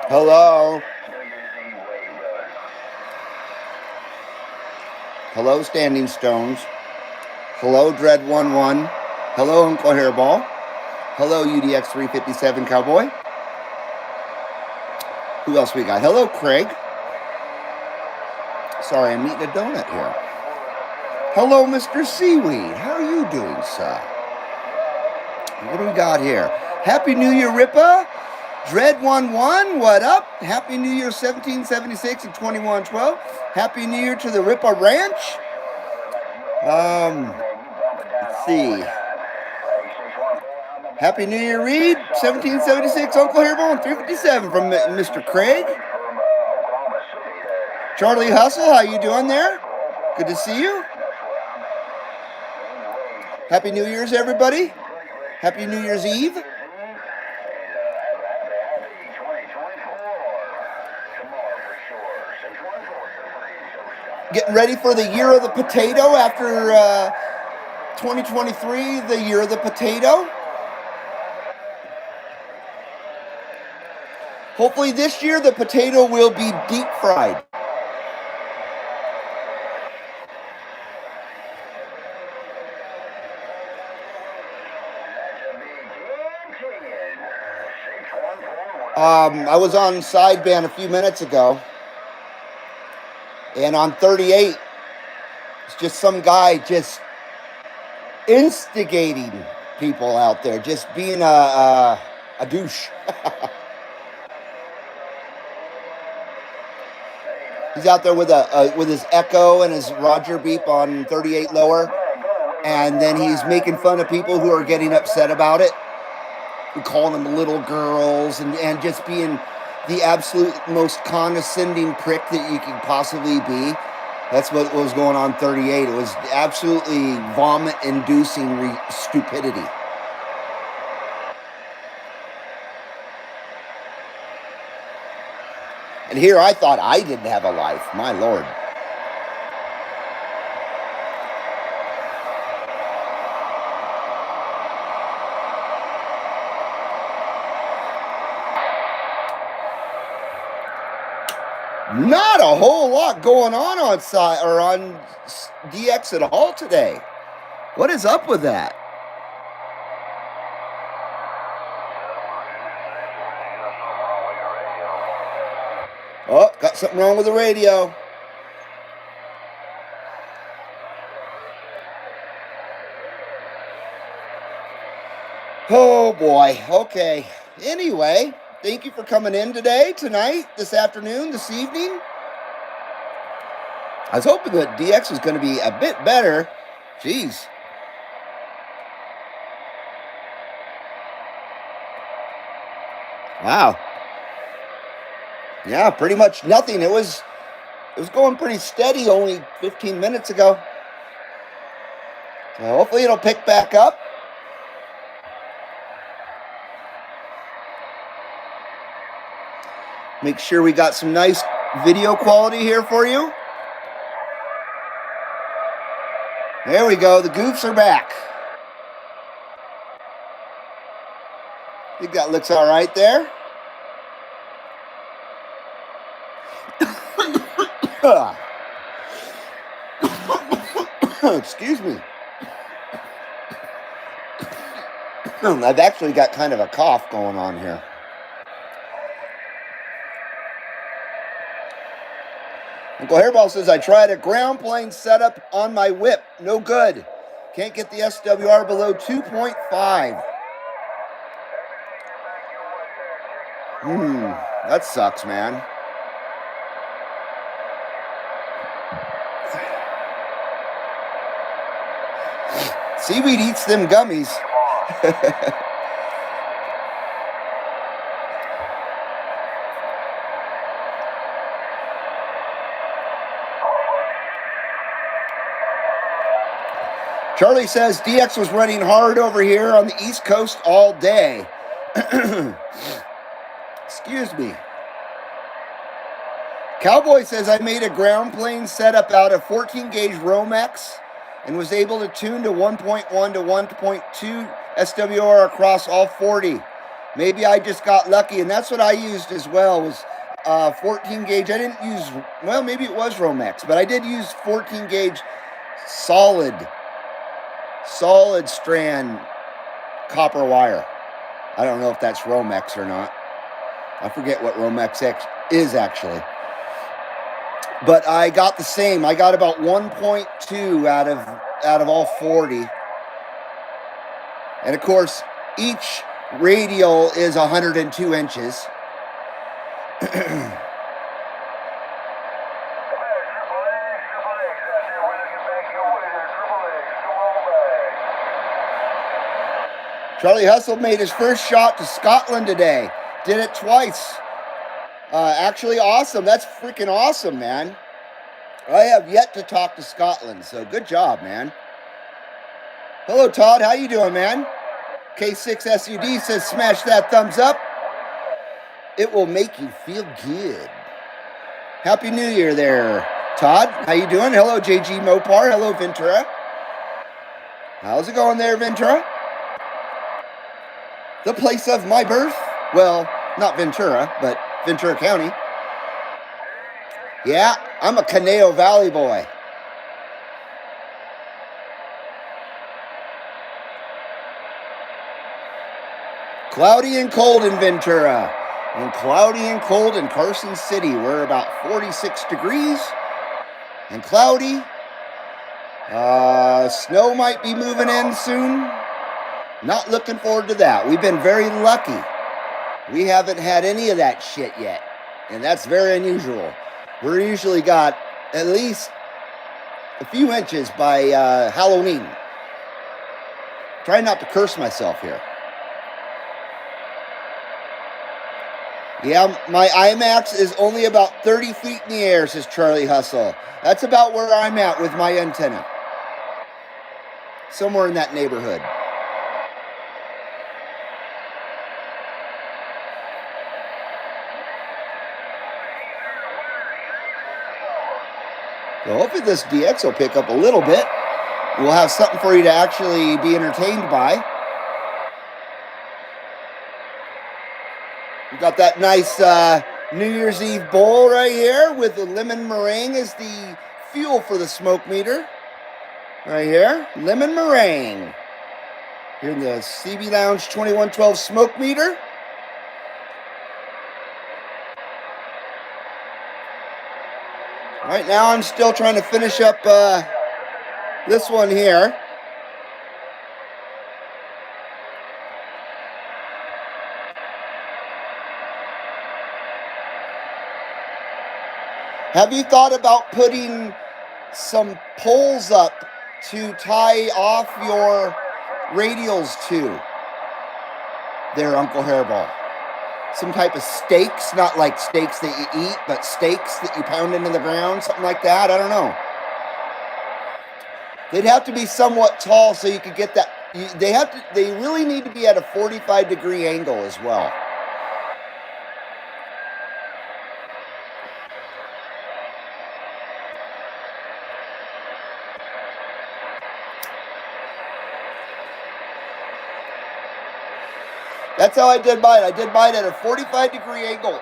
Hello. Hello, Standing Stones. Hello, Dread11. Hello, Uncle Hairball. Hello, UDX 357 Cowboy. Who else we got? Hello, Craig. Sorry, I'm eating a donut here. Hello, Mr. Seaweed. How are you doing, sir? What do we got here? Happy New Year, Ripa. Dread11, what up? Happy New Year 1776 and 2112. Happy New Year to the Ripa Ranch. Let's see. Happy New Year, Reed. 1776, Uncle Hairball, and 357 from Mr. Craig. Charlie Hustle, how you doing there? Good to see you. Happy New Year's, everybody. Happy New Year's Eve. Getting ready for the year of the potato after 2023, the year of the potato. Hopefully this year the potato will be deep fried. I was on sideband a few minutes ago, and on 38, it's just some guy just instigating people out there, just being a douche. He's out there with his Echo and his Roger beep on 38 lower, and then he's making fun of people who are getting upset about it, and calling them little girls, and just being the absolute most condescending prick that you could possibly be. That's what was going on 38. It was absolutely vomit-inducing stupidity. And here I thought I didn't have a life. My Lord. Not a whole lot going on side or on DX at all today. What is up with that? Oh, got something wrong with the radio. Oh boy. Okay. Anyway, thank you for coming in today, tonight, this afternoon, this evening. I was hoping that DX was going to be a bit better. Jeez. Wow. Yeah, pretty much nothing. It was going pretty steady only 15 minutes ago. So hopefully it'll pick back up. Make sure we got some nice video quality here for you. There we go. The goofs are back. I think that looks all right there. Excuse me. I've actually got kind of a cough going on here. Uncle Hairball says, I tried a ground plane setup on my whip. No good. Can't get the SWR below 2.5. That sucks, man. Seaweed eats them gummies. Charlie says DX was running hard over here on the East Coast all day. Excuse me. Cowboy says I made a ground plane setup out of 14 gauge Romex and was able to tune to 1.1 to 1.2 SWR across all 40. Maybe I just got lucky, and that's what I used as well, was 14 gauge. I didn't use, well, maybe it was Romex, but I did use 14 gauge solid strand copper wire. I don't know if that's Romex or not. I forget what Romex is actually. But I got the same. I got about 1.2 out of all 40. And of course, each radial is 102 inches. Charlie Hustle made his first shot to Scotland today. Did it twice. Actually awesome. That's freaking awesome, man. I have yet to talk to Scotland, so good job, man. Hello, Todd. How you doing, man? K6SUD says smash that thumbs up. It will make you feel good. Happy New Year there, Todd. How you doing? Hello, JG Mopar. Hello, Ventura. How's it going there, Ventura? The place of my birth? Well, not Ventura, but Ventura County. Yeah, I'm a Conejo Valley boy. Cloudy and cold in Ventura. And cloudy and cold in Carson City. We're about 46 degrees. And cloudy. Snow might be moving in soon. Not looking forward to that. We've been very lucky. We haven't had any of that shit yet. And that's very unusual. We're usually got at least a few inches by Halloween. Try not to curse myself here. Yeah, my IMAX is only about 30 feet in the air, says Charlie Hustle. That's about where I'm at with my antenna. Somewhere in that neighborhood. So hopefully this DX will pick up a little bit. We'll have something for you to actually be entertained by. We've got that nice New Year's Eve bowl right here with the lemon meringue as the fuel for the smoke meter. Right here, lemon meringue. Here in the CB Lounge 2112 smoke meter. Right now I'm still trying to finish up this one here. Have you thought about putting some poles up to tie off your radials to there, Uncle Hairball? Some type of stakes, not like steaks that you eat, but stakes that you pound into the ground, something like that. I don't know. They'd have to be somewhat tall so you could get that. They really need to be at a 45-degree angle as well. That's how I did mine. I did mine at a 45-degree angle.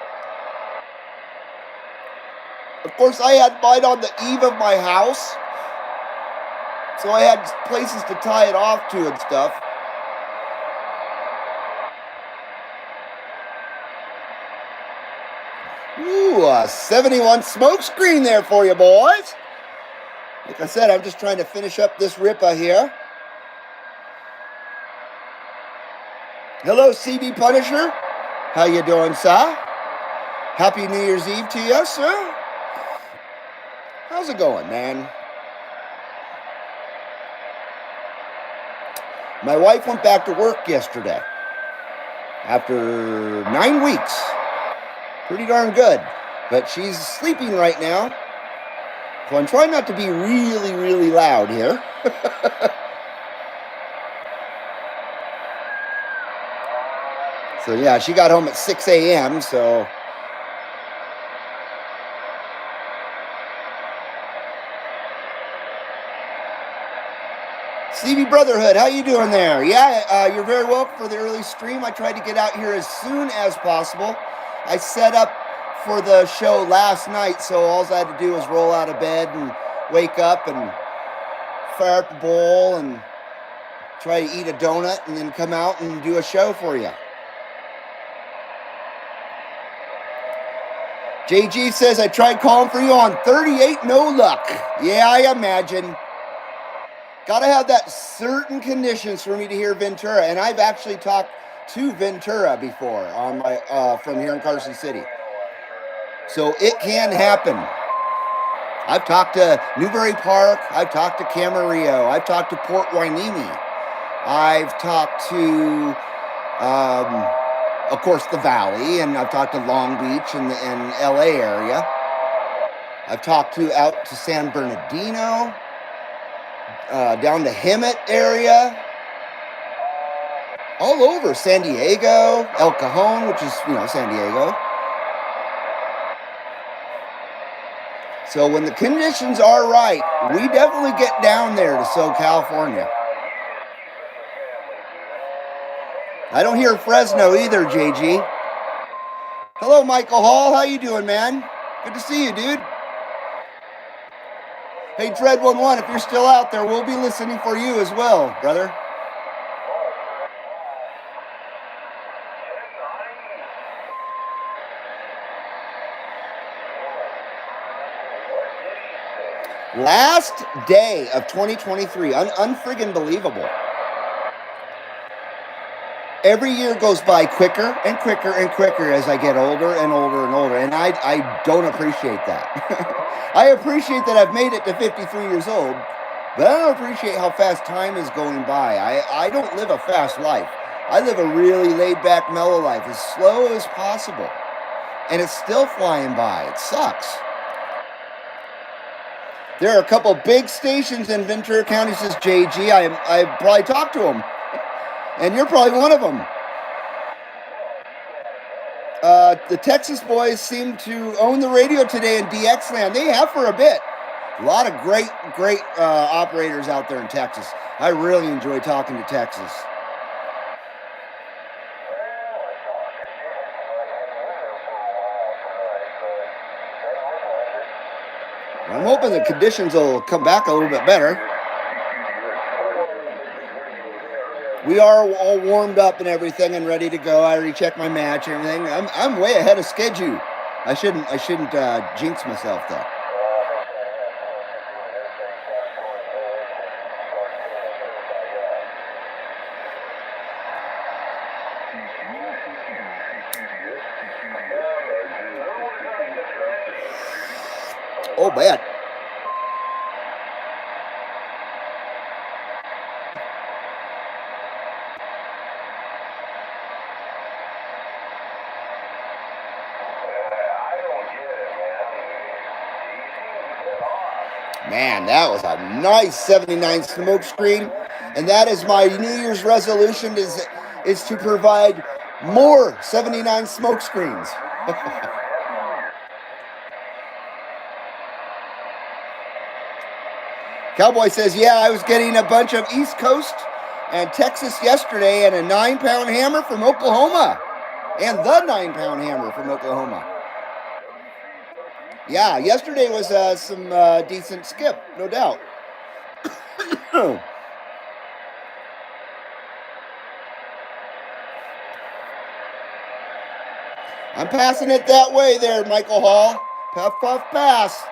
Of course, I had mine on the eve of my house, so I had places to tie it off to and stuff. Ooh, a 71 smoke screen there for you, boys. Like I said, I'm just trying to finish up this Ripa here. Hello, CB Punisher. How you doing, sir? Happy New Year's Eve to you, sir. How's it going, man? My wife went back to work yesterday after 9 weeks. Pretty darn good. But she's sleeping right now. So I'm trying not to be really, really loud here. So yeah, she got home at 6 a.m., so... Stevie Brotherhood, how you doing there? Yeah, you're very welcome for the early stream. I tried to get out here as soon as possible. I set up for the show last night, so all I had to do was roll out of bed and wake up and fire up a bowl and try to eat a donut and then come out and do a show for you. JG says, I tried calling for you on 38, no luck. Yeah, I imagine. Got to have that certain conditions for me to hear Ventura, and I've actually talked to Ventura before on my from here in Carson City, so it can happen. I've talked to Newbury Park, I've talked to Camarillo, I've talked to Port Hueneme, I've talked to, of course, the Valley, and I've talked to Long Beach and LA area. I've talked to out to San Bernardino. Down the Hemet area, all over San Diego, El Cajon, which is, San Diego. So when the conditions are right, we definitely get down there to SoCal, California. I don't hear Fresno either, JG. Hello, Michael Hall. How you doing, man? Good to see you, dude. Hey, Dread11, if you're still out there, we'll be listening for you as well, brother. Last day of 2023, unfriggin' believable. Every year goes by quicker and quicker and quicker as I get older and older and older, and I don't appreciate that. I appreciate that I've made it to 53 years old, but I don't appreciate how fast time is going by. I don't live a fast life. I live a really laid-back, mellow life, as slow as possible, and it's still flying by. It sucks. There are a couple big stations in Ventura County, says JG. I probably talked to them. And you're probably one of them. The Texas boys seem to own the radio today in DX land. They have for a bit. A lot of great operators out there in Texas. I really enjoy talking to Texas. I'm hoping the conditions will come back a little bit better. We are all warmed up and everything and ready to go. I already checked my match and everything. I'm way ahead of schedule. I shouldn't jinx myself though. Oh, bad. Man, that was a nice 79 smoke screen, and that is my New Year's resolution is to provide more 79 smoke screens. Cowboy says, yeah, I was getting a bunch of East Coast and Texas yesterday and a 9-pound hammer from Oklahoma. And the 9-pound hammer from Oklahoma. Yeah, yesterday was some decent skip, no doubt. I'm passing it that way there, Michael Hall. Puff, puff, pass.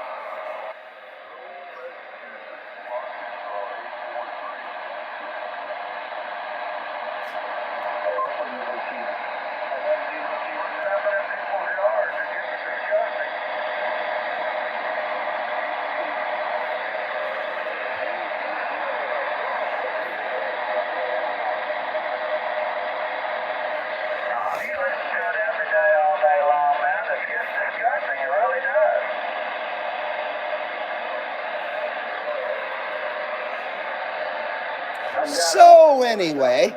So anyway,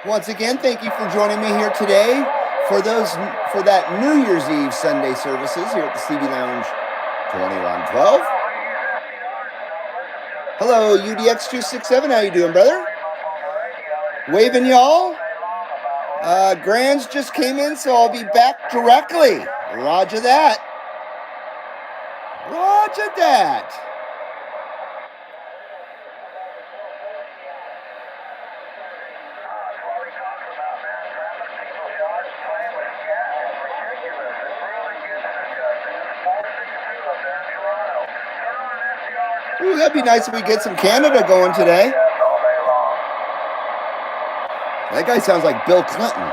once again, thank you for joining me here today for that New Year's Eve Sunday services here at the CB Lounge 2112. Hello, UDX267. How you doing, brother? Waving y'all. Grands just came in, so I'll be back directly. Roger that. Roger that. Ooh, that'd be nice if we get some Canada going today. That guy sounds like Bill Clinton.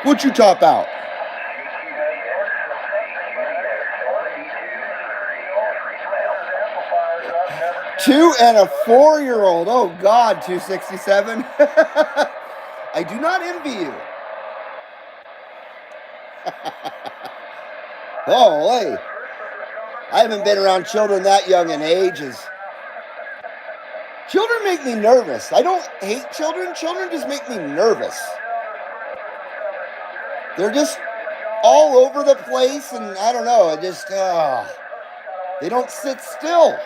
What'd you top out? Two and a 4-year-old. Oh, God, 267. I do not envy you. Oh, hey. I haven't been around children that young in ages. Children make me nervous. I don't hate children. Children just make me nervous. They're just all over the place, and I don't know. They don't sit still.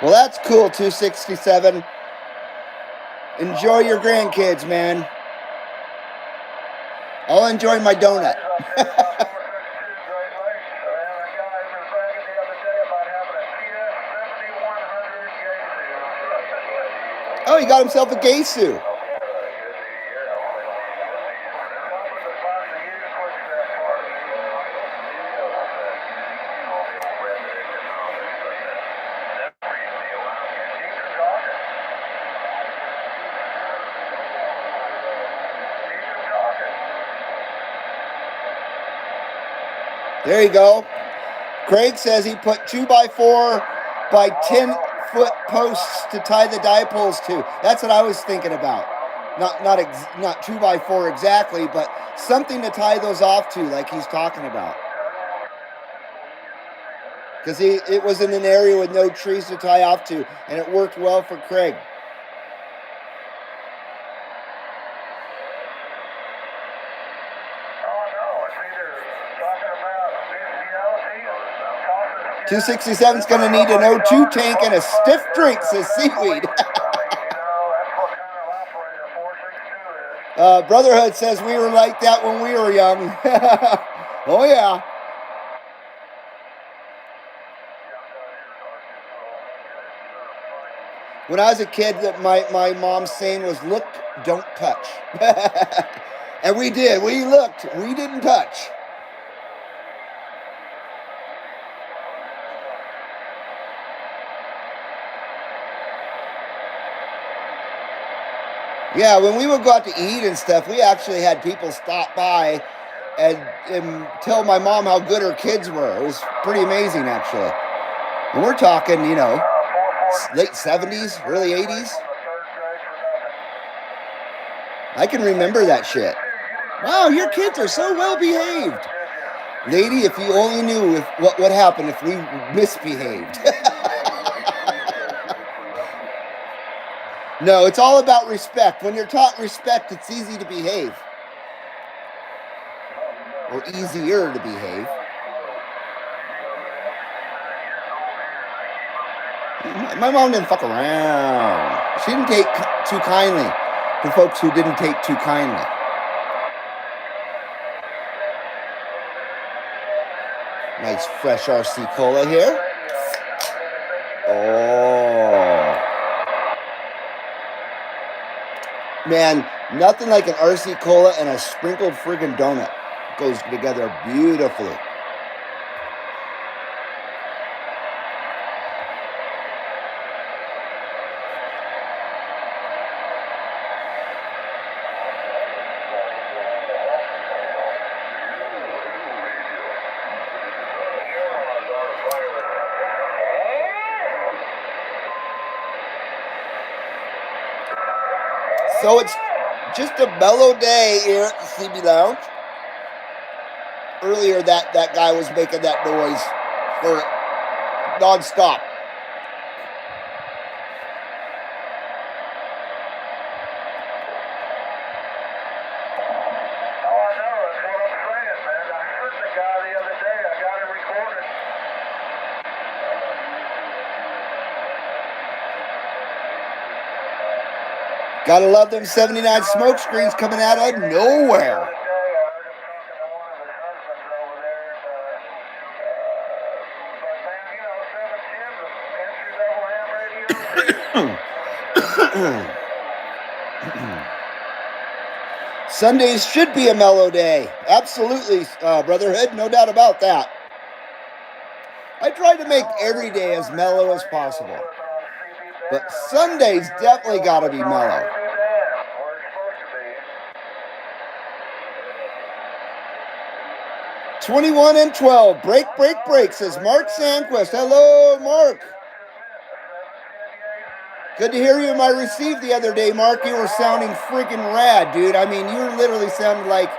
Well, that's cool, 267. Enjoy your grandkids, man. I'll enjoy my donut. Oh, he got himself a Geisu. There you go. Craig says he put 2x4 by 10-foot posts to tie the dipoles to. That's what I was thinking about. Not 2x4 exactly, but something to tie those off to, like he's talking about. Because it was in an area with no trees to tie off to, and it worked well for Craig. $267's going to need an O2 tank and a stiff drink, says Seaweed. Brotherhood says we were like that when we were young. Oh, yeah. When I was a kid, my mom's saying was, look, don't touch. And we did. We looked. We didn't touch. Yeah, when we would go out to eat and stuff, we actually had people stop by and tell my mom how good her kids were. It was pretty amazing, actually. And we're talking, late 70s, early 80s. I can remember that shit. Wow, your kids are so well behaved. Lady, if you only knew what would happen if we misbehaved. No, it's all about respect. When you're taught respect, it's easy to behave. Or easier to behave. My mom didn't fuck around. She didn't take too kindly to folks who didn't take too kindly. Nice fresh RC Cola here. Oh. Man, nothing like an RC Cola and a sprinkled friggin' donut. Goes together beautifully. So it's just a mellow day here at the CB Lounge. Earlier, that guy was making that noise for nonstop. Gotta love them 79 smoke screens coming out of nowhere. Sundays should be a mellow day. Absolutely, Brotherhood, no doubt about that. I try to make every day as mellow as possible. But Sundays definitely gotta be mellow. "21 and 12. Break, says Mark Sandquist. Hello, Mark. Good to hear you in my receive the other day, Mark. You were sounding freaking rad, dude. I mean, you were literally sounding like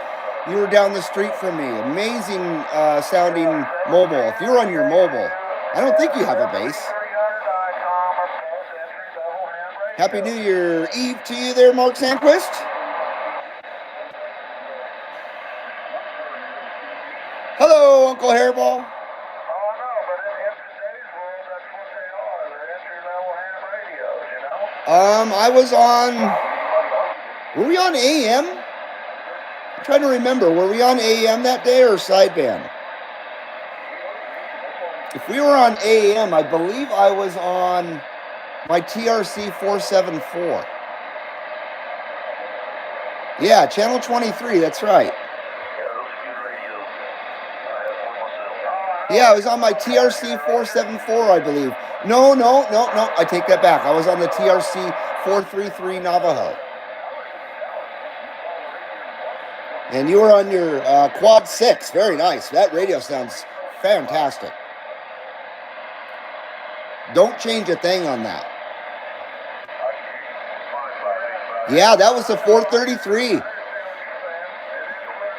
you were down the street from me. Amazing sounding mobile. If you're on your mobile, I don't think you have a bass. Happy New Year Eve to you there, Mark Sandquist. Hello, Uncle Hairball. I was on. Were we on AM? I'm trying to remember. Were we on AM that day or sideband? If we were on AM, I believe I was on my TRC 474. Yeah, channel 23. That's right. Yeah, I was on my TRC 474, I believe. No. I take that back. I was on the TRC 433 Navajo. And you were on your Quad 6. Very nice. That radio sounds fantastic. Don't change a thing on that. Yeah, that was the 433.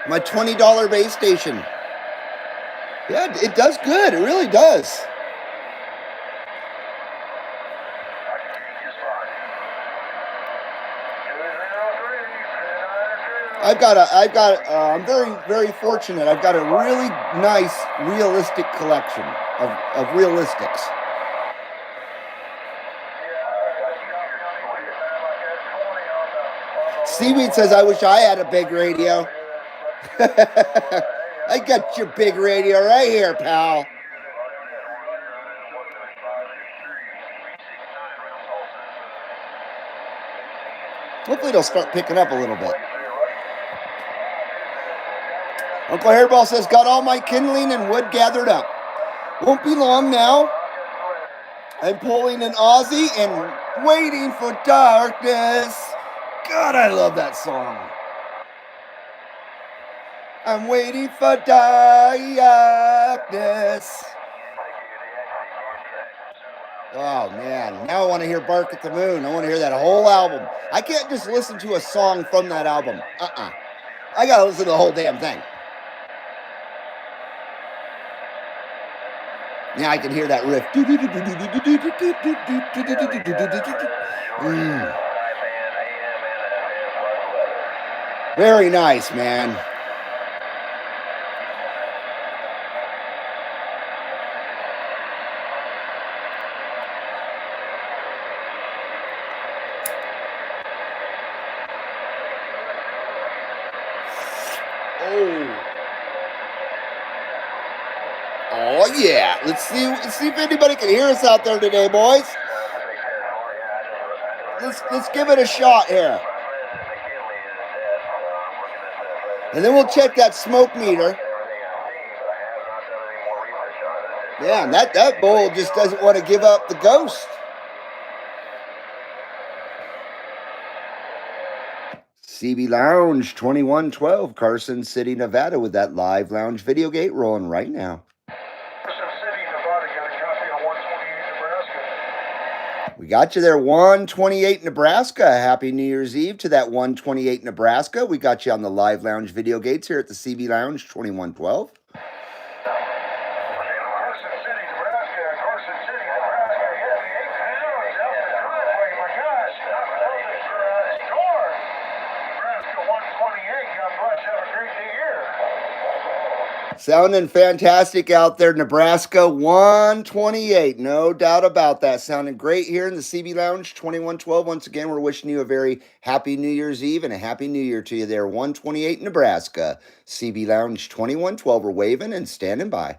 My $20 base station. Yeah, it does good. It really does. I'm very fortunate. I've got a really nice, realistic collection of realistics. Seaweed says, I wish I had a big radio. I got your big radio right here, pal. Hopefully it'll start picking up a little bit. Uncle Hairball says, got all my kindling and wood gathered up. Won't be long now. I'm pulling an Aussie and waiting for darkness. God, I love that song. I'm waiting for darkness. Oh, man. Now I want to hear Bark at the Moon. I want to hear that whole album. I can't just listen to a song from that album. I got to listen to the whole damn thing. Now I can hear that riff. Very nice, man. Oh yeah. Let's see if anybody can hear us out there today, boys. Let's give it a shot here. And then we'll check that smoke meter. Yeah, and that bull just doesn't want to give up the ghost. CB Lounge 2112, Carson City, Nevada, with that live lounge video gate rolling right now. We We got you there, 128 Nebraska. Happy New Year's Eve to that 128 Nebraska. We got you on the live lounge video gates here at the CB Lounge 2112. Sounding fantastic out there, Nebraska 128. No doubt about that. Sounding great here in the CB Lounge 2112. Once again, we're wishing you a very happy New Year's Eve and a happy New Year to you there. 128 Nebraska. CB Lounge 2112. We're waving and standing by.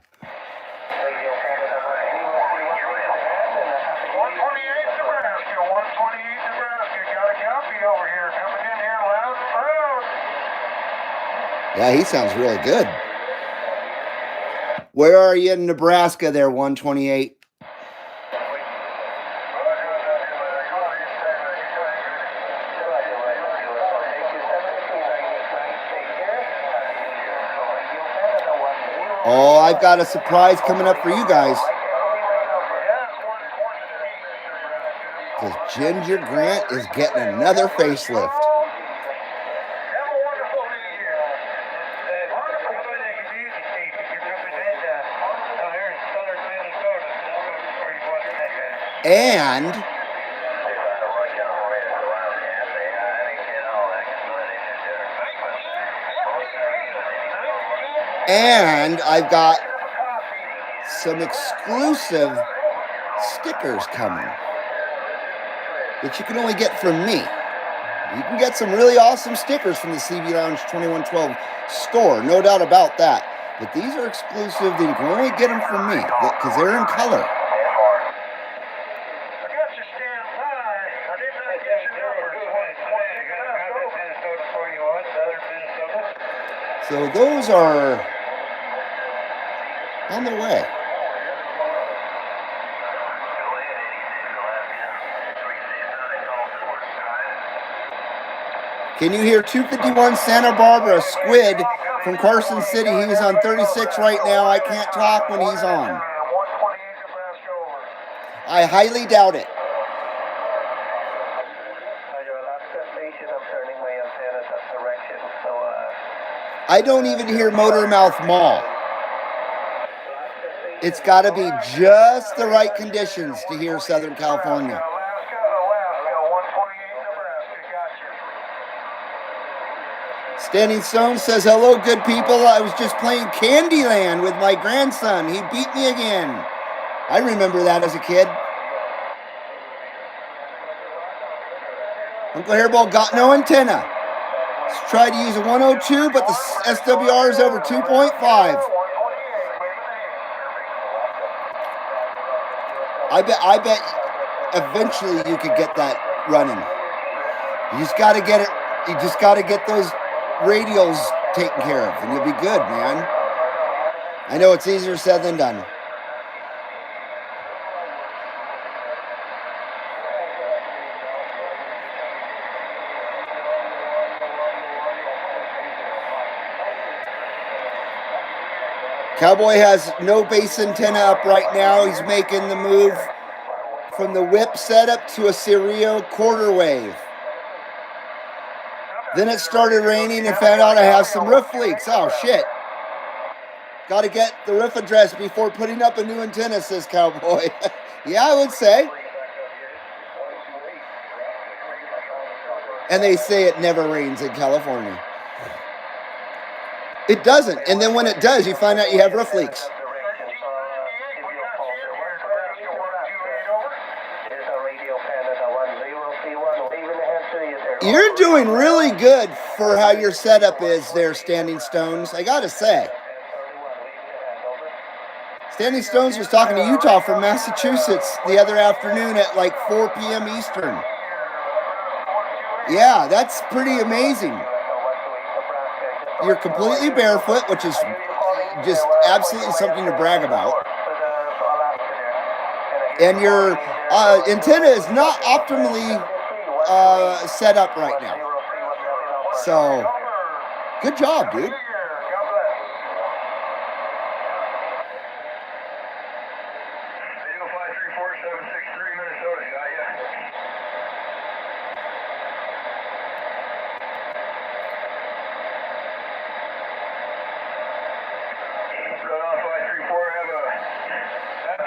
Yeah, he sounds really good. Where are you in Nebraska there, 128? Oh, I've got a surprise coming up for you guys. Because Ginger Grant is getting another facelift. And I've got some exclusive stickers coming that you can only get from me. You can get some really awesome stickers from the CB Lounge 2112 store, no doubt about that. But these are exclusive, that you can only get them from me because they're in color. So those are on their way. Can you hear 251 Santa Barbara Squid from Carson City? He was on 36 right now. I can't talk when he's on. I highly doubt it. I don't even hear Motormouth Mall. It's got to be just the right conditions to hear Southern California. Standing Stone says, hello, good people. I was just playing Candyland with my grandson. He beat me again. I remember that as a kid. Uncle Hairball got no antenna. Let's try to use a 102, but the SWR is over 2.5. I bet eventually you could get that running. You just got to get it. You just got to get those radials taken care of, and you'll be good, man. I know it's easier said than done. Cowboy has no base antenna up right now. He's making the move from the whip setup to a Stereo quarter wave. Then it started raining and found out I have some roof leaks. Oh, shit. Got to get the roof addressed before putting up a new antenna, says Cowboy. Yeah, I would say. And they say it never rains in California. It doesn't. And then when it does, you find out you have roof leaks. You're doing really good for how your setup is there, Standing Stones. I got to say. Standing Stones was talking to Utah from Massachusetts the other afternoon at like 4 p.m. Eastern. Yeah, that's pretty amazing. You're completely barefoot, which is just absolutely something to brag about. And your antenna is not optimally set up right now. So, good job, dude.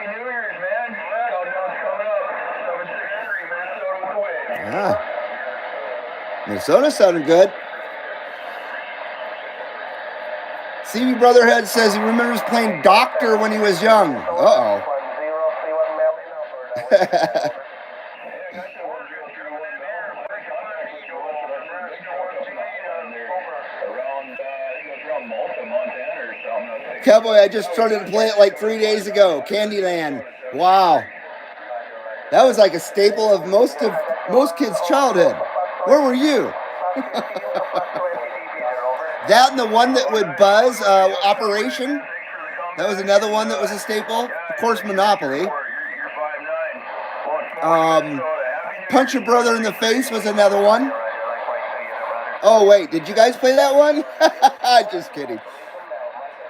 New Year's, man. Countdown's coming up. 763, Minnesota with the wave. Yeah. Minnesota sounded good. CB Brotherhead says he remembers playing doctor when he was young. Uh-oh. Cowboy, I just started to play it like 3 days ago. Candyland. Wow. That was like a staple of most kids' childhood. Where were you? That and the one that would buzz, Operation. That was another one that was a staple. Of course, Monopoly. Punch Your Brother in the Face was another one. Oh, wait. Did you guys play that one? Just kidding.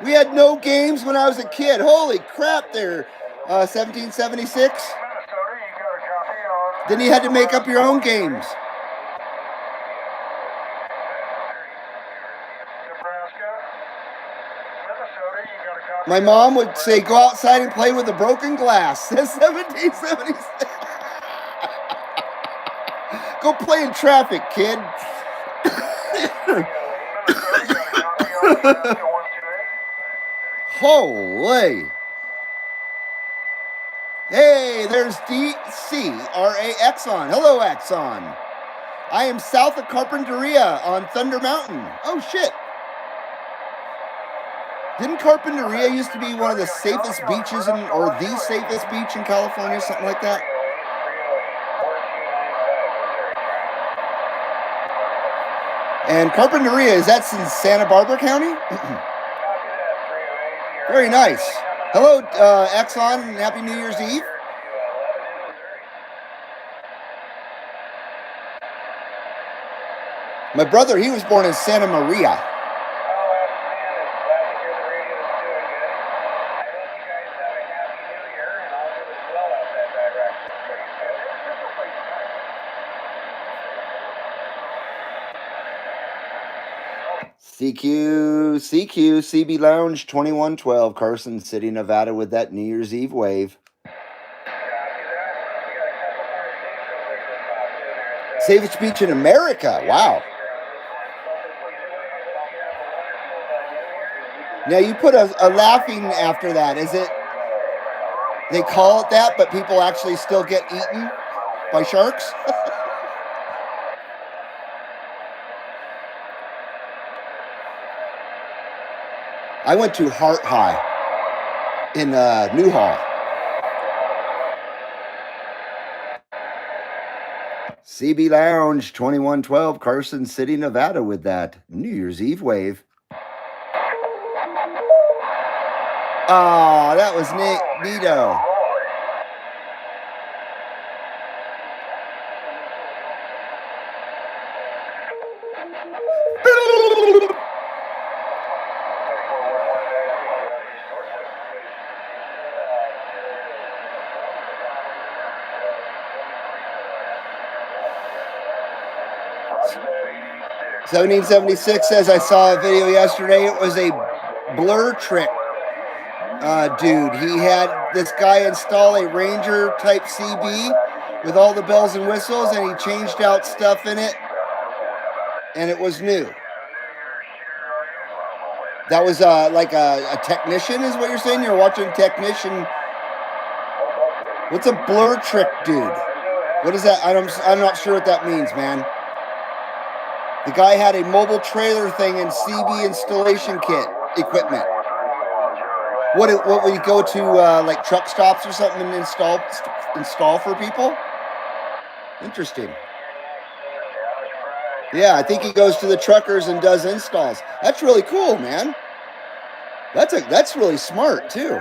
We had no games when I was a kid. Holy crap, there. 1776. Then you had to make up your own games. My mom would say, go outside and play with the broken glass. 1776. Go play in traffic, kid. Holy. Hey, there's DCRA Exxon. Hello, Exxon. I am south of Carpinteria on Thunder Mountain. Oh, shit. Didn't Carpinteria used to be one of the safest beaches or the safest beach in California, something like that? And Carpinteria, is that in Santa Barbara County? Very nice. Hello, Exxon, and Happy New Year's Eve. My brother, he was born in Santa Maria. CB Lounge 2112, Carson City, Nevada with that New Year's Eve wave. Safest beach in America. Wow. Now you put a laughing after that. Is it, they call it that, but people actually still get eaten by sharks? I went to Heart High in Newhall. CB Lounge 2112, Carson City, Nevada with that New Year's Eve wave. Oh, that was neato. 1776 says, I saw a video yesterday. It was a blur trick dude. He had this guy install a Ranger type CB with all the bells and whistles, and he changed out stuff in it, and it was new. That was like a technician, is what you're saying? You're watching a technician. What's a blur trick, dude? What is that? I'm not sure what that means, man. The guy had a mobile trailer thing and CB installation kit equipment. What would he go to like truck stops or something and install for people? Interesting. Yeah, I think he goes to the truckers and does installs. That's really cool, man. That's really smart too.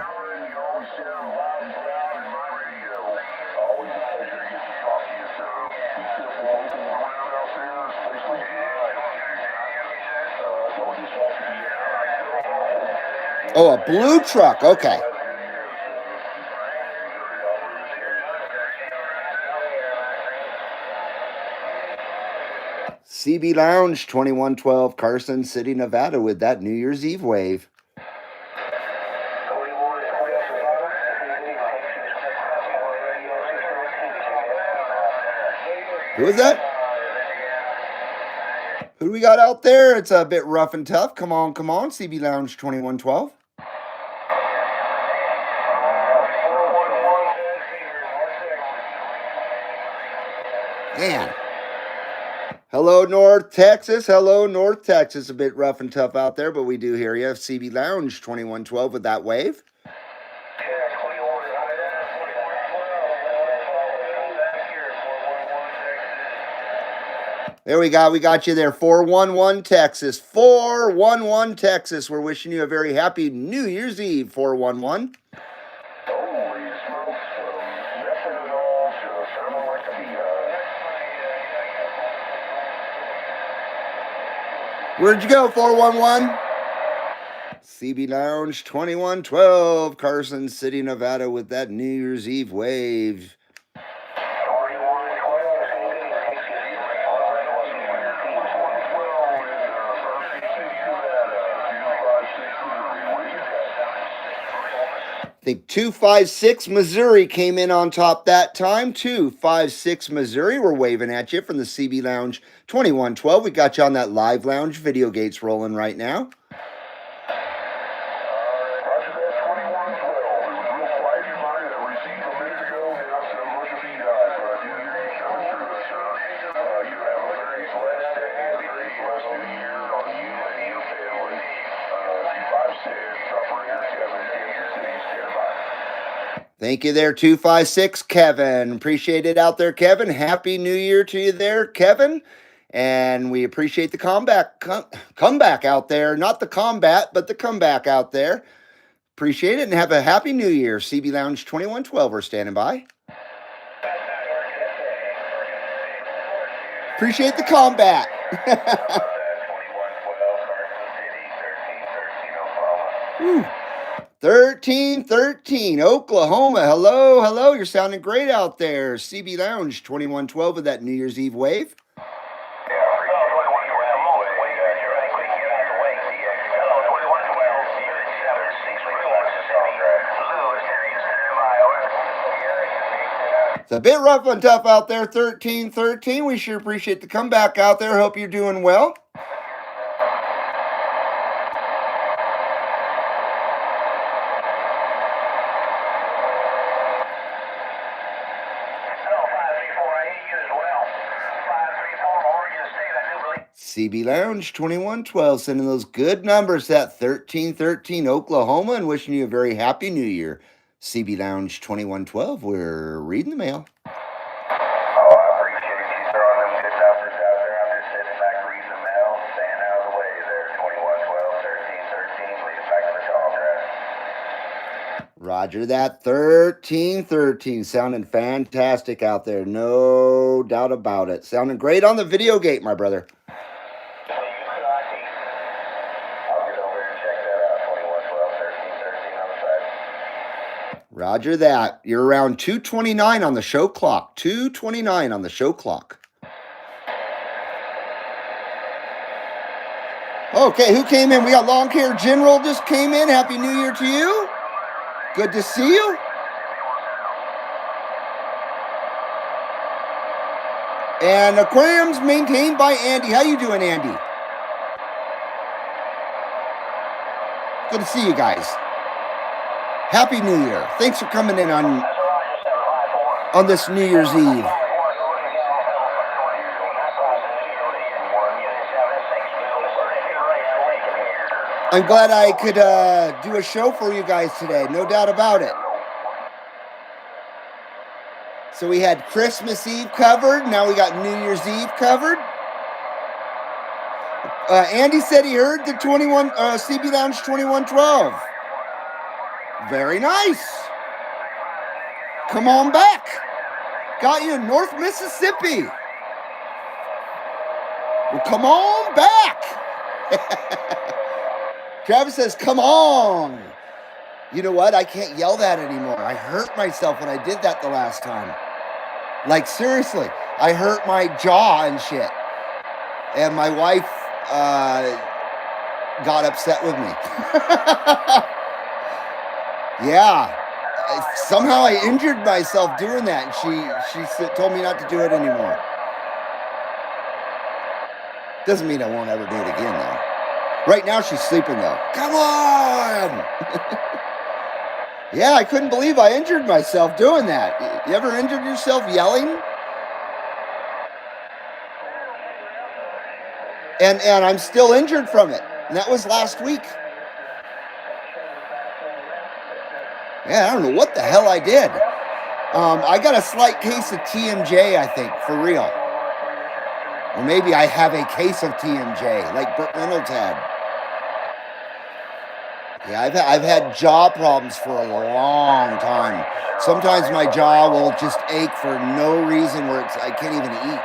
Oh, a blue truck. Okay. CB Lounge 2112, Carson City, Nevada with that New Year's Eve wave. Who is that? Who do we got out there? It's a bit rough and tough. Come on, come on. CB Lounge 2112. Man. Hello, North Texas. Hello, North Texas. A bit rough and tough out there, but we do hear you. CB Lounge 2112 with that wave. There we got you there. 411 Texas. 411 Texas. We're wishing you a very happy New Year's Eve, 411. Where'd you go, 411? CB Lounge 2112, Carson City, Nevada, with that New Year's Eve wave. I think 256 Missouri came in on top that time. 256 Missouri. We're waving at you from the CB Lounge 2112. We got you on that live lounge. Videogates rolling right now. Thank you there, 256, Kevin. Appreciate it out there, Kevin. Happy New Year to you there, Kevin. And we appreciate the comeback out there. Not the combat, but the comeback out there. Appreciate it and have a happy New Year. CB Lounge 2112, we're standing by. Appreciate the combat. 1313, Oklahoma. Hello, hello. You're sounding great out there. CB Lounge 2112 with that New Year's Eve wave. It's a bit rough and tough out there, 1313. We sure appreciate the comeback out there. Hope you're doing well. CB Lounge 2112, sending those good numbers at 1313 Oklahoma and wishing you a very happy New Year. CB Lounge 2112, we're reading the mail. Oh, I appreciate you throwing them good numbers out there. I'm just sitting back reading the mail, staying out of the way there. 2112, 1313, lead it back to the contract. Roger that, 1313, sounding fantastic out there, no doubt about it. Sounding great on the Videogate, my brother. Roger that. You're around 2:29 on the show clock. 2:29 on the show clock. Okay, who came in? We got Long Hair General just came in. Happy New Year to you. Good to see you. And aquarium's maintained by Andy. How you doing, Andy? Good to see you guys. Happy New Year. Thanks for coming in on this New Year's Eve. I'm glad I could do a show for you guys today. No doubt about it. So we had Christmas Eve covered. Now we got New Year's Eve covered. Andy said he heard the CB Lounge 2112. Very nice. Come on back. Got you in North Mississippi. Well, come on back. Travis says, come on. You know what? I can't yell that anymore. I hurt myself when I did that the last time. Like, seriously. I hurt my jaw and shit. And my wife got upset with me. Yeah. Somehow I injured myself doing that. And she told me not to do it anymore. Doesn't mean I won't ever do it again, though. Right now, she's sleeping, though. Come on! Yeah, I couldn't believe I injured myself doing that. You ever injured yourself yelling? And I'm still injured from it. And that was last week. Yeah, I don't know what the hell I did. I got a slight case of TMJ, I think, for real. Or maybe I have a case of TMJ, like Burt Reynolds had. Yeah, I've had jaw problems for a long time. Sometimes my jaw will just ache for no reason where I can't even eat.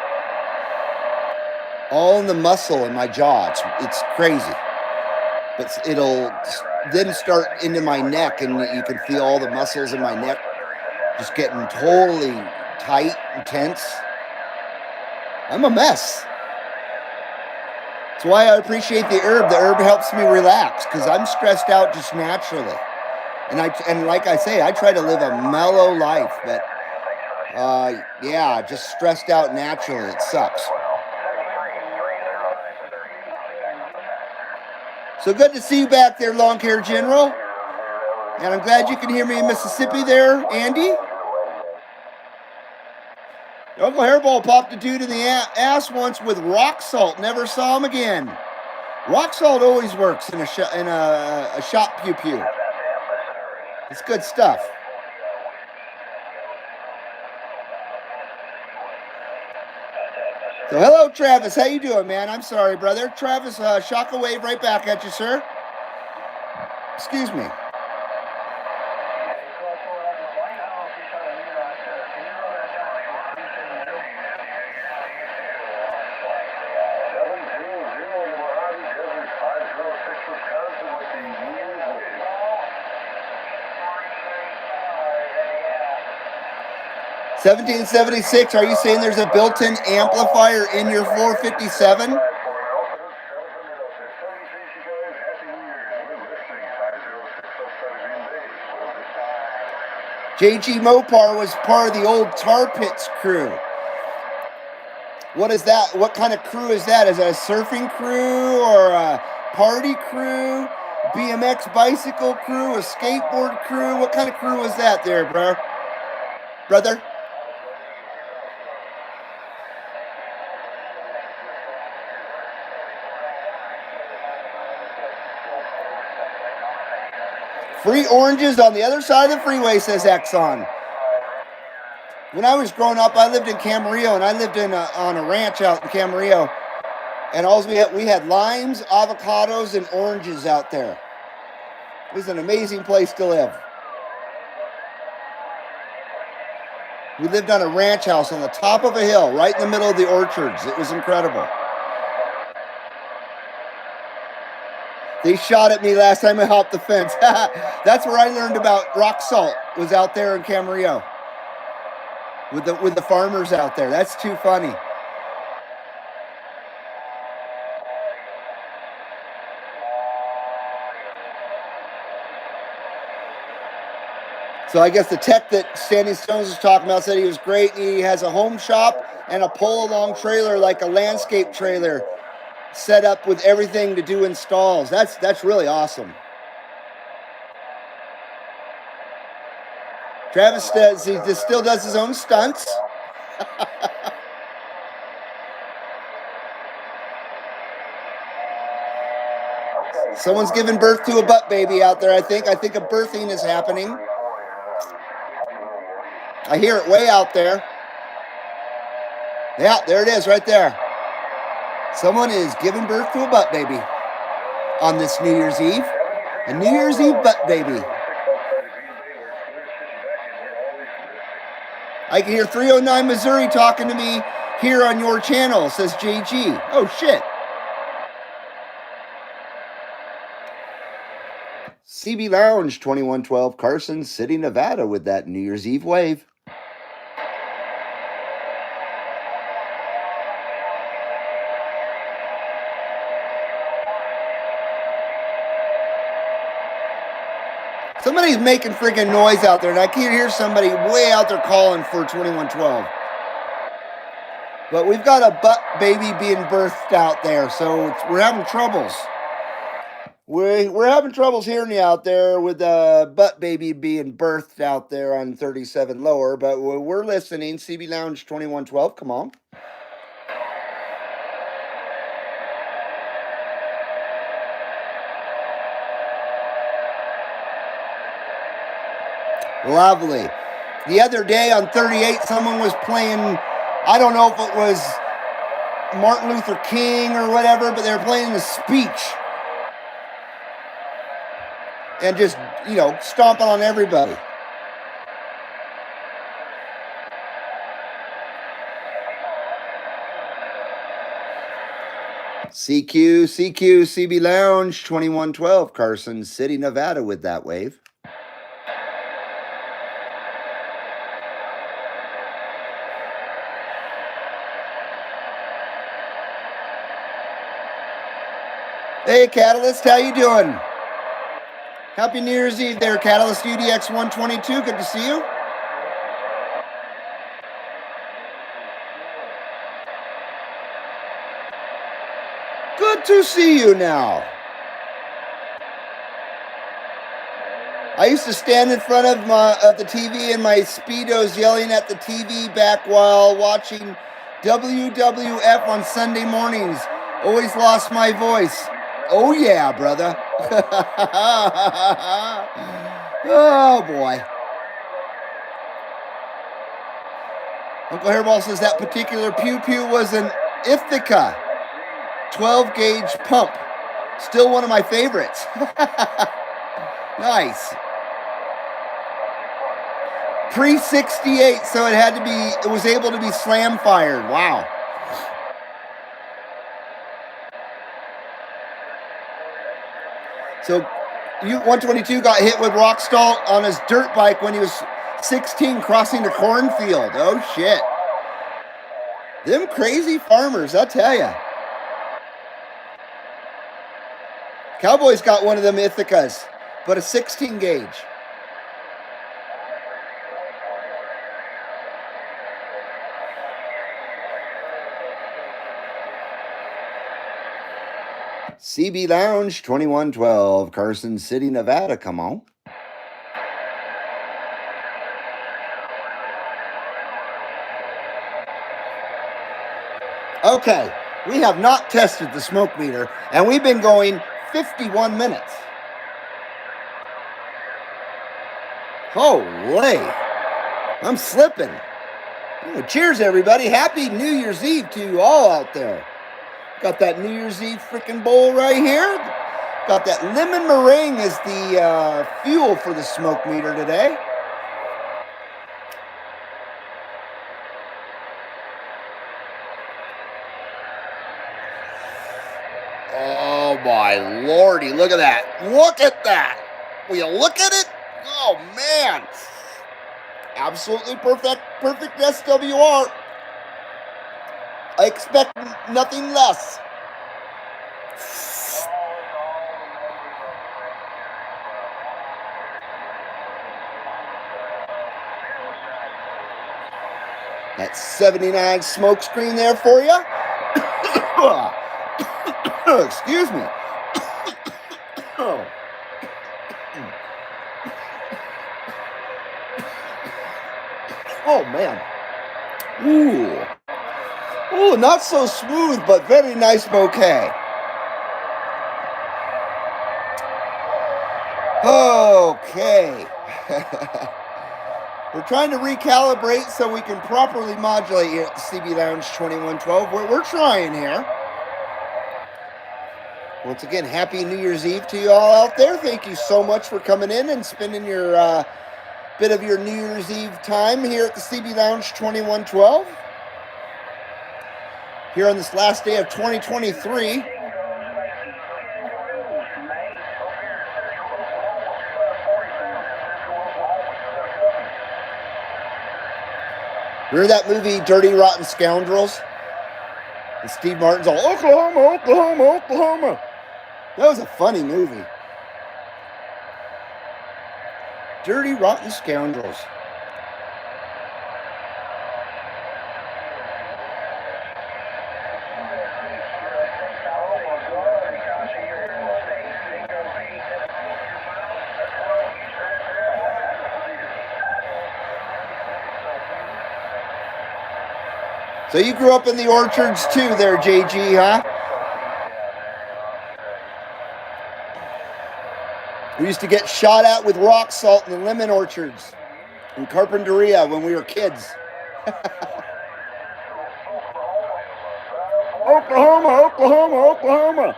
All in the muscle in my jaw. It's crazy. But it'll then start into my neck, and you can feel all the muscles in my neck just getting totally tight and tense. I'm a mess. That's why I appreciate the herb. The herb helps me relax because I'm stressed out just naturally. And like I say, I try to live a mellow life, but yeah, just stressed out naturally. It sucks. So good to see you back there, Long Hair General. And I'm glad you can hear me in Mississippi there, Andy. Uncle Hairball popped a dude in the ass once with rock salt. Never saw him again. Rock salt always works in a shop pew pew. It's good stuff. So hello, Travis. How you doing, man? I'm sorry, brother. Travis, shockwave right back at you, sir. Excuse me. $17.76. Are you saying there's a built-in amplifier in your 457? JG Mopar was part of the old Tar Pits crew. What is that? What kind of crew is that? Is it a surfing crew or a party crew? BMX bicycle crew? A skateboard crew? What kind of crew is that there, bro? Brother? Free oranges on the other side of the freeway, says Exxon. When I was growing up, I lived in Camarillo, and I lived on a ranch out in Camarillo. And we had limes, avocados, and oranges out there. It was an amazing place to live. We lived on a ranch house on the top of a hill, right in the middle of the orchards. It was incredible. They shot at me last time I hopped the fence. That's where I learned about rock salt, was out there in Camarillo. With the farmers out there. That's too funny. So I guess the tech that Standing Stones was talking about said he was great. He has a home shop and a pull-along trailer, like a landscape trailer, set up with everything to do installs. That's really awesome. Travis says he just still does his own stunts. Someone's giving birth to a butt baby out there, I think. I think a birthing is happening. I hear it way out there. Yeah, there it is right there. Someone is giving birth to a butt baby on this New Year's Eve. A New Year's Eve butt baby. I can hear 309 Missouri talking to me here on your channel, says JG. Oh, shit. CB Lounge 2112 Carson City, Nevada with that New Year's Eve wave. Somebody's making freaking noise out there, and I can hear somebody way out there calling for 2112. But we've got a butt baby being birthed out there, so we're having troubles. We're having troubles hearing you out there with the butt baby being birthed out there on 37 lower, but we're listening. CB Lounge 2112, come on. Lovely. The other day on 38, someone was playing, I don't know if it was Martin Luther King or whatever, but they were playing the speech. And just, stomping on everybody. CQ, CB Lounge 2112, Carson City, Nevada with that wave. Hey, Catalyst, how you doing? Happy New Year's Eve there, Catalyst UDX 122. Good to see you. Good to see you now. I used to stand in front of the TV in my Speedos yelling at the TV back while watching WWF on Sunday mornings. Always lost my voice. Oh, yeah, brother. Oh, boy. Uncle Hairball says that particular pew-pew was an Ithaca 12-gauge pump. Still one of my favorites. Nice. Pre-68, so it was able to be slam fired. Wow. So, 122 got hit with Rockstall on his dirt bike when he was 16 crossing the cornfield. Oh, shit. Them crazy farmers, I'll tell ya. Cowboys got one of them Ithacas, but a 16 gauge. CB Lounge 2112, Carson City, Nevada. Come on. Okay, we have not tested the smoke meter, and we've been going 51 minutes. Holy, I'm slipping. Oh, cheers, everybody. Happy New Year's Eve to you all out there. Got that New Year's Eve freaking bowl right here. Got that lemon meringue as the fuel for the smoke meter today. Oh my lordy, look at that. Look at that. Will you look at it? Oh man. Absolutely perfect SWR. I expect nothing less. That 79 smoke screen there for you. Excuse me. Oh man. Ooh, not so smooth, but very nice bouquet. Okay. We're trying to recalibrate so we can properly modulate here at the CB Lounge 2112. We're trying here. Once again, happy New Year's Eve to you all out there. Thank you so much for coming in and spending your bit of your New Year's Eve time here at the CB Lounge 2112. Here on this last day of 2023. Remember that movie, Dirty Rotten Scoundrels? And Steve Martin's all, Oklahoma, Oklahoma, Oklahoma. That was a funny movie. Dirty Rotten Scoundrels. So you grew up in the orchards too there, JG, huh? We used to get shot at with rock salt in the lemon orchards in Carpinteria when we were kids. Oklahoma, Oklahoma, Oklahoma.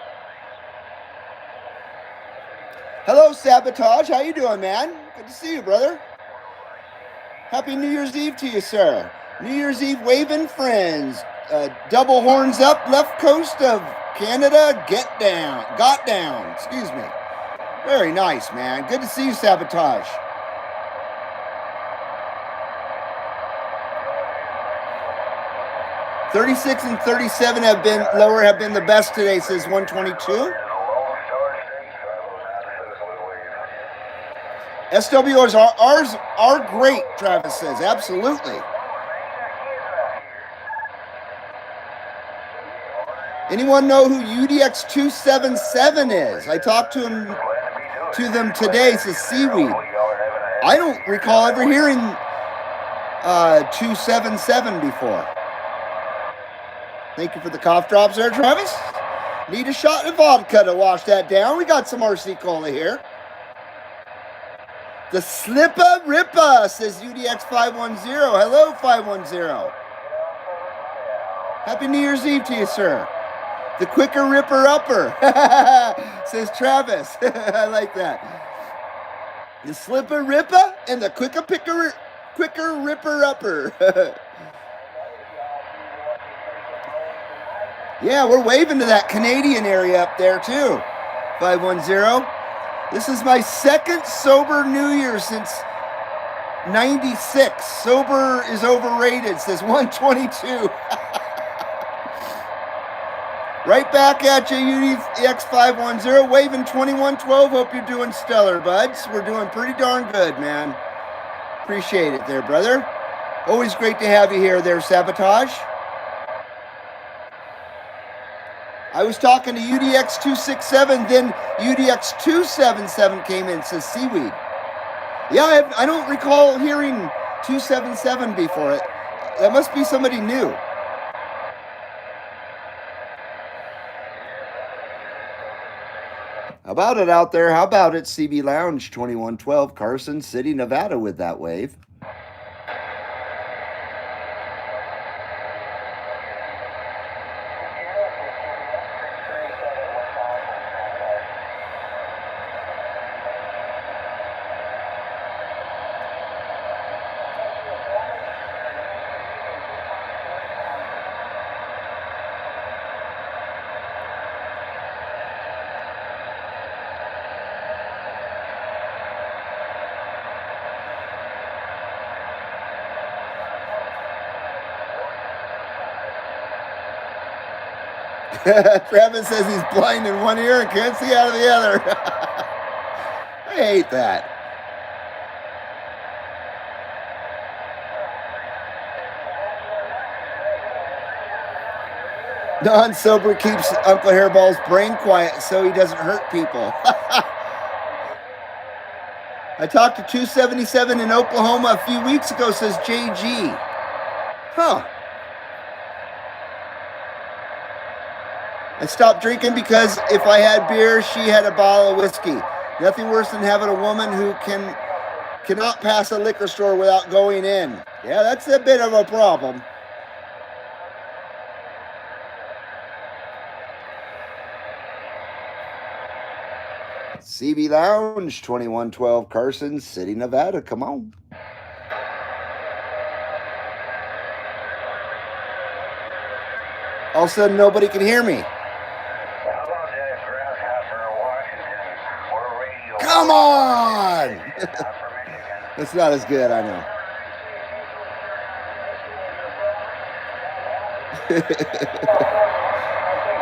Hello, Sabotage. How you doing, man? Good to see you, brother. Happy New Year's Eve to you, sir. New Year's Eve waving friends. Double horns up, left coast of Canada. Got down. Excuse me. Very nice, man. Good to see you, Sabotage. $36 and $37 have been the best today, says 122. SWOs are great, Travis says. Absolutely. Anyone know who UDX 277 is? I talked to them today, says Seaweed. I don't recall ever hearing 277 before. Thank you for the cough drops there, Travis. Need a shot of vodka to wash that down. We got some RC Cola here. The Slippa Rippa, says UDX 510. Hello, 510. Happy New Year's Eve to you, sir. The Quicker Ripper Upper, says Travis. I like that. The Slippa Rippa and the Quicker Ripper Upper. Yeah, we're waving to that Canadian area up there, too. 510. This is my second sober New Year since 96. Sober is overrated, says 122. Right back at you, UDX 510. Waving 2112. Hope you're doing stellar, buds. We're doing pretty darn good, man. Appreciate it there, brother. Always great to have you here there, Sabotage. I was talking to UDX 267, then UDX 277 came in, says Seaweed. Yeah, I don't recall hearing 277 before it. That must be somebody new. How about it out there? How about it, CB Lounge 2112, Carson City, Nevada with that wave. Travis says he's blind in one ear and can't see out of the other. I hate that. Non-sober keeps Uncle Hairball's brain quiet so he doesn't hurt people. I talked to 277 in Oklahoma a few weeks ago, says JG. Huh. I stopped drinking because if I had beer, she had a bottle of whiskey. Nothing worse than having a woman who cannot pass a liquor store without going in. Yeah, that's a bit of a problem. CB Lounge 2112, Carson City, Nevada. Come on. All of a sudden, nobody can hear me. Come on! That's not as good, I know.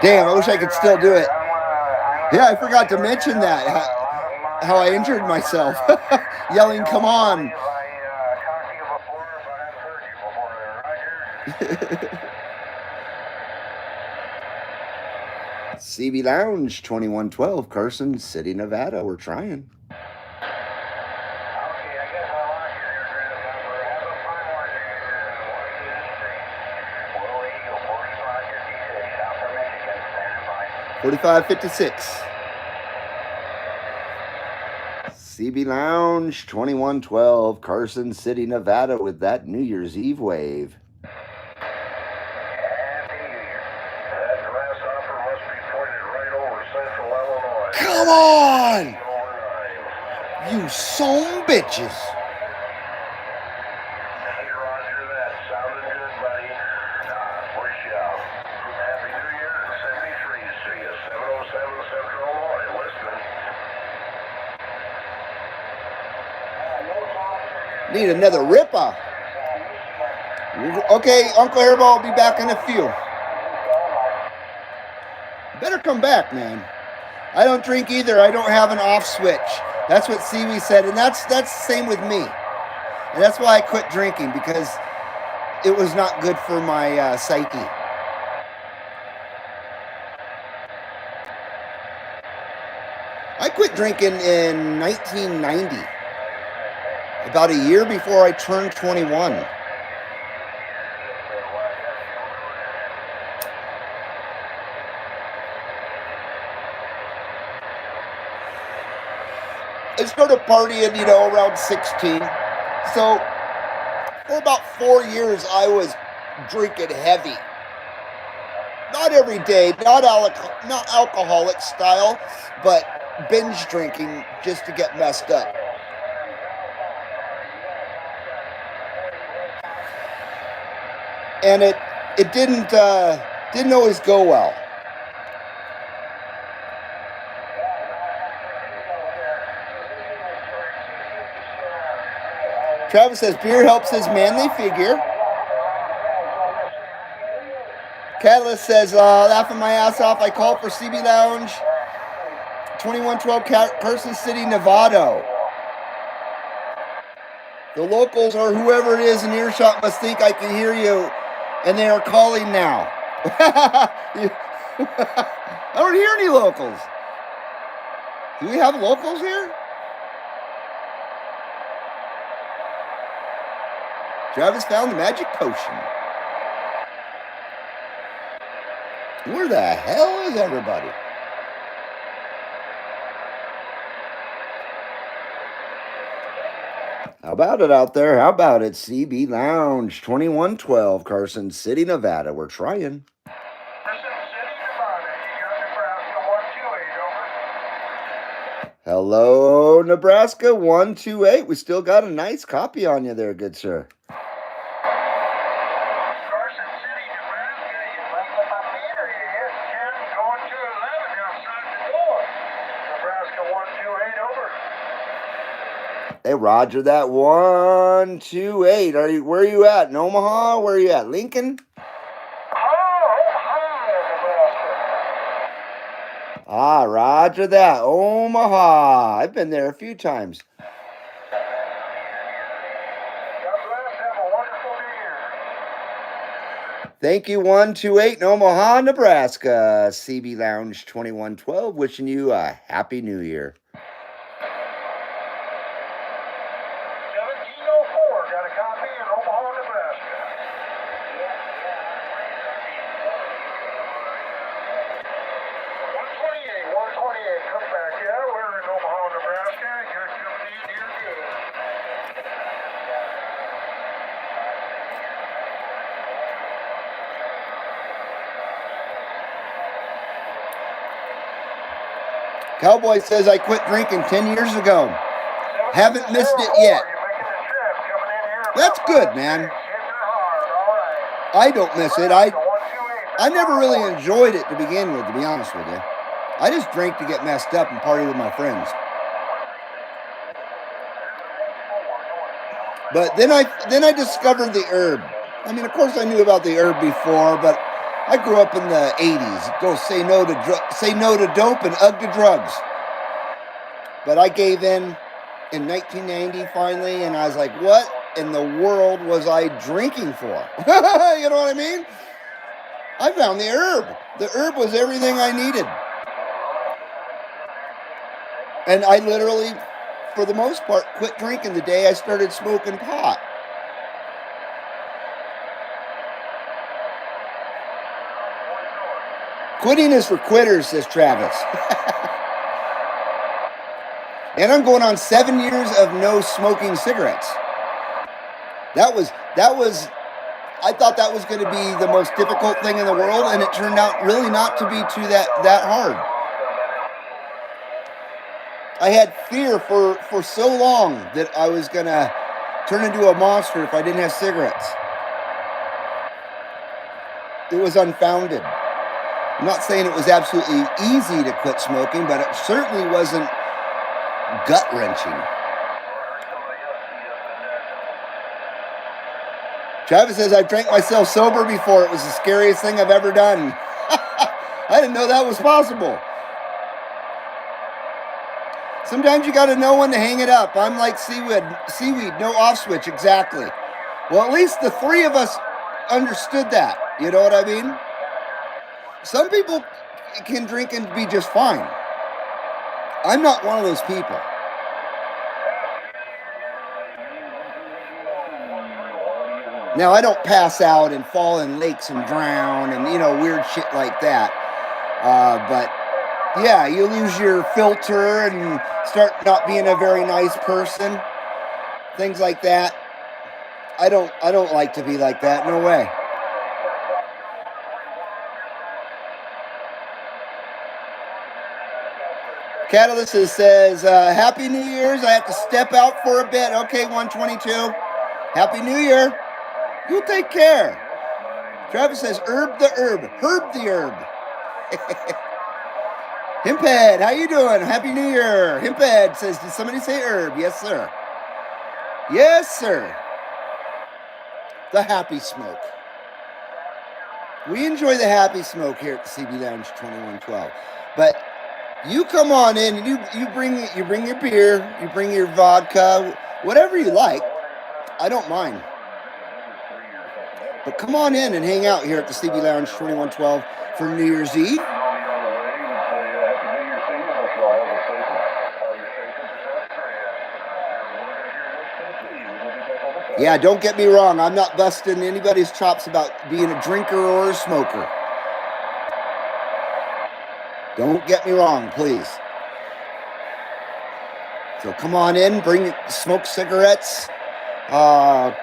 Damn, I wish I could still do it. Yeah, I forgot to mention that, how I injured myself. Yelling, come on. CB Lounge 2112, Carson City, Nevada. We're trying. 4556. CB Lounge 2112, Carson City, Nevada, with that New Year's Eve wave. Happy New Year. That glass offer must be pointed right over Central Illinois. Come on! Over 9. You son bitches. Hey, Roger, that sounded good, buddy. Push out. Happy New Year and 73. See you. 707 Central Illinois. Listening. Need another ripper. Okay, Uncle Hairball will be back in a few. Better come back, man. I don't drink either. I don't have an off switch. That's what Siwi said, and that's the same with me. And that's why I quit drinking, because it was not good for my psyche. I quit drinking in 1990, about a year before I turned 21. I started partying, around 16. So for about 4 years, I was drinking heavy. Not every day, not alcoholic style, but binge drinking just to get messed up. And it didn't always go well. Travis says beer helps his manly figure. Catalyst says, laughing my ass off, I called for CB Lounge 2112 Carson City, Nevada. The locals or whoever it is in earshot must think I can hear you, and they are calling now. I don't hear any locals. Do we have locals here? Travis found the magic potion. Where the hell is everybody? How about it out there? How about it? CB Lounge 2112, Carson City, Nevada. We're trying. Hello, Nebraska 128. We still got a nice copy on you there, good sir. Carson City, Nebraska. You left the meter. You hit 10 going to 11 outside the door. Nebraska 128 over. Hey, Roger, that 128. Where are you at? In Omaha? Where are you at? Lincoln? Ah, Roger that. Omaha. I've been there a few times. God bless. Have a wonderful New Year. Thank you, 128 in Omaha, Nebraska. CB Lounge 2112, wishing you a Happy New Year. 1704. Got a copy in Omaha, Nebraska. 128. Come back. Yeah, we're in Omaha, Nebraska. You're coming in here good. Cowboy says I quit drinking 10 years ago. Haven't missed it yet. That's good, man. I don't miss it. I never really enjoyed it to begin with, to be honest with you. I just drank to get messed up and party with my friends. But then I discovered the herb. I mean, of course I knew about the herb before, but I grew up in the 80s. Go say no to dope and ugh to drugs. But I gave in 1990 finally, and I was like, what in the world was I drinking for? You know what I mean? I found the herb. The herb was everything I needed. And I literally, for the most part, quit drinking the day I started smoking pot. Quitting is for quitters, says Travis. And I'm going on 7 years of no smoking cigarettes. That was, I thought that was going to be the most difficult thing in the world, and it turned out really not to be that hard. I had fear for so long that I was going to turn into a monster if I didn't have cigarettes. It was unfounded. I'm not saying it was absolutely easy to quit smoking, but it certainly wasn't gut-wrenching. Travis says, I've drank myself sober before. It was the scariest thing I've ever done. I didn't know that was possible. Sometimes you got to know when to hang it up. I'm like seaweed, no off switch, exactly. Well, at least the three of us understood that. You know what I mean? Some people can drink and be just fine. I'm not one of those people. Now, I don't pass out and fall in lakes and drown and, weird shit like that. But, yeah, you lose your filter and start not being a very nice person. Things like that. I don't like to be like that. No way. Catalyst says, Happy New Year's. I have to step out for a bit. Okay, 122. Happy New Year. You take care. Travis says, herb the herb. Herb the herb. Himped, how you doing? Happy New Year. Himped says, did somebody say herb? Yes, sir. Yes, sir. The happy smoke. We enjoy the happy smoke here at the CB Lounge 2112. But you come on in and you bring your beer, you bring your vodka, whatever you like. I don't mind. But come on in and hang out here at the CB Lounge 2112 for New Year's Eve. Yeah, don't get me wrong. I'm not busting anybody's chops about being a drinker or a smoker. Don't get me wrong, please. So come on in, smoke cigarettes,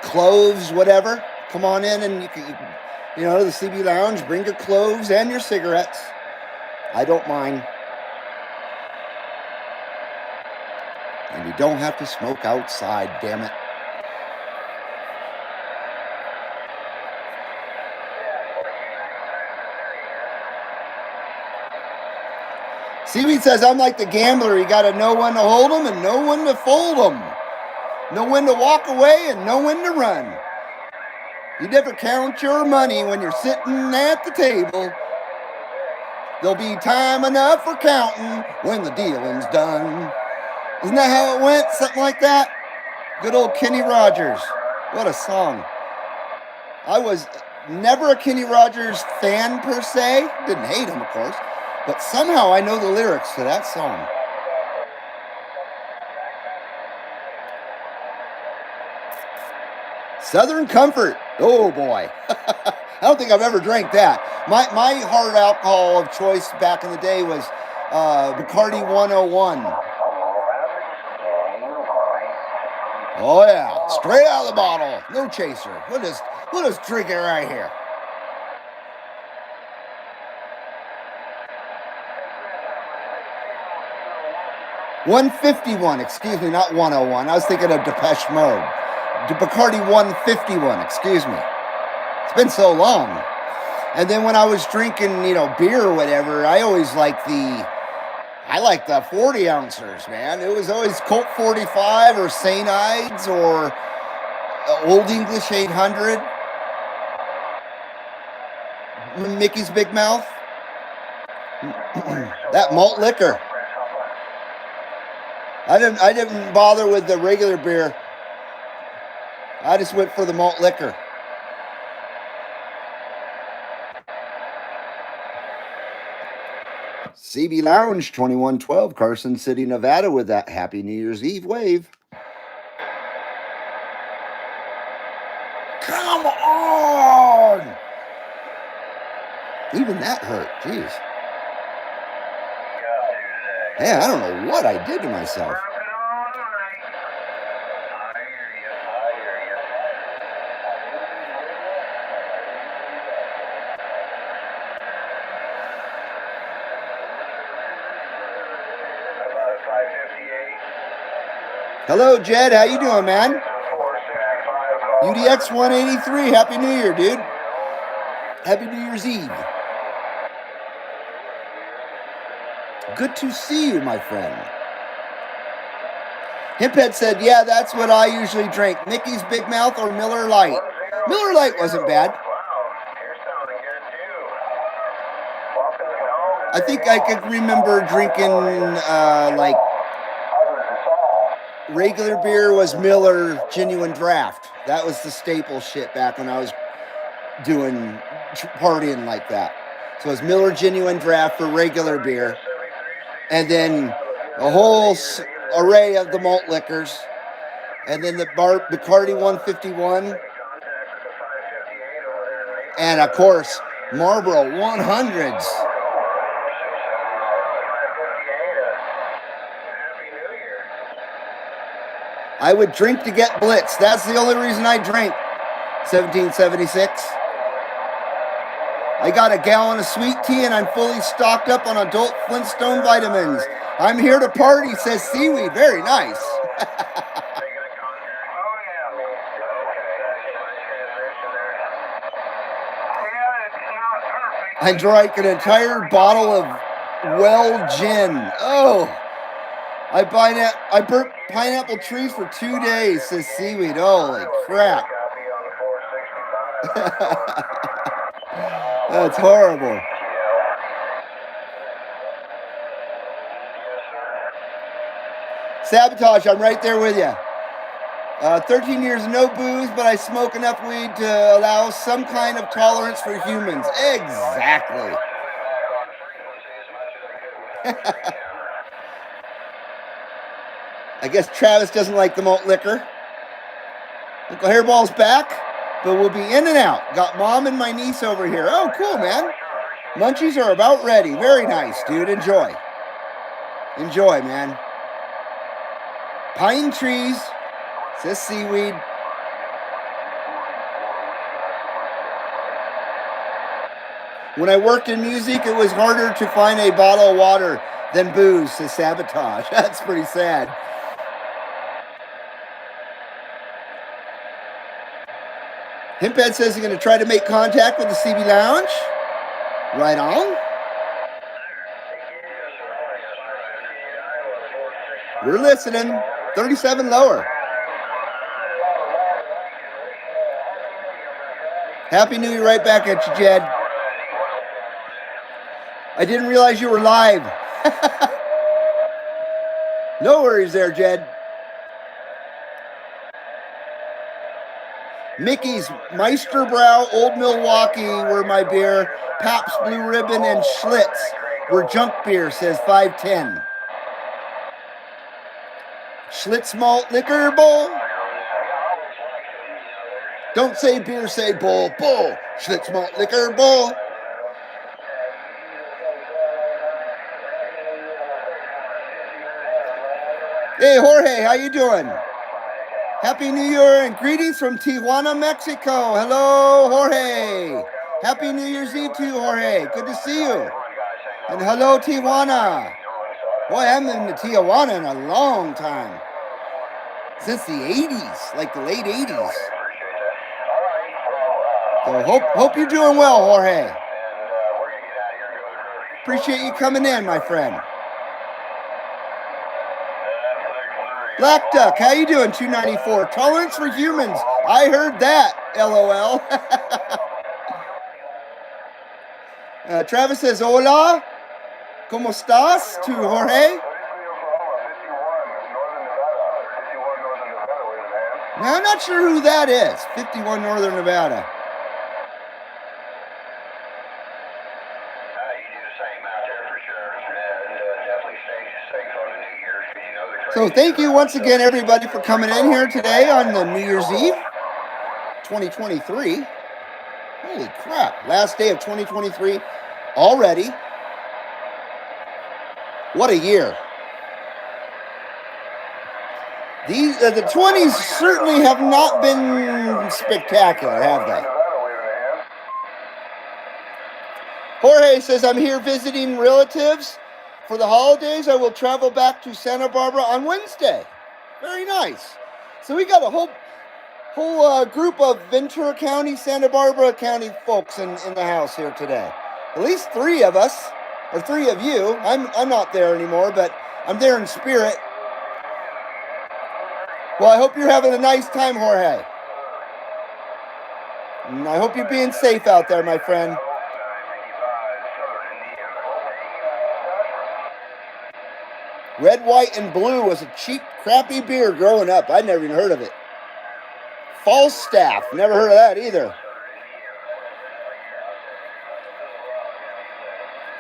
cloves, whatever. Come on in and you can, the CB Lounge, bring your cloves and your cigarettes. I don't mind. And you don't have to smoke outside, damn it. Seaweed says, I'm like the gambler. You got to know when to hold them and know when to fold them. Know when to walk away and know when to run. You never count your money when you're sitting at the table. There'll be time enough for counting when the dealing's done. Isn't that how it went? Something like that? Good old Kenny Rogers. What a song. I was never a Kenny Rogers fan per se. Didn't hate him, of course. But somehow I know the lyrics to that song. Southern Comfort. Oh, boy. I don't think I've ever drank that. My hard alcohol of choice back in the day was Bacardi 101. Oh, yeah. Straight out of the bottle. No chaser. We'll just drink it right here. $151, excuse me, not 101. I was thinking of Depeche Mode. Bacardi 151, excuse me. It's been so long. And then when I was drinking, beer or whatever, I always liked the 40 ounces, man. It was always Colt 45 or St. Ides or Old English 800. Mickey's Big Mouth. That malt liquor. I didn't bother with the regular beer. I just went for the malt liquor. CB Lounge 2112, Carson City, Nevada, with that Happy New Year's Eve wave. Come on! Even that hurt. Jeez. Got to today. Hey, I don't know what I did to myself. Working all night. I hear you. I hear you. About 5:58. Hello, Jed. How you doing, man? 465. UDX 183. Happy New Year, dude. Happy New Year's Eve. Good to see you, my friend. Hiphead said, yeah, that's what I usually drink. Mickey's Big Mouth or Miller Lite. Miller Lite wasn't bad. Wow, you're sounding good too. Walking the dog. I think I could remember drinking, like, regular beer was Miller Genuine Draft. That was the staple shit back when I was doing partying like that. So it was Miller Genuine Draft for regular beer. And then a whole array of the malt liquors. And then the Bacardi 151. And of course, Marlboro 100s. I would drink to get blitz. That's the only reason I drank. 1776. I got a gallon of sweet tea and I'm fully stocked up on adult Flintstone vitamins. I'm here to party, says Seaweed. Very nice. I drank an entire bottle of well gin. Oh, I burnt pineapple trees for 2 days, says Seaweed. Holy crap. That's horrible. Sabotage, I'm right there with you. 13 years no booze, but I smoke enough weed to allow some kind of tolerance for humans. Exactly. I guess Travis doesn't like the malt liquor. Uncle Hairball's back, but we'll be in and out. Got mom and my niece over here. Oh, cool, man. Munchies are about ready. Very nice, dude. Enjoy. Enjoy, man. Pine trees, says Seaweed. When I worked in music, it was harder to find a bottle of water than booze, says Sabotage. That's pretty sad. Himphead says he's going to try to make contact with the CB Lounge. Right on. We're listening. 37 lower. Happy New Year right back at you, Jed. I didn't realize you were live. No worries there, Jed. Mickey's Meisterbrow Old Milwaukee were my beer. Pabst Blue Ribbon and Schlitz were junk beer, says 510. Schlitz malt liquor bowl. Don't say beer, say bull. Bull. Schlitz malt liquor bowl. Hey, Jorge, how you doing? Happy New Year and greetings from Tijuana, Mexico. Hello, Jorge. Happy New Year's Eve to you, Jorge. Good to see you. And hello, Tijuana. Boy, I haven't been to Tijuana in a long time. Since the 80s, like the late 80s. So hope you're doing well, Jorge. Appreciate you coming in, my friend. Black Duck, how you doing, 294? Tolerance for humans. I heard that, LOL. Travis says, hola, ¿cómo estás? To Jorge. Now, I'm not sure who that is. 51 Northern Nevada. So thank you once again, everybody, for coming in here today on the New Year's Eve, 2023. Holy crap. Last day of 2023. already. What a year. The 20s certainly have not been spectacular, have they? Jorge says, I'm here visiting relatives. For the holidays, I will travel back to Santa Barbara on Wednesday. Very nice. So we got a whole group of Ventura County, Santa Barbara County folks in the house here today. At least 3 of us, or 3 of you. I'm not there anymore, but I'm there in spirit. Well, I hope you're having a nice time, Jorge. And I hope you're being safe out there, my friend. Red, white, and blue was a cheap, crappy beer growing up. I'd never even heard of it. Falstaff, never heard of that either.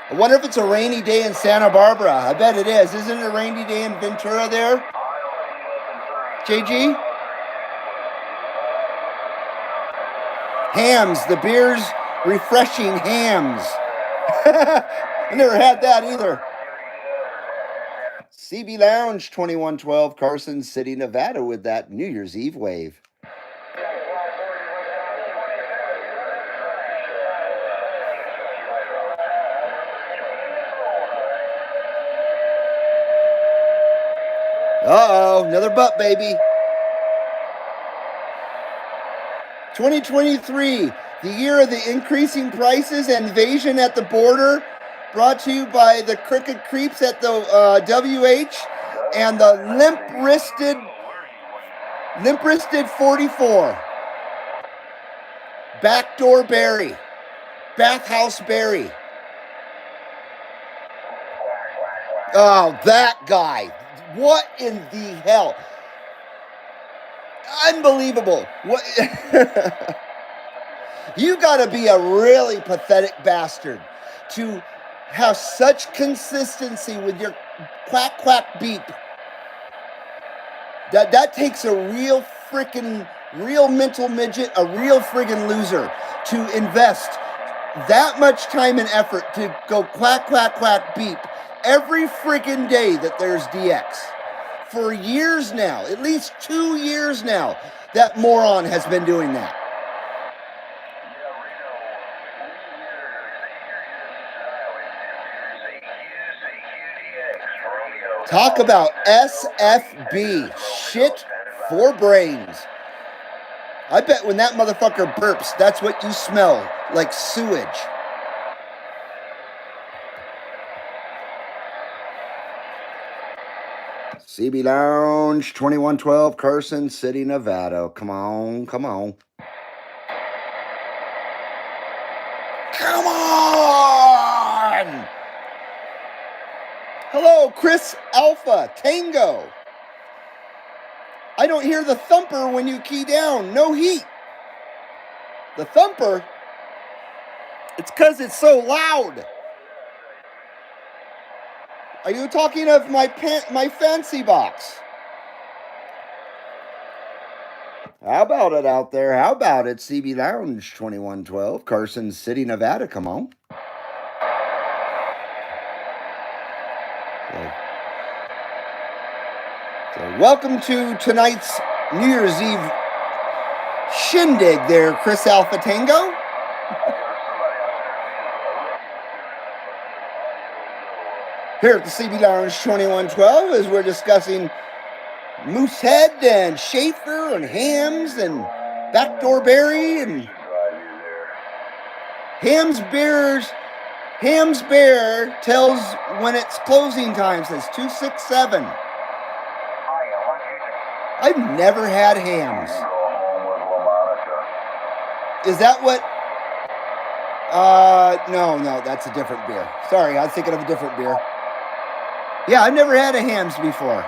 I wonder if it's a rainy day in Santa Barbara. I bet it is. Isn't it a rainy day in Ventura there? JG? Hams, the beer's refreshing hams. I never had that either. CB Lounge 2112, Carson City, Nevada with that New Year's Eve wave. Uh-oh, another butt, baby. 2023, the year of the increasing prices and invasion at the border, brought to you by the crooked creeps at the WH and the limp-wristed 44. Backdoor Barry. Bathhouse Barry. Oh, that guy. What in the hell? Unbelievable. What? You got to be a really pathetic bastard to have such consistency with your quack quack beep. That takes a real mental midget, a real friggin' loser to invest that much time and effort to go quack quack quack beep every friggin' day that there's DX. For years now, at least 2 years now, that moron has been doing that. Talk about SFB. Shit for brains. I bet when that motherfucker burps, that's what you smell, like sewage. CB Lounge 2112, Carson City, Nevada. Come on, come on. Come on! Hello, Chris Alpha Tango. I don't hear the thumper when you key down. No heat. The thumper? It's because it's so loud. Are you talking of my fancy box? How about it out there? How about it? CB Lounge 2112, Carson City, Nevada. Come on. So welcome to tonight's New Year's Eve shindig there, Chris Alpha Tango. Here at the CB Lounge 2112 as we're discussing Moosehead and Schaefer and Hams and Backdoor Berry and Hams Bear tells when it's closing time, says 267. I've never had Hams. Is that what? No, that's a different beer. Sorry, I was thinking of a different beer. Yeah, I've never had a Hams before.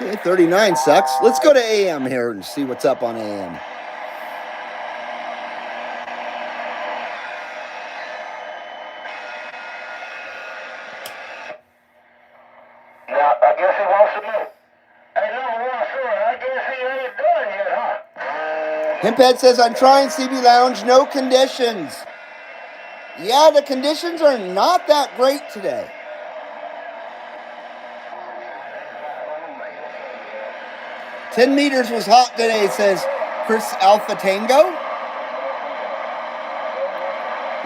Okay, 39 sucks. Let's go to AM here and see what's up on AM. Now, I guess he wants to know. Hey, number one, sir, I guess he ain't done yet, huh? Himphead says, I'm trying CB Lounge, no conditions. Yeah, the conditions are not that great today. "10 meters was hot today," says Chris Alpha Tango.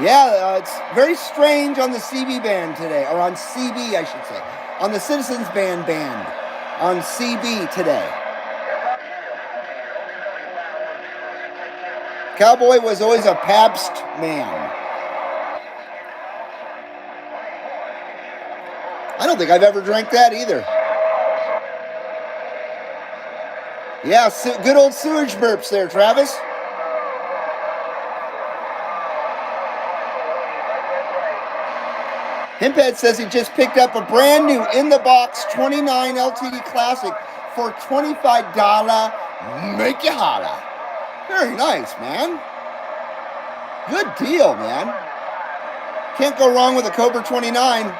Yeah, it's very strange on the CB band today, or on CB, I should say. On the Citizens band on CB today. Cowboy was always a Pabst man. I don't think I've ever drank that either. Yeah, good old sewage burps there, Travis. Himphead says he just picked up a brand new in-the-box 29 LTD Classic for $25. Make you holla. Very nice, man. Good deal, man. Can't go wrong with a Cobra 29.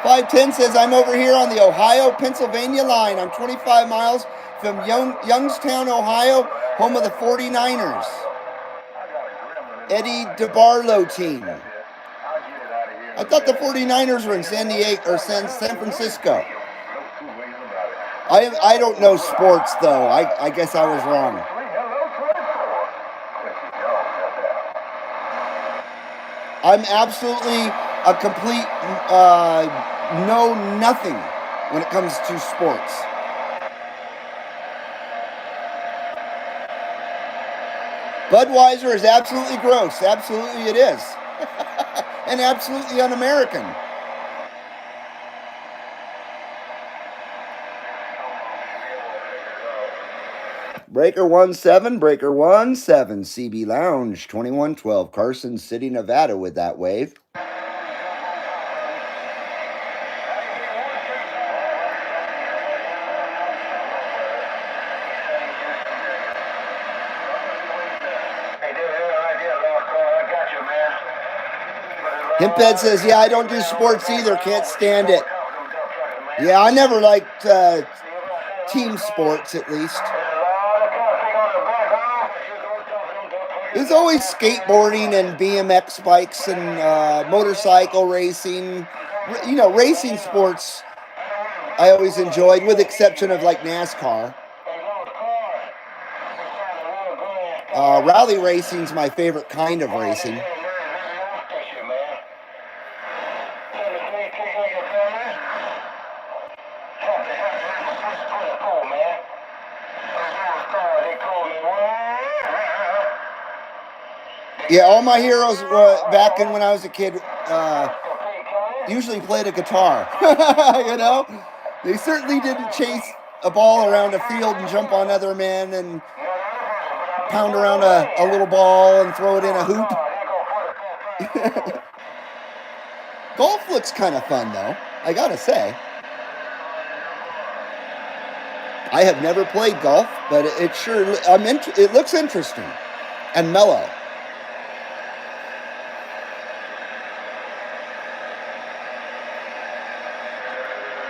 510 says, I'm over here on the Ohio-Pennsylvania line. I'm 25 miles from Youngstown, Ohio, home of the 49ers. Eddie DeBarlo team. I thought the 49ers were in San Diego or San Francisco. I don't know sports, though. I guess I was wrong. I'm absolutely a complete know nothing when it comes to sports. Budweiser is absolutely gross. Absolutely it is. And absolutely un-American. Breaker 17, CB Lounge, 2112, Carson City, Nevada with that wave. Himphead says, yeah, I don't do sports either. Can't stand it. Yeah, I never liked team sports, at least. It was always skateboarding and BMX bikes and motorcycle racing. You know, racing sports I always enjoyed, with the exception of like NASCAR. Rally racing's my favorite kind of racing. Yeah, all my heroes back when I was a kid usually played a guitar. You know, they certainly didn't chase a ball around a field and jump on other men and pound around a little ball and throw it in a hoop. Golf looks kind of fun, though, I gotta say. I have never played golf, but it looks interesting and mellow.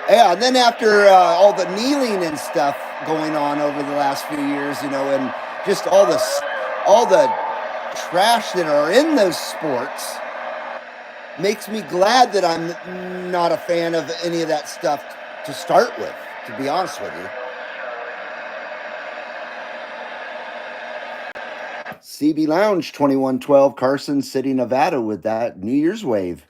Yeah, and then after all the kneeling and stuff going on over the last few years, you know, and just all the trash that are in those sports, makes me glad that I'm not a fan of any of that stuff to start with, to be honest with you. CB Lounge 2112, Carson City, Nevada with that New Year's wave.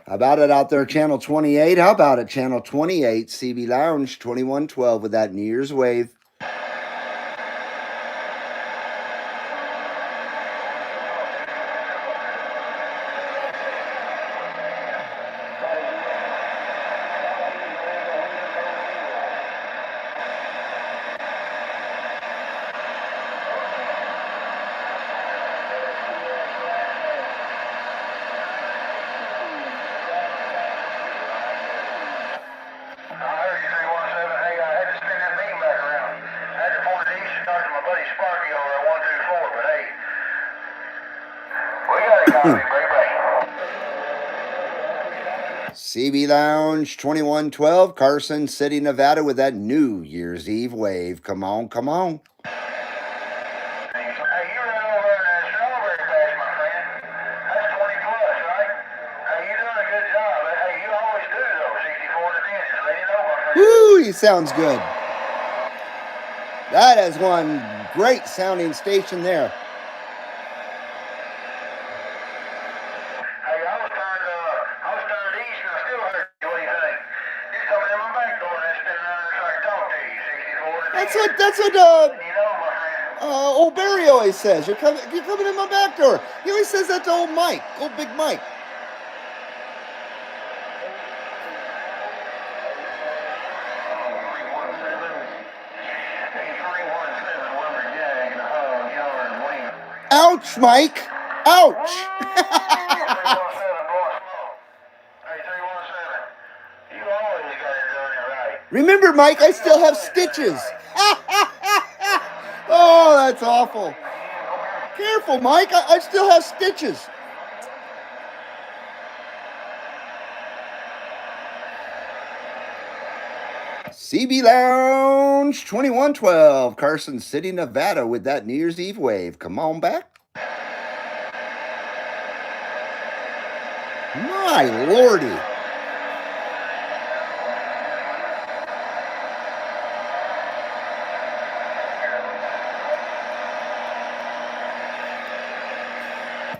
How about it out there, Channel 28? How about it, Channel 28, CB Lounge 2112 with that New Year's wave. CB Lounge 2112, Carson City, Nevada, with that New Year's Eve wave. Come on, come on. Hey, you ran over in that strawberry patch, my friend. That's 20 plus, right? Hey, you doing a good job. Hey, you always do, though, 64 to 10. Just let you know, my friend. Woo, he sounds good. That is one great sounding station there. Hey, I was turned east, and I still heard you. What do you think? You're coming in my back door, and that's been around so I can talk to you, 64 to 10. That's what You know, my friend. old Barry always says. You're coming in my back door. He always says that to old Mike, old Big Mike. Ouch, Mike. Ouch. Remember, Mike, I still have stitches. Oh, that's awful. Careful, Mike. I still have stitches. CB Lounge 2112, Carson City, Nevada, with that New Year's Eve wave. Come on back. My lordy.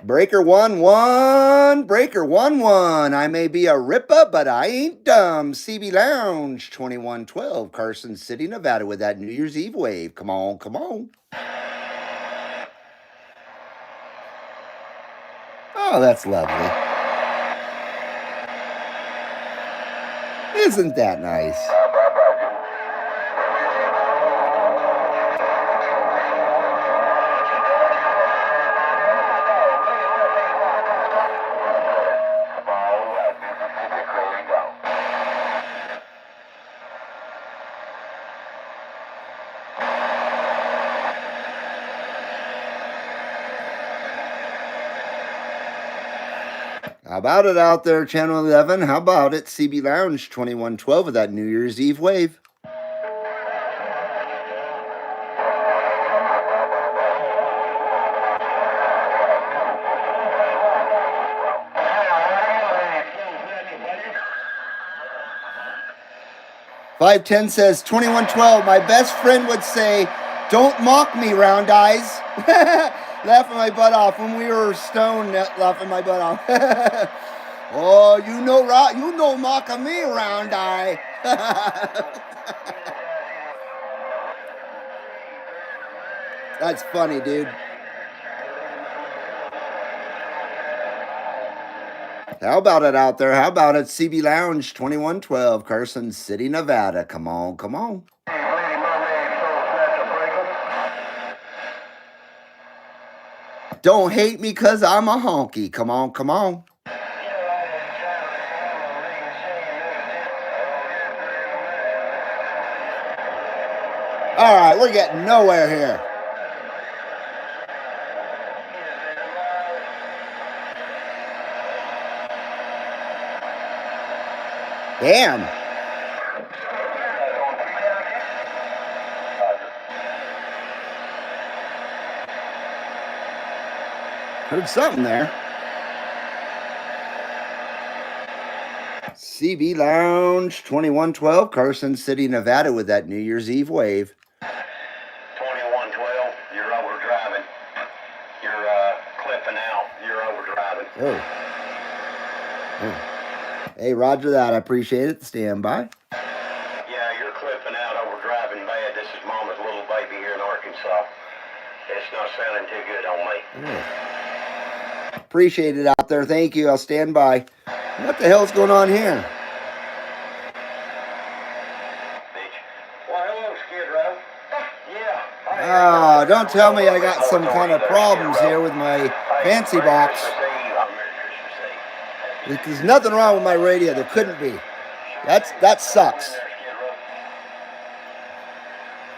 Breaker 1-1, breaker 1-1. I may be a ripper, but I ain't dumb. CB Lounge 2112, Carson City, Nevada, with that New Year's Eve wave. Come on, come on. Oh, that's lovely. Isn't that nice? How about it out there, Channel 11? How about it, CB Lounge 2112, with that New Year's Eve wave? $510 says 2112. My best friend would say, "Don't mock me, round eyes." Laughing my butt off when we were stoned. Laughing my butt off. Oh, you know, mocking me, round eye. That's funny, dude. How about it out there? How about it? CB Lounge 2112, Carson City, Nevada. Come on, come on. Don't hate me because I'm a honky. Come on, come on. All right, we're getting nowhere here. Damn. Heard something there. CB Lounge 2112, Carson City, Nevada, with that New Year's Eve wave. 2112, you're overdriving. You're clipping out. You're overdriving. Oh. Hey, roger that. I appreciate it. Stand by. Yeah, you're clipping out, overdriving bad. This is Mama's little baby here in Arkansas. It's not sounding too good on me. Appreciate it out there. Thank you. I'll stand by. What the hell's going on here? Well, hello, Skid Row. Yeah. Oh, don't tell me I got some kind of problems here with my fancy box. There's nothing wrong with my radio. There couldn't be. That sucks.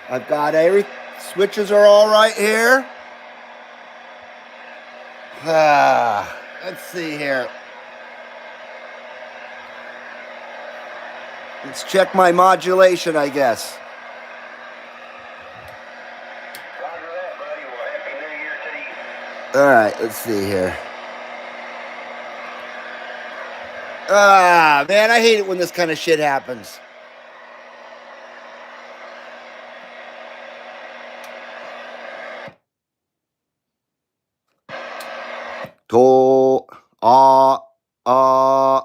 I've got switches are all right here. Let's see here. Let's check my modulation, I guess. Roger that, buddy. Well, Happy New Year to you. All right, let's see here. Ah, man, I hate it when this kind of shit happens. To, ah, ah.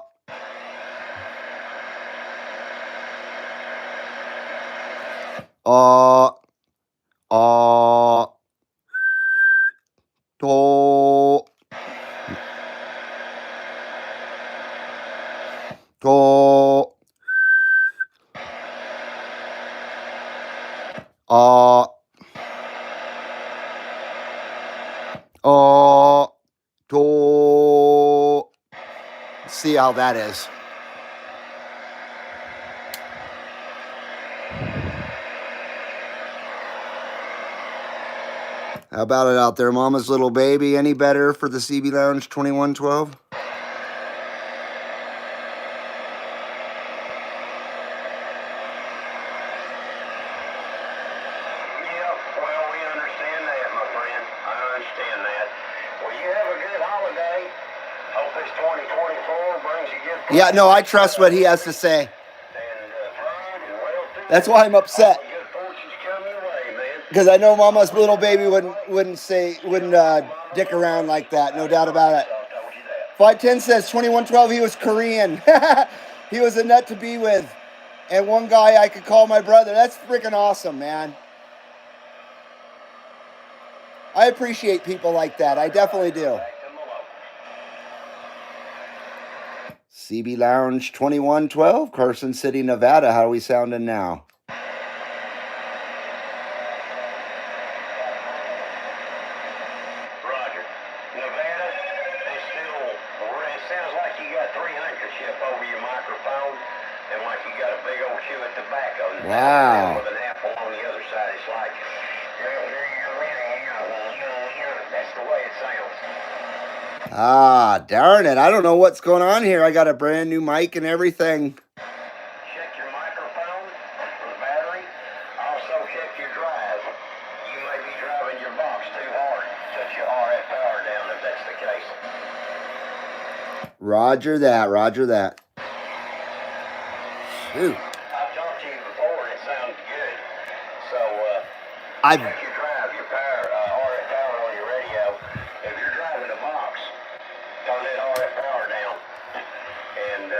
To, to, to. See how that is. How about it out there, Mama's little baby? Any better for the CB Lounge 2112? Yeah, well, we understand that, my friend. I understand that. Well, you have a good holiday. Hope this 2024 brings you good. Yeah, no, I trust what he has to say. And pride and wealth. That's why I'm upset. All the good fortunes come your way, man. Because I know Mama's little baby wouldn't dick around like that. No doubt about it. 510 says 2112. He was Korean. He was a nut to be with, and one guy I could call my brother. That's freaking awesome, man. I appreciate people like that. I definitely do. CB Lounge 2112, Carson City, Nevada. How are we sounding now? Roger. Nevada, it sounds like you got 3 handkerchief over your microphone and like you got a big old chew of tobacco. Wow. With an apple on the other side. It's like, that's the way it sounds. Ah, darn it. I don't know what's going on here. I got a brand new mic and everything. Check your microphone for the battery. Also check your drive. You may be driving your box too hard. Shut your RF power down if that's the case. Roger that. Roger that. Shoot. I've talked to you before and it sounds good. So, check your drive, your power, RF power on your radio. If you're driving a box, turn that RF power down and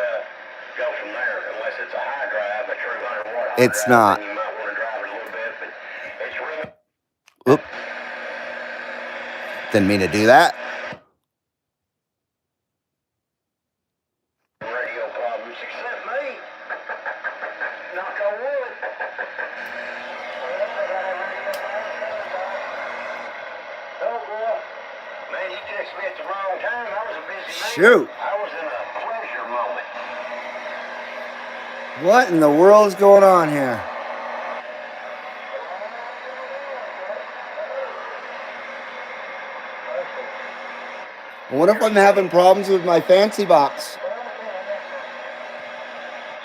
go from there. Unless it's a high drive, a true 100-watt high It's drive, not. then you might want to drive it a little bit, but it's really... Oop. Didn't mean to do that. Radio problems, except me. Knock on wood. Oh, boy. Man, you texted me at the wrong time. I was a busy man. Shoot. I was in a pleasure moment. What in the world is going on here? I wonder if I'm having problems with my fancy box.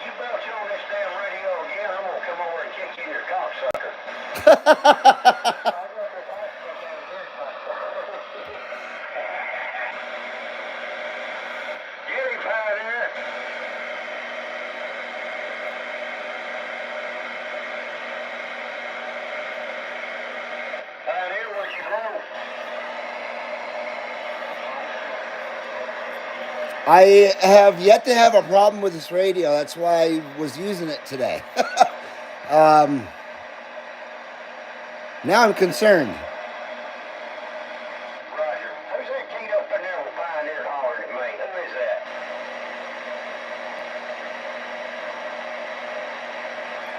You belch on this damn radio again, I'm going to come over and kick you in your cocksucker. Get him, Pioneer. Pioneer, where'd you go? I have yet to have a problem with this radio. That's why I was using it today. Now I'm concerned. Roger. Who's that kid up in there with Pioneer hollering at me? Who is that?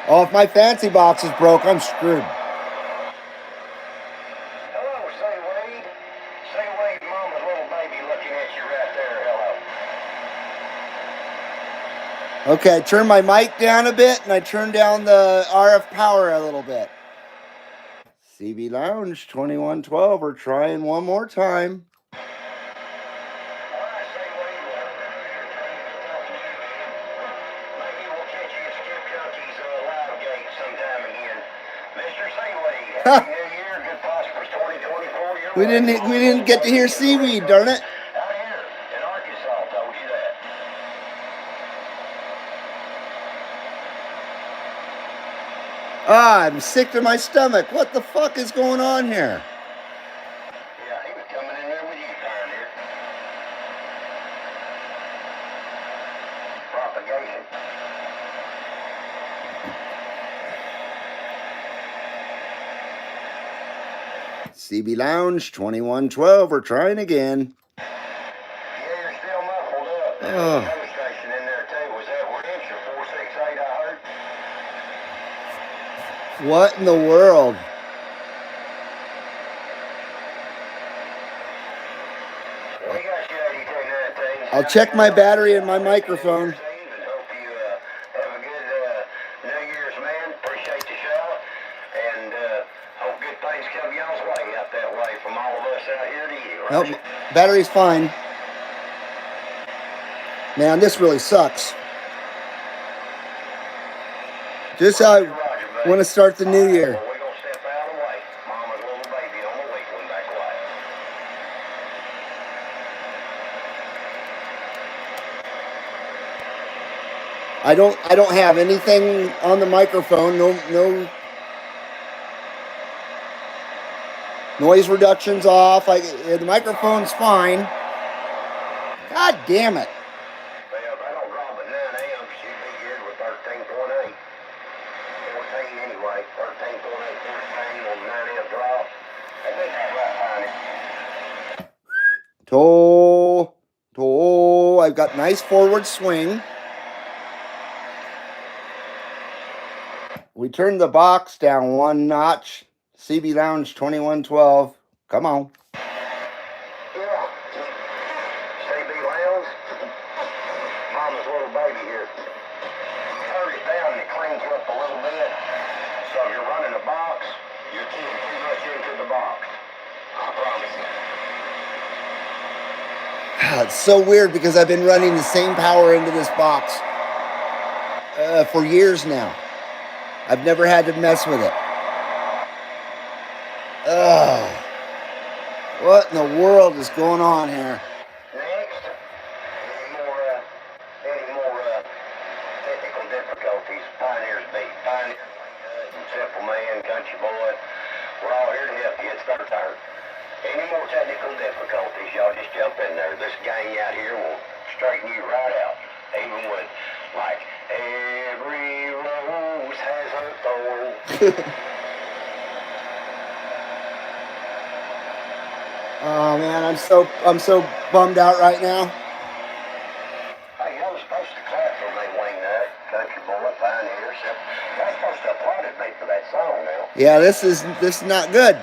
Oh, if my fancy box is broke, I'm screwed. Hello, say Wade. Say Wade, Mama's little baby looking at you right there. Hello. Okay, I turned my mic down a bit and I turned down the RF power a little bit. CB Lounge 2112, we're trying one more time. All right, say Wade. Maybe we'll catch you at Happy New Year, good prosperous 2024. We didn't get to hear seaweed, darn it. Out here in Arkansas, told you that. Ah, I'm sick to my stomach. What the fuck is going on here? Yeah, he was coming in there with you, Pioneer. Propagation. CB Lounge 2112. We're trying again. Yeah, you're still muffled up. There's another station in there too. Was that Rich or 468 I heard? What in the world? We got you 8219. I'll check my battery and my microphone. Hope you have a good New Year's, man. Appreciate the show. And hope good things come y'all's way out that way from all of us out here to you. Right? Nope, battery's fine. Man, this really sucks. Just how I want to start the new year. Well, we're going to step out of the way. Mama's little baby on the weak one back away. I don't have anything on the microphone. No noise reduction's off. The microphone's fine. God damn it. Well, that'll drop at 9 a.m. She'll be here with 13.8. 14 anyway. 13.8, 14 on 9 a.m. drop. I think that's right, honey. Toe. I've got nice forward swing. We turned the box down one notch. CB Lounge 2112. Come on. Yeah. CB Lounge. Mama's little baby here. You turn it down and it cleans you up a little bit. So if you're running a box, you're too much into the box. I promise you. It's so weird because I've been running the same power into this box for years now. I've never had to mess with it. What in the world is going on here? Next, any more technical difficulties, Pioneer's beat. Pioneer, simple man, country boy, we're all here to help you. It's their turn. Any more technical difficulties, y'all just jump in there. This gang out here will straighten you right out. Even with, like, every rose has a thorn. Oh man, I'm so bummed out right now. Hey, I was supposed to clap for me, Wing Nut, country boy, Pioneer. So y'all supposed to applaud me for that song now. Yeah, this is not good.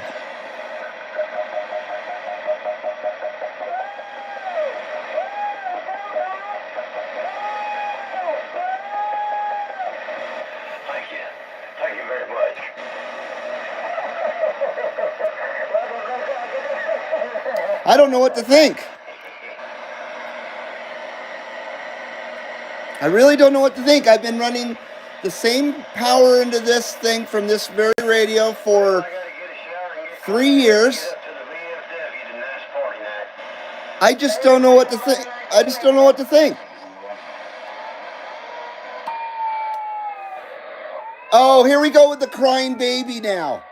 Thank you very much. I don't know what to think. I really don't know what to think. I've been running the same power into this thing from this very radio for 3 years. I just don't know what to think. I just don't know what to think. Oh, here we go with the crying baby now.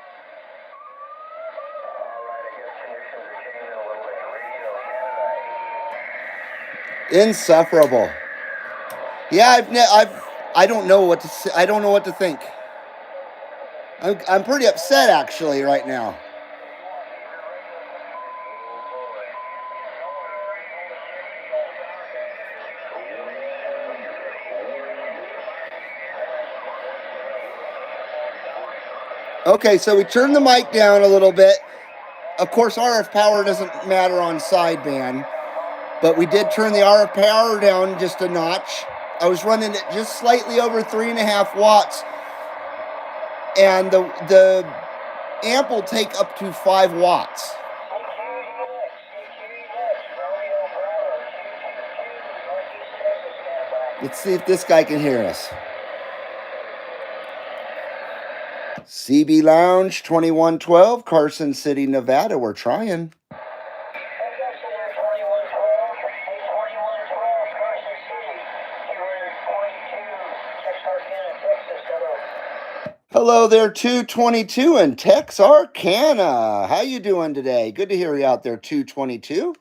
Insufferable. Yeah, I don't know what to say. I don't know what to think. I'm pretty upset actually right now. Okay, so we turned the mic down a little bit. Of course, RF power doesn't matter on sideband, but we did turn the RF power down just a notch. I was running it just slightly over 3.5 watts, and the amp will take up to 5 watts. Let's see if this guy can hear us. CB Lounge 2112, Carson City, Nevada. We're trying. Hello there, 222 in Texarkana. How you doing today? Good to hear you out there, 222.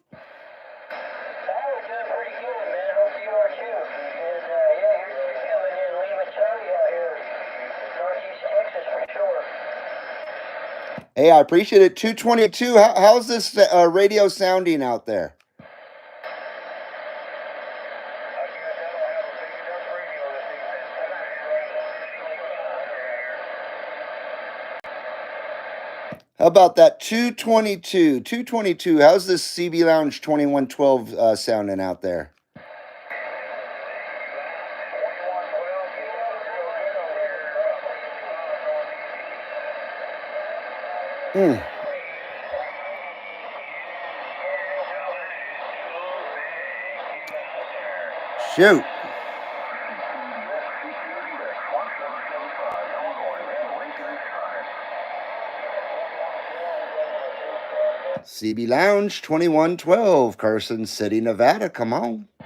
Hey, I appreciate it. 222. How's this radio sounding out there? How about that 222? 222. How's this CB Lounge 2112 sounding out there? Shoot. CB Lounge 2112, Carson City, Nevada. Come on. Hey,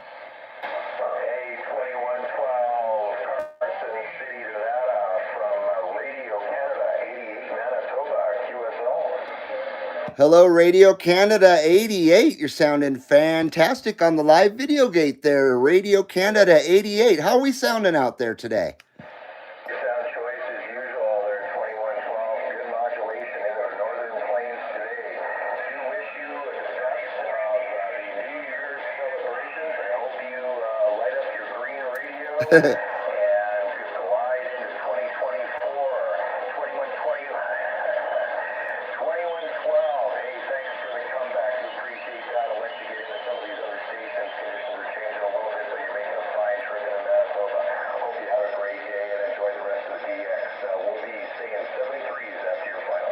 2112, Carson City, Nevada, from Radio Canada, 88 Manitoba, QSL. Hello, Radio Canada 88. You're sounding fantastic on the live video gate there. Radio Canada 88. How are we sounding out there today? Sound choice as usual. They're 2112. Good modulation in the northern plains today. Do wish you the best of the New Year's celebrations. I hope you light up your green radio and just glide into 2024. 2120. 2112. Hey, thanks for the comeback. We appreciate that. I'll let you get into some of these other stations. Conditions are changing a little bit, but you're making a fine trip into Manitoba. Hope you have a great day and enjoy the rest of the DX. We'll be staying 73s after your final.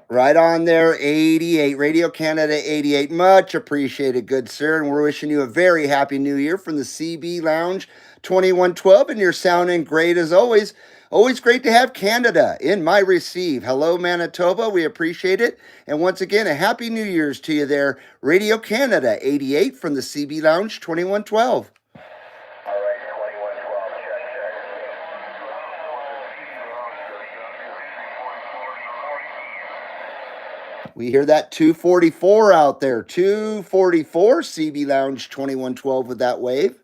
Right on there, 88. Radio Canada 88. Much appreciated, good sir. And we're wishing you a very happy new year from the CB Lounge 2112. And you're sounding great as always. Always great to have Canada in my receive. Hello, Manitoba. We appreciate it. And once again, a happy New Year's to you there. Radio Canada 88 from the CB Lounge 2112. All right, 2112. Check, check. We hear that 244 out there. 244 CB Lounge 2112 with that wave.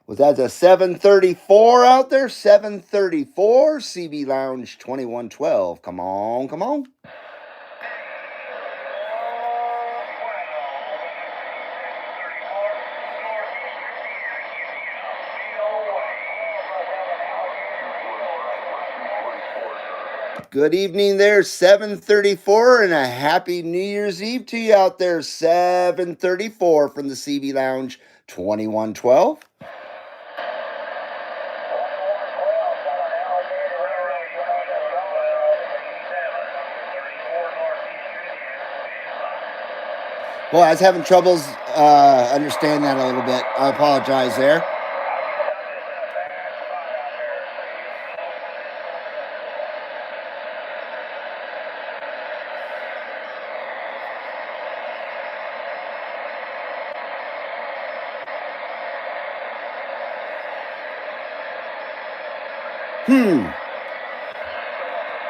Was that a 734 out there? 734 CB Lounge 2112. Come on, come on. Good evening there, 734, and a happy New Year's Eve to you out there, 734 from the CB Lounge 2112. Well, I was having troubles understanding that a little bit. I apologize there.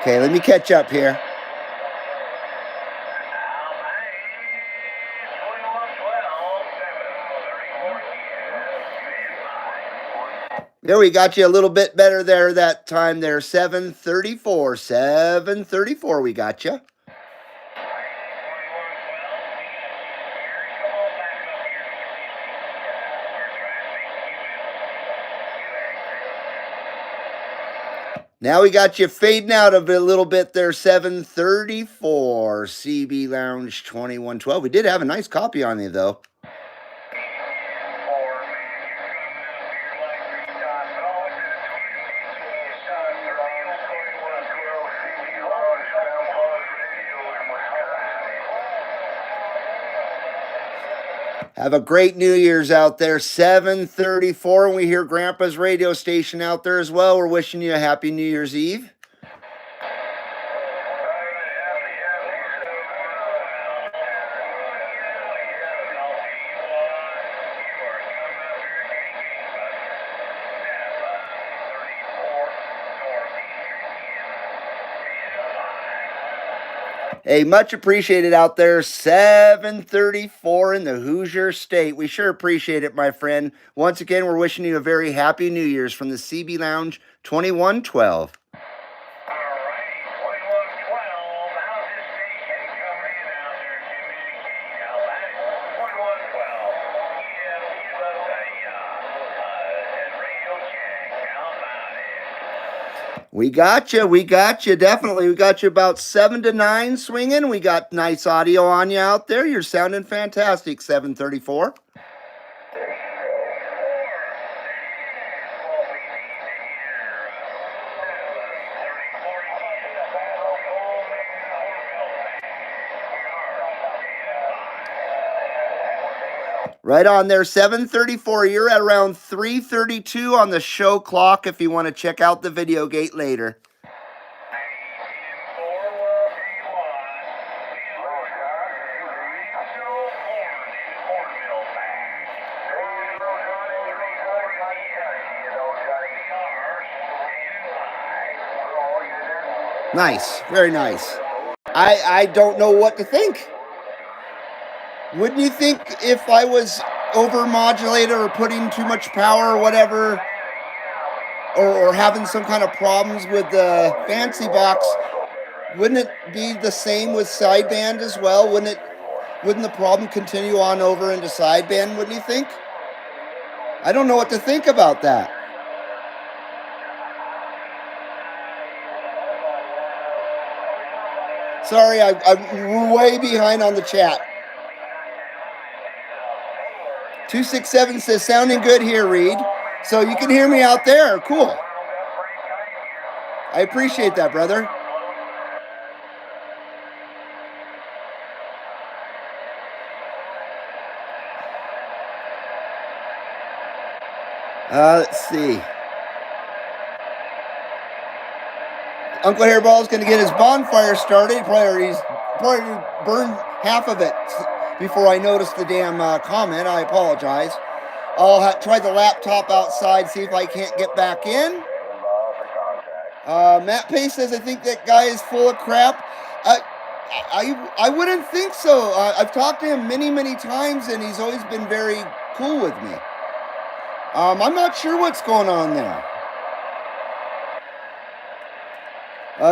Okay, let me catch up here. There, we got you a little bit better there that time there. 734. 734, we got you. Now we got you fading out of it a little bit there. 734 CB Lounge 2112. We did have a nice copy on you, though. Have a great New Year's out there. 7:34, and we hear Grandpa's radio station out there as well. We're wishing you a happy New Year's Eve. Hey, much appreciated out there. 7:34 in the Hoosier State. We sure appreciate it, my friend. Once again, we're wishing you a very happy New Year's from the CB Lounge 2112. We got you, definitely. We got you about 7 to 9 swinging. We got nice audio on you out there. You're sounding fantastic, 734. Right on there, 734. You're at around 332 on the show clock if you want to check out the Videogate later. Nice, very nice. I don't know what to think. Wouldn't you think if I was over-modulated or putting too much power or whatever, or having some kind of problems with the fancy box, wouldn't it be the same with sideband as well? Wouldn't the problem continue on over into sideband, wouldn't you think? I don't know what to think about that. Sorry, I'm way behind on the chat. 267 says, sounding good here, Reed. So you can hear me out there. Cool. I appreciate that, brother. Let's see. Uncle Hairball is going to get his bonfire started. He's probably burned half of it before I noticed the damn comment. I apologize. I'll try the laptop outside, see if I can't get back in. Matt Pace says, I think that guy is full of crap. I wouldn't think so. I've talked to him many, many times, and he's always been very cool with me. I'm not sure what's going on there.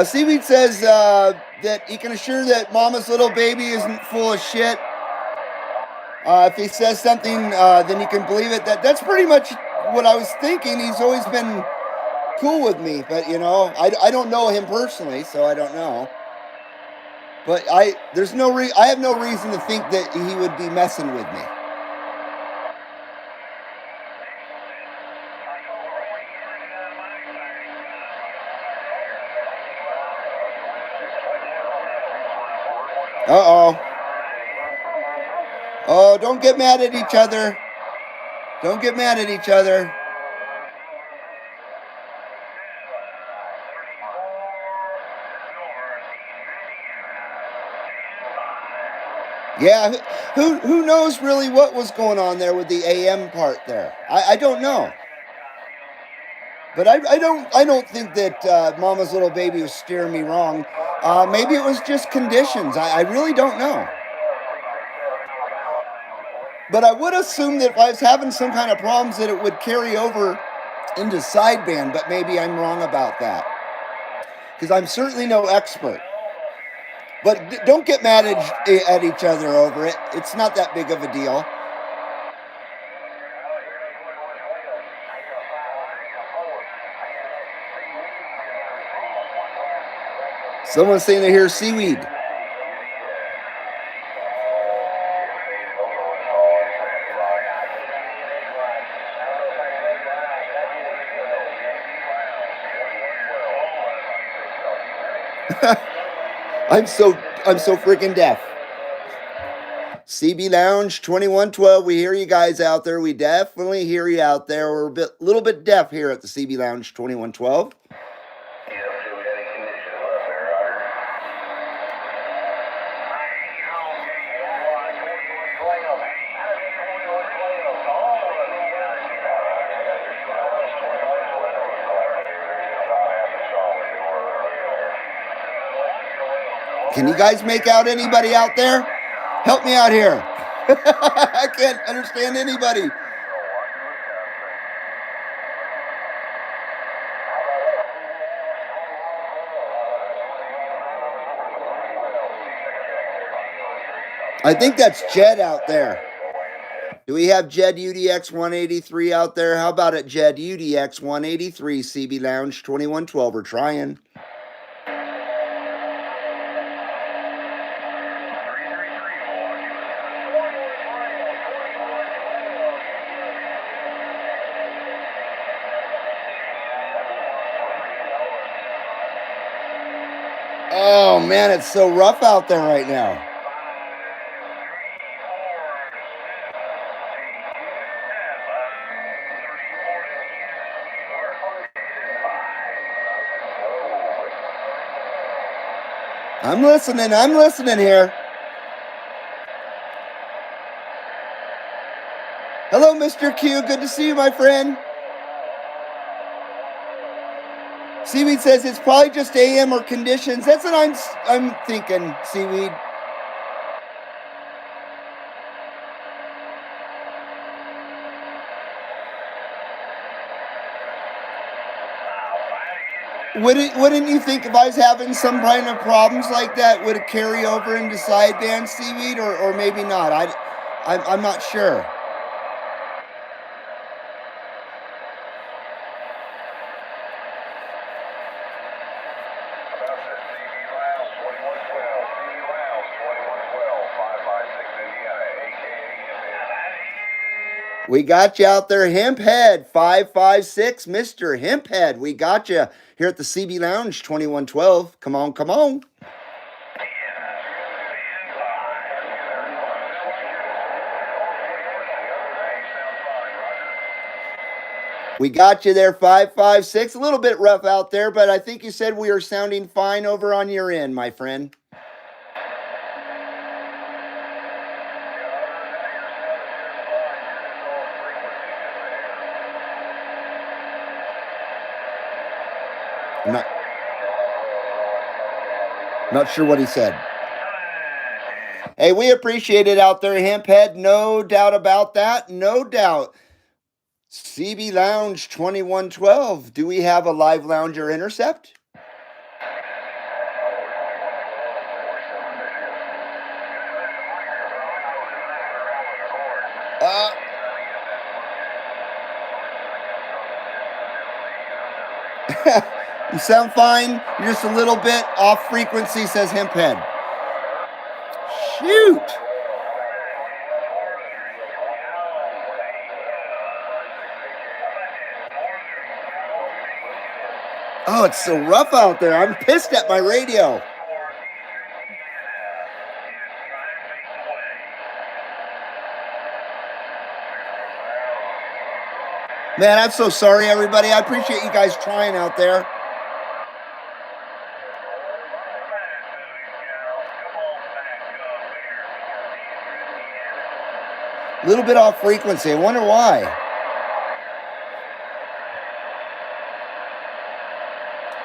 Seaweed says that he can assure that Mama's little baby isn't full of shit. If he says something, then you can believe it. That's pretty much what I was thinking. He's always been cool with me, but you know, I don't know him personally, so I don't know. But I have no reason to think that he would be messing with me. Uh-oh. Oh, don't get mad at each other. Don't get mad at each other. Yeah, who knows really what was going on there with the AM part there? I don't know. But I don't think that Mama's little baby was steering me wrong. Maybe it was just conditions. I really don't know. But I would assume that if I was having some kind of problems that it would carry over into sideband, but maybe I'm wrong about that. Because I'm certainly no expert. But don't get mad at each other over it. It's not that big of a deal. Someone's saying they hear seaweed. I'm so freaking deaf. CB Lounge 2112. We hear you guys out there. We definitely hear you out there. We're a little bit deaf here at the CB Lounge 2112. Can you guys make out anybody out there? Help me out here. I can't understand anybody. I think that's Jed out there. Do we have Jed UDX 183 out there? How about it, Jed UDX 183 CB Lounge 2112? We're trying. Oh man, it's so rough out there right now. I'm listening here. Hello, Mr. Q. Good to see you, my friend. Seaweed says it's probably just AM or conditions. That's what I'm thinking, Seaweed. Wouldn't you think if I was having some kind of problems like that, would it carry over into sideband, Seaweed, or maybe not? I'm not sure. We got you out there, Hemphead 556, Mr. Hemphead. We got you here at the CB Lounge 2112. Come on, come on. We got you there, 556. A little bit rough out there, but I think you said we are sounding fine over on your end, my friend. I'm not sure what he said. Hey, we appreciate it out there, Hemphead. No doubt about that. No doubt. CB Lounge 2112. Do we have a live lounger intercept? You sound fine. You're just a little bit off frequency, says Hemphead. Shoot. Oh, it's so rough out there. I'm pissed at my radio. Man, I'm so sorry, everybody. I appreciate you guys trying out there. A little bit off frequency. I wonder why.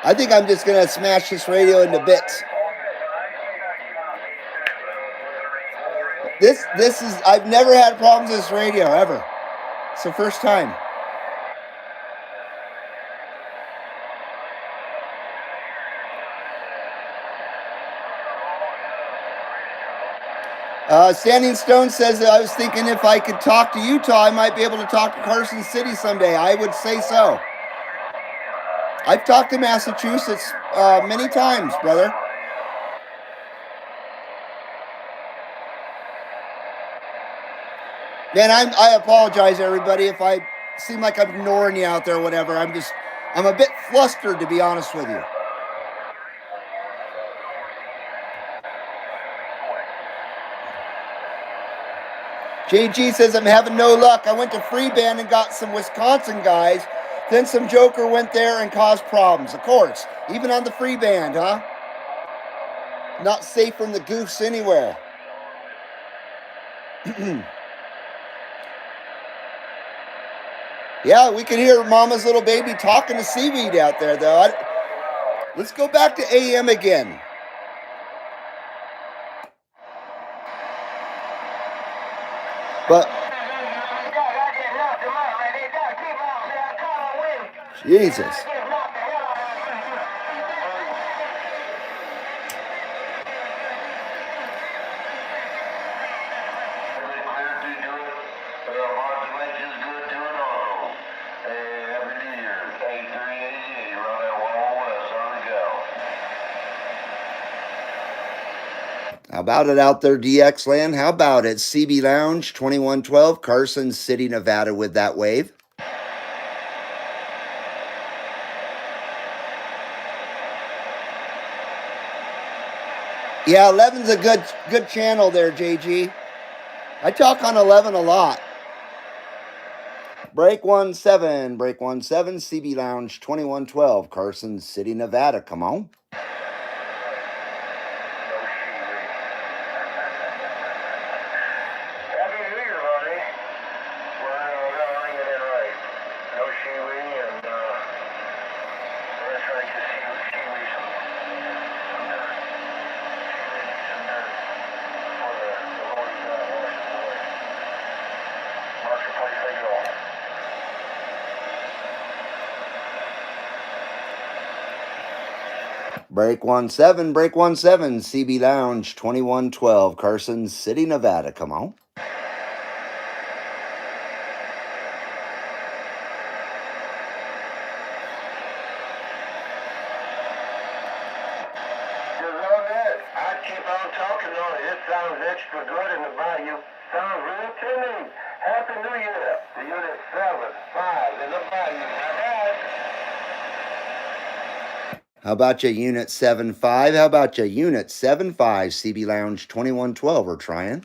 I think I'm just going to smash this radio into bits. This is, I've never had problems with this radio, ever. It's the first time. Standing Stone says that I was thinking if I could talk to Utah, I might be able to talk to Carson City someday. I would say so. I've talked to Massachusetts many times, brother. Man, I apologize, everybody, if I seem like I'm ignoring you out there or whatever. I'm a bit flustered, to be honest with you. JG says, I'm having no luck. I went to Free Band and got some Wisconsin guys. Then some joker went there and caused problems. Of course, even on the Free Band, huh? Not safe from the goofs anywhere. Yeah, we can hear Mama's little baby talking to Seaweed out there, though. Let's go back to AM again. But Jesus. How about it out there, DX land? How about it? CB Lounge 2112, Carson City, Nevada with that wave. Yeah, 11's a good channel there, JG. I talk on 11 a lot. Break 17, CB Lounge 2112, Carson City, Nevada. Come on. Break 17, CB Lounge 2112, Carson City, Nevada. Come on. I keep on talking on it. It sounds extra good in the bayou. Sounds real to me. Happy New Year to Unit 7-5 in the bayou. How about you, Unit 75? How about you, Unit 75, CB Lounge 2112? We're trying.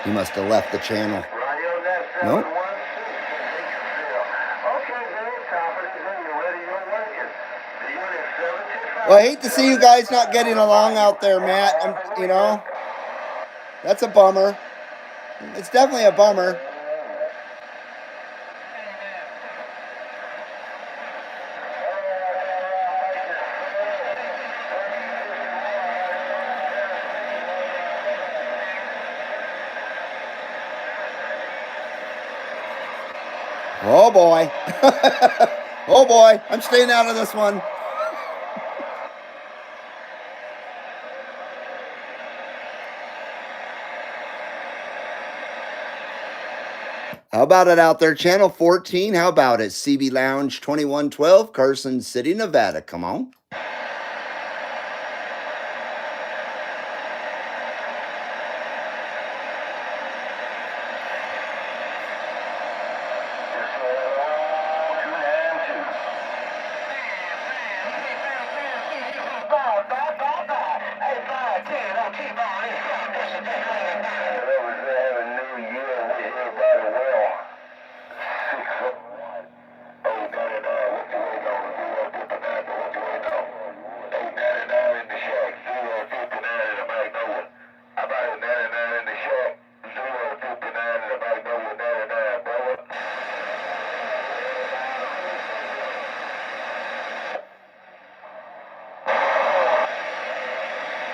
He must have left the channel. Nope. Well, I hate to see you guys not getting along out there, Matt. You know, that's a bummer. It's definitely a bummer. Oh boy. Oh boy. I'm staying out of this one. How about it out there? Channel 14. How about it? CB Lounge 2112, Carson City, Nevada. Come on.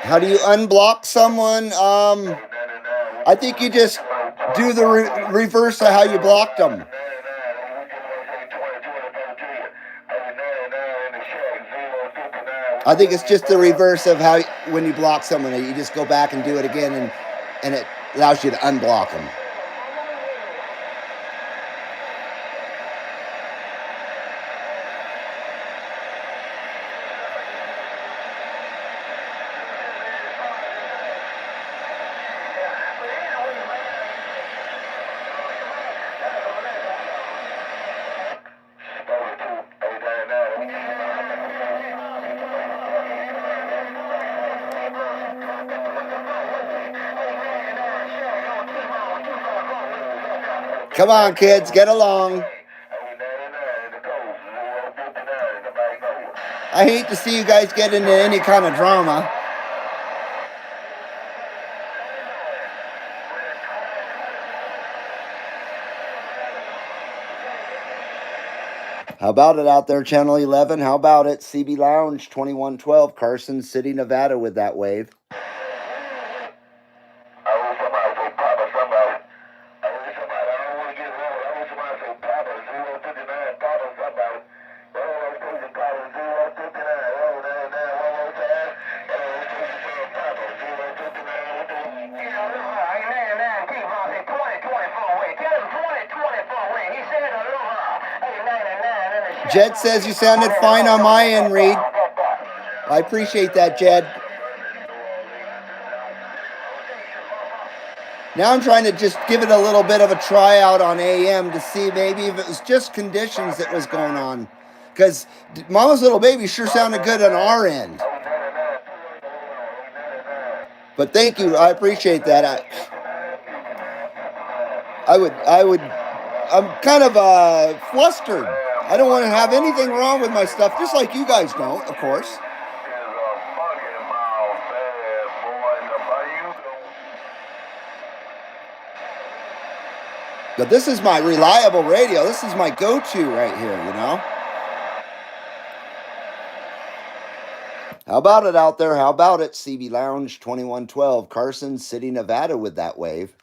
How do you unblock someone? I think you just do the reverse of how you blocked them. I think it's just the reverse of how when you block someone, you just go back and do it again, and it allows you to unblock them. Come on, kids, get along. I hate to see you guys get into any kind of drama. How about it out there, Channel 11? How about it? CB Lounge 2112, Carson City, Nevada with that wave. Jed says you sounded fine on my end, Reed. I appreciate that, Jed. Now I'm trying to just give it a little bit of a tryout on AM to see maybe if it was just conditions that was going on. Because Mama's Little Baby sure sounded good on our end. But thank you. I appreciate that. I'm kind of flustered. I don't want to have anything wrong with my stuff, just like you guys don't, of course. But this is my reliable radio. This is my go-to right here, you know? How about it out there? How about it? CB Lounge 2112, Carson City, Nevada with that wave.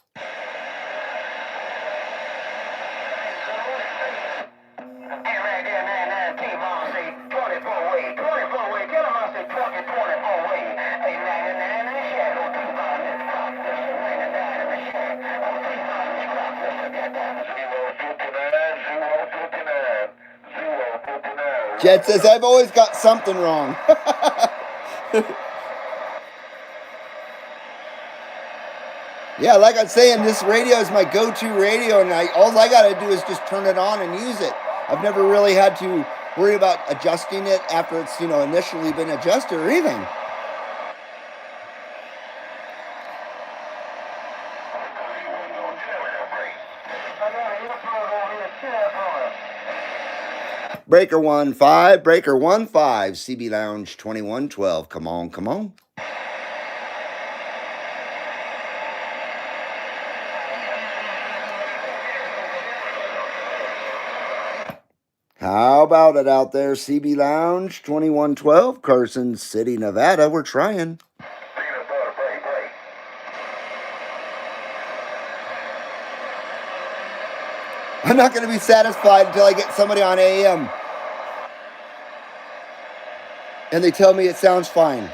Jed says, I've always got something wrong. Yeah, like I'm saying, this radio is my go-to radio, and all I got to do is just turn it on and use it. I've never really had to worry about adjusting it after it's, initially been adjusted or anything. Breaker 1-5, Breaker 1-5, CB Lounge 2112. Come on, come on. How about it out there, CB Lounge 2112, Carson City, Nevada? We're trying. I'm not going to be satisfied until I get somebody on AM and they tell me it sounds fine.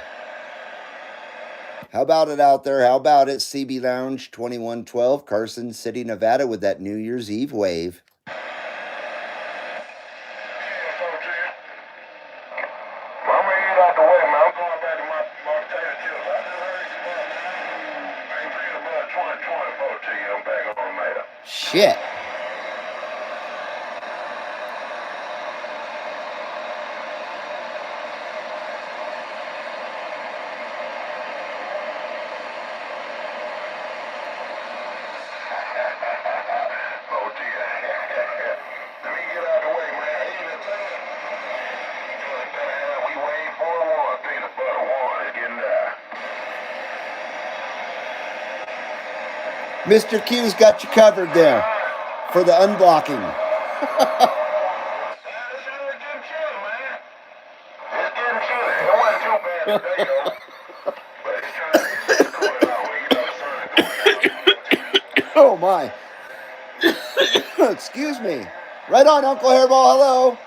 How about it out there? How about it? CB Lounge 2112, Carson City, Nevada with that New Year's Eve wave. Shit. Mr. Q's got you covered there for the unblocking. Oh my. Excuse me. Right on, Uncle Hairball. Hello.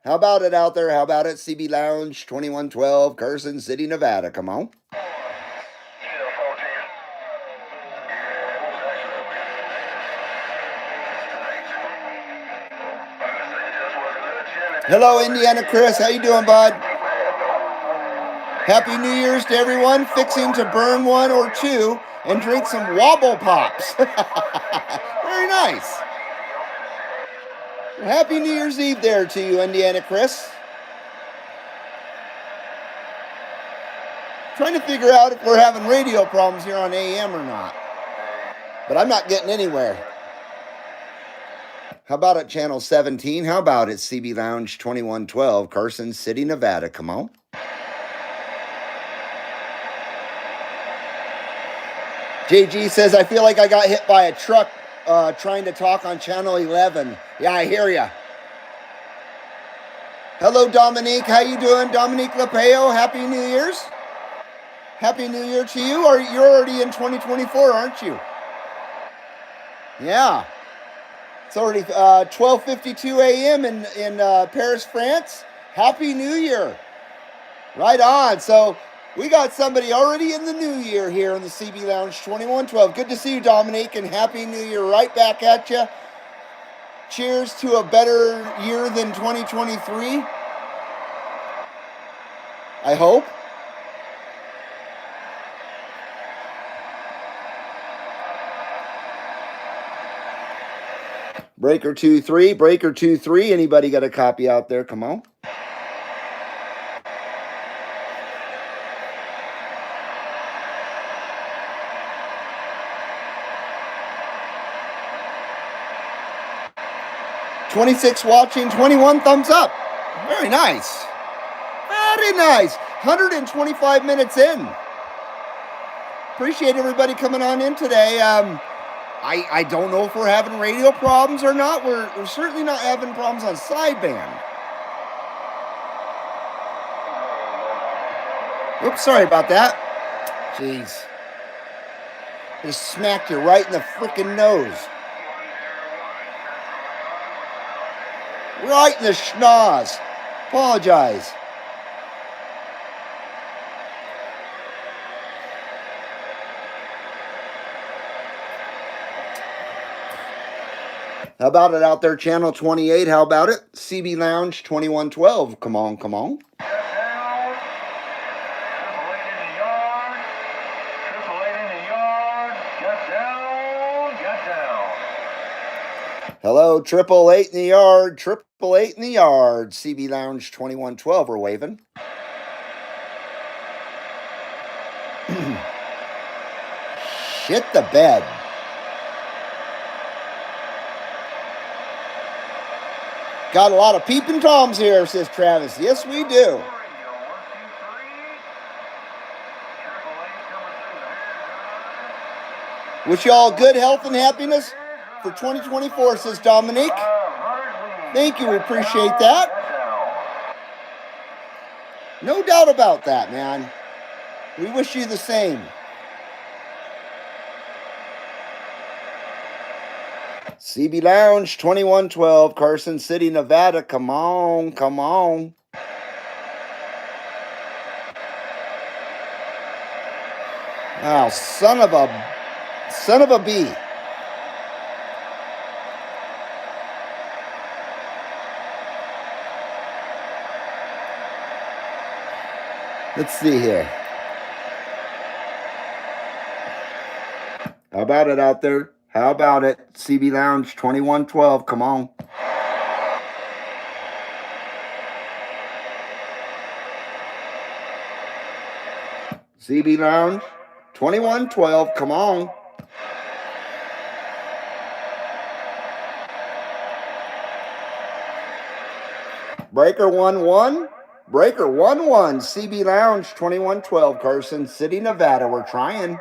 How about it out there? How about it? CB Lounge 2112, Carson City, Nevada. Come on. Hello, Indiana Chris. How you doing, bud? Happy New Year's to everyone. Fixing to burn one or two and drink some Wobble Pops. Very nice. Happy New Year's Eve there to you, Indiana Chris. Trying to figure out if we're having radio problems here on AM or not. but I'm not getting anywhere. How about it, Channel 17? How about it, CB Lounge 2112, Carson City, Nevada? Come on. JG says, I feel like I got hit by a truck trying to talk on Channel 11. Yeah, I hear ya. Hello, Dominique. How you doing? Dominique Lapeo, Happy New Year's. Happy New Year to you. Or you're already in 2024, aren't you? Yeah. It's already 12:52 a.m. in Paris, France. Happy New Year. Right on. So we got somebody already in the new year here in the CB Lounge 2112. Good to see you, Dominique, and Happy New Year right back at you. Cheers to a better year than 2023. I hope. Breaker 2-3, Breaker 2-3. Anybody got a copy out there? Come on. $26 watching, 21 thumbs up. Very nice. Very nice. 125 minutes in. Appreciate everybody coming on in today. I don't know if we're having radio problems or not. We're certainly not having problems on sideband. Oops, sorry about that. Jeez. Just smacked you right in the freaking nose. Right in the schnoz. Apologize. How about it out there, Channel 28? How about it? CB Lounge 2112. Come on, come on. Hello, 888 in the yard, 888 in the yard. CB Lounge 2112, we're waving. Shit the bed. Got a lot of peeping toms here, says Travis. Yes, we do. Wish you all good health and happiness for 2024, says Dominique. Thank you, we appreciate that. No doubt about that, man. We wish you the same. CB Lounge 2112, Carson City, Nevada. Come on, come on. Oh, son of a bee. Let's see here. How about it out there? How about it? CB Lounge 2112. Come on. CB Lounge 2112. Come on. Breaker 1-1. Breaker 1-1. CB Lounge 2112. Carson City, Nevada. We're trying.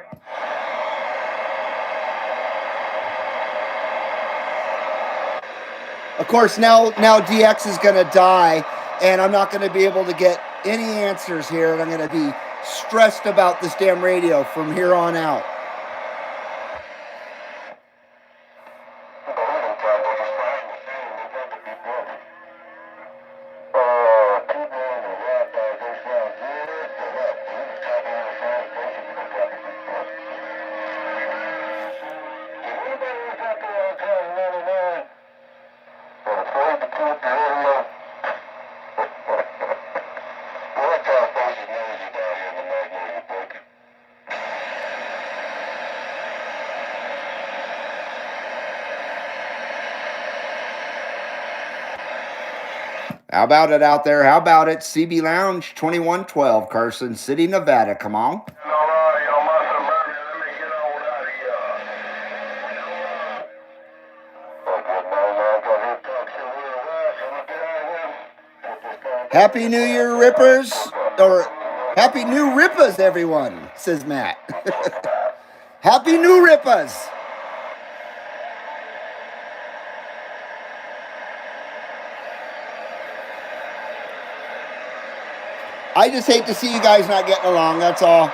Of course, now DX is going to die, and I'm not going to be able to get any answers here, and I'm going to be stressed about this damn radio from here on out. How about it out there? How about it? CB Lounge 2112, Carson City, Nevada. Come on. Happy New Year, Rippers. Or Happy New Rippas, everyone, says Matt. Happy New Rippas. I just hate to see you guys not getting along, that's all.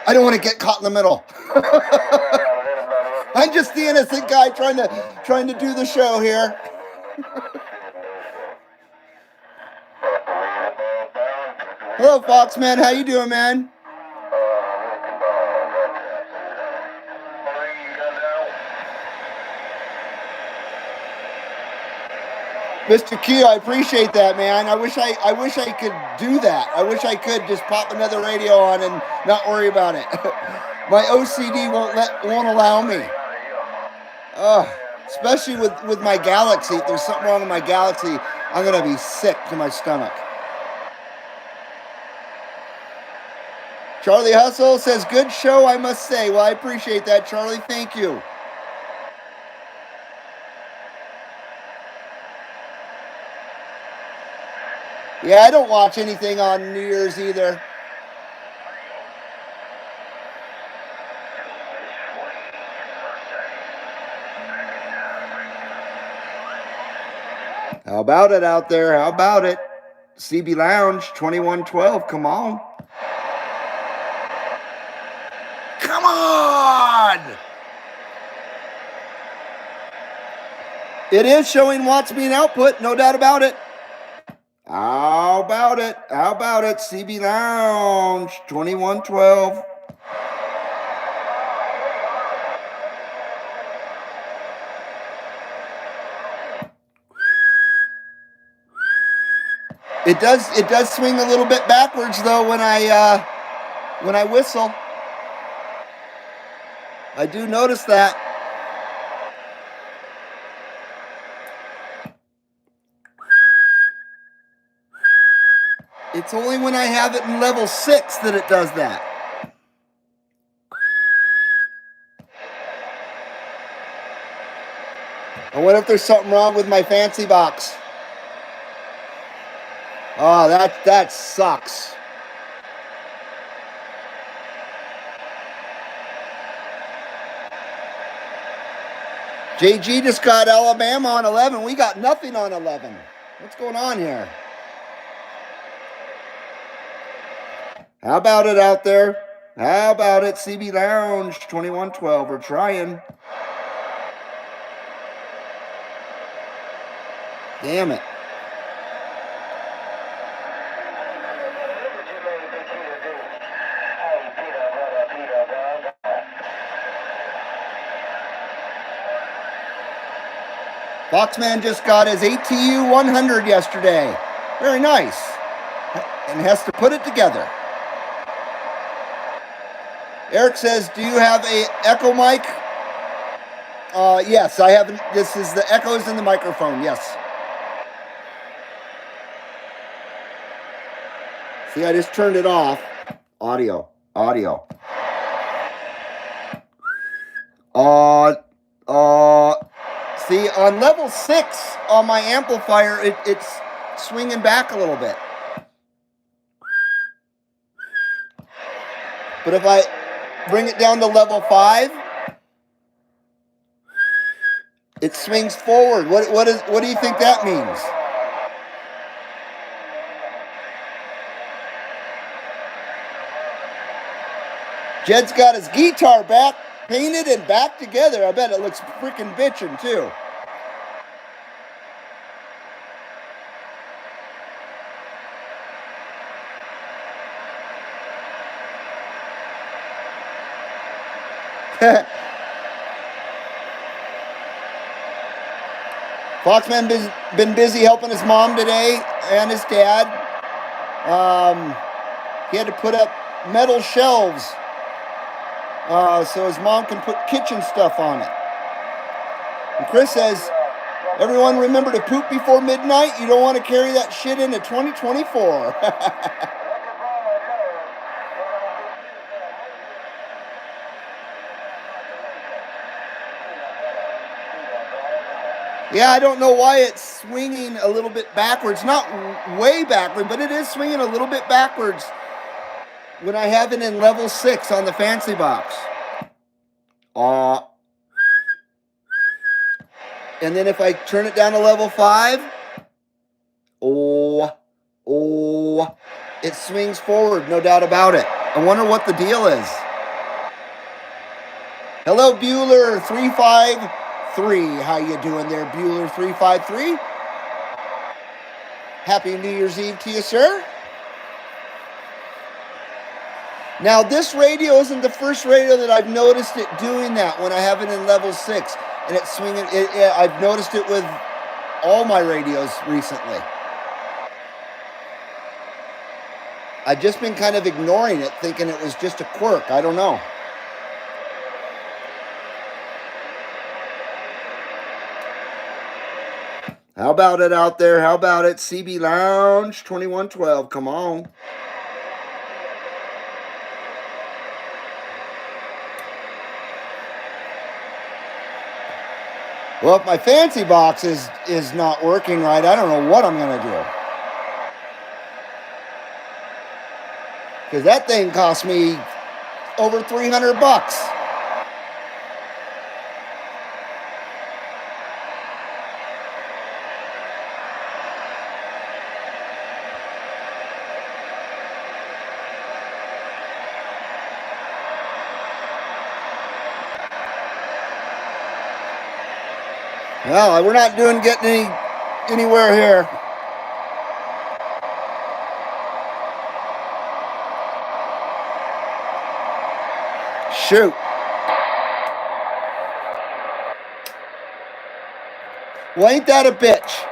I don't want to get caught in the middle. I'm just the innocent guy trying to do the show here. Hello, Foxman. How you doing, man? Mr. Q, I appreciate that, man. I wish I could do that. I wish I could just pop another radio on and not worry about it. My OCD won't allow me. Especially with my Galaxy. If there's something wrong with my Galaxy, I'm gonna be sick to my stomach. Charlie Hustle says, good show, I must say. Well, I appreciate that, Charlie. Thank you. Yeah, I don't watch anything on New Year's either. How about it out there? How about it? CB Lounge 2112, come on. Come on! It is showing watts being output, no doubt about it. How about it? How about it? CB Lounge 2112. It does swing a little bit backwards though when I whistle. I do notice that. It's only when I have it in level 6 that it does that. I wonder if there's something wrong with my fancy box. Oh, that sucks. JG just got Alabama on 11. We got nothing on 11. What's going on here? How about it out there? How about it, CB Lounge 2112? We're trying. Damn it. Foxman just got his ATU 100 yesterday. Very nice. And has to put it together. Eric says, do you have a echo mic? Yes, I have. This is the echoes in the microphone, yes. See, I just turned it off. Audio. See, on level 6 on my amplifier, it's swinging back a little bit. But if I bring it down to level 5, it swings forward. What do you think that means? Jed's got his guitar back painted and back together. I bet it looks freaking bitchin' too. Foxman been busy helping his mom today and his dad. He had to put up metal shelves so his mom can put kitchen stuff on it. And Chris says, everyone remember to poop before midnight. You don't want to carry that shit into 2024. Yeah, I don't know why it's swinging a little bit backwards. Not way backward, but it is swinging a little bit backwards when I have it in level 6 on the fancy box. And then if I turn it down to level 5, it swings forward, no doubt about it. I wonder what the deal is. Hello, Bueller 353. How you doing there, Bueller 353? Happy New Year's Eve to you, sir. Now, this radio isn't the first radio that I've noticed it doing that when I have it in level 6 and it's swinging. I've noticed it with all my radios recently. I've just been kind of ignoring it, thinking it was just a quirk. I don't know. How about it out there? How about it? CB Lounge 2112. Come on. Well, if my fancy box is not working right, I don't know what I'm going to do. Because that thing cost me over $300. Well, we're not getting anywhere here. Shoot. Well, ain't that a bitch?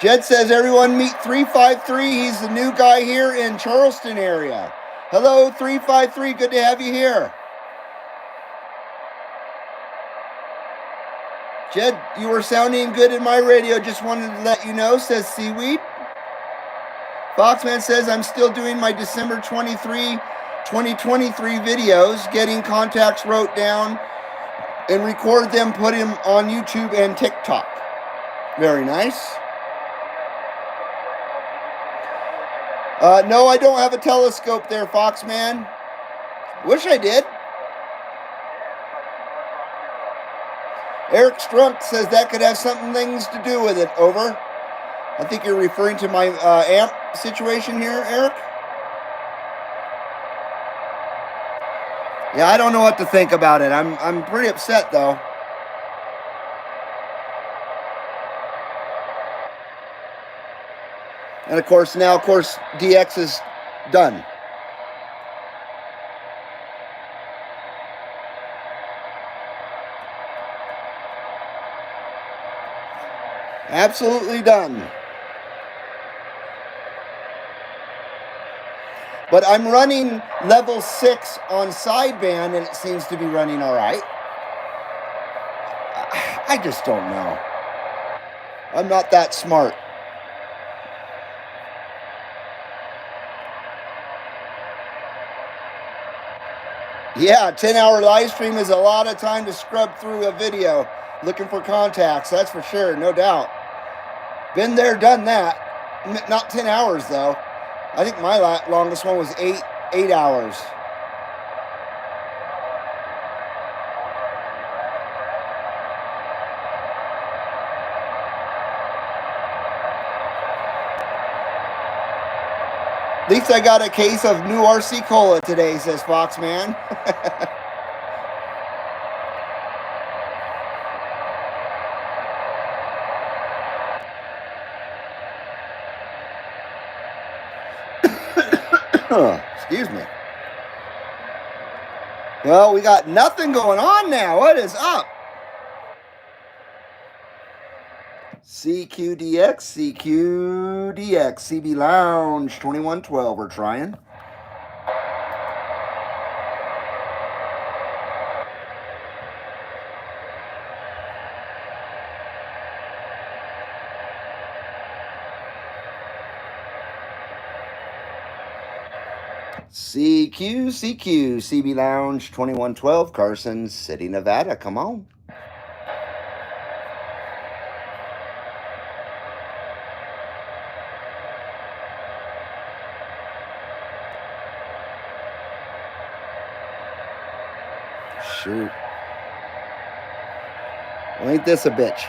Jed says, everyone meet 353. He's the new guy here in Charleston area. Hello, 353. Good to have you here. Jed, you were sounding good in my radio. Just wanted to let you know, says Seaweed. Foxman says, I'm still doing my December 2023 videos, getting contacts wrote down and record them, put them on YouTube and TikTok. Very nice. No, I don't have a telescope there, Foxman. Wish I did. Eric Strunk says that could have things to do with it. Over. I think you're referring to my amp situation here, Eric. Yeah, I don't know what to think about it. I'm pretty upset though. And of course, now, DX is done. Absolutely done. But I'm running level 6 on sideband, and it seems to be running all right. I just don't know. I'm not that smart. Yeah, 10-hour live stream is a lot of time to scrub through a video looking for contacts. That's for sure, no doubt. Been there, done that. Not 10 hours, though. I think my longest one was 8 hours. At least I got a case of new RC Cola today, says Foxman. Excuse me. Well, we got nothing going on now. What is up? CQDX, CB Lounge 2112. We're trying. CQ, CB Lounge 2112, Carson City, Nevada. Come on. Shoot. Well, ain't this a bitch?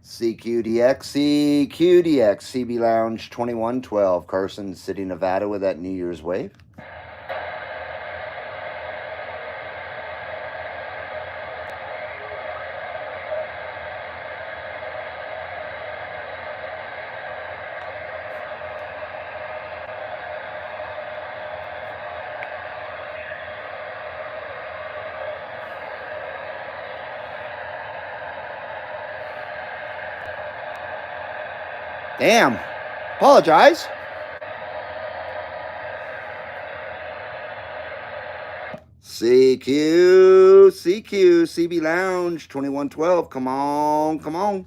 CQDX, CB Lounge 2112, Carson City, Nevada with that New Year's wave. Damn. Apologize. CQ, CB Lounge 2112. Come on, come on.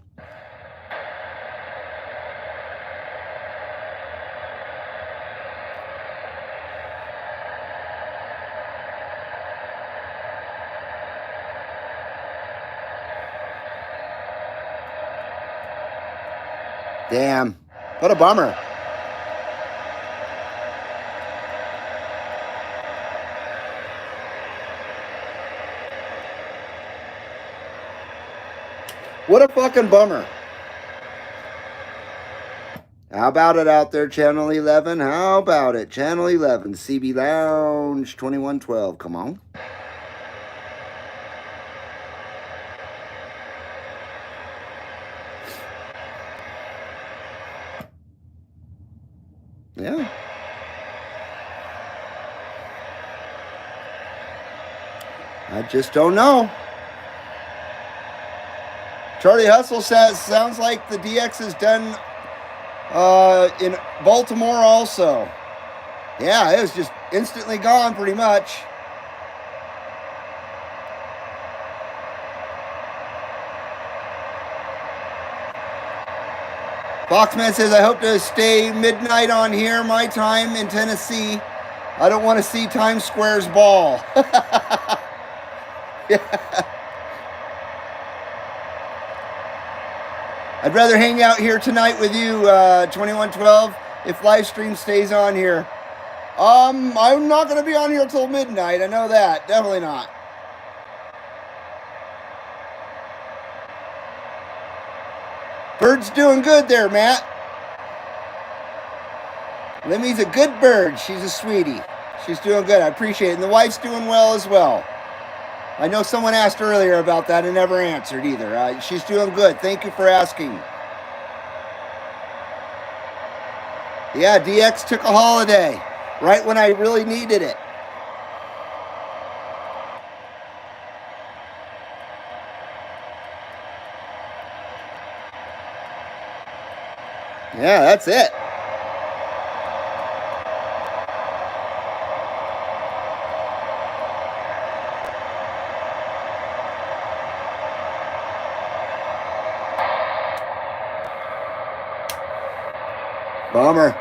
Damn. What a bummer. What a fucking bummer. How about it out there, Channel 11? How about it? Channel 11, CB Lounge 2112. Come on. Yeah. I just don't know. Charlie Hustle says, sounds like the DX is done in Baltimore also. Yeah, it was just instantly gone pretty much. Foxman says, I hope to stay midnight on here, my time in Tennessee. I don't want to see Times Square's ball. Yeah. I'd rather hang out here tonight with you, 2112, if live stream stays on here. I'm not going to be on here till midnight. I know that. Definitely not. Bird's doing good there, Matt. Limmy's a good bird. She's a sweetie. She's doing good. I appreciate it. And the wife's doing well as well. I know someone asked earlier about that and never answered either. She's doing good. Thank you for asking. Yeah, DX took a holiday right when I really needed it. Yeah, that's it. Bummer.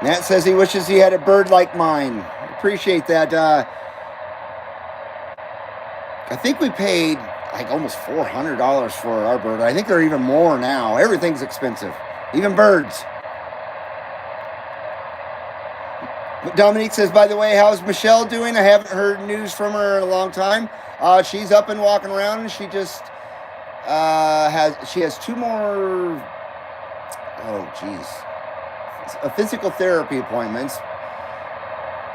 Matt says he wishes he had a bird like mine. Appreciate that. I think we paid like almost $400 for our bird. I think they're even more now. Everything's expensive, even birds. Dominique says, by the way, how's Michelle doing? I haven't heard news from her in a long time. She's up and walking around, and she just has 2 more, physical therapy appointments.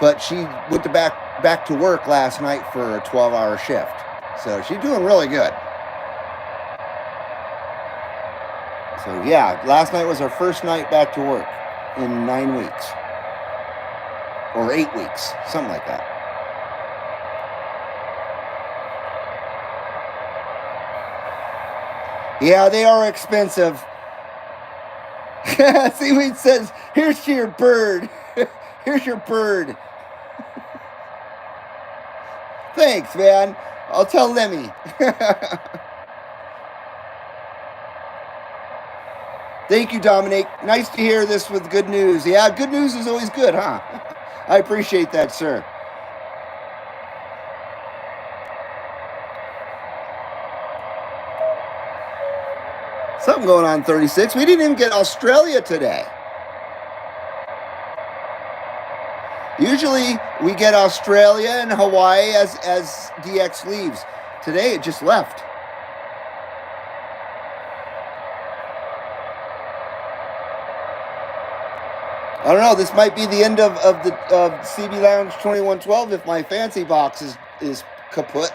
But she went back to work last night for a 12-hour shift. So she's doing really good. So yeah, last night was our first night back to work. in 9 weeks or 8 weeks, something like that. Yeah, they are expensive. Seaweed says, "Here's your bird. Here's your bird." Thanks, man. I'll tell Lemmy. Thank you, Dominic. Nice to hear this with good news. Yeah, good news is always good, huh? I appreciate that, sir. Something going on 36. We didn't even get Australia today. Usually we get Australia and Hawaii as DX leaves. Today it just left. I don't know. This might be the end of CB Lounge 2112 if my fancy box is kaput.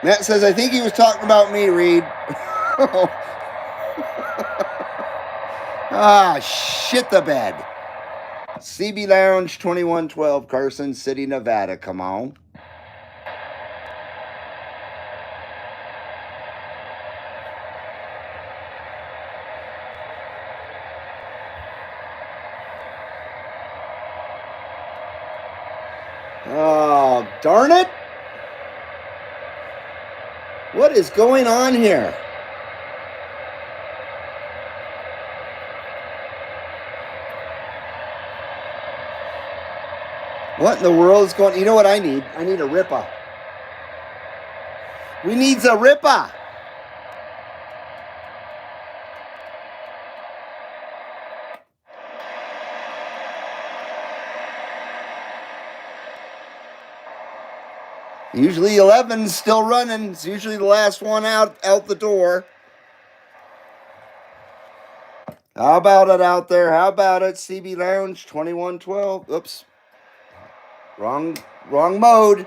Matt says, I think he was talking about me, Reed. Shit the bed. CB Lounge 2112, Carson City, Nevada. Come on. Oh, darn it. What is going on here? What in the world is going on? You know what I need? I need a Ripper. We needs a Ripper. Usually 11's still running. It's usually the last one out the door. How about it out there? How about it? CB Lounge 2112. Oops. Wrong mode.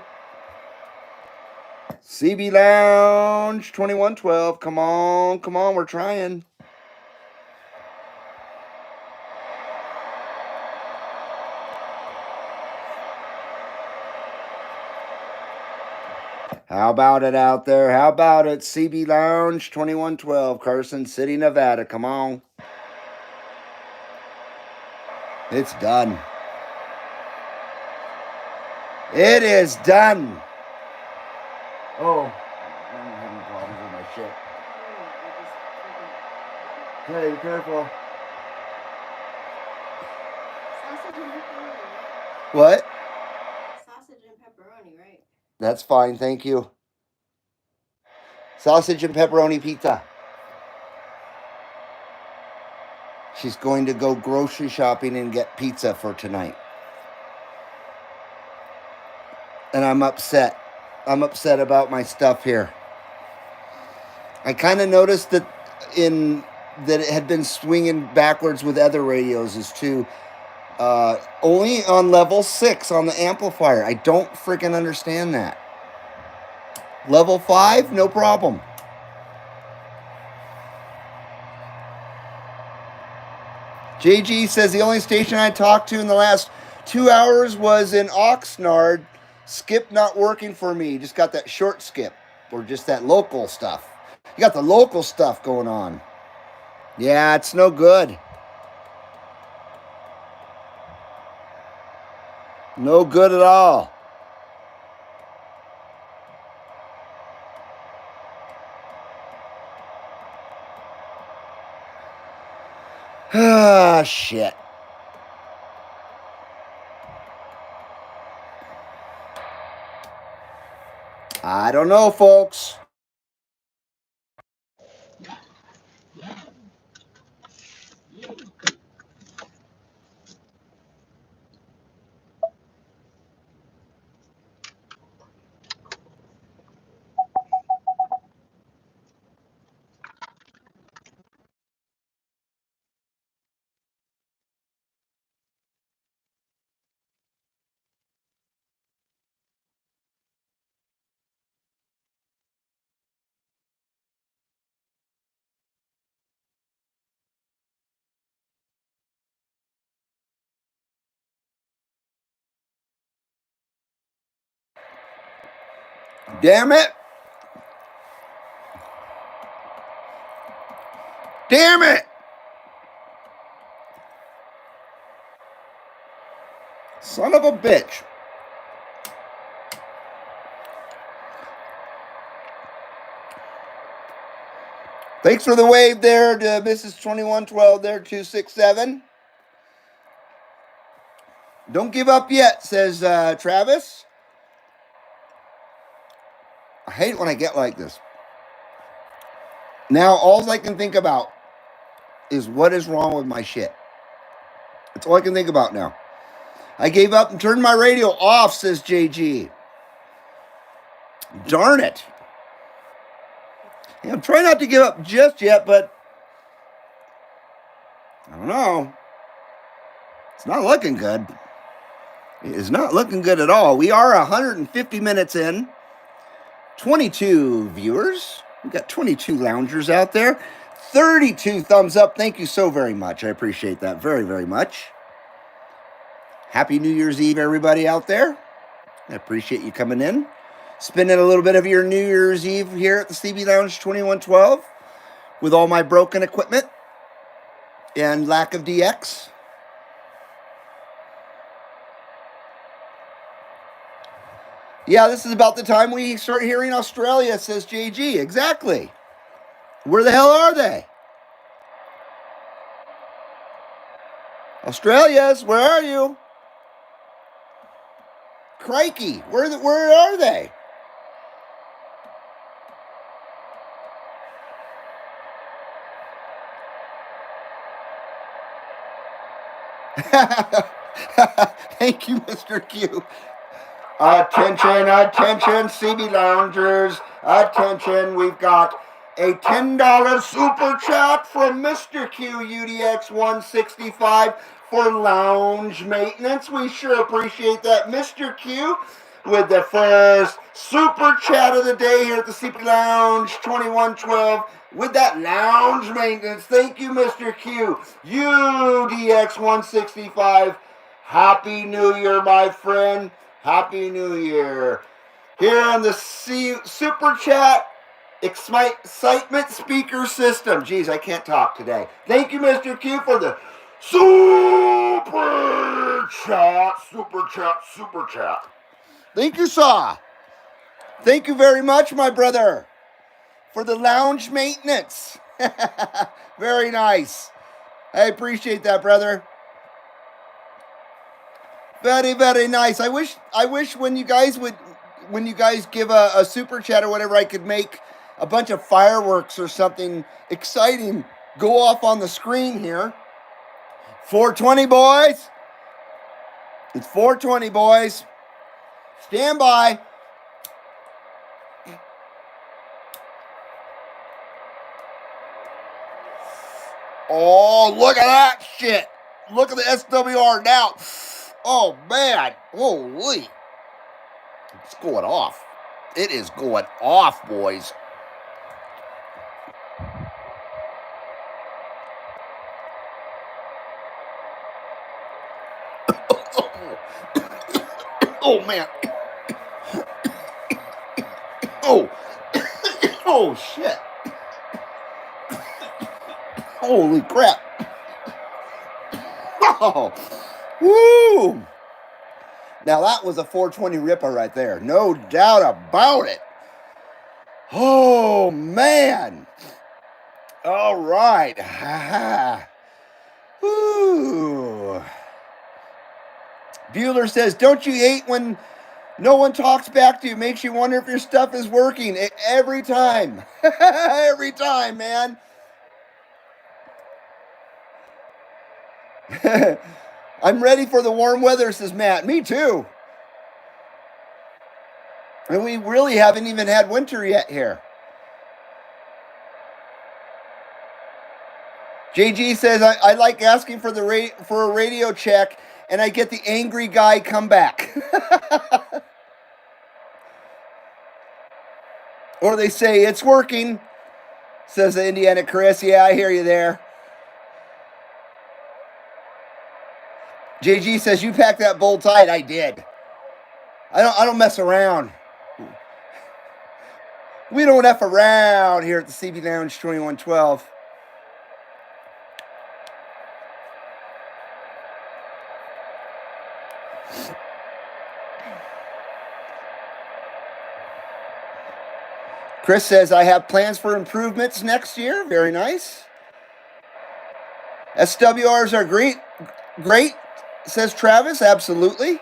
CB Lounge 2112. Come on, we're trying. How about it out there? How about it? CB Lounge 2112, Carson City, Nevada. Come on. It's done. It is done. Oh, I'm having problems with my shit. Hey, be careful. Sausage and pepperoni. What? Sausage and pepperoni, right? That's fine, thank you. Sausage and pepperoni pizza. She's going to go grocery shopping and get pizza for tonight. And I'm upset. I'm upset about my stuff here. I kind of noticed that it had been swinging backwards with other radios as too. Only on level 6 on the amplifier. I don't freaking understand that. Level 5, no problem. JG says the only station I talked to in the last 2 hours was in Oxnard. Skip not working for me. Just got that short skip or just that local stuff. You got the local stuff going on. Yeah, it's no good. No good at all. Ah, shit. I don't know, folks. Damn it. Damn it. Son of a bitch. Thanks for the wave there to Mrs. 2112 there, 267. Don't give up yet, says Travis. I hate when I get like this. Now, all I can think about is what is wrong with my shit. That's all I can think about now. I gave up and turned my radio off, says JG. Darn it. Yeah, I'm trying not to give up just yet, but I don't know. It's not looking good. It is not looking good at all. We are 150 minutes in. 22 viewers. We've got 22 loungers out there. 32 thumbs up. Thank you so very much. I appreciate that very, very much. Happy New Year's Eve, everybody out there. I appreciate you coming in. Spending a little bit of your New Year's Eve here at the CB Lounge 2112 with all my broken equipment and lack of DX. Yeah, this is about the time we start hearing Australia, says JG. Exactly. Where the hell are they? Australians, where are you? Crikey, where are they? Thank you, Mr. Q. Attention, attention, CB Loungers. Attention, we've got a $10 super chat from Mr. Q UDX 165 for lounge maintenance. We sure appreciate that, Mr. Q, with the first super chat of the day here at the CB Lounge 2112 with that lounge maintenance. Thank you, Mr. Q UDX 165. Happy New Year, my friend. Happy New Year. Here on the Super Chat Excitement Speaker System. Jeez, I can't talk today. Thank you, Mr. Q, for the Super Chat. Super Chat. Super Chat. Thank you, Saw. Thank you very much, my brother, for the lounge maintenance. Very nice. I appreciate that, brother. Very, very nice. I wish when you guys give a super chat or whatever, I could make a bunch of fireworks or something exciting go off on the screen here. 420, boys. It's 420, boys. Stand by. Oh, look at that shit. Look at the SWR now. Oh, man. Holy. It's going off. It is going off, boys. Oh, man. Oh. Oh, shit. Holy crap. Oh. Woo. Now that was a 420 ripper right there. No doubt about it. Oh, man. All right. Woo. Bueller says, don't you hate when no one talks back to you? Makes you wonder if your stuff is working. Every time. Every time, man. I'm ready for the warm weather, says Matt. Me too. And we really haven't even had winter yet here. JG says, I like asking for for a radio check, and I get the angry guy come back. Or they say, it's working, says the Indiana Chris. Yeah, I hear you there. JG says, you packed that bowl tight. I did. I don't mess around. We don't F around here at the CB Lounge 2112. Chris says, I have plans for improvements next year. Very nice. SWRs are great, says Travis. Absolutely.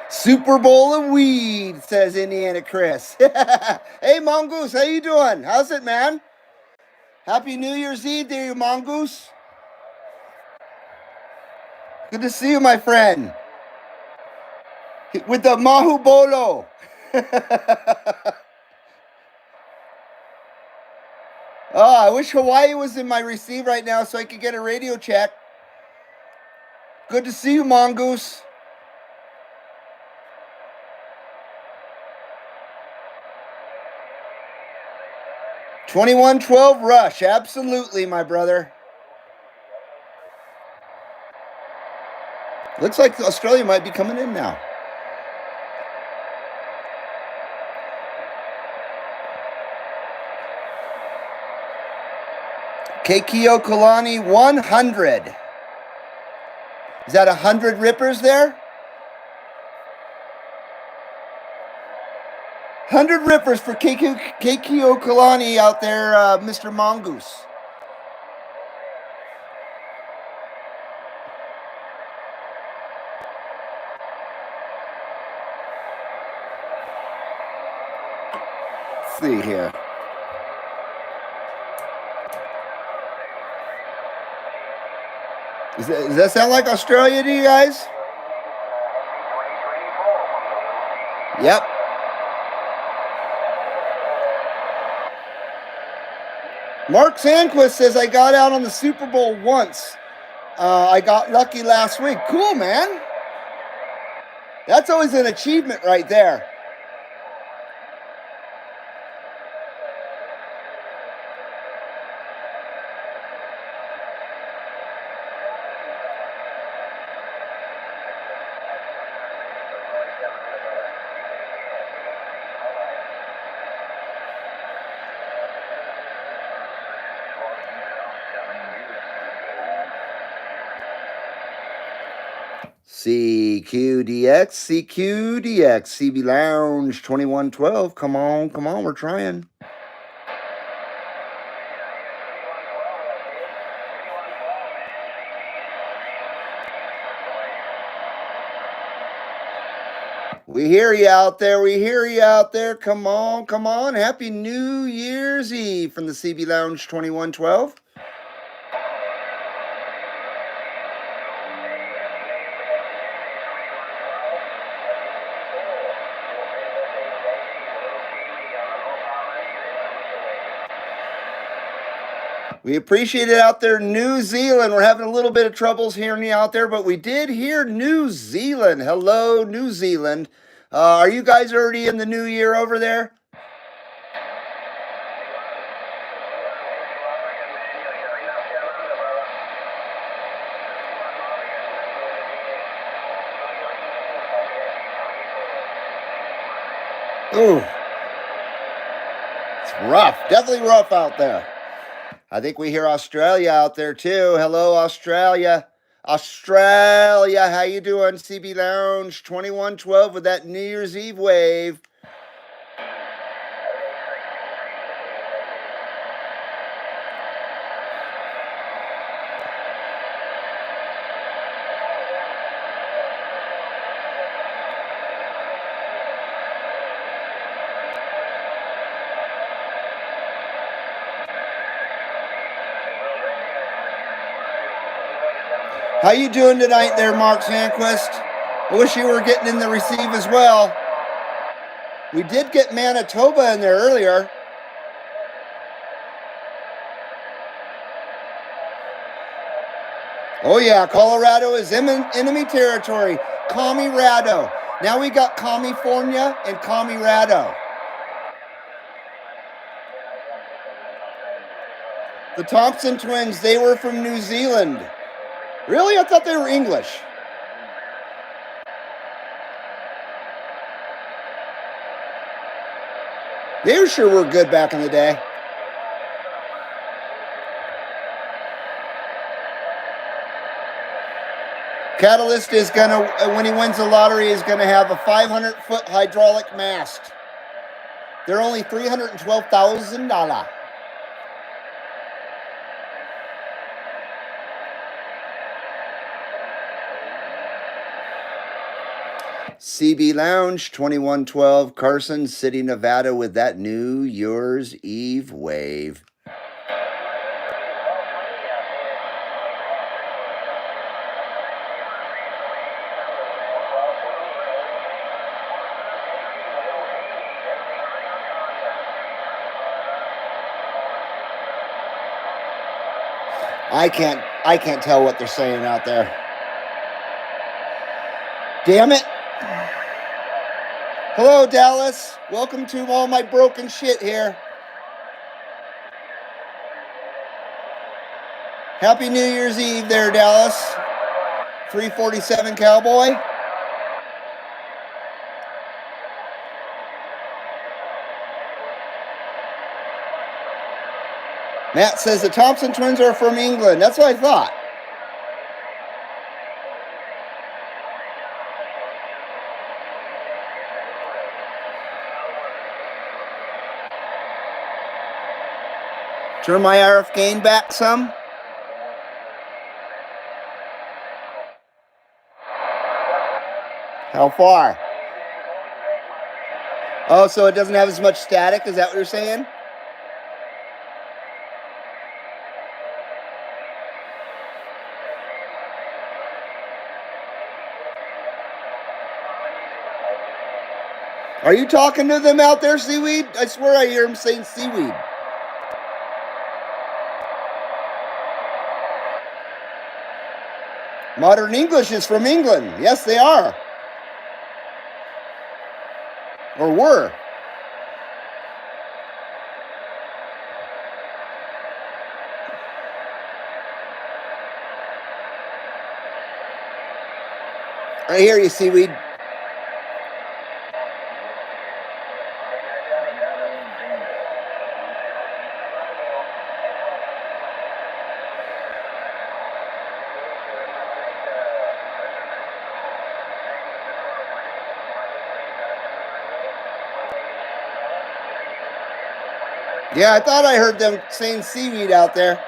Super Bowl of weed, says Indiana Chris. Hey, Mongoose, how you doing? How's it, man? Happy New Year's Eve to you, Mongoose. Good to see you, my friend. With the Mahu Bolo. Oh, I wish Hawaii was in my receive right now so I could get a radio check. Good to see you, Mongoose. $21.12 Rush, absolutely, my brother. Looks like Australia might be coming in now. Keikio Kalani 100. Is that 100 rippers there? 100 rippers for Keikio Kalani out there, Mr. Mongoose. Let's see here. Does that sound like Australia to you guys? Yep. Mark Sandquist says, I got out on the Super Bowl once. I got lucky last week. Cool, man. That's always an achievement right there. CQDX, CB Lounge 2112. Come on, we're trying. We hear you out there. Come on. Happy New Year's Eve from the CB Lounge 2112. We appreciate it out there, New Zealand. We're having a little bit of troubles hearing you out there, but we did hear New Zealand. Hello, New Zealand. Are you guys already in the new year over there? Ooh. It's rough. Definitely rough out there. I think we hear Australia out there too. Hello, Australia. Australia, how you doing? CB Lounge 2112 with that New Year's Eve wave. How you doing tonight there, Mark Sandquist? I wish you were getting in the receive as well. We did get Manitoba in there earlier. Oh yeah, Colorado is enemy territory. Commie-Rado. Now we got California and Commie-Rado. The Thompson twins, they were from New Zealand. Really? I thought they were English. They sure were good back in the day. Catalyst is gonna, when he wins the lottery, is gonna have a 500-foot hydraulic mast. They're only $312,000. CB Lounge 2112 Carson City, Nevada with that New Year's Eve wave. I can't tell what they're saying out there. Damn it. Hello, Dallas. Welcome to all my broken shit here. Happy New Year's Eve there, Dallas. 347 Cowboy. Matt says the Thompson twins are from England. That's what I thought. Turn my RF gain back some. How far? Oh, so it doesn't have as much static? Is that what you're saying? Are you talking to them out there, Seaweed? I swear I hear them saying seaweed. Modern English is from England. Yes, they are. Or were. I hear you, Seaweed. Yeah, I thought I heard them saying seaweed out there.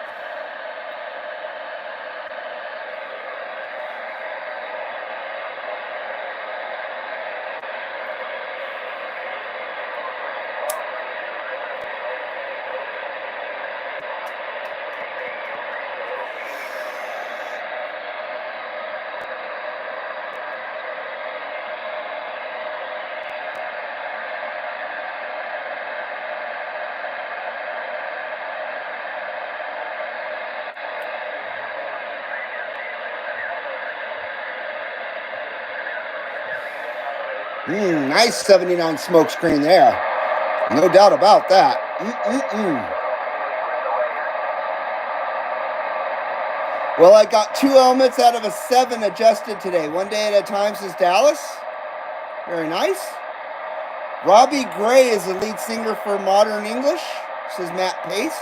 Nice 79 smoke screen there. No doubt about that. Well, I got 2 helmets out of a 7 adjusted today. One day at a time, says Dallas. Very nice. Robbie Gray is the lead singer for Modern English, says Matt Pace.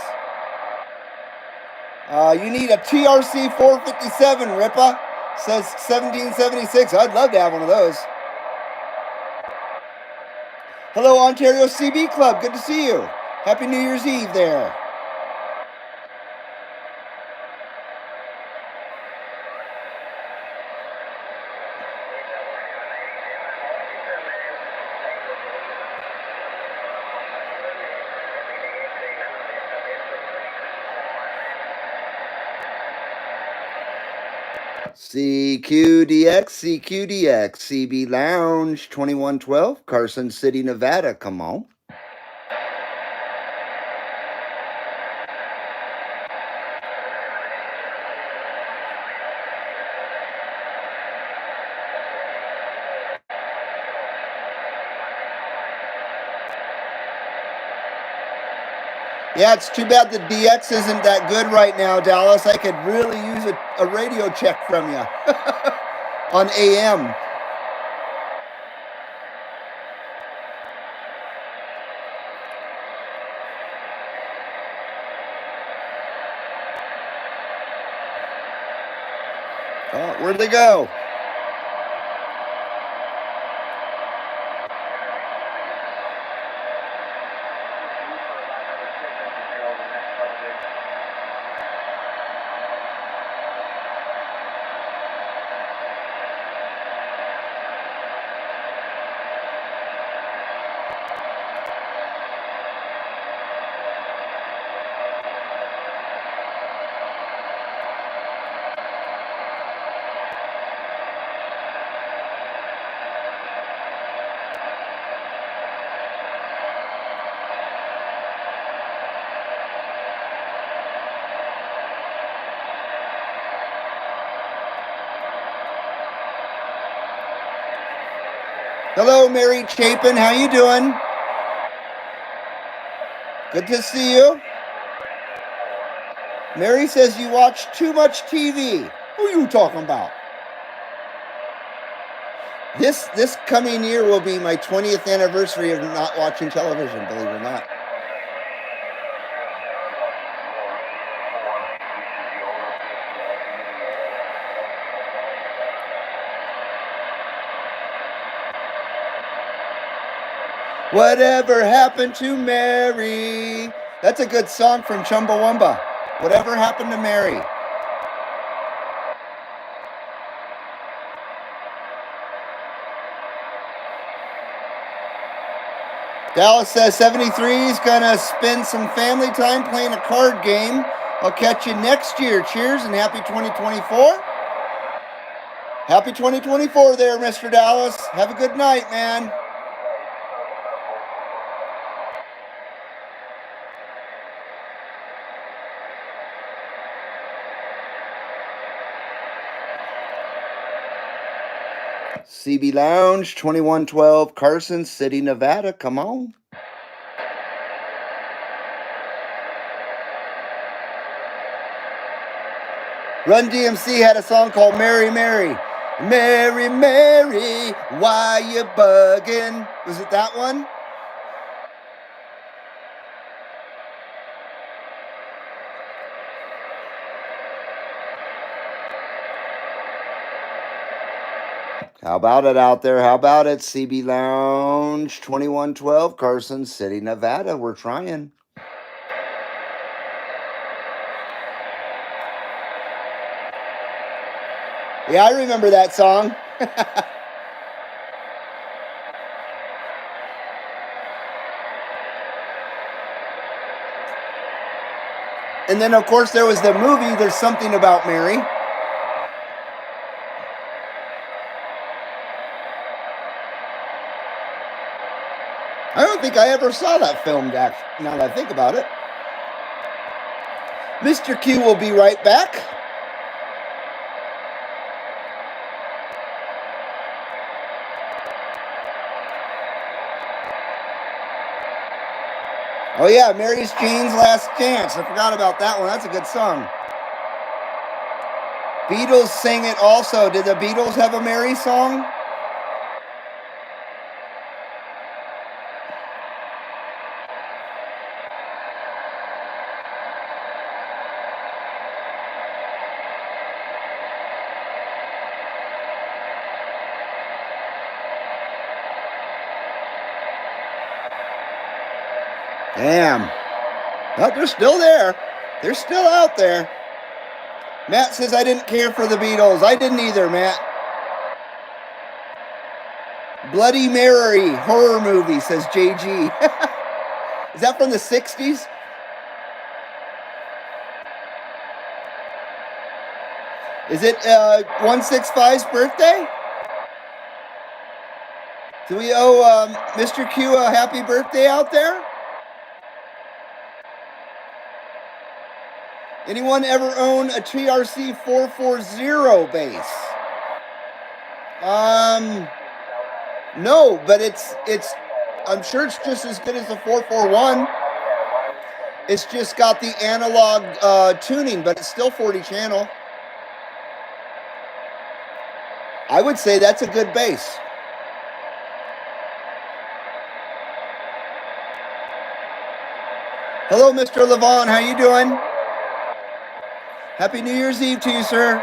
You need a TRC 457, Ripa, says 1776. I'd love to have one of those. Hello, Ontario CB Club. Good to see you. Happy New Year's Eve there. CQDX, CB Lounge 2112, Carson City, Nevada. Come on. Yeah, it's too bad the DX isn't that good right now, Dallas. I could really use a radio check from you on AM. Oh, where'd they go? Hello, Mary Chapin. How you doing? Good to see you. Mary says you watch too much TV. Who are you talking about? This coming year will be my 20th anniversary of not watching television, believe it or not. Whatever happened to Mary? That's a good song from Chumbawamba. Whatever happened to Mary? Dallas says 73 is going to spend some family time playing a card game. I'll catch you next year. Cheers and happy 2024. Happy 2024 there, Mr. Dallas. Have a good night, man. CB Lounge, 2112 Carson City, Nevada. Come on. Run DMC had a song called Mary, Mary. Mary, Mary, why you bugging? Was it that one? How about it out there? How about it? CB Lounge, 2112 Carson City, Nevada. We're trying. Yeah, I remember that song. And then, of course, there was the movie, There's Something About Mary. I don't think I ever saw that film, now that I think about it. Mr. Q will be right back. Oh, yeah, Mary's Jane's Last Chance. I forgot about that one. That's a good song. Beatles sang it also. Did the Beatles have a Mary song? Damn. Oh, they're still there. They're still out there. Matt says, I didn't care for the Beatles. I didn't either, Matt. Bloody Mary horror movie, says JG. Is that from the 60s? Is it 165's birthday? Do we owe Mr. Q a happy birthday out there? Anyone ever own a TRC 440 base? No, but it's I'm sure it's just as good as the 441. It's just got the analog tuning, but it's still 40 channel. I would say that's a good bass. Hello, Mr. Levon. How you doing? Happy New Year's Eve to you, sir.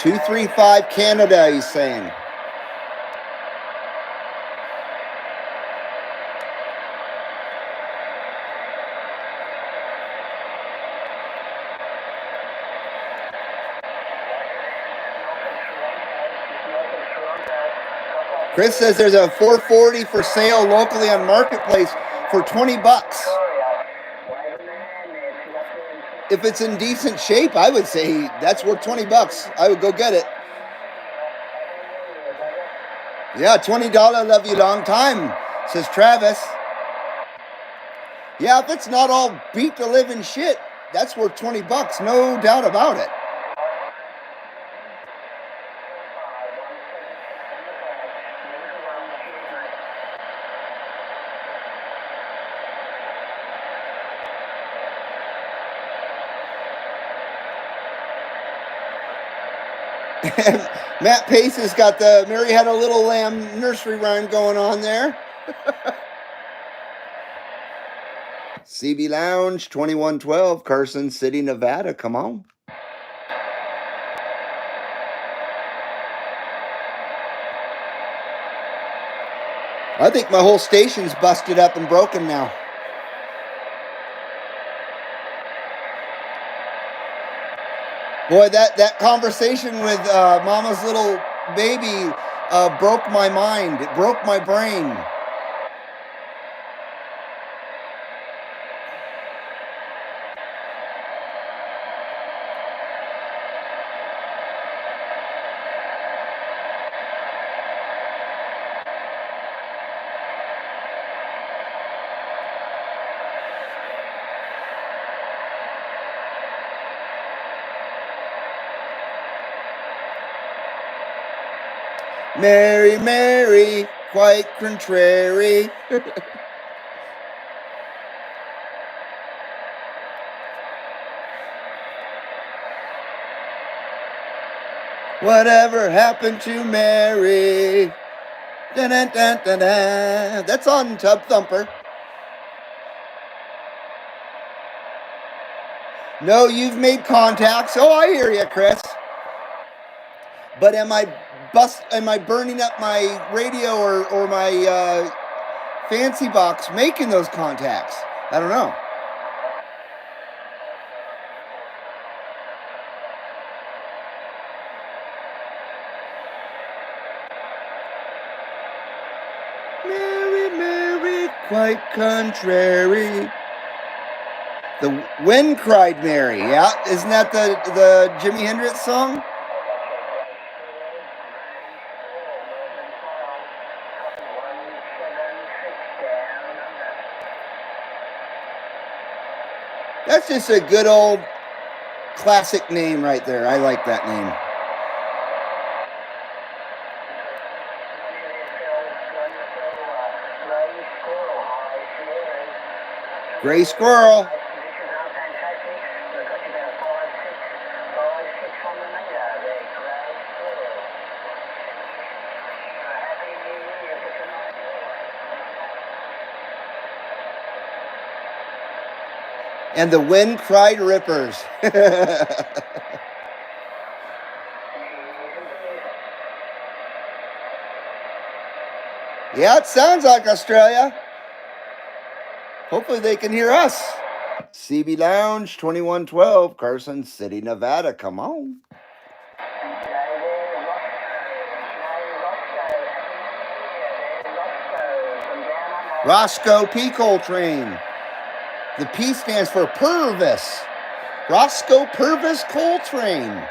235 Canada, he's saying. Chris says there's a 440 for sale locally on Marketplace for 20 bucks. If it's in decent shape, I would say that's worth 20 bucks. I would go get it. Yeah, $20, love you long time, says Travis. Yeah, if it's not all beat to live in shit, that's worth 20 bucks, no doubt about it. Matt Pace has got the Mary Had a Little Lamb nursery rhyme going on there. CB Lounge 2112, Carson City, Nevada. Come on. I think my whole station's busted up and broken now. Boy, that conversation with Mama's little baby broke my mind. It broke my brain. Mary, Mary, quite contrary. Whatever happened to Mary? Dun, dun, dun, dun, dun. That's on Tub Thumper. No, you've made contacts. Oh, I hear you, Chris. But am I burning up my radio or my fancy box making those contacts? I don't know. Mary, Mary, quite contrary. The wind cried Mary. Yeah, isn't that the Jimi Hendrix song? That's just a good old classic name right there. I like that name. Gray Squirrel. And the wind cried rippers. Yeah, it sounds like Australia. Hopefully they can hear us. CB Lounge 2112, Carson City, Nevada. Come on. Roscoe P. Coltrane. The P stands for Purvis. Roscoe Purvis Coltrane.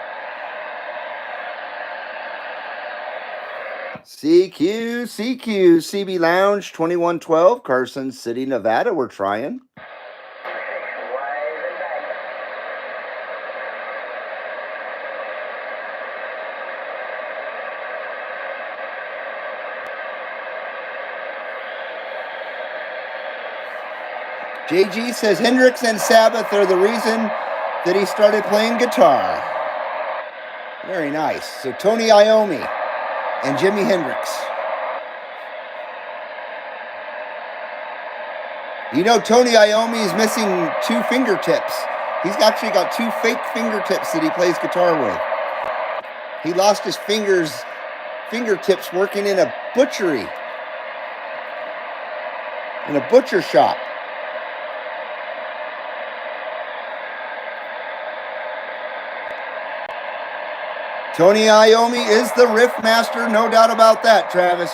CQ, CB Lounge 2112, Carson City, Nevada. We're trying. JG says Hendrix and Sabbath are the reason that he started playing guitar. Very nice. So Tony Iommi and Jimi Hendrix. You know, Tony Iommi is missing 2 fingertips. He's actually got 2 fake fingertips that he plays guitar with. He lost his fingertips working in a butchery, in a butcher shop. Tony Iommi is the riff master, no doubt about that, Travis.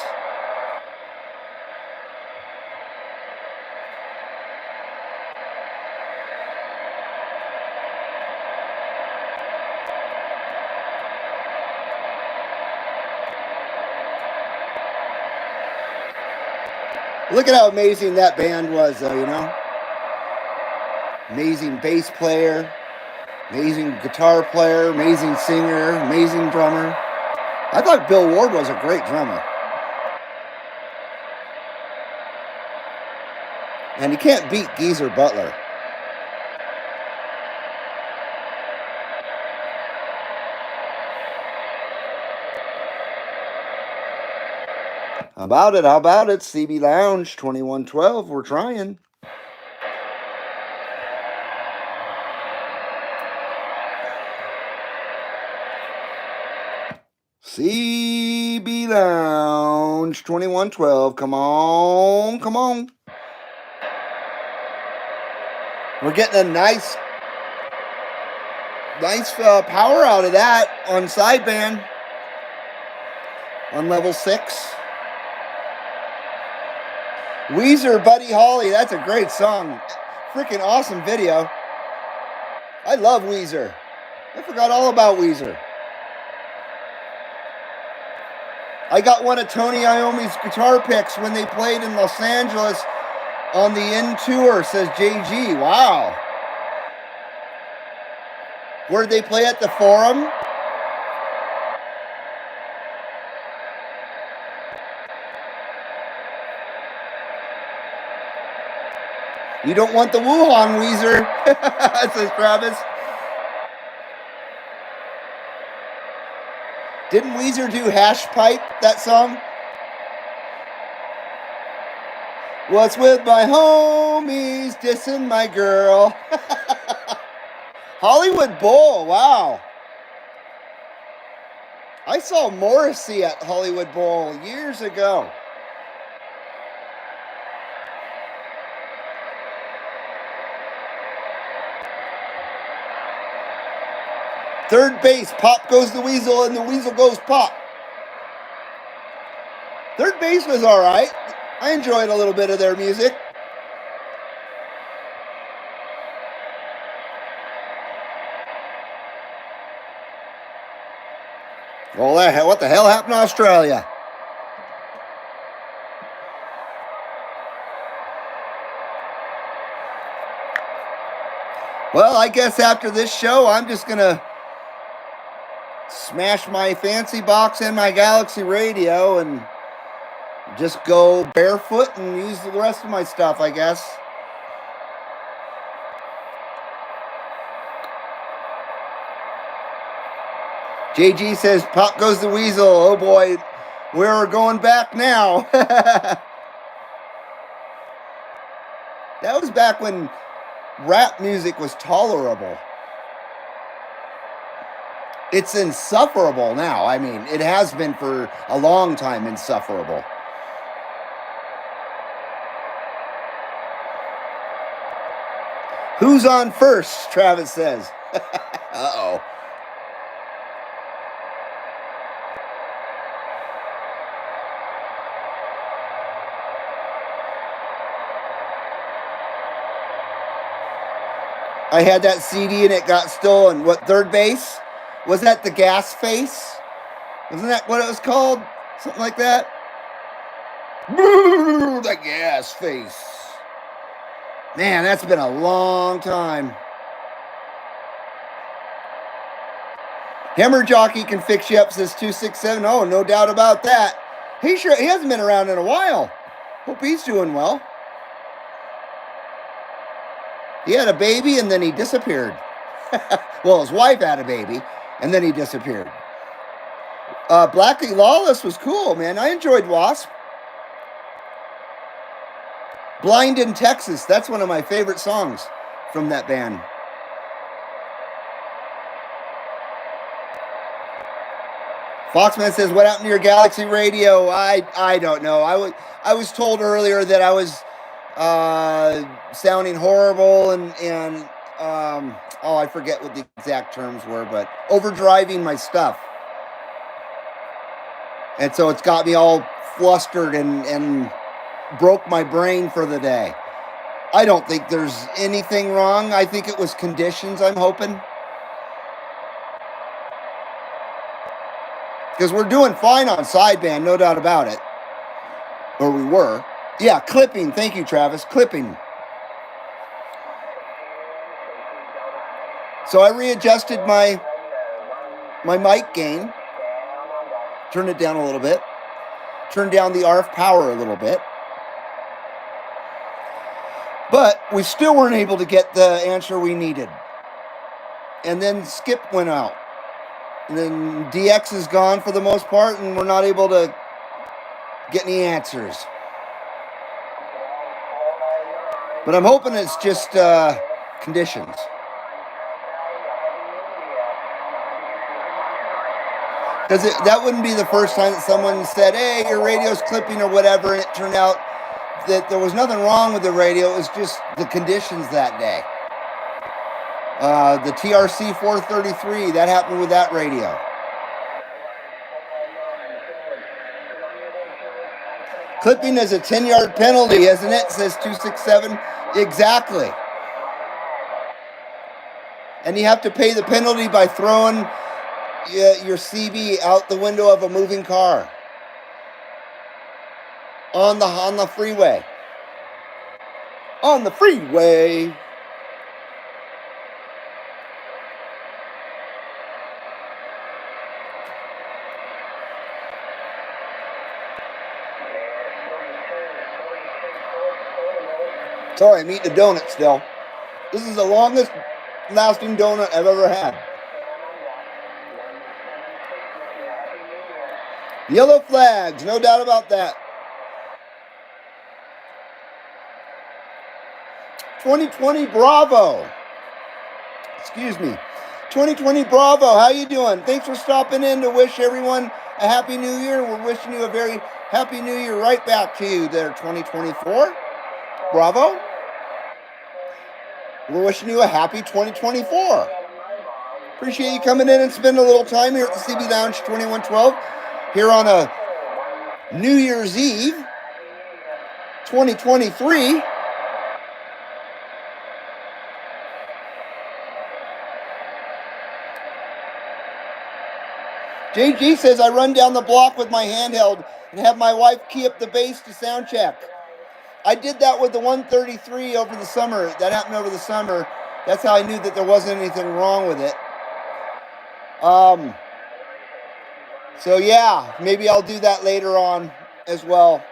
Look at how amazing that band was, though, you know? Amazing bass player, amazing guitar player, amazing singer, amazing drummer. I thought Bill Ward was a great drummer. And you can't beat Geezer Butler. How about it? How about it? CB Lounge 2112. We're trying. CB Lounge 2112. Come on. Come on. We're getting a nice power out of that on sideband on level 6. Weezer, Buddy Holly. That's a great song. Freaking awesome video. I love Weezer. I forgot all about Weezer. I got one of Tony Iommi's guitar picks when they played in Los Angeles on the End Tour, says JG. Wow. Where'd they play at the Forum? You don't want the Wuhan, Weezer, says Travis. Didn't Weezer do Hash Pipe, that song? What's with my homies dissing my girl? Hollywood Bowl, wow. I saw Morrissey at Hollywood Bowl years ago. Third base, pop goes the weasel, and the weasel goes pop. Third base was all right. I enjoyed a little bit of their music. Well, what the hell happened to Australia? Well, I guess after this show, I'm just going to smash my fancy box and my Galaxy radio and just go barefoot and use the rest of my stuff, I guess. JG says, pop goes the weasel. Oh boy, we're going back now. That was back when rap music was tolerable. It's insufferable now. I mean, it has been for a long time insufferable. Who's on first? Travis says. Uh-oh. I had that CD and it got stolen. What, third base? Was that the gas face? Wasn't that what it was called? Something like that? The gas face. Man, that's been a long time. Hammer Jockey can fix you up, says 267. Oh, no doubt about that. He hasn't been around in a while. Hope he's doing well. He had a baby and then he disappeared. Well, his wife had a baby and then he disappeared. Blackie Lawless was cool, man. I enjoyed Wasp. Blind in Texas. That's one of my favorite songs from that band. Foxman says, "What happened to your Galaxy radio?" I don't know. I was told earlier that I was sounding horrible and I forget what the exact terms were, but overdriving my stuff, and so it's got me all flustered and broke my brain for the day. I don't think there's anything wrong. I think it was conditions. I'm hoping. Because we're doing fine on sideband, no doubt about it. Or we were. Yeah, clipping. Thank you, Travis. Clipping. So I readjusted my mic gain. Turned it down a little bit. Turned down the RF power a little bit. But we still weren't able to get the answer we needed. And then Skip went out. And then DX is gone for the most part, and we're not able to get any answers. But I'm hoping it's just conditions. Because that wouldn't be the first time that someone said, "Hey, your radio's clipping" or whatever, and it turned out that there was nothing wrong with the radio. It was just the conditions that day. The TRC 433, that happened with that radio. Clipping is a 10-yard penalty, isn't it? Says 267. Exactly. And you have to pay the penalty by throwing your CB out the window of a moving car on the freeway. On the freeway. Sorry, I'm eating a donut still. This is the longest lasting donut I've ever had. Yellow flags, no doubt about that. 2020 Bravo. Excuse me. 2020 Bravo, how you doing? Thanks for stopping in to wish everyone a Happy New Year. We're wishing you a very Happy New Year right back to you there, 2024. Bravo. We're wishing you a happy 2024. Appreciate you coming in and spending a little time here at the CB Lounge 2112 here on a New Year's Eve 2023. JG says, I run down the block with my handheld and have my wife key up the bass to sound check. I did that with the 133 over the summer. That happened over the summer. That's how I knew that there wasn't anything wrong with it. So yeah, maybe I'll do that later on as well.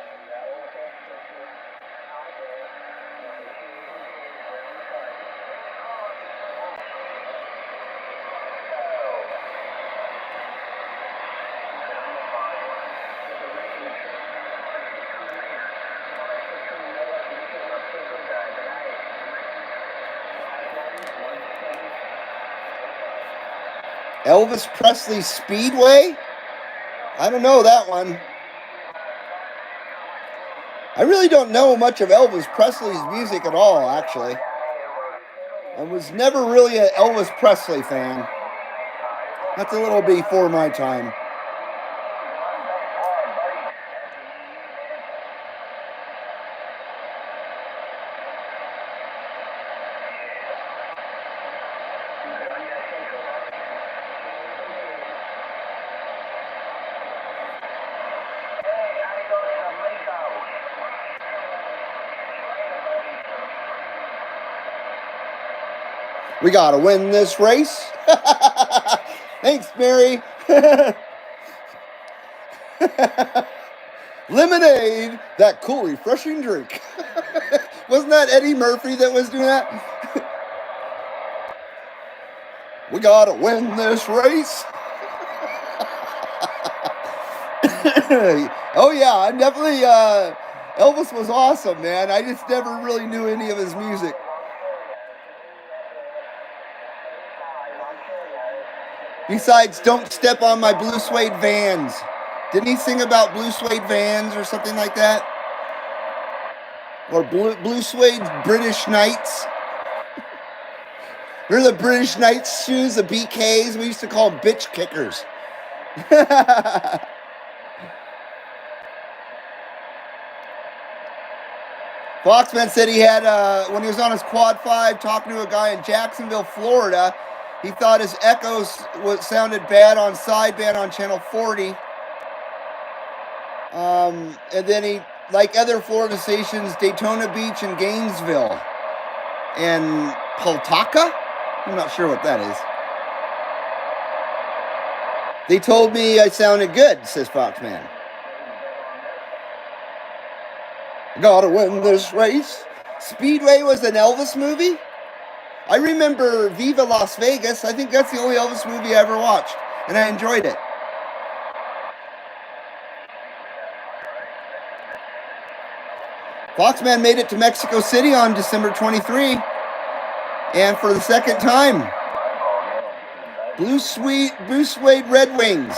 Elvis Presley Speedway? I don't know that one. I really don't know much of Elvis Presley's music at all, actually. I was never really an Elvis Presley fan. That's a little before my time. We gotta win this race. Thanks, Mary. Lemonade, that cool, refreshing drink. Wasn't that Eddie Murphy that was doing that? We gotta win this race. Oh yeah, I'm definitely, Elvis was awesome, man. I just never really knew any of his music. Besides, don't step on my blue suede Vans. Didn't he sing about blue suede Vans or something like that? Or blue suede British Knights? Remember the British Knights shoes, the BKs? We used to call them bitch kickers. Foxman said he had, when he was on his Quad 5 talking to a guy in Jacksonville, Florida, he thought his echoes sounded bad on sideband on channel 40. And then he, like other Florida stations, Daytona Beach and Gainesville and Pultaca? I'm not sure what that is. They told me I sounded good, says Foxman. Gotta win this race. Speedway was an Elvis movie? I remember Viva Las Vegas. I think that's the only Elvis movie I ever watched, and I enjoyed it. Foxman made it to Mexico City on December 23, and for the second time. Blue Suede Red Wings.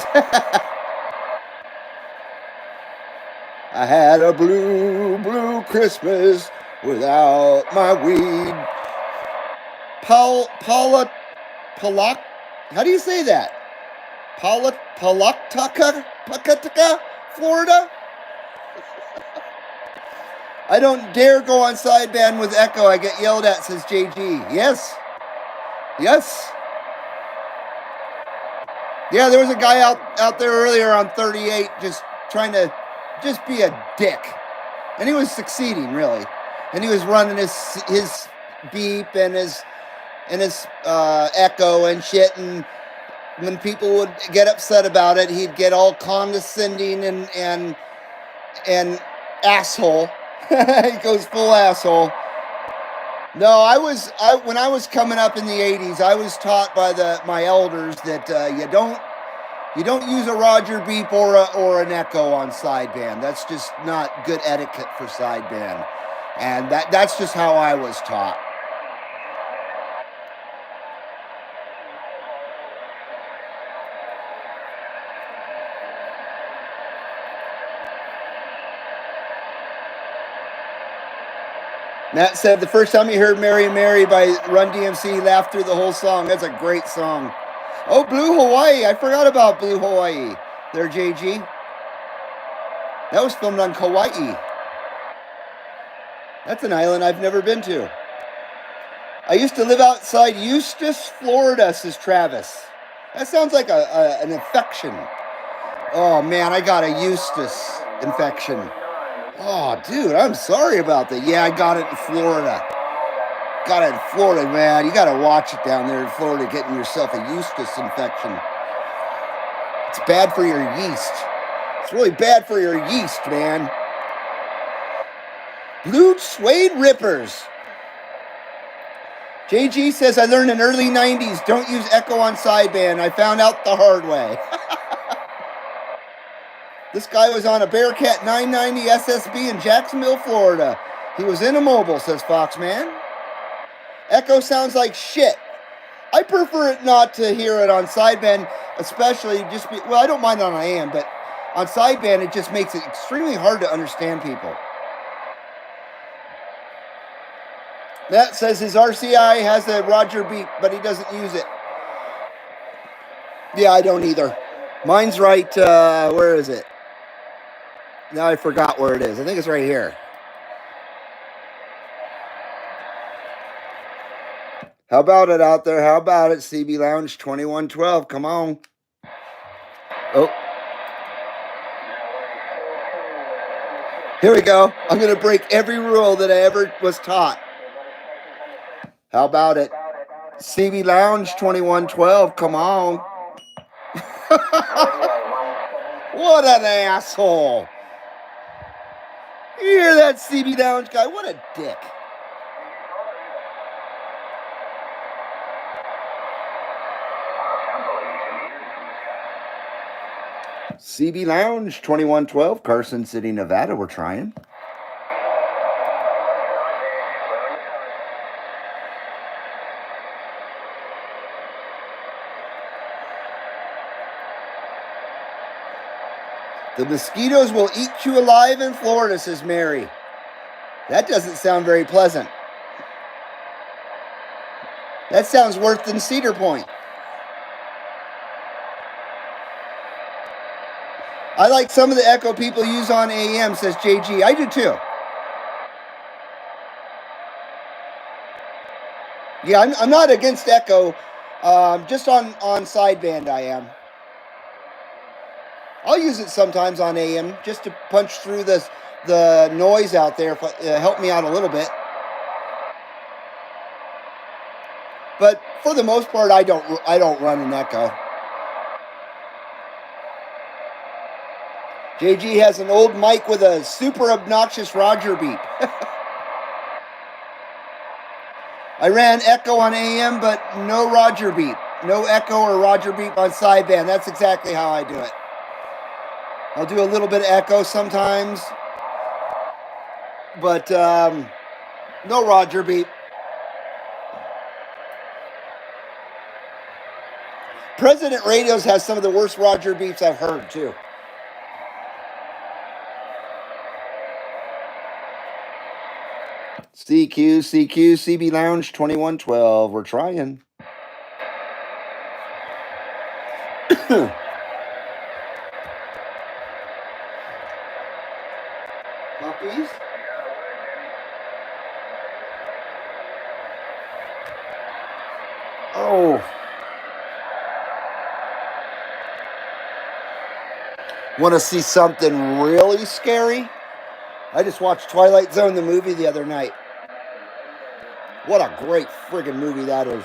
I had a blue Christmas without my weed. Paula, how do you say that? Pawatucka, Florida? I don't dare go on sideband with echo. I get yelled at, says JG. Yes. Yes. Yeah, there was a guy out there earlier on 38 just trying to just be a dick. And he was succeeding, really. And he was running his beep and his echo and shit. And when people would get upset about it, he'd get all condescending and asshole. He goes full asshole. No, when I was coming up in the 80s, I was taught by my elders that you don't use a Roger beep or an echo on sideband. That's just not good etiquette for sideband. And that's just how I was taught. Matt said the first time he heard Mary Mary by Run DMC, he laughed through the whole song. That's a great song. Oh, Blue Hawaii. I forgot about Blue Hawaii. There, JG. That was filmed on Kauai. That's an island I've never been to. I used to live outside Eustis, Florida, says Travis. That sounds like an infection. Oh, man, I got a Eustis infection. Oh, dude, I'm sorry about that. Yeah, I got it in Florida. Got it in Florida, man. You got to watch it down there in Florida, getting yourself a Eustis infection. It's bad for your yeast. It's really bad for your yeast, man. Blue Suede Rippers. JG says, I learned in early 90s, don't use echo on sideband. I found out the hard way. This guy was on a Bearcat 990 SSB in Jacksonville, Florida. He was in a mobile, says Foxman. Echo sounds like shit. I prefer it not to hear it on sideband, especially well, I don't mind on AM, but on sideband, it just makes it extremely hard to understand people. Matt says his RCI has a Roger beep, but he doesn't use it. Yeah, I don't either. Mine's right, where is it? Now I forgot where it is. I think it's right here. How about it out there? How about it? CB Lounge 2112. Come on. Oh. Here we go. I'm going to break every rule that I ever was taught. How about it? CB Lounge 2112. Come on. What an asshole. You hear that, CB Lounge guy? What a dick. CB Lounge 2112, Carson City, Nevada. We're trying. The mosquitoes will eat you alive in Florida, says Mary. That doesn't sound very pleasant. That sounds worse than Cedar Point. I like some of the echo people use on AM, says JG. I do too. Yeah, I'm not against echo. Just on sideband I am. I'll use it sometimes on AM just to punch through the noise out there. Help me out a little bit. But for the most part, I don't run an echo. JG has an old mic with a super obnoxious Roger beep. I ran echo on AM, but no Roger beep. No echo or Roger beep on sideband. That's exactly how I do it. I'll do a little bit of echo sometimes, but no Roger beep. President Radios has some of the worst Roger beeps I've heard, too. CQ, CB Lounge 2112. We're trying. Puppies? Oh. Want to see something really scary? I just watched Twilight Zone, the movie, the other night. What a great friggin' movie that is.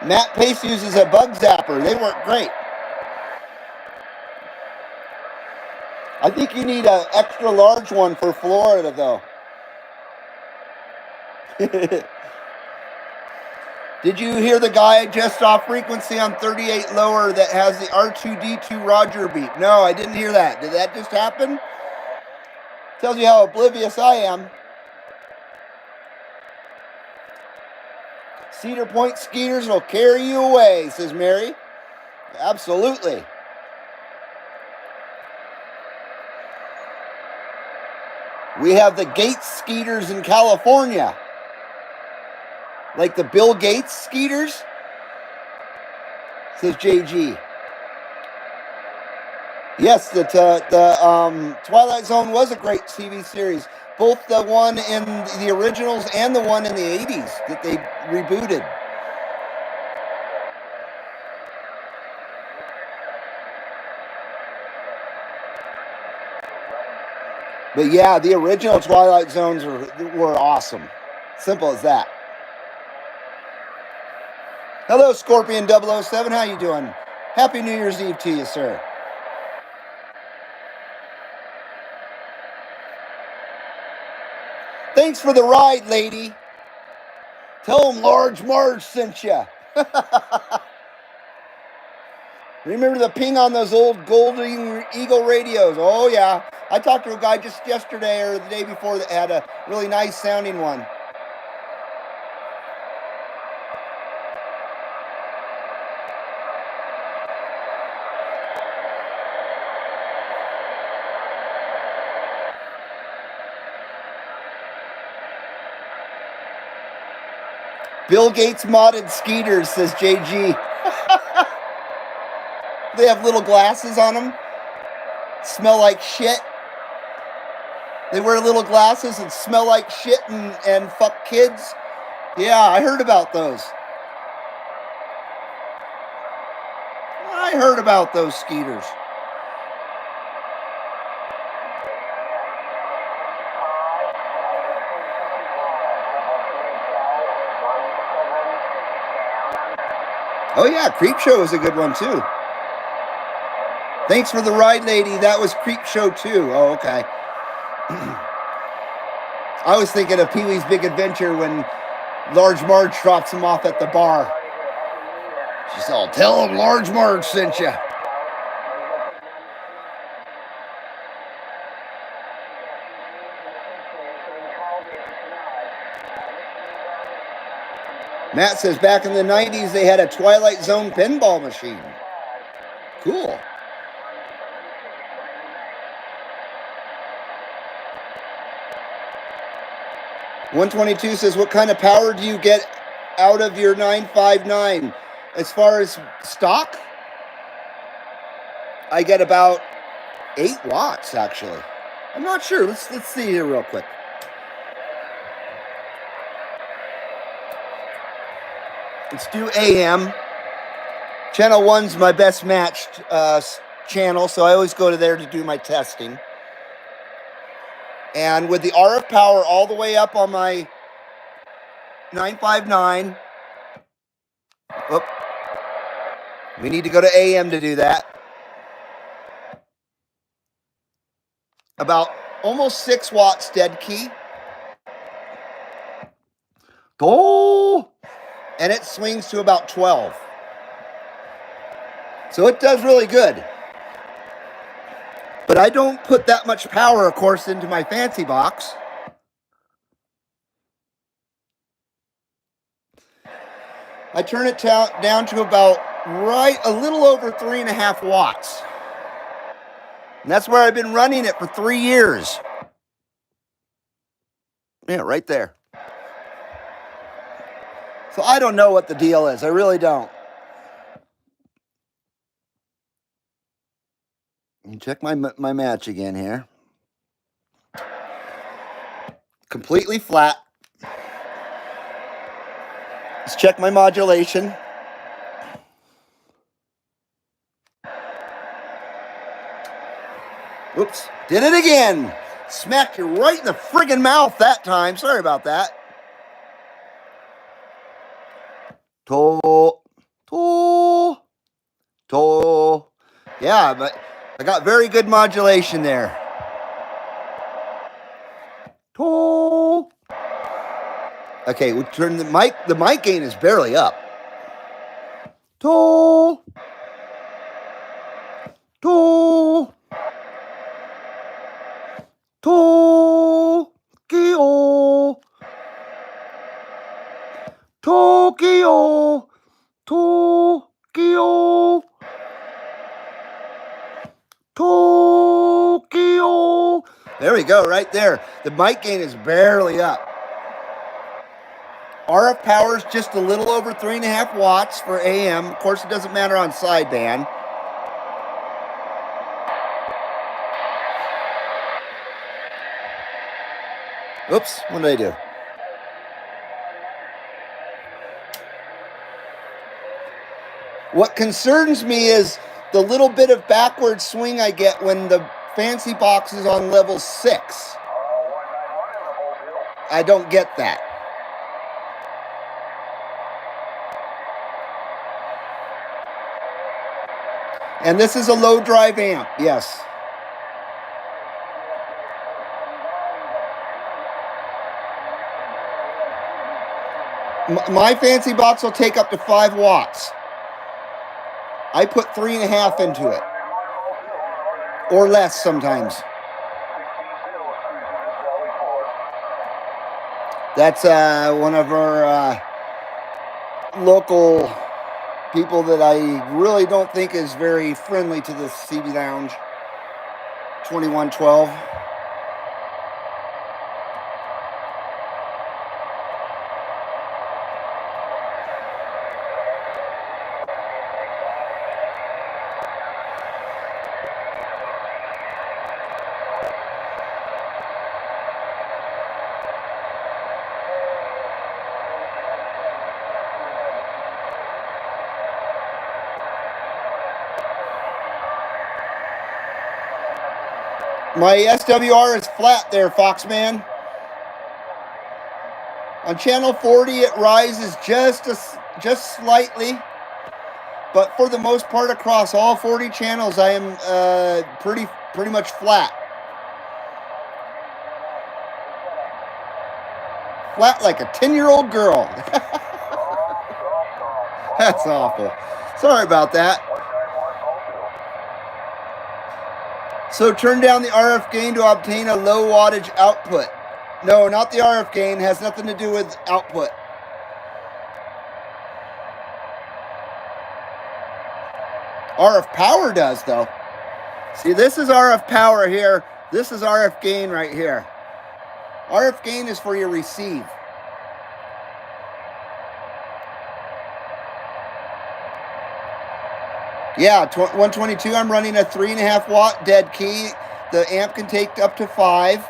Matt Pace uses a bug zapper. They work great. I think you need an extra large one for Florida, though. Did you hear the guy just off frequency on 38 lower that has the R2D2 Roger beep? No, I didn't hear that. Did that just happen? Tells you how oblivious I am. Cedar Point skeeters will carry you away, says Mary. Absolutely. We have the Gates skeeters in California. Like the Bill Gates skeeters, says JG. Yes, the Twilight Zone was a great TV series. Both the one in the originals and the one in the 80s that they rebooted. But yeah, the original Twilight Zones were awesome. Simple as that. Hello, Scorpion 007. How you doing? Happy New Year's Eve to you, sir. Thanks for the ride, lady. Tell them Large Marge sent you. Remember the ping on those old Golden Eagle radios? Oh, yeah. I talked to a guy just yesterday or the day before that had a really nice sounding one. Bill Gates modded skeeters, says JG. They have little glasses on them. Smell like shit. They wear little glasses and smell like shit and fuck kids. Yeah, I heard about those. I heard about those skeeters. Oh yeah, Creep Show is a good one too. Thanks for the ride, lady. That was Creep Show too. Oh, okay. I was thinking of Pee-wee's Big Adventure when Large Marge drops him off at the bar. She's all, tell him Large Marge sent you. Matt says back in the 90s they had a Twilight Zone pinball machine. Cool. $122 says, what kind of power do you get out of your 959? As far as stock, I get about 8 watts, actually. I'm not sure. Let's see here real quick. Let's do AM. Channel 1's my best matched channel, so I always go to there to do my testing. And with the RF power all the way up on my 959, whoop, we need to go to AM to do that. About almost 6 watts dead key. Oh, and it swings to about 12. So it does really good. But I don't put that much power, of course, into my fancy box. I turn it down to about a little over 3.5 watts. And that's where I've been running it for 3 years. Yeah, right there. So I don't know what the deal is. I really don't. Let me check my match again here. Completely flat. Let's check my modulation. Oops, did it again. Smacked you right in the friggin' mouth that time. Sorry about that. To. Yeah, but I got very good modulation there. To. Okay, we turn the mic. The mic gain is barely up. To. Tokyo. Tokyo. Tokyo. Tokyo. There we go, right there. The mic gain is barely up. RF power is just a little over 3.5 watts for AM. Of course, it doesn't matter on sideband. Oops, what did I do? What concerns me is the little bit of backward swing I get when the fancy box is on level 6. I don't get that. And this is a low drive amp, yes. My fancy box will take up to 5 watts. I put 3.5 into it. Or less sometimes. That's one of our local people that I really don't think is very friendly to the CB Lounge. 2112. My SWR is flat there, Foxman. On channel 40, it rises just slightly, but for the most part, across all 40 channels, I am pretty much flat. Flat like a 10-year-old girl. That's awful. Sorry about that. So turn down the RF gain to obtain a low wattage output. No, not the RF gain. Has nothing to do with output. RF power does, though. See, this is RF power here. This is RF gain right here. RF gain is for your receive. Yeah, 122, I'm running a 3.5 watt dead key. The amp can take up to 5.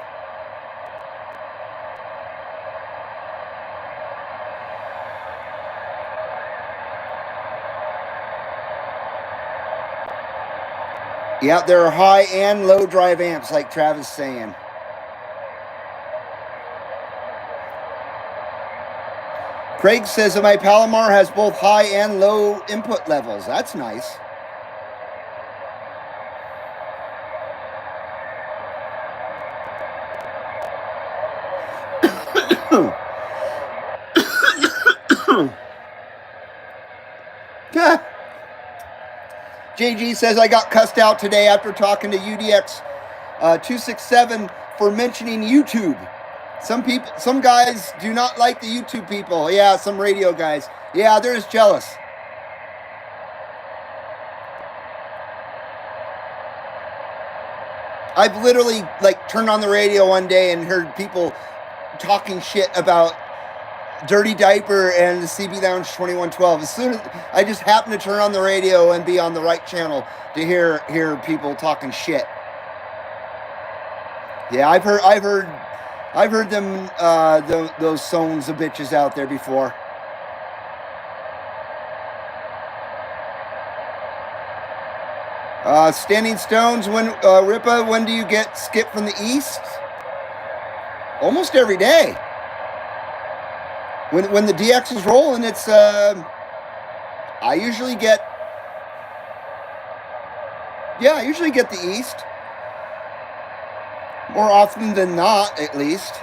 Yeah, there are high and low drive amps, like Travis saying. Craig says that my Palomar has both high and low input levels. That's nice. JG says I got cussed out today after talking to UDX 267 for mentioning YouTube. Some guys do not like the YouTube people. Yeah, some radio guys. Yeah, they're just jealous. I've literally turned on the radio one day and heard people talking shit about Dirty Diaper and the CB Lounge 2112. As soon as I just happened to turn on the radio and be on the right channel to hear people talking shit. Yeah, I've heard them those sons of bitches out there before. Standing Stones, Ripa, when do you get Skip from the East? Almost every day. When the DX is rolling, it's I usually get the East. More often than not, at least.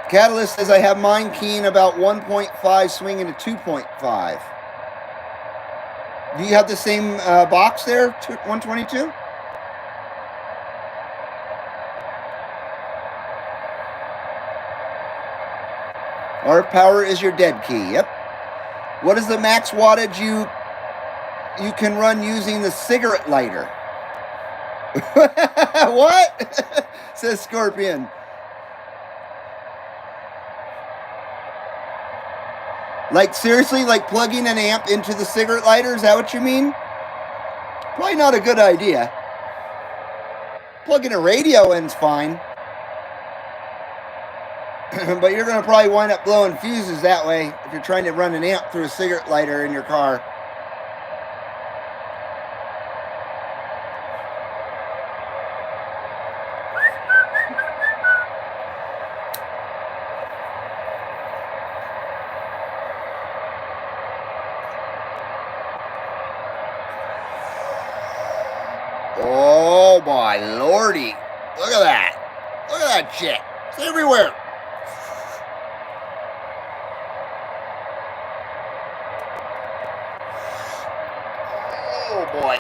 Catalyst says I have mine keying about 1.5 swinging to 2.5. Do you have the same box there, 122? RF power is your dead key. Yep. What is the max wattage you can run using the cigarette lighter? What? Says Scorpion. Seriously, plugging an amp into the cigarette lighter? Is that what you mean? Probably not a good idea. Plugging a radio in's fine. But you're going to probably wind up blowing fuses that way if you're trying to run an amp through a cigarette lighter in your car. Oh my lordy. Look at that. Look at that shit. It's everywhere. Oh boy.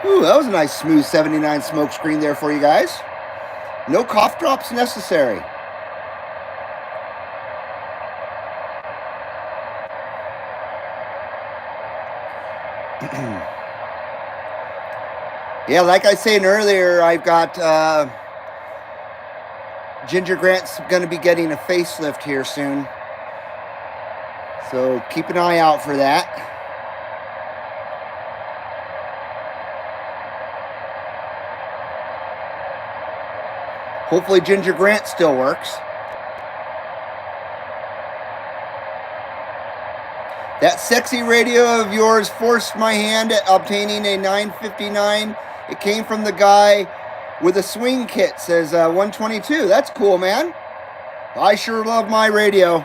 Ooh, that was a nice smooth 79 smoke screen there for you guys. No cough drops necessary. Yeah, like I was saying earlier, I've got Ginger Grant's going to be getting a facelift here soon. So keep an eye out for that. Hopefully Ginger Grant still works. That sexy radio of yours forced my hand at obtaining a 959. It came from the guy with a swing kit, says 122. That's cool, man. I sure love my radio.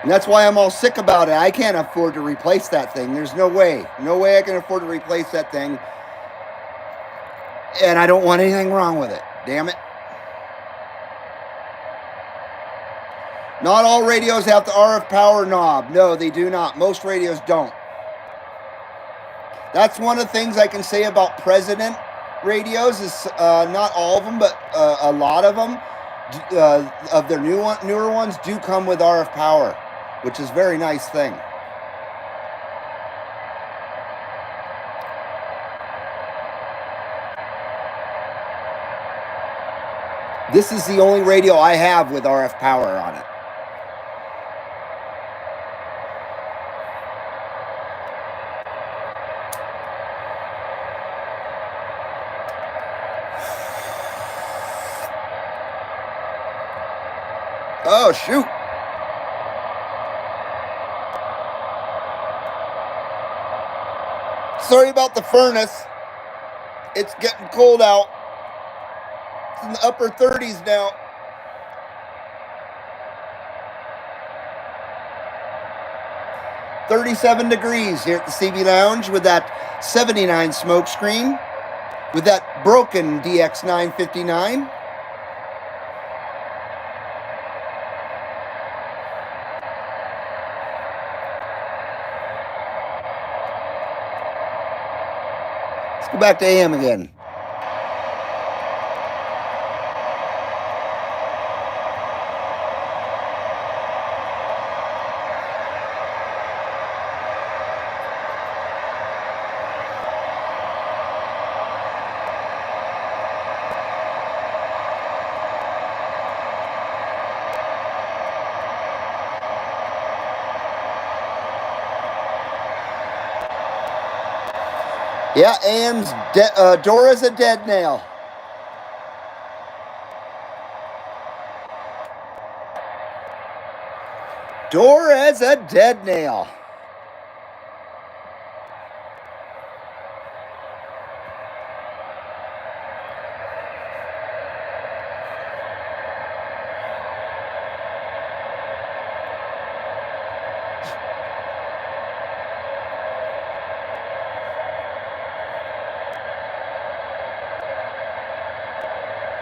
And that's why I'm all sick about it. I can't afford to replace that thing. There's no way. No way I can afford to replace that thing. And I don't want anything wrong with it. Damn it. Not all radios have the RF power knob. No, they do not. Most radios don't. That's one of the things I can say about President radios is not all of them, but a lot of them, of their newer ones, do come with RF power, which is a very nice thing. This is the only radio I have with RF power on it. Oh, shoot. Sorry about the furnace. It's getting cold out. It's in the upper 30s now. $37 degrees here at the CB Lounge with that 79 smoke screen, with that broken DX959. Let's go back to AM again. Yeah, AM's Dora's a dead nail. Dora's a dead nail.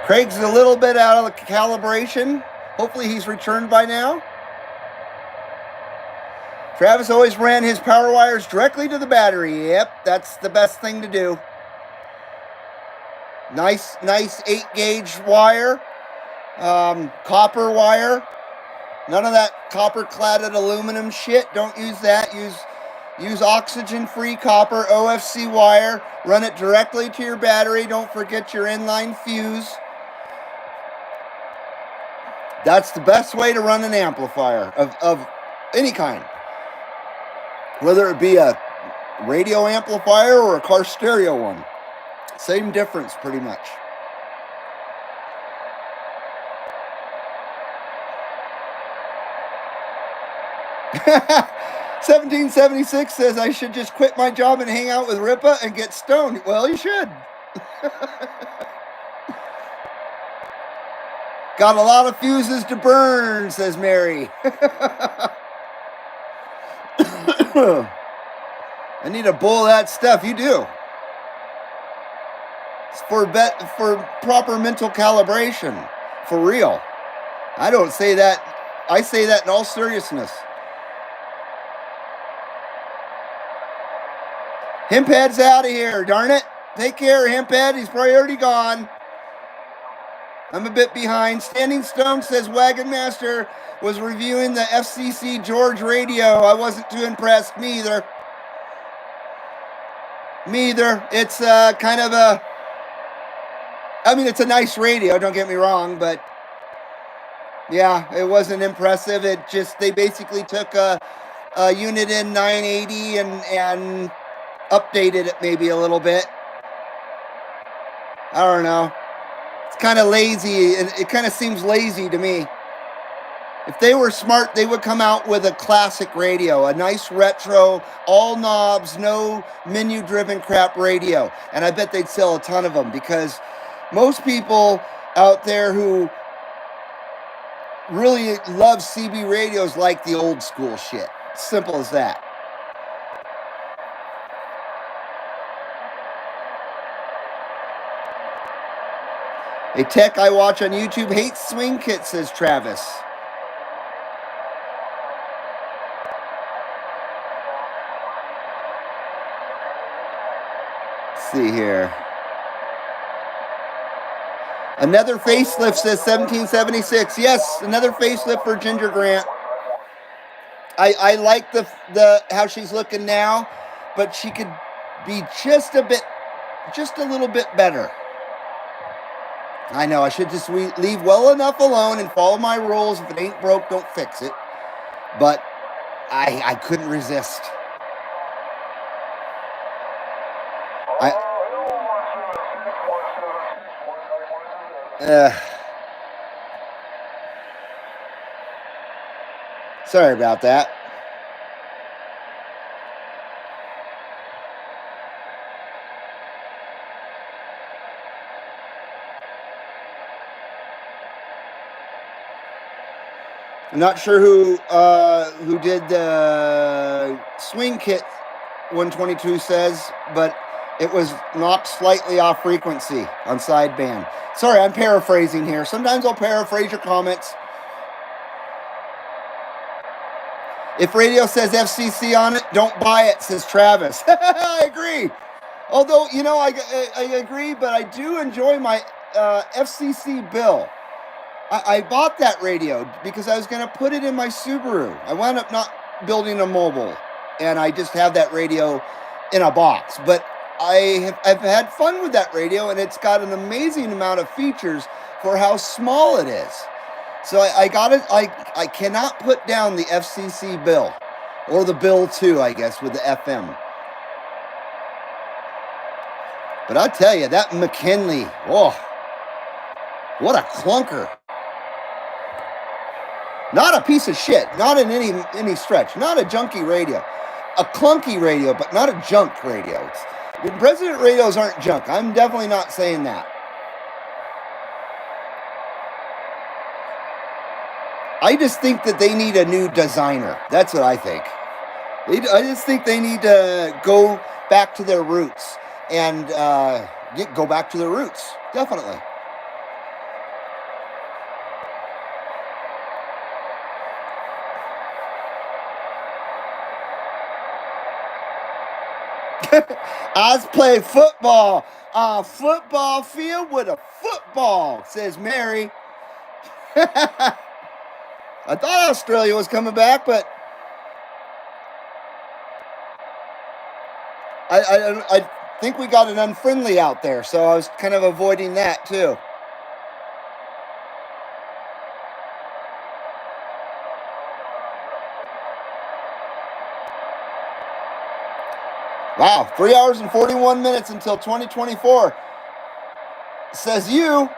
Craig's a little bit out of the calibration. Hopefully he's returned by now. Travis always ran his power wires directly to the battery. Yep, that's the best thing to do. Nice 8-gauge wire. Copper wire. None of that copper-cladded aluminum shit. Don't use that. Use oxygen-free copper OFC wire. Run it directly to your battery. Don't forget your inline fuse. That's the best way to run an amplifier of any kind. Whether it be a radio amplifier or a car stereo one. Same difference, pretty much. $17.76 says I should just quit my job and hang out with Ripa and get stoned. Well, you should. Got a lot of fuses to burn, says Mary. I need a bowl of that stuff. You do. It's for proper mental calibration. For real. I don't say that. I say that in all seriousness. Hemphead's out of here, darn it. Take care, Hemphead. He's probably already gone. I'm a bit behind. Standing Stone says Wagon Master was reviewing the FCC George radio. I wasn't too impressed. Me either. It's kind of a... I mean, it's a nice radio, don't get me wrong, but... yeah, it wasn't impressive. They basically took a unit in 980 and updated it maybe a little bit. I don't know. It's kind of lazy. It kind of seems lazy to me. If they were smart, they would come out with a classic radio, a nice retro, all knobs, no menu-driven crap radio. And I bet they'd sell a ton of them because most people out there who really love CB radios like the old school shit. Simple as that. A tech I watch on YouTube hates swing kits, says Travis. Let's see here. Another facelift, says 1776. Yes, another facelift for Ginger Grant. I like the how she's looking now, but she could be just a little bit better. I know I should just leave well enough alone and follow my rules. If it ain't broke, don't fix it. But I couldn't resist. Sorry about that. I'm not sure who did the swing kit 122 says, but it was knocked slightly off frequency on sideband. Sorry, I'm paraphrasing here. Sometimes I'll paraphrase your comments. If radio says FCC on it, don't buy it, says Travis. I agree. Although, you know, I agree, but I do enjoy my FCC bill. I bought that radio because I was going to put it in my Subaru. I wound up not building a mobile, and I just have that radio in a box. But I've had fun with that radio, and it's got an amazing amount of features for how small it is. So I got it. I cannot put down the FCC bill, or the bill too, I guess, with the FM. But I'll tell you, that McKinley, oh, what a clunker. Not a piece of shit, not in any stretch, not a junky radio. A clunky radio, but not a junk radio. President radios aren't junk. I'm definitely not saying that. I just think that they need a new designer. That's what I think. I just think they need to go back to their roots and go back to their roots. Definitely. I play football on a football field with a football, says Mary. I thought Australia was coming back, but I think we got an unfriendly out there, so I was kind of avoiding that too. Wow, 3 hours and 41 minutes until 2024. Says you.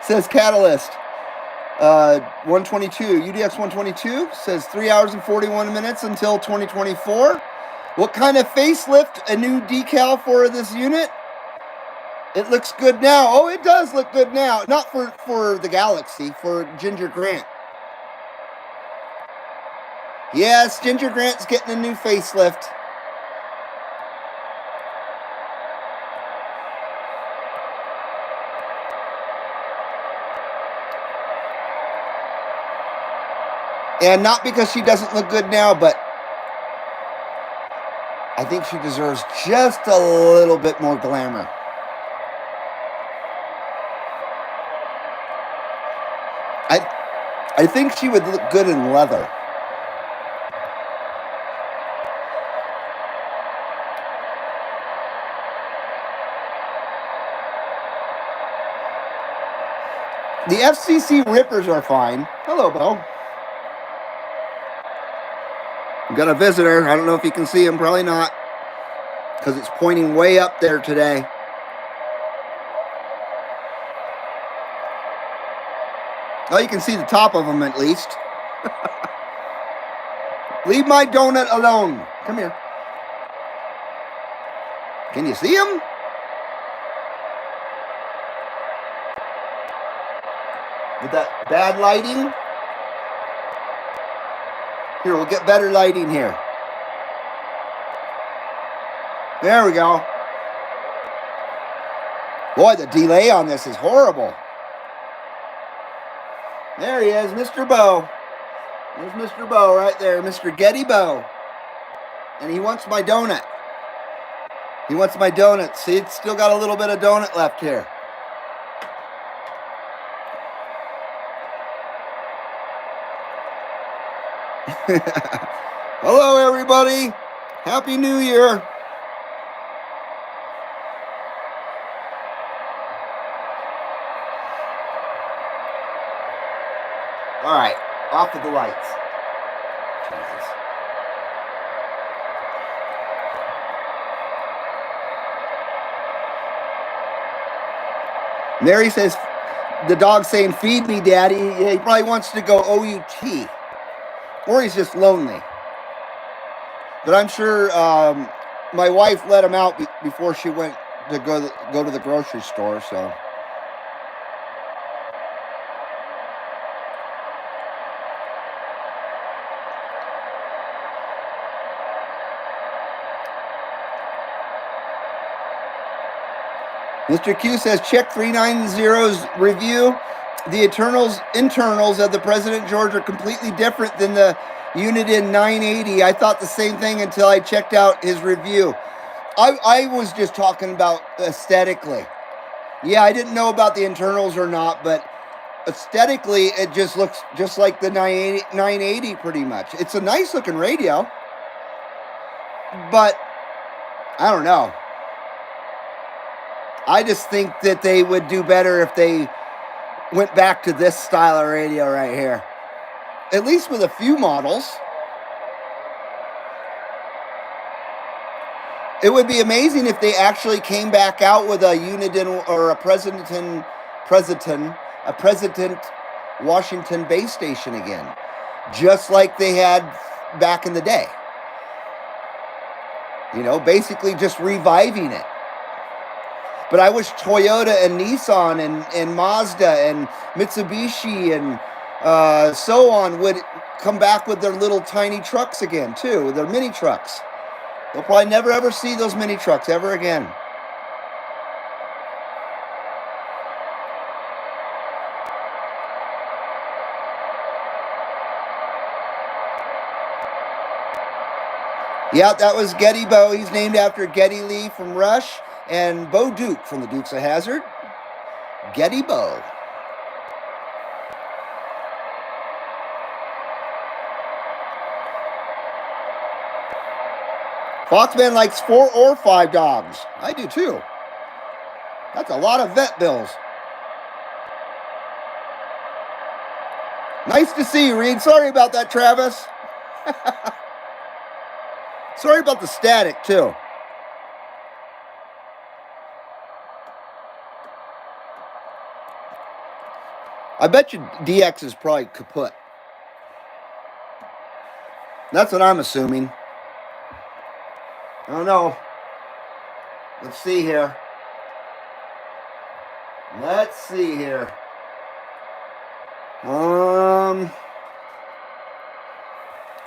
Says Catalyst. 122, UDX 122 says 3 hours and 41 minutes until 2024. What kind of facelift? A new decal for this unit? It looks good now. Oh, it does look good now. Not for the Galaxy, for Ginger Grant. Yes, Ginger Grant's getting a new facelift. And not because she doesn't look good now, but I think she deserves just a little bit more glamour. I think she would look good in leather. The FCC rippers are fine. Hello, Bo. We've got a visitor. I don't know if you can see him. Probably not, because it's pointing way up there today. Oh, you can see the top of him at least. Leave my donut alone. Come here. Can you see him? With that bad lighting. Here, we'll get better lighting here. There we go. Boy, the delay on this is horrible. There he is, Mr. Bow. There's Mr. Bow right there, Mr. Getty Bow. And he wants my donut. He wants my donut. See, it's still got a little bit of donut left here. Hello, everybody. Happy New Year. All right, off with the lights. Jesus. Mary says, the dog's saying, feed me, Daddy. Yeah, he probably wants to go OUT. Or he's just lonely. But I'm sure my wife let him out before she went to go to the grocery store, so. Mr. Q says, check 390's review. The internals of the President George are completely different than the Uniden 980. I thought the same thing until I checked out his review. I was just talking about aesthetically. Yeah, I didn't know about the internals or not, but aesthetically, it just looks just like the 980 pretty much. It's a nice looking radio, but I don't know. I just think that they would do better if they went back to this style of radio right here. At least with a few models. It would be amazing if they actually came back out with a Uniden or a President Washington base station again. Just like they had back in the day. You know, basically just reviving it. But I wish Toyota and Nissan and Mazda and Mitsubishi and so on would come back with their little tiny trucks again, too. Their mini trucks. They'll probably never, ever see those mini trucks ever again. Yeah, that was Getty Bow. He's named after Geddy Lee from Rush. And Bo Duke from the Dukes of Hazzard. Getty Bow. Foxman likes 4 or 5 dogs. I do too. That's a lot of vet bills. Nice to see you, Reed. Sorry about that, Travis. Sorry about the static, too. I bet you DX is probably kaput. That's what I'm assuming. I don't know. Let's see here. Let's see here. What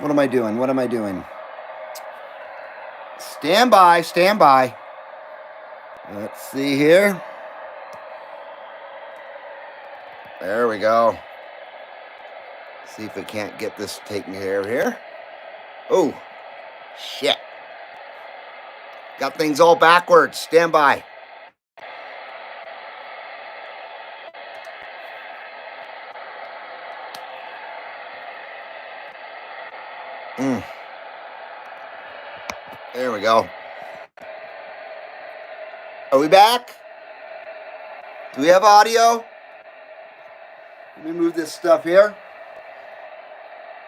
am I doing? What am I doing? Stand by, stand by. Let's see here. There we go. See if we can't get this taken care of here. Oh, shit. Got things all backwards. Stand by. There we go. Are we back? Do we have audio? Let me move this stuff here.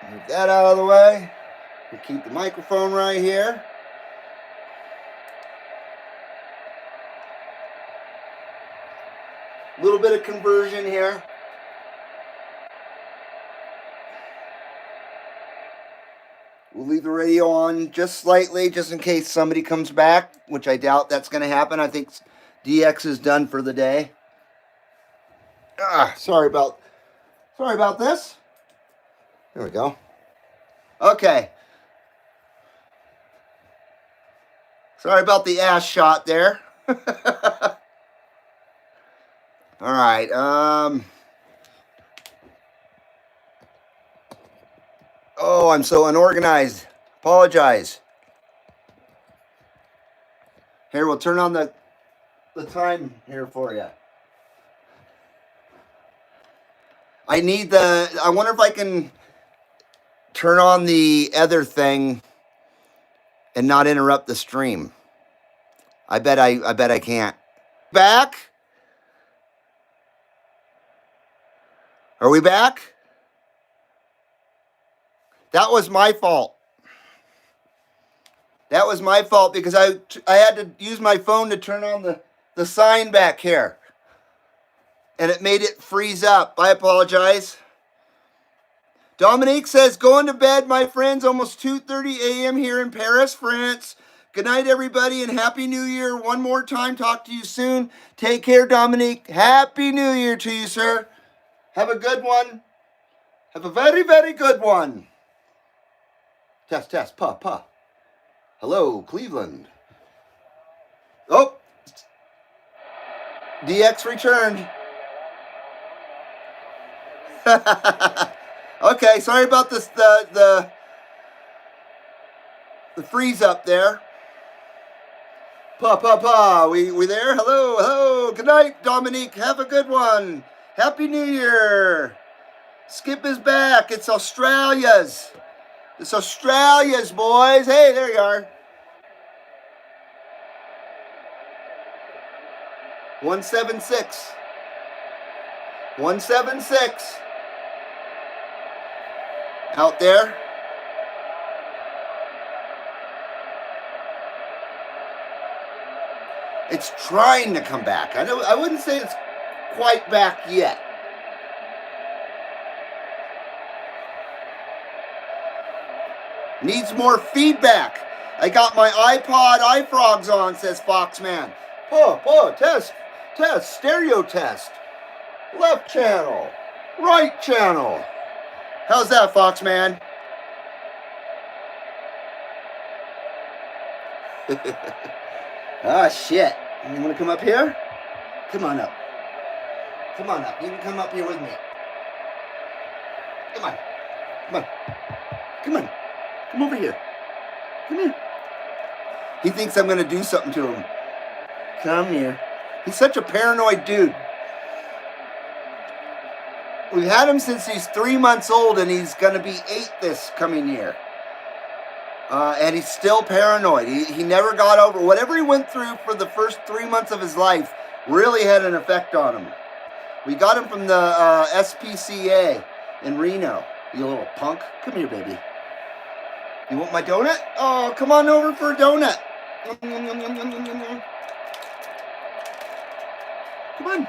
Move that out of the way. We'll keep the microphone right here. A little bit of conversion here. We'll leave the radio on just slightly, just in case somebody comes back, which I doubt that's going to happen. I think DX is done for the day. Sorry about Sorry about this. There we go. Okay. Sorry about the ass shot there. All right. Oh, I'm so unorganized. Apologize. Here, we'll turn on the time here for you. I wonder if I can turn on the other thing and not interrupt the stream. I bet I can't. Back? Are we back? That was my fault. That was my fault because I had to use my phone to turn on the sign back here. And it made it freeze up. I apologize. Dominique says, going to bed, my friends. Almost 2:30 a.m. here in Paris, France. Good night, everybody, and Happy New Year. One more time. Talk to you soon. Take care, Dominique. Happy New Year to you, sir. Have a good one. Have a very, very good one. Test, test, pa. Hello, Cleveland. Oh. DX returned. Okay, sorry about this. The freeze up there. Pa. We there? Hello. Good night, Dominique. Have a good one. Happy New Year. Skip is back. It's Australia's. It's Australia's, boys. Hey, there you are. 176. 176. Out there. It's trying to come back. I wouldn't say it's quite back yet. Needs more feedback. I got my iPod iFrogs on, says Foxman. Test, stereo test. Left channel, right channel. How's that, Foxman? Ah, shit. You want to come up here? Come on up. Come on up. You can come up here with me. Come on. Come over here. Come here. He thinks I'm going to do something to him. Come here. He's such a paranoid dude. We've had him since he's 3 months old, and he's going to be 8 this coming year. And he's still paranoid. He never got over whatever he went through for the first 3 months of his life. Really had an effect on him. We got him from the SPCA in Reno. You little punk. Come here, baby. You want my donut? Oh, come on over for a donut. Come on.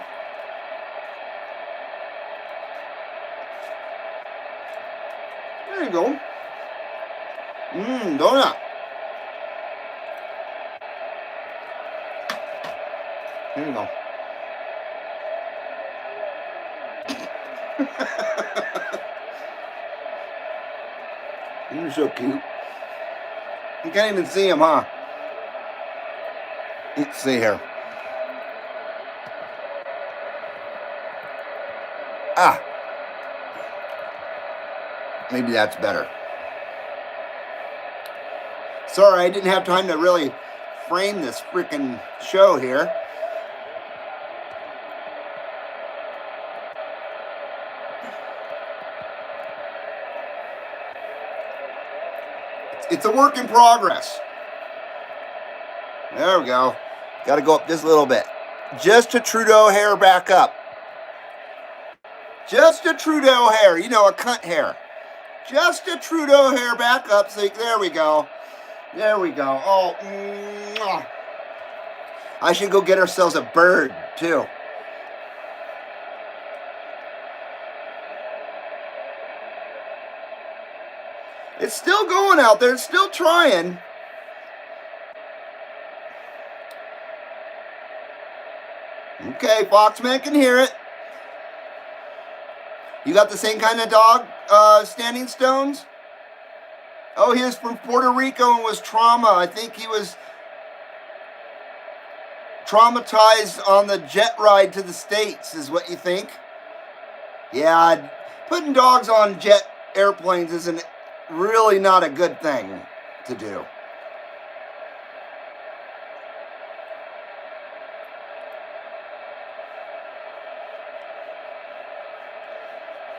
There you go. Donut. There you go. You're so cute. You can't even see him, huh? Let's see here. Ah. Maybe that's better. Sorry, I didn't have time to really frame this freaking show here. It's a work in progress. There we go. Got to go up just a little bit. Just a Trudeau hair back up. Just a Trudeau hair. You know, a cunt hair. Just a Trudeau hair back up. So there we go. There we go. Oh, I should go get ourselves a bird, too. It's still going out there. It's still trying. Okay, Foxman can hear it. You got the same kind of dog, Standing Stones? Oh, he was from Puerto Rico and was I think he was traumatized on the jet ride to the States, is what you think? Yeah, putting dogs on jet airplanes isn't really not a good thing to do.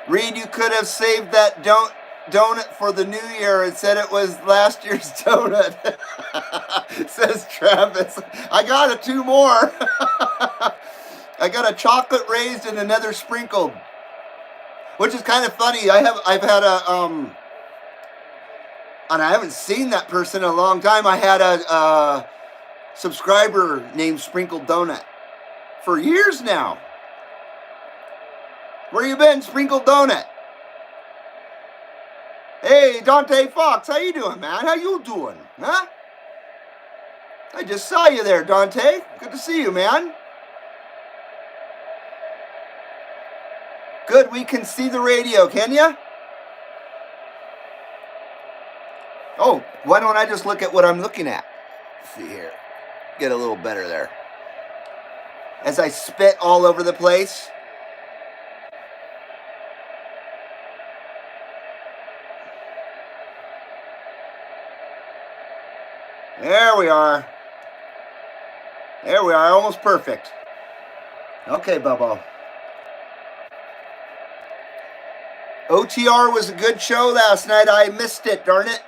Reed, you could have saved that donut for the new year and said it was last year's donut. Says Travis. I got 2 more. I got a chocolate raised and another sprinkled, which is kind of funny. I've had and I haven't seen that person in a long time. I had a subscriber named Sprinkled Donut for years now. Where you been, Sprinkled Donut? Hey, Dante Fox, how you doing, man? How you doing? Huh? I just saw you there, Dante. Good to see you, man. Good, we can see the radio, can you? Oh, why don't I just look at what I'm looking at? Let's see here. Get a little better there. As I spit all over the place. There we are. There we are, almost perfect. Okay, Bubbo. OTR was a good show last night. I missed it, darn it.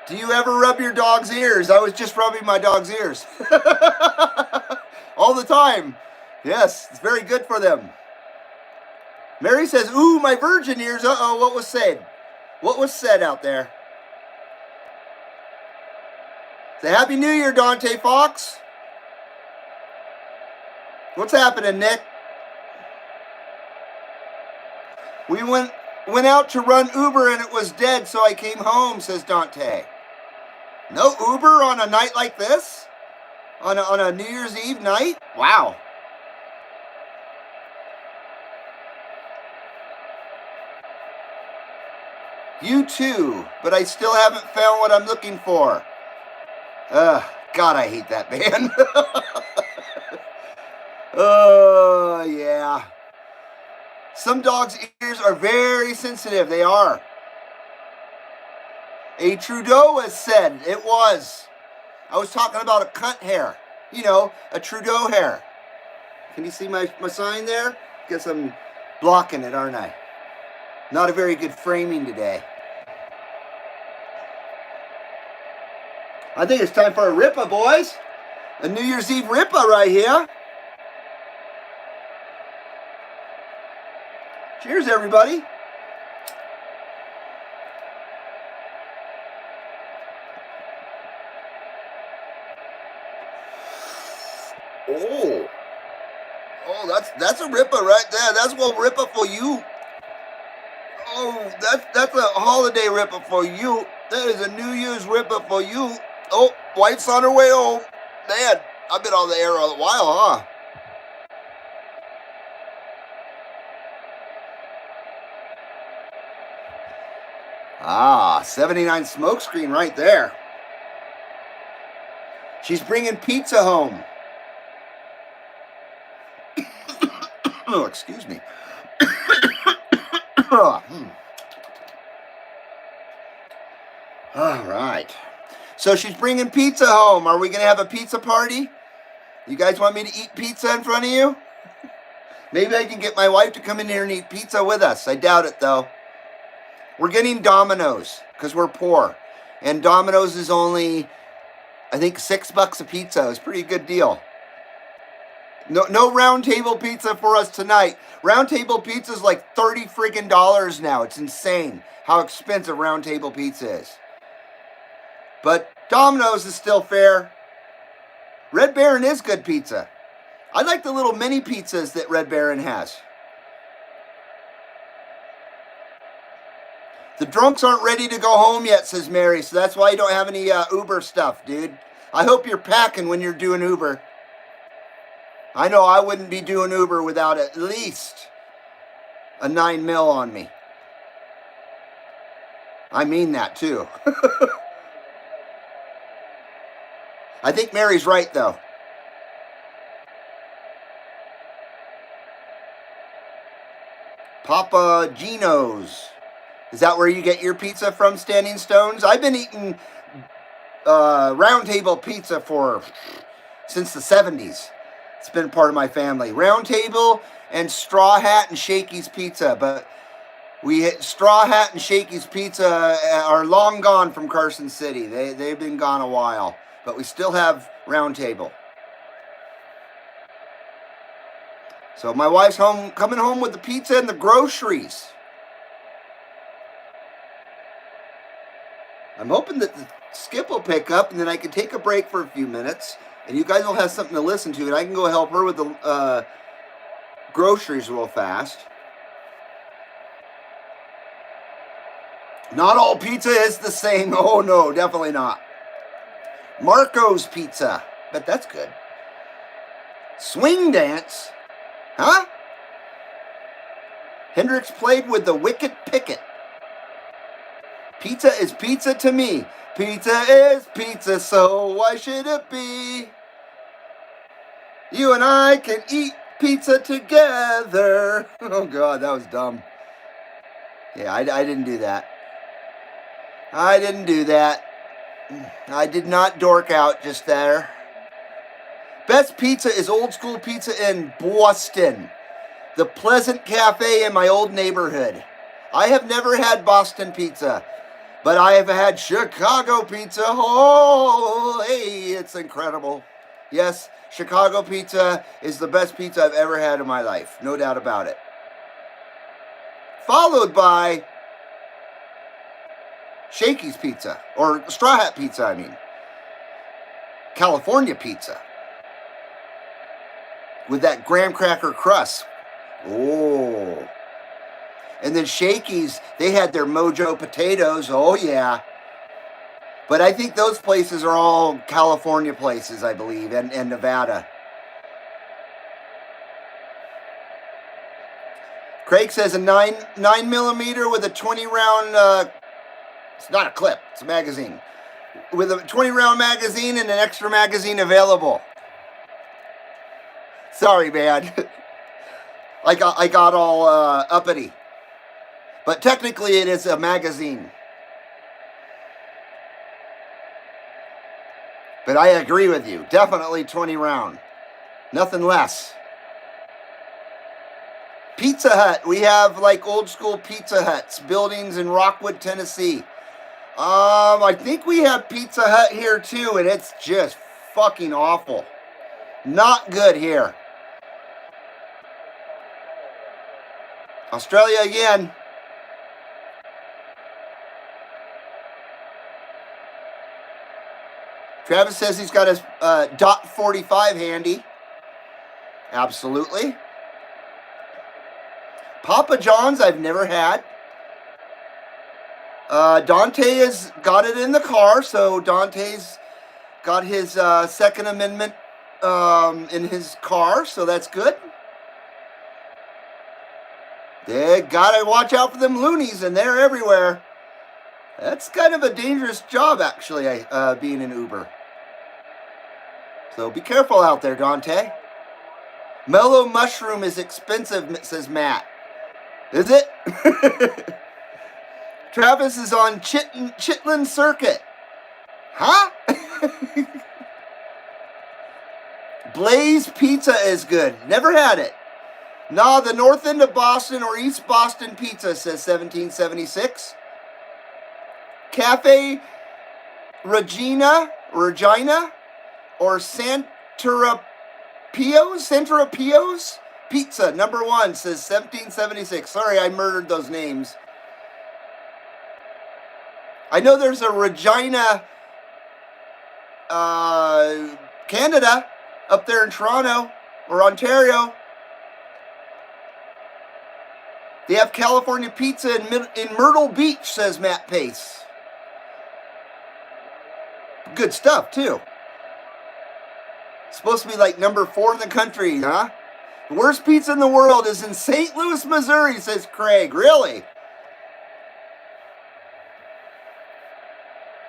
Do you ever rub your dog's ears? I was just rubbing my dog's ears. All the time. Yes, it's very good for them. Mary says, ooh, my virgin ears. Uh-oh, what was said? What was said out there? Say Happy New Year, Dante Fox. What's happening, Nick? We went out to run Uber and it was dead, so I came home, says Dante. No Uber on a night like this? On a New Year's Eve night? Wow. You too, but I still haven't found what I'm looking for. God, I hate that band. Oh, yeah. Some dogs' ears are very sensitive. They are. A Trudeau has said it was. I was talking about a cunt hair. You know, a Trudeau hair. Can you see my sign there? Guess I'm blocking it, aren't I? Not a very good framing today. I think it's time for a Rippa, boys. A New Year's Eve Rippa right here. Cheers, everybody. Oh, that's a Rippa right there. That's one Rippa for you. Oh, that's a holiday Rippa for you. That is a New Year's Rippa for you. Oh, wife's on her way home. Man, I've been on the air a while, huh? Ah, 79 smokescreen right there. She's bringing pizza home. Oh, excuse me. All right. So she's bringing pizza home. Are we going to have a pizza party? You guys want me to eat pizza in front of you? Maybe I can get my wife to come in here and eat pizza with us. I doubt it, though. We're getting Domino's because we're poor. And Domino's is only, I think, $6 a pizza. It's a pretty good deal. No round table pizza for us tonight. Round table pizza is like $30 freaking now. It's insane how expensive round table pizza is. But Domino's is still fair. Red Baron is good pizza. I like the little mini pizzas that Red Baron has. The drunks aren't ready to go home yet, says Mary, so that's why you don't have any Uber stuff, dude. I hope you're packing when you're doing Uber. I know I wouldn't be doing Uber without at least a 9mm on me. I mean that too. I think Mary's right though. Papa Gino's. Is that where you get your pizza from, Standing Stones? I've been eating Round Table pizza since the 70s. It's been part of my family. Round Table and Straw Hat and Shakey's Pizza. But Straw Hat and Shakey's Pizza are long gone from Carson City. They've been gone a while. But we still have Round Table. So my wife's coming home with the pizza and the groceries. I'm hoping that the skip will pick up and then I can take a break for a few minutes and you guys will have something to listen to and I can go help her with the groceries real fast. Not all pizza is the same. Oh no, definitely not. Marco's Pizza. Bet that's good. Swing Dance. Huh? Hendrix played with the Wicked Picket. Pizza is pizza to me. Pizza is pizza, so why should it be? You and I can eat pizza together. Oh God, that was dumb. Yeah, I didn't do that. I didn't do that. I did not dork out just there. Best pizza is old school pizza in Boston. The Pleasant Cafe in my old neighborhood. I have never had Boston pizza, but I have had Chicago pizza. Oh, hey, it's incredible. Yes, Chicago pizza is the best pizza I've ever had in my life. No doubt about it. Followed by Shakey's Pizza, or Straw Hat Pizza, I mean. California pizza. With that graham cracker crust. Oh. And then Shakey's, they had their Mojo potatoes. Oh, yeah. But I think those places are all California places, I believe, and Nevada. Craig says a 9mm with a 20-round, it's not a clip, it's a magazine. With a 20-round magazine and an extra magazine available. Sorry, man. I got all uppity. But technically it is a magazine. But I agree with you. Definitely 20 round. Nothing less. Pizza Hut. We have like old school Pizza Huts. Buildings in Rockwood, Tennessee. I think we have Pizza Hut here too. And it's just fucking awful. Not good here. Australia again. Travis says he's got his .45 handy. Absolutely. Papa John's I've never had. Dante has got it in the car, so Dante's got his Second Amendment in his car, so that's good. They gotta watch out for them loonies, and they're everywhere. That's kind of a dangerous job, actually, being an Uber. So be careful out there, Dante. Mellow mushroom is expensive, says Matt. Is it? Travis is on Chitlin Circuit. Huh? Blaze Pizza is good. Never had it. Nah, the north end of Boston or East Boston Pizza, says 1776. Cafe Regina, or Santarapios Pizza, number 1, says 1776. Sorry, I murdered those names. I know there's a Regina, Canada, up there in Toronto, or Ontario. They have California pizza in Myrtle Beach, says Matt Pace. Good stuff, too. It's supposed to be like number 4 in the country, huh? The worst pizza in the world is in St. Louis, Missouri, says Craig. Really?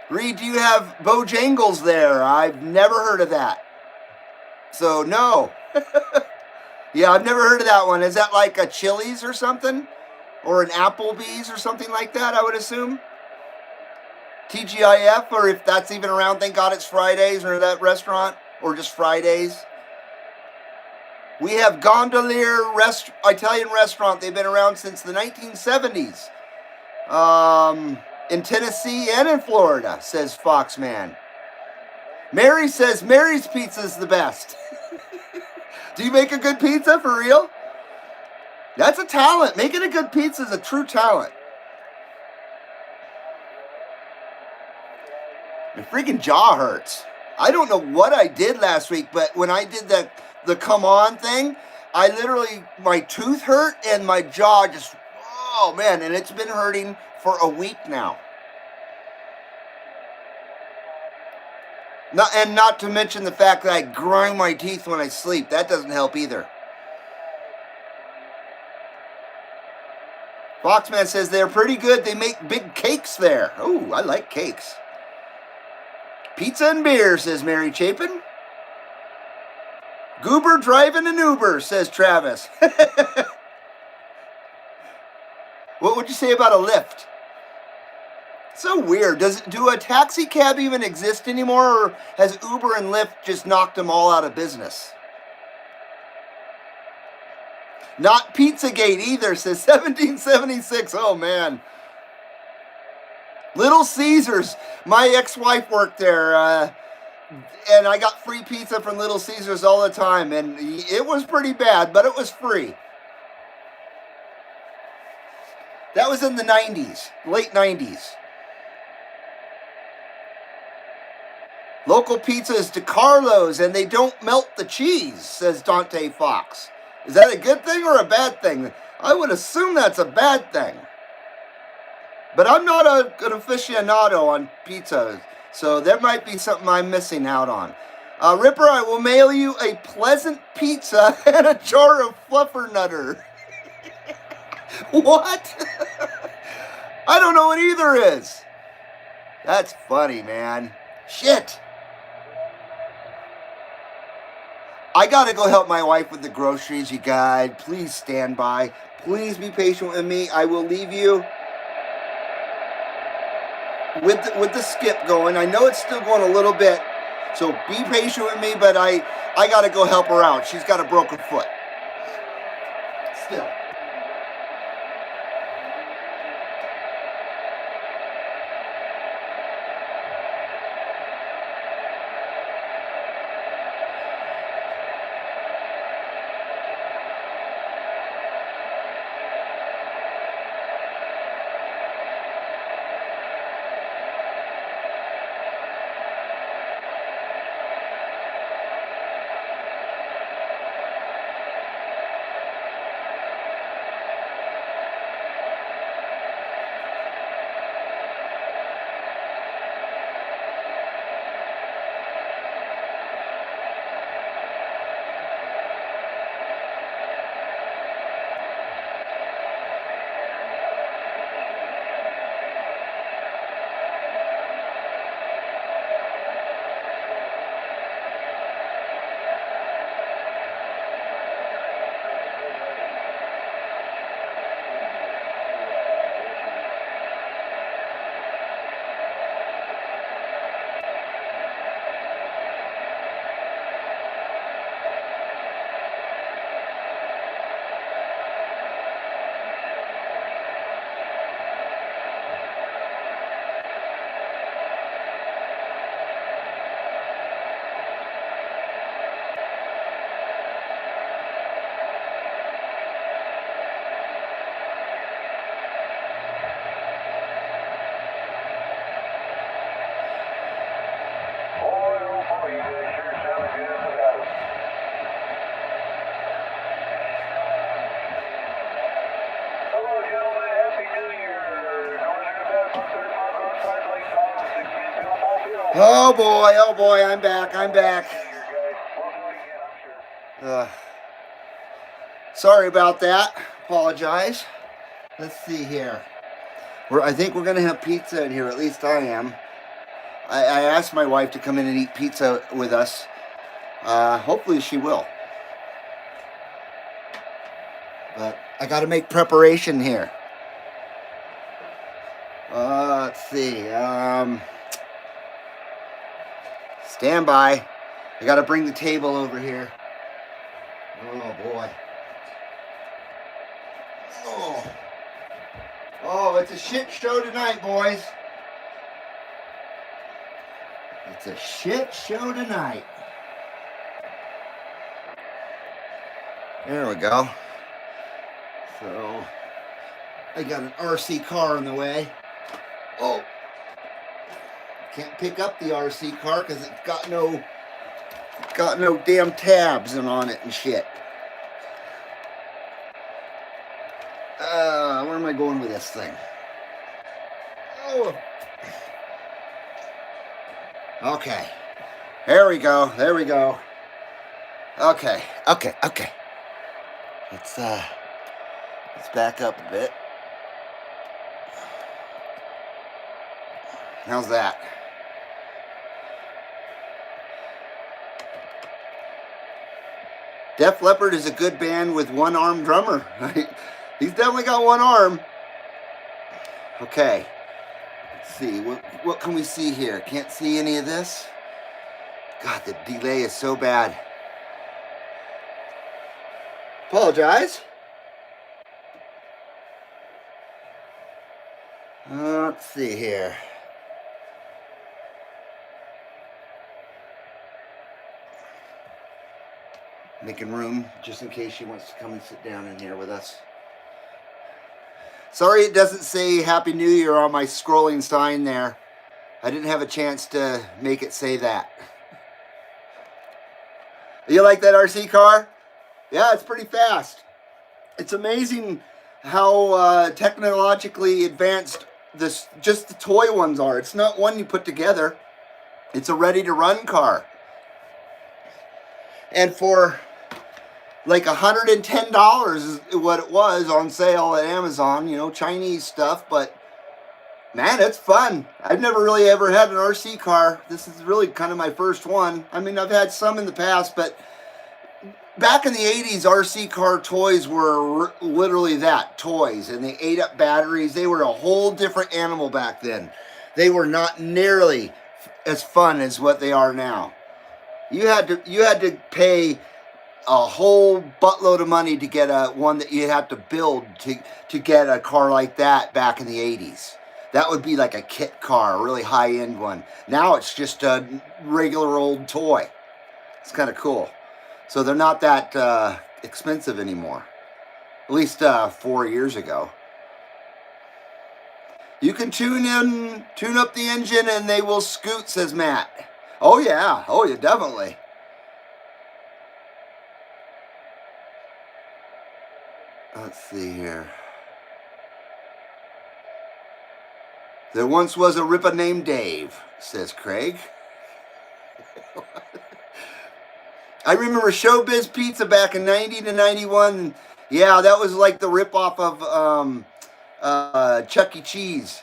Reed, do you have Bojangles there? I've never heard of that. So, no. Yeah, I've never heard of that one. Is that like a Chili's or something? Or an Applebee's or something like that, I would assume? TGIF, or if that's even around, thank God it's Fridays, or that restaurant, or just Fridays. We have Gondolier Italian restaurant. They've been around since the 1970s. In Tennessee and in Florida, says Foxman. Mary says Mary's pizza is the best. Do you make a good pizza for real? That's a talent. Making a good pizza is a true talent. My freaking jaw hurts. I don't know what I did last week, but when I did the come on thing, I literally, my tooth hurt and my jaw just, oh man, and it's been hurting for a week now. Not to mention the fact that I grind my teeth when I sleep. That doesn't help either. Foxman says they're pretty good. They make big cakes there. Oh, I like cakes. Pizza and beer, says Mary Chapin. Goober driving an Uber, says Travis. What would you say about a Lyft? So weird. Do a taxi cab even exist anymore, or has Uber and Lyft just knocked them all out of business? Not Pizzagate either, says 1776. Oh, man. Little Caesars. My ex-wife worked there, and I got free pizza from Little Caesars all the time, and it was pretty bad, but it was free. That was in the 90s, late 90s. Local pizza is DeCarlo's, and they don't melt the cheese, says Dante Fox. Is that a good thing or a bad thing? I would assume that's a bad thing. But I'm not an aficionado on pizza, so there might be something I'm missing out on. Ripper, I will mail you a pleasant pizza and a jar of Fluffernutter. What? I don't know what either is. That's funny, man. Shit. I gotta go help my wife with the groceries, you guys. Please stand by. Please be patient with me. I will leave you with the skip going. I know it's still going a little bit, so be patient with me, but I gotta go help her out. She's got a broken foot. Still. Oh boy, I'm back. Sorry about that. Apologize. Let's see here. I think we're going to have pizza in here. At least I am. I asked my wife to come in and eat pizza with us. Hopefully she will. But I got to make preparation here. Let's see. Stand by. I got to bring the table over here. Oh boy. Oh, it's a shit show tonight, boys. It's a shit show tonight. There we go. So, I got an RC car in the way. Oh, can't pick up the RC car because it's got no damn tabs on it and shit. Where am I going with this thing? Oh. Okay. There we go. There we go. Okay. Okay. Okay. Let's back up a bit. How's that? Def Leppard is a good band with one-arm drummer. He's definitely got one arm. Okay. Let's see. What can we see here? Can't see any of this. God, the delay is so bad. Apologize. Let's see here. Making room just in case she wants to come and sit down in here with us. Sorry it doesn't say Happy New Year on my scrolling sign there. I didn't have a chance to make it say that. You like that RC car? Yeah, it's pretty fast. It's amazing how technologically advanced just the toy ones are. It's not one you put together. It's a ready-to-run car. And for like $110 is what it was on sale at Amazon, you know, Chinese stuff, but man, it's fun. I've never really ever had an RC car. This is really kind of my first one. I mean, I've had some in the past, but back in the 80s, RC car toys were literally that, toys, and they ate up batteries. They were a whole different animal back then. They were not nearly as fun as what they are now. You had to pay a whole buttload of money to get one that you had to build to get a car like that back in the 80s. That would be like a kit car, a really high-end one. Now it's just a regular old toy. It's kind of cool. So they're not that expensive anymore. At least 4 years ago. You can tune up the engine and they will scoot, says Matt. Oh yeah, definitely. Let's see here. There once was a ripper named Dave, says Craig. I remember Showbiz Pizza back in 90 to 91. Yeah, that was like the ripoff of Chuck E. Cheese.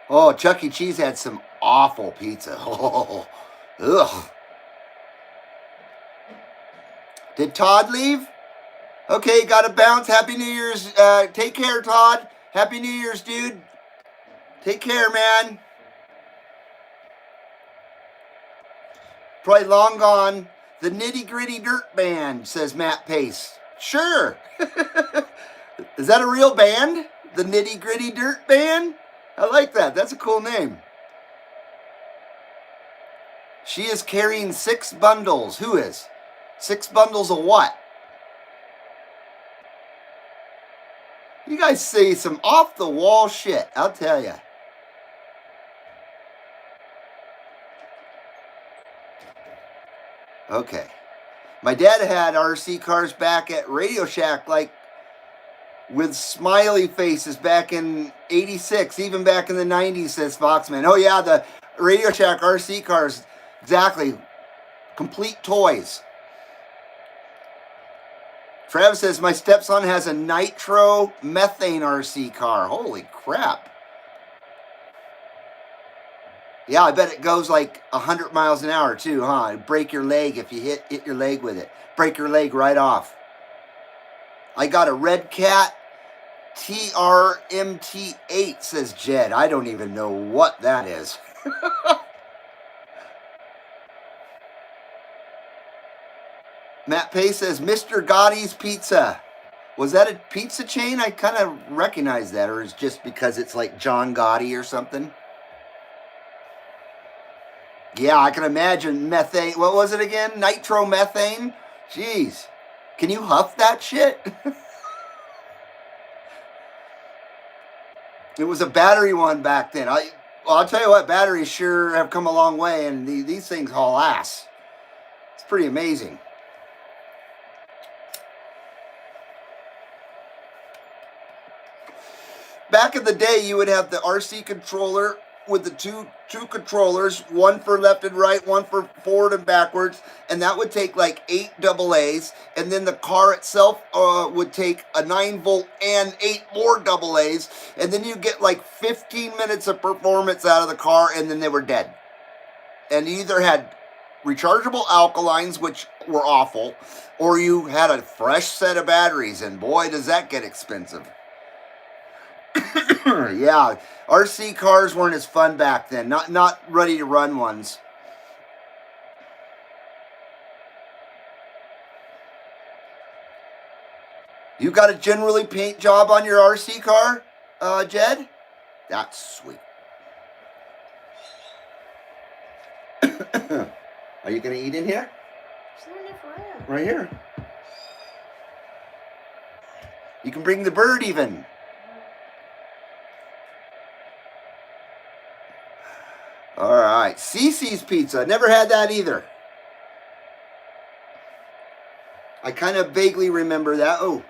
Oh, Chuck E. Cheese had some awful pizza. Oh, ugh. Did Todd leave? Okay, gotta bounce. Happy New Year's. Take care, Todd. Happy New Year's, dude. Take care, man. Probably long gone. The Nitty Gritty Dirt Band, says Matt Pace. Sure. Is that a real band? The Nitty Gritty Dirt Band? I like that. That's a cool name. She is carrying 6 bundles. Who is? 6 bundles of what? You guys say some off-the-wall shit, I'll tell you. Okay. My dad had RC cars back at Radio Shack, like, with smiley faces back in 86, even back in the 90s, says Foxman. Oh, yeah, the Radio Shack RC cars, exactly. Complete toys. Travis says, my stepson has a nitro methane RC car. Holy crap. Yeah, I bet it goes like 100 miles an hour too, huh? Break your leg if you hit your leg with it. Break your leg right off. I got a Red Cat TRMT8, says Jed. I don't even know what that is. Matt Pace says, Mr. Gotti's Pizza. Was that a pizza chain? I kind of recognize that, or is it just because it's like John Gotti or something? Yeah, I can imagine methane. What was it again? Nitromethane? Jeez. Can you huff that shit? It was a battery one back then. I'll tell you what, batteries sure have come a long way, and these things haul ass. It's pretty amazing. Back in the day, you would have the RC controller with the two controllers, one for left and right, one for forward and backwards, and that would take like 8 AA's, and then the car itself would take a 9-volt and 8 more AA's, and then you get like 15 minutes of performance out of the car, and then they were dead. And you either had rechargeable alkalines, which were awful, or you had a fresh set of batteries, and boy, does that get expensive. Yeah, RC cars weren't as fun back then. Not ready to run ones. You got a generally paint job on your RC car, Jed? That's sweet. Are you going to eat in here? Right here. You can bring the bird even. All right, Cece's Pizza. Never had that either. I kind of vaguely remember that. Oh,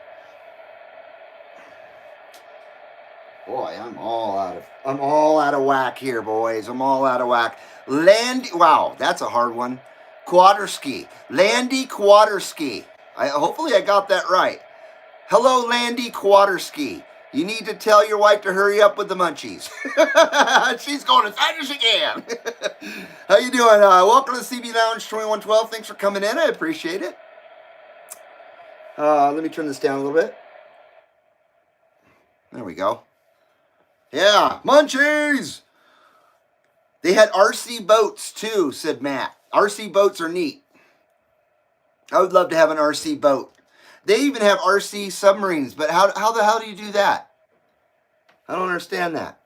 boy, I'm all out of whack here, boys. I'm all out of whack. Wow, that's a hard one. Quaderski. Landy Quaderski. Hopefully I got that right. Hello, Landy Quaderski. You need to tell your wife to hurry up with the munchies. She's going as fast as she can. How you doing? Welcome to CB Lounge 2112. Thanks for coming in. I appreciate it. Let me turn this down a little bit. There we go. Yeah, munchies! They had RC boats too, said Matt. RC boats are neat. I would love to have an RC boat. They even have RC submarines, but how the hell do you do that? I don't understand that.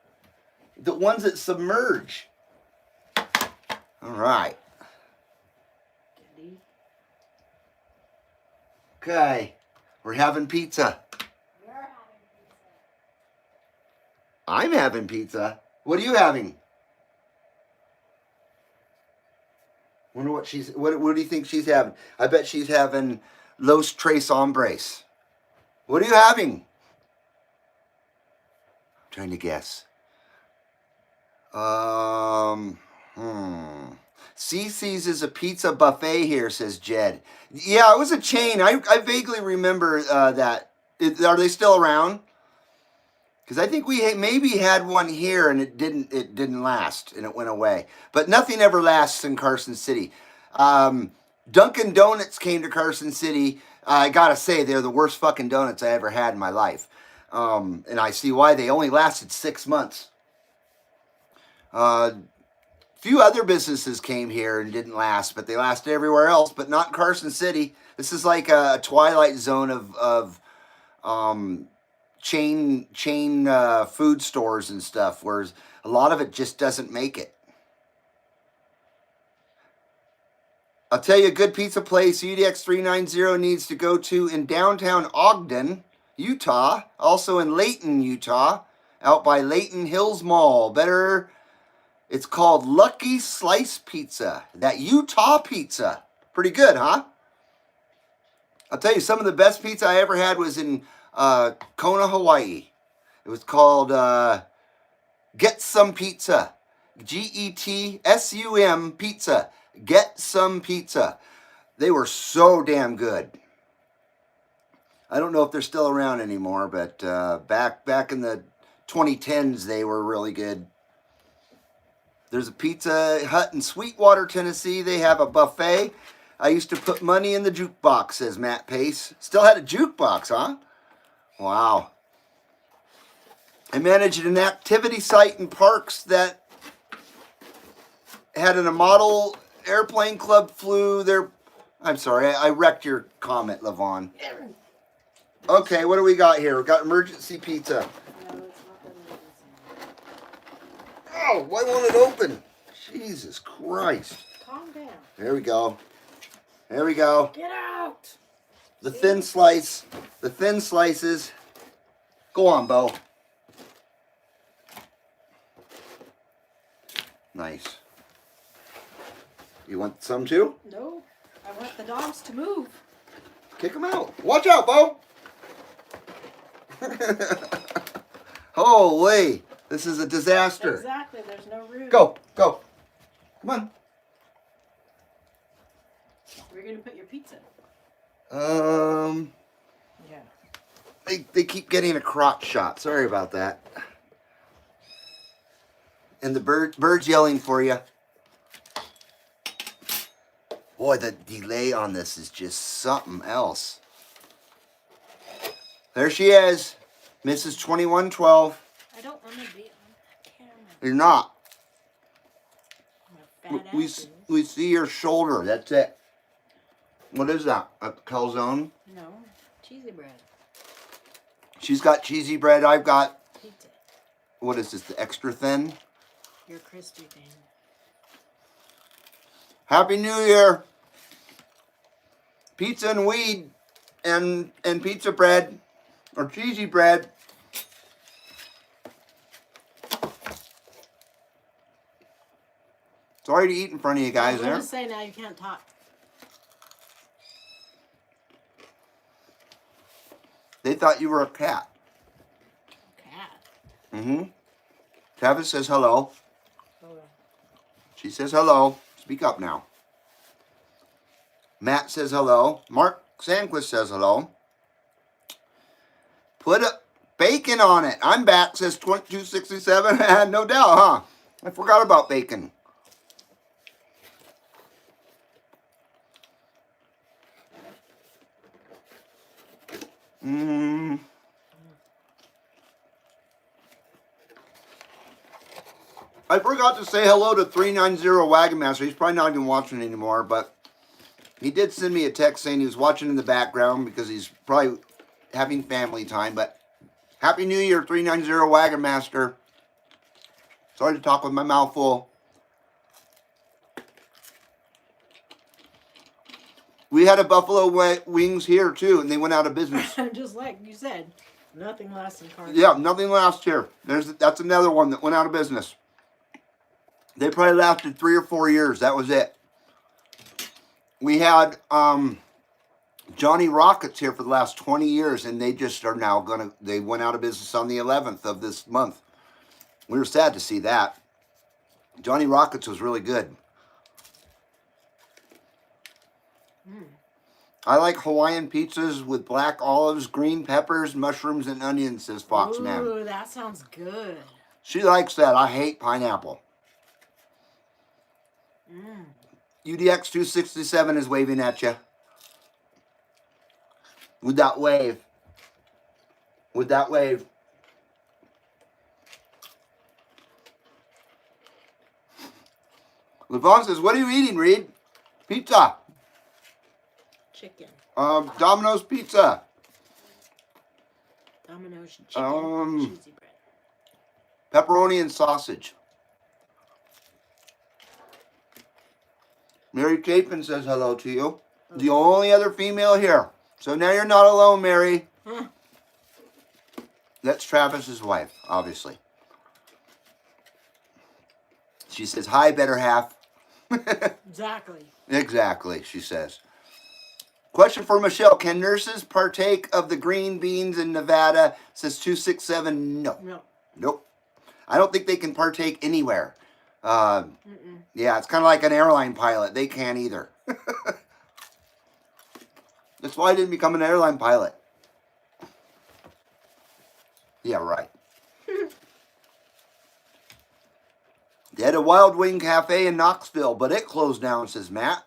The ones that submerge. All right. Okay. We're having pizza. You're having pizza. I'm having pizza. What are you having? Wonder what what do you think she's having? I bet she's having Los Tres Hombres. What are you having? I'm trying to guess. Cece's is a pizza buffet here, says Jed. Yeah, it was a chain. I vaguely remember that. Are they still around? Because I think we maybe had one here and it didn't last and it went away. But nothing ever lasts in Carson City. Dunkin' Donuts came to Carson City. I gotta say, they're the worst fucking donuts I ever had in my life. And I see why. They only lasted 6 months. Few other businesses came here and didn't last, but they lasted everywhere else, but not in Carson City. This is like a twilight zone of chain food stores and stuff, where a lot of it just doesn't make it. I'll tell you a good pizza place UDX 390 needs to go to in downtown Ogden, Utah, also in Layton, Utah, out by Layton Hills Mall. It's called Lucky Slice Pizza. That Utah pizza. Pretty good, huh? I'll tell you, some of the best pizza I ever had was in Kona, Hawaii. It was called Get Some Pizza. GETSUM Pizza. Get Some Pizza. They were so damn good. I don't know if they're still around anymore, but back in the 2010s, they were really good. There's a Pizza Hut in Sweetwater, Tennessee. They have a buffet. I used to put money in the jukebox, says Matt Pace. Still had a jukebox, huh? Wow. I managed an activity site in parks that had a model airplane club flew their... I'm sorry, I wrecked your comment, Levon. Okay, what do we got here? We got emergency pizza. No, it's not the emergency. Oh, why won't it open? Jesus Christ. Calm down. There we go. There we go. Get out. The thin slice. The thin slices. Go on, Bo. Nice. You want some too? No, I want the dogs to move. Kick them out. Watch out, Bo. Holy. This is a disaster. Exactly, there's no room. Go. Go. Come on. Where are you going to put your pizza? Yeah. They keep getting a crotch shot. Sorry about that. And the bird's yelling for you. Boy, the delay on this is just something else. There she is, Mrs. 2112. I don't want to be on the camera. You're not. I'm a fat We ass. we see your shoulder. That's it. What is that? A calzone? No, cheesy bread. She's got cheesy bread. I've got, Pizza. what is this, the extra thin? Your crispy thing. Happy New Year. Pizza and weed and pizza bread or cheesy bread. Sorry to eat in front of you guys I'm there. going to say now you can't talk. They thought you were a cat. Cat. Mm-hmm. Travis says hello. Hold on. She says hello. Speak up now. Matt says hello. Mark Sandquist says hello. Put a bacon on it. I'm back, says 2267. No doubt, huh? I forgot about bacon. I forgot to say hello to 390 Wagon Master. He's probably not even watching anymore, but he did send me a text saying he was watching in the background because he's probably having family time. But Happy New Year, 390 Wagon Master. Sorry to talk with my mouth full. We had a Buffalo Wings here too, and they went out of business. Just like you said, nothing lasts in Carson. Yeah, nothing lasts here. That's another one that went out of business. They probably lasted 3 or 4 years. That was it. We had Johnny Rockets here for the last 20 years, and they just are now they went out of business on the 11th of this month. We were sad to see that. Johnny Rockets was really good. I like Hawaiian pizzas with black olives, green peppers, mushrooms, and onions, says Foxman. Ooh, that sounds good. She likes that. I hate pineapple. UDX 267 is waving at you. With that wave. With that wave. Levon says, what are you eating, Reed? Pizza. Chicken. Domino's Pizza. Domino's chicken. Cheesy bread. Pepperoni and sausage. Mary Chapin says hello to you. The only other female here. So now you're not alone, Mary. Huh. That's Travis's wife, obviously. She says, hi, better half. Exactly. Exactly, she says. Question for Michelle. Can nurses partake of the green beans in Nevada? Says 267. No. No. Nope. I don't think they can partake anywhere. Yeah, it's kind of like an airline pilot. They can't either. That's why I didn't become an airline pilot. Yeah, right. They had a Wild Wing Cafe in Knoxville, but it closed down, says Matt.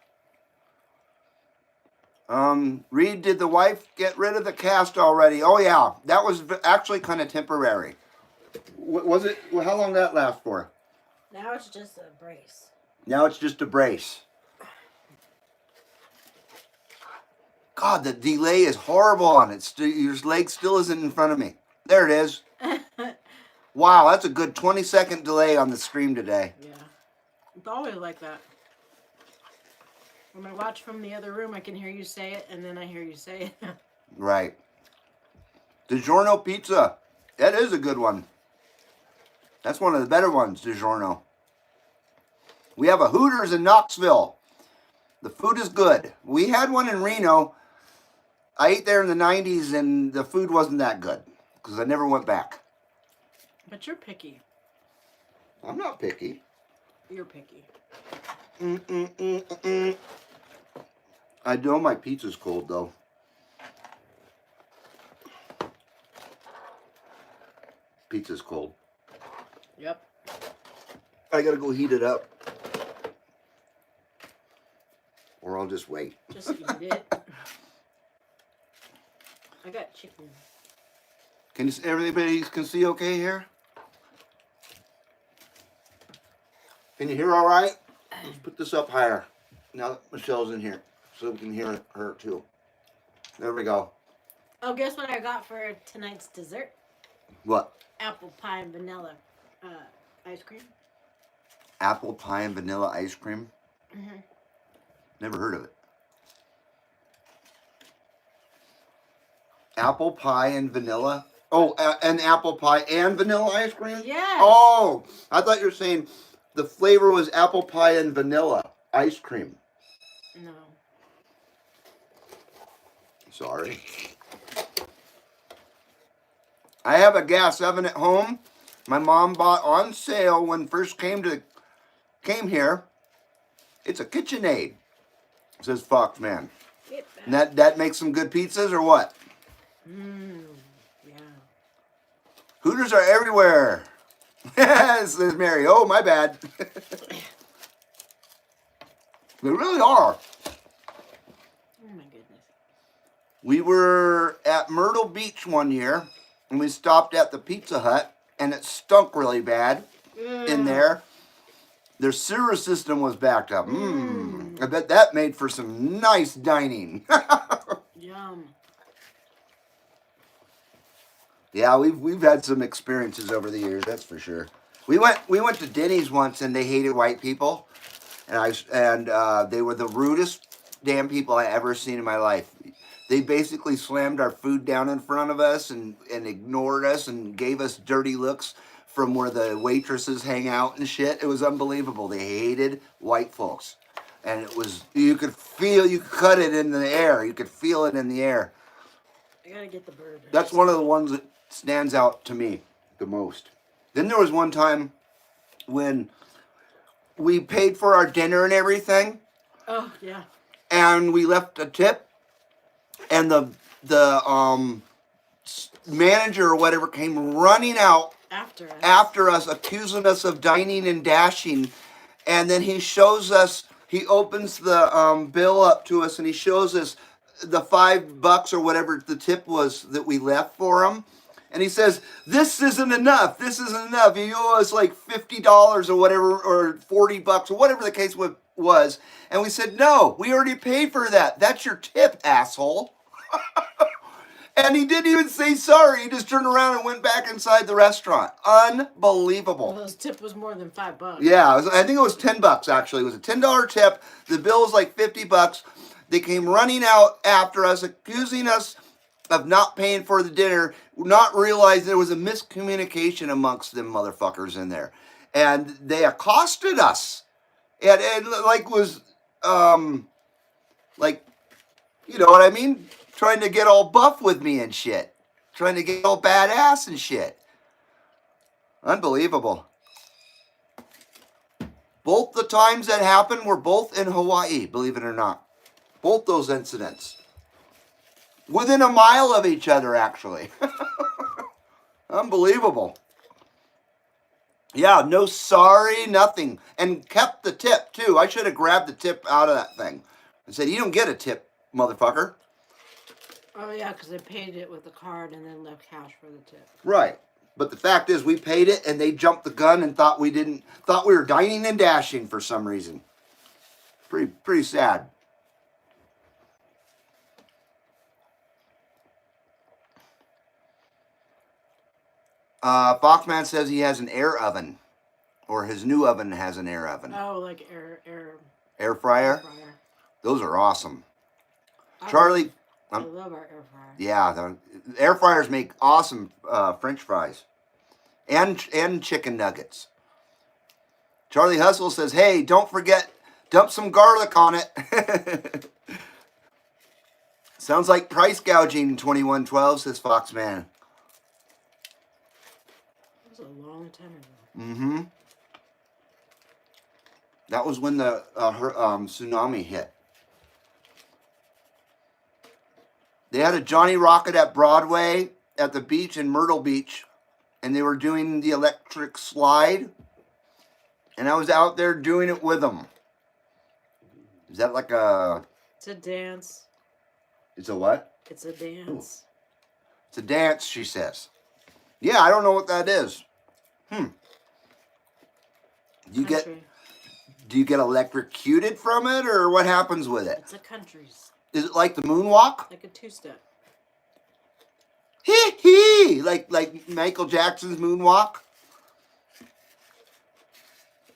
Reed, did the wife get rid of the cast already? Oh, yeah. That was actually kind of temporary. Was it? How long did that last for? Now it's just a brace. Now it's just a brace. God, the delay is horrible on it. Your leg still isn't in front of me. There it is. Wow, that's a good 20-second delay on the stream today. Yeah. It's always like that. When I watch from the other room, I can hear you say it, and then I hear you say it. Right. DiGiorno pizza. That is a good one. That's one of the better ones, DiGiorno. We have a Hooters in Knoxville. The food is good. We had one in Reno. I ate there in the 90s, and the food wasn't that good because I never went back. But you're picky. I'm not picky. You're picky. I know my pizza's cold, though. Pizza's cold. Yep. I gotta go heat it up. Or I'll just wait. Just eat it. I got chicken. Can everybody can see okay here? Can you hear all right? Let's put this up higher. Now that Michelle's in here, so we can hear her too. There we go. Oh, guess what I got for tonight's dessert? What? Apple pie and vanilla ice cream. Apple pie and vanilla ice cream? Mm-hmm. Never heard of it. Apple pie and vanilla? Oh, and apple pie and vanilla ice cream? Yes. Oh, I thought you were saying the flavor was apple pie and vanilla ice cream. No. Sorry. I have a gas oven at home. My mom bought on sale when first came here. It's a KitchenAid. It says Fox Man. And that makes some good pizzas or what? Yeah. Hooters are everywhere. Says Mary. Oh, my bad. They really are. Oh my goodness. We were at Myrtle Beach one year, and we stopped at the Pizza Hut, and it stunk really bad in there. Their sewer system was backed up. I bet that made for some nice dining. Yum. Yeah, we've had some experiences over the years, that's for sure. We went to Denny's once, and they hated white people, and they were the rudest damn people I ever seen in my life. They basically slammed our food down in front of us and ignored us and gave us dirty looks from where the waitresses hang out and shit. It was unbelievable. They hated white folks. And it was, you could cut it in the air. You could feel it in the air. I gotta get the burger. That's one of the ones that stands out to me the most. Then there was one time when we paid for our dinner and everything. Oh, yeah. And we left a tip. And the manager or whatever came running out after us, accusing us of dining and dashing. And then he opens the bill up to us, and he shows us the $5 or whatever the tip was that we left for him. And he says, this isn't enough. This isn't enough. You owe us like $50 or whatever, or $40 or whatever the case was. And we said, no, we already paid for that. That's your tip, asshole. And he didn't even say sorry. He just turned around and went back inside the restaurant. Unbelievable. Well, his tip was more than $5. Yeah, I think it was $10 actually. It was a $10 tip. The bill was like $50. They came running out after us, accusing us of not paying for the dinner, not realizing there was a miscommunication amongst them motherfuckers in there. And they accosted us. And like was, like, you know what I mean? Trying to get all buff with me and shit. Trying to get all badass and shit. Unbelievable. Both the times that happened were both in Hawaii, believe it or not. Both those incidents. Within a mile of each other, actually. Unbelievable. Yeah, no sorry, nothing. And kept the tip, too. I should have grabbed the tip out of that thing and said, you don't get a tip, motherfucker. Oh, yeah, because they paid it with a card and then left cash for the tip. Right. But the fact is, we paid it, and they jumped the gun and thought we were dining and dashing for some reason. Pretty sad. Foxman says he has an air oven, or his new oven has an air oven. Oh, like Air fryer? Those are awesome. Charlie. I love our air fryer. Yeah, the air fryers make awesome French fries and chicken nuggets. Charlie Hustle says, hey, don't forget, dump some garlic on it. Sounds like price gouging 2112, says Foxman. That was a long time ago. Mm-hmm. That was when the tsunami hit. They had a Johnny Rocket at Broadway at the beach in Myrtle Beach, and they were doing the electric slide, and I was out there doing it with them. Is that like a... It's a dance. It's a what? It's a dance. Ooh. It's a dance, she says. Yeah, I don't know what that is. Do you get electrocuted from it, or what happens with it? It's a country's. Is it like the moonwalk? Like a two-step. Hee hee! Like Michael Jackson's moonwalk?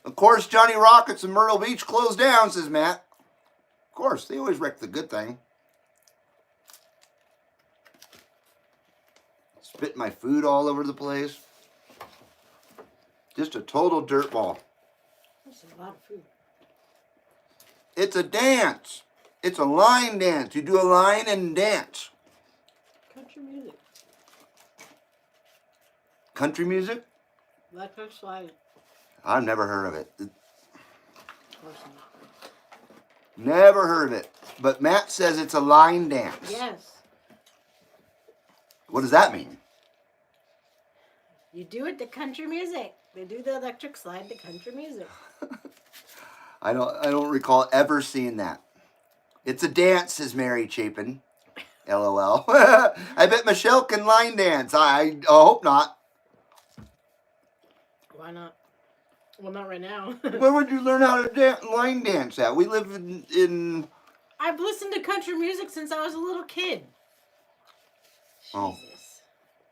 Of course, Johnny Rockets in Myrtle Beach closed down, says Matt. Of course, they always wreck the good thing. Spit my food all over the place. Just a total dirtball. That's a lot of food. It's a dance. It's a line dance. You do a line and dance. Country music. Country music? Electric slide. I've never heard of it. Of course not. Never heard of it. But Matt says it's a line dance. Yes. What does that mean? You do it to country music. They do the electric slide to country music. I don't recall ever seeing that. It's a dance, says Mary Chapin. LOL. I bet Michelle can line dance. I hope not. Why not? Well, not right now. Where would you learn how to line dance at? We live in... I've listened to country music since I was a little kid. Oh. Jesus.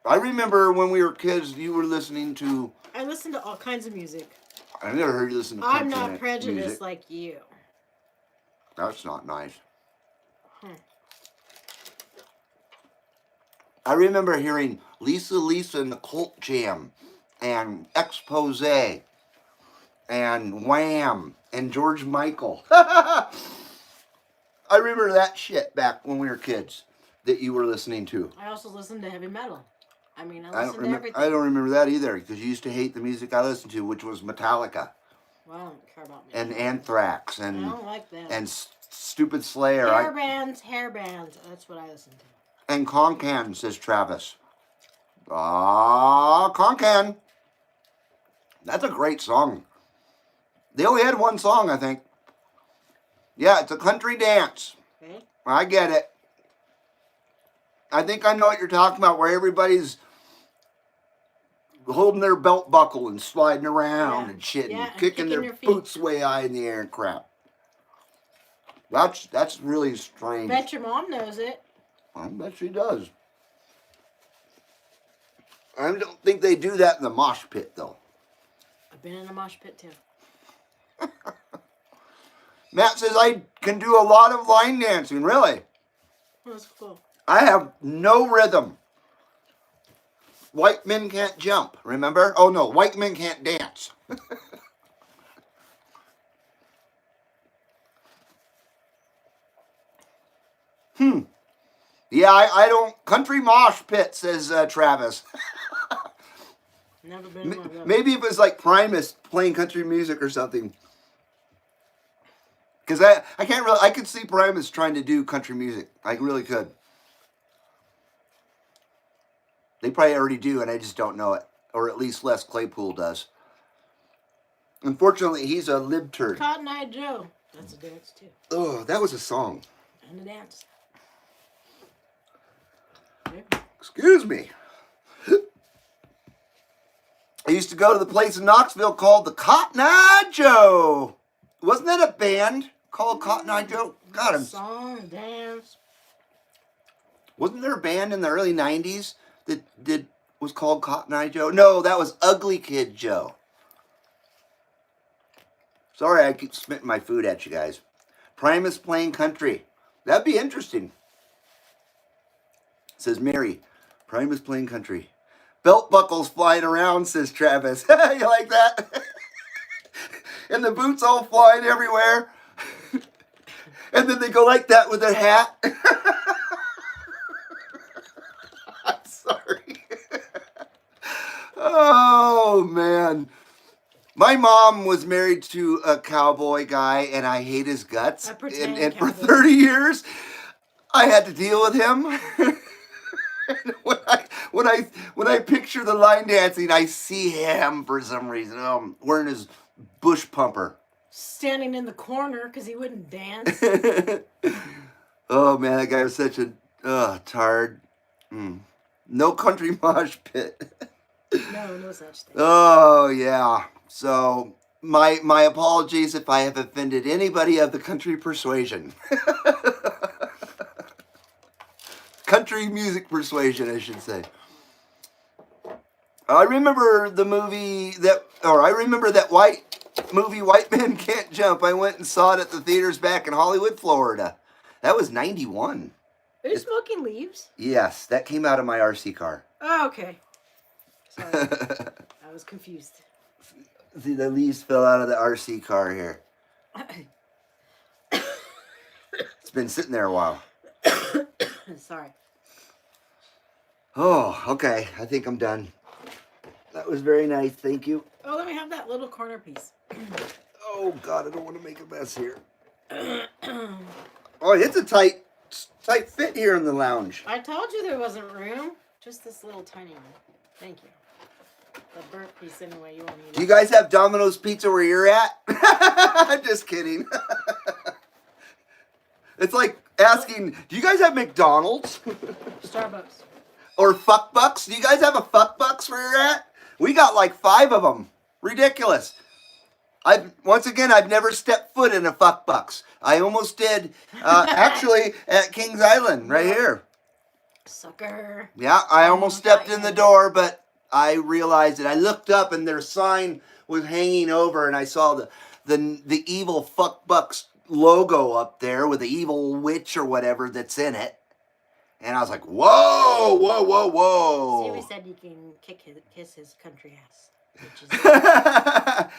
I remember when we were kids, you were listening to... I listen to all kinds of music. I never heard you listen to country I'm not prejudiced music. like you. That's not nice. Hmm. I remember hearing Lisa and the Cult Jam and Expose and Wham and George Michael. I remember that shit back when we were kids that you were listening to. I also listen to heavy metal. I mean, I listen to everything. I don't remember that either because you used to hate the music I listened to, which was Metallica. Well, I don't care about me. And Anthrax and I don't like them. and Stupid Slayer. Hair bands. That's what I listen to. And Concan, says Travis. Ah, Concan. That's a great song. They only had one song, I think. Yeah, it's a country dance. Okay. I get it. I think I know what you're talking about, where everybody's holding their belt buckle and sliding around and shit and kicking their boots way high in the air and crap. That's really strange. Bet your mom knows it. I bet she does. I don't think they do that in the mosh pit, though. I've been in a mosh pit, too. Matt says, I can do a lot of line dancing, really. Oh, that's cool. I have no rhythm. White men can't jump, remember? Oh, no, white men can't dance. Yeah, I don't... Country mosh pit, says Travis. Never been in one of those. Maybe if it was like Primus playing country music or something. Because I can't really... I could see Primus trying to do country music. I really could. They probably already do, and I just don't know it. Or at least Les Claypool does. Unfortunately, he's a libturd. Cotton Eye Joe. That's a dance too. Oh, that was a song. And a dance. Excuse me. I used to go to the place in Knoxville called the Cotton Eye Joe. Wasn't that a band called Cotton Eye Joe? God, Song, dance. Wasn't there a band in the early 90s that was called Cotton Eye Joe? No, that was Ugly Kid Joe. Sorry, I keep spitting my food at you guys. Primus playing country. That'd be interesting. Says Mary. Primus playing country. Belt buckles flying around, says Travis. You like that? And the boots all flying everywhere. And then they go like that with their hat. I'm sorry. Oh, man. My mom was married to a cowboy guy, and I hate his guts. And for 30 years, I had to deal with him. When I picture the line dancing, I see him for some reason wearing his bush pumper. Standing in the corner because he wouldn't dance. Oh, man, that guy was such a tard. No country mosh pit. No such thing. Oh, yeah. So, my apologies if I have offended anybody of the country persuasion. Country music persuasion, I should say. I remember the movie white movie, White Men Can't Jump. I went and saw it at the theaters back in Hollywood, Florida. That was 91. Are you smoking leaves? Yes, that came out of my RC car. Oh, okay. Sorry. I was confused. See, the leaves fell out of the RC car here. It's been sitting there a while. Sorry. Oh, okay. I think I'm done. That was very nice. Thank you. Oh, let me have that little corner piece. Oh, God, I don't want to make a mess here. Oh, it's a tight fit here in the lounge. I told you there wasn't room. Just this little tiny one. Thank you. The burnt piece anyway. You won't need it. Do you guys have Domino's Pizza where you're at? I'm just kidding. It's like asking, do you guys have McDonald's? Starbucks. Or Fuck Bucks? Do you guys have a Fuck Bucks where you're at? We got like 5 of them. Ridiculous. I've never stepped foot in a Fuck Bucks. I almost did, actually, at Kings Island, right here. Sucker. Yeah, I almost stepped in the door, but I realized it. I looked up and their sign was hanging over, and I saw the evil Fuck Bucks logo up there with the evil witch or whatever that's in it. And I was like, whoa, whoa, whoa, whoa. See, we said you can kiss his country ass. Bitches.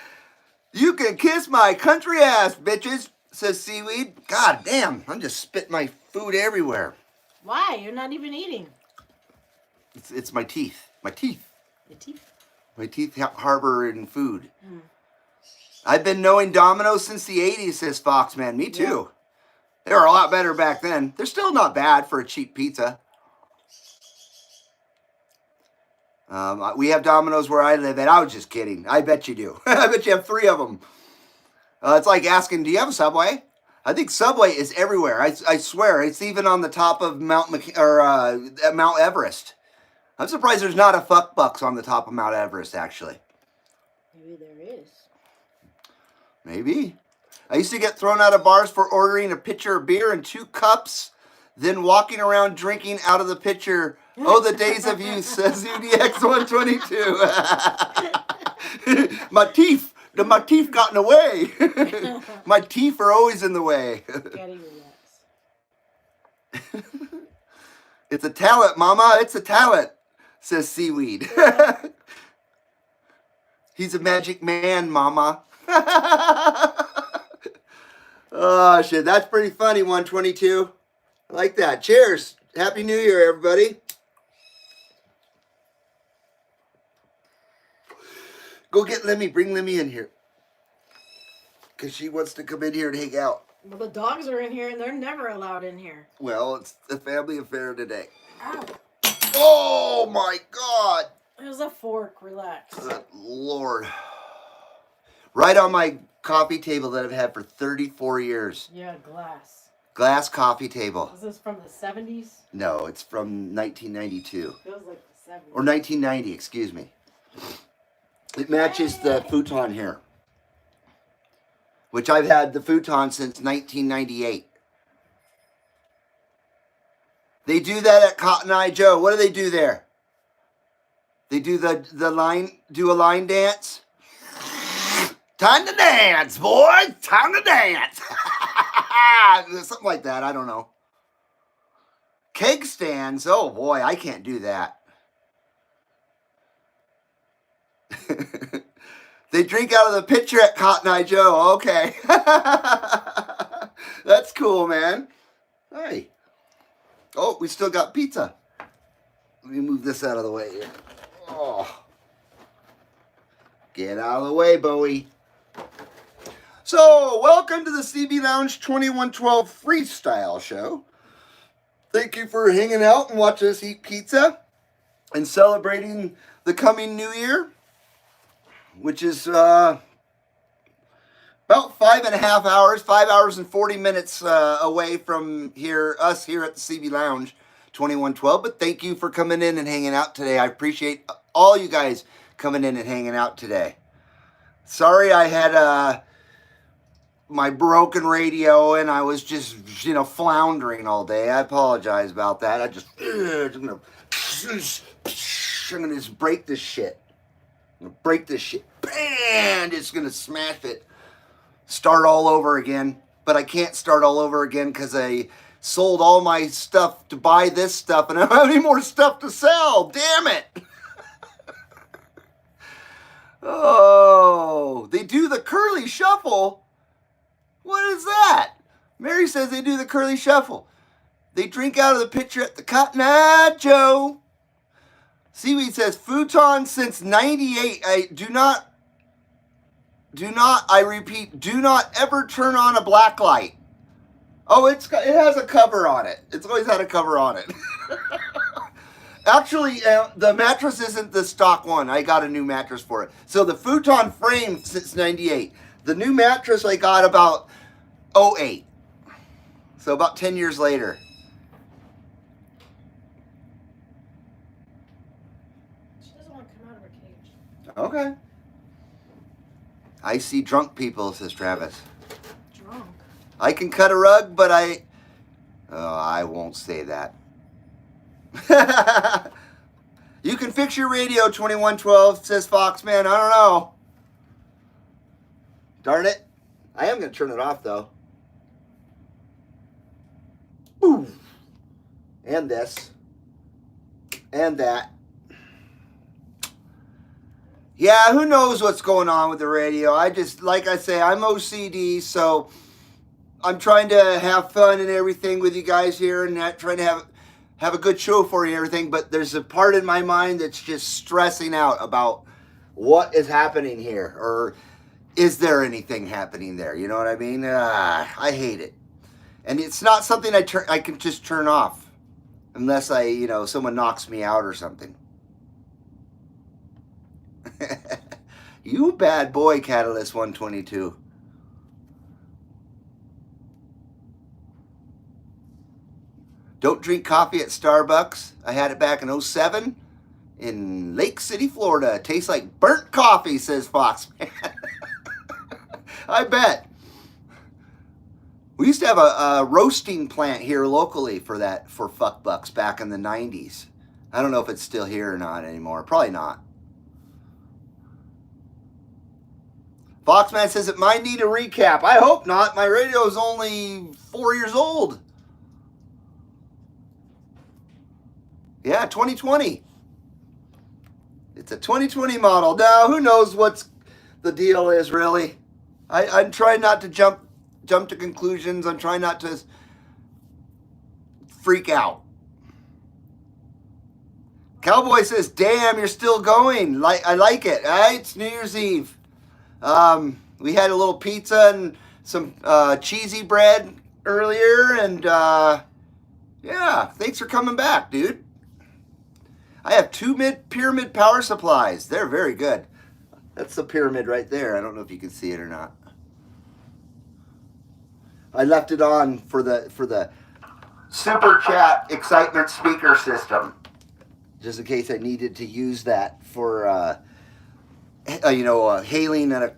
You can kiss my country ass, bitches, says Seaweed. God damn, I'm just spitting my food everywhere. Why? You're not even eating. It's my teeth. My teeth. Your teeth? My teeth harbor in food. I've been knowing Domino's since the 80s, says Foxman. Me too. Yeah. They were a lot better back then. They're still not bad for a cheap pizza. We have Domino's where I live, and I was just kidding. I bet you do. I bet you have 3 of them. It's like asking, do you have a Subway? I think Subway is everywhere. I swear, it's even on the top of Mount Everest. I'm surprised there's not a Fuck Bucks on the top of Mount Everest, actually. Maybe there is. Maybe. I used to get thrown out of bars for ordering a pitcher of beer and 2 cups, then walking around drinking out of the pitcher. Oh, the days of youth, says UDX 122. My teeth got in the way. My teeth are always in the way. It's a talent, Mama. It's a talent, says Seaweed. He's a magic man, Mama. Oh, shit. That's pretty funny, 122. I like that. Cheers. Happy New Year, everybody. Go get Lemmy. Bring Lemmy in here. Because she wants to come in here and hang out. Well, the dogs are in here, and they're never allowed in here. Well, it's a family affair today. Ow. Oh, my God. It was a fork. Relax. Good Lord. Right on my coffee table that I've had for 34 years. Yeah, glass. Glass coffee table. Is this from the 70s? No, it's from 1992. Feels like the 70s. Or 1990, excuse me. It matches the futon here. Which I've had the futon since 1998. They do that at Cotton Eye Joe. What do they do there? They do the line, do a line dance. Time to dance, boys. Time to dance. Something like that. I don't know. Keg stands. Oh, boy. I can't do that. They drink out of the pitcher at Cotton Eye Joe. Okay. That's cool, man. Hey. Oh, we still got pizza. Let me move this out of the way here. Oh. Get out of the way, Bowie. So, welcome to the CB Lounge 2112 Freestyle Show. Thank you for hanging out and watching us eat pizza and celebrating the coming new year, which is about 5.5 hours, 5 hours and 40 minutes away from us here at the CB Lounge 2112. But thank you for coming in and hanging out today. I appreciate all you guys coming in and hanging out today. Sorry I had my broken radio and I was just, floundering all day. I apologize about that. I'm gonna just break this shit. I'm gonna break this shit. Bam! Just gonna smash it. Start all over again. But I can't start all over again because I sold all my stuff to buy this stuff and I don't have any more stuff to sell. Damn it! Oh, they do the curly shuffle? What is that? Mary says they do the curly shuffle. They drink out of the pitcher at the Cotton Eye Joe. Seaweed says, futon since 98. I repeat, do not ever turn on a black light. Oh, it has a cover on it. It's always had a cover on it. Actually, the mattress isn't the stock one. I got a new mattress for it. So the futon frame since 98. The new mattress I got about 08. So about 10 years later. She doesn't want to come out of her cage. Okay. I see drunk people, says Travis. Drunk? I can cut a rug, but I won't say that. You can fix your radio, 2112, says Foxman. I don't know. Darn it. I am going to turn it off, though. Ooh. And this. And that. Yeah, who knows what's going on with the radio. Like I say, I'm OCD, so I'm trying to have fun and everything with you guys here and trying to have a good show for you and everything, but there's a part in my mind that's just stressing out about what is happening here, or is there anything happening there? You know what I mean? I hate it. And it's not something I can just turn off unless someone knocks me out or something. You bad boy, Catalyst 122. Don't drink coffee at Starbucks. I had it back in 07 in Lake City, Florida. It tastes like burnt coffee, says Foxman. I bet. We used to have a roasting plant here locally for fuck bucks back in the 90s. I don't know if it's still here or not anymore. Probably not. Foxman says it might need a recap. I hope not. My radio is only 4 years old. Yeah, 2020. It's a 2020 model. Now, who knows what the deal is, really? I'm trying not to jump to conclusions. I'm trying not to freak out. Cowboy says, damn, you're still going. I like it. It's New Year's Eve. We had a little pizza and some cheesy bread earlier. And, yeah, thanks for coming back, dude. I have two pyramid power supplies. They're very good. That's the pyramid right there. I don't know if you can see it or not. I left it on for the super chat excitement speaker system, just in case I needed to use that for hailing an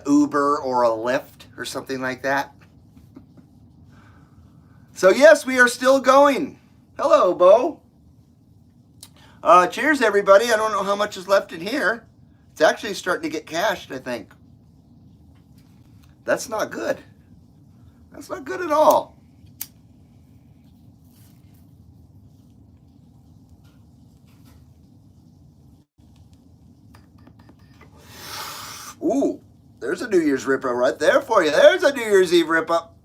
Uber or a Lyft or something like that. So yes, we are still going. Hello, Bo. Cheers, everybody. I don't know how much is left in here. It's actually starting to get cashed, I think. That's not good. That's not good at all. Ooh, there's a New Year's rip-up right there for you. There's a New Year's Eve rip-up.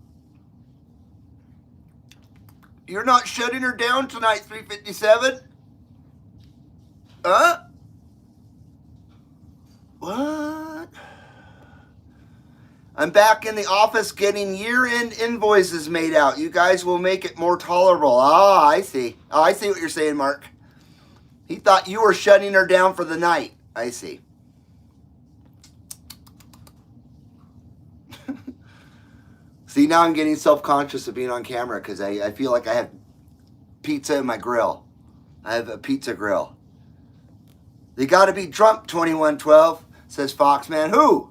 You're not shutting her down tonight, 357? Huh? What? I'm back in the office getting year-end invoices made out. You guys will make it more tolerable. Ah, I see. Oh, I see what you're saying, Mark. He thought you were shutting her down for the night. I see. See, now I'm getting self-conscious of being on camera because I feel like I have pizza in my grill. I have a pizza grill. They got to be drunk, 2112, says Foxman. Who?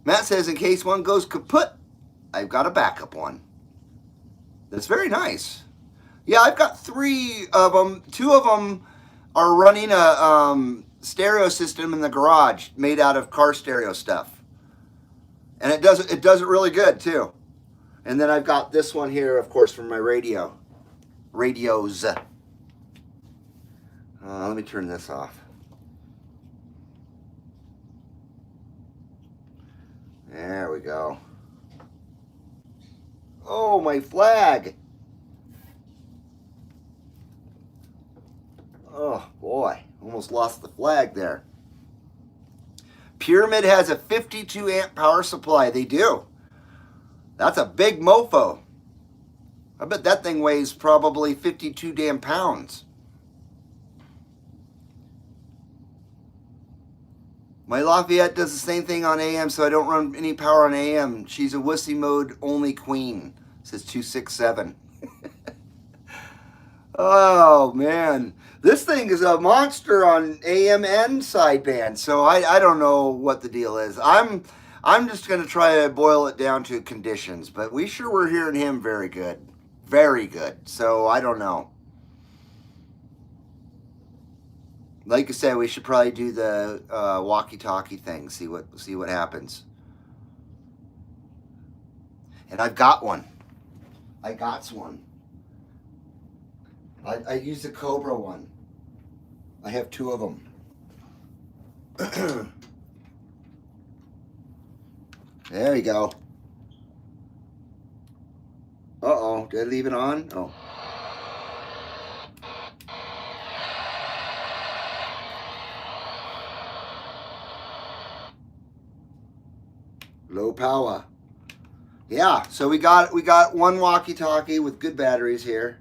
Matt says, in case one goes kaput, I've got a backup one. That's very nice. Yeah, I've got 3 of them. 2 of them are running a stereo system in the garage made out of car stereo stuff. And it does it really good, too. And then I've got this one here, of course, from my radios. Let me turn this off. There we go. Oh, my flag. Oh, boy. Almost lost the flag there. Pyramid has a 52 amp power supply. They do. That's a big mofo. I bet that thing weighs probably 52 damn pounds. My Lafayette does the same thing on AM, so I don't run any power on AM. She's a wussy mode only queen, says 267. Oh, man. This thing is a monster on AM and sideband, so I don't know what the deal is. I'm just going to try to boil it down to conditions, but we sure were hearing him very good. Very good. So I don't know. Like I said, we should probably do the walkie-talkie thing, see what happens. And I've got one. I got one. I used the Cobra one. I have 2 of them. There you go. Uh-oh, did I leave it on? Oh. Low power. Yeah, so we got one walkie-talkie with good batteries here.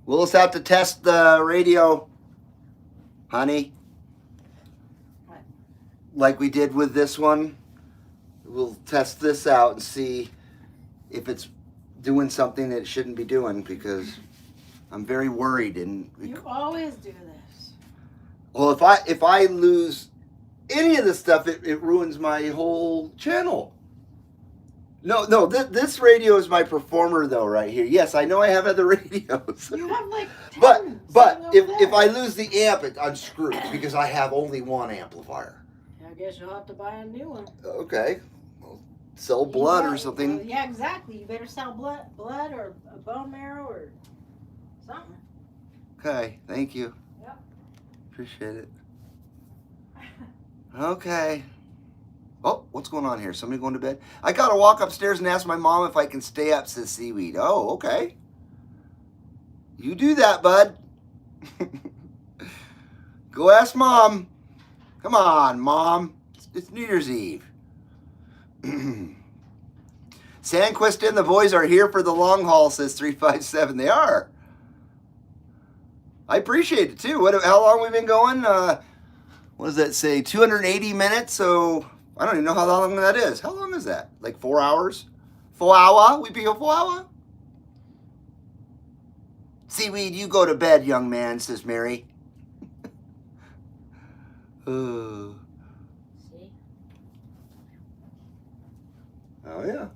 We'll just have to test the radio, honey. What? Like we did with this one. We'll test this out and see if it's doing something that it shouldn't be doing, because I'm very worried. And You always do this. well, if I lose any of this stuff, it ruins my whole channel. No, this radio is my performer though, right here. Yes, I know I have other radios. You have like 10 but sitting over if I lose the amp, I'm screwed because I have only one amplifier. I guess you'll have to buy a new one. Okay, well, sell blood or something. Yeah, exactly. You better sell blood or a bone marrow or something. Okay, thank you. Yep. Appreciate it. Okay. Oh, what's going on here? Somebody going to bed? I gotta walk upstairs and ask my mom if I can stay up, says Seaweed. Oh, okay. You do that, bud. Go ask Mom. Come on, Mom. It's New Year's Eve. Sandquist and the boys are here for the long haul, says 357. They are. I appreciate it too. How long we been going? What does that say? 280 minutes. So I don't even know how long that is. How long is that? Like 4 hours? 4 hour? We be a 4 hour? Seaweed, you go to bed, young man, says Mary. See? Oh yeah.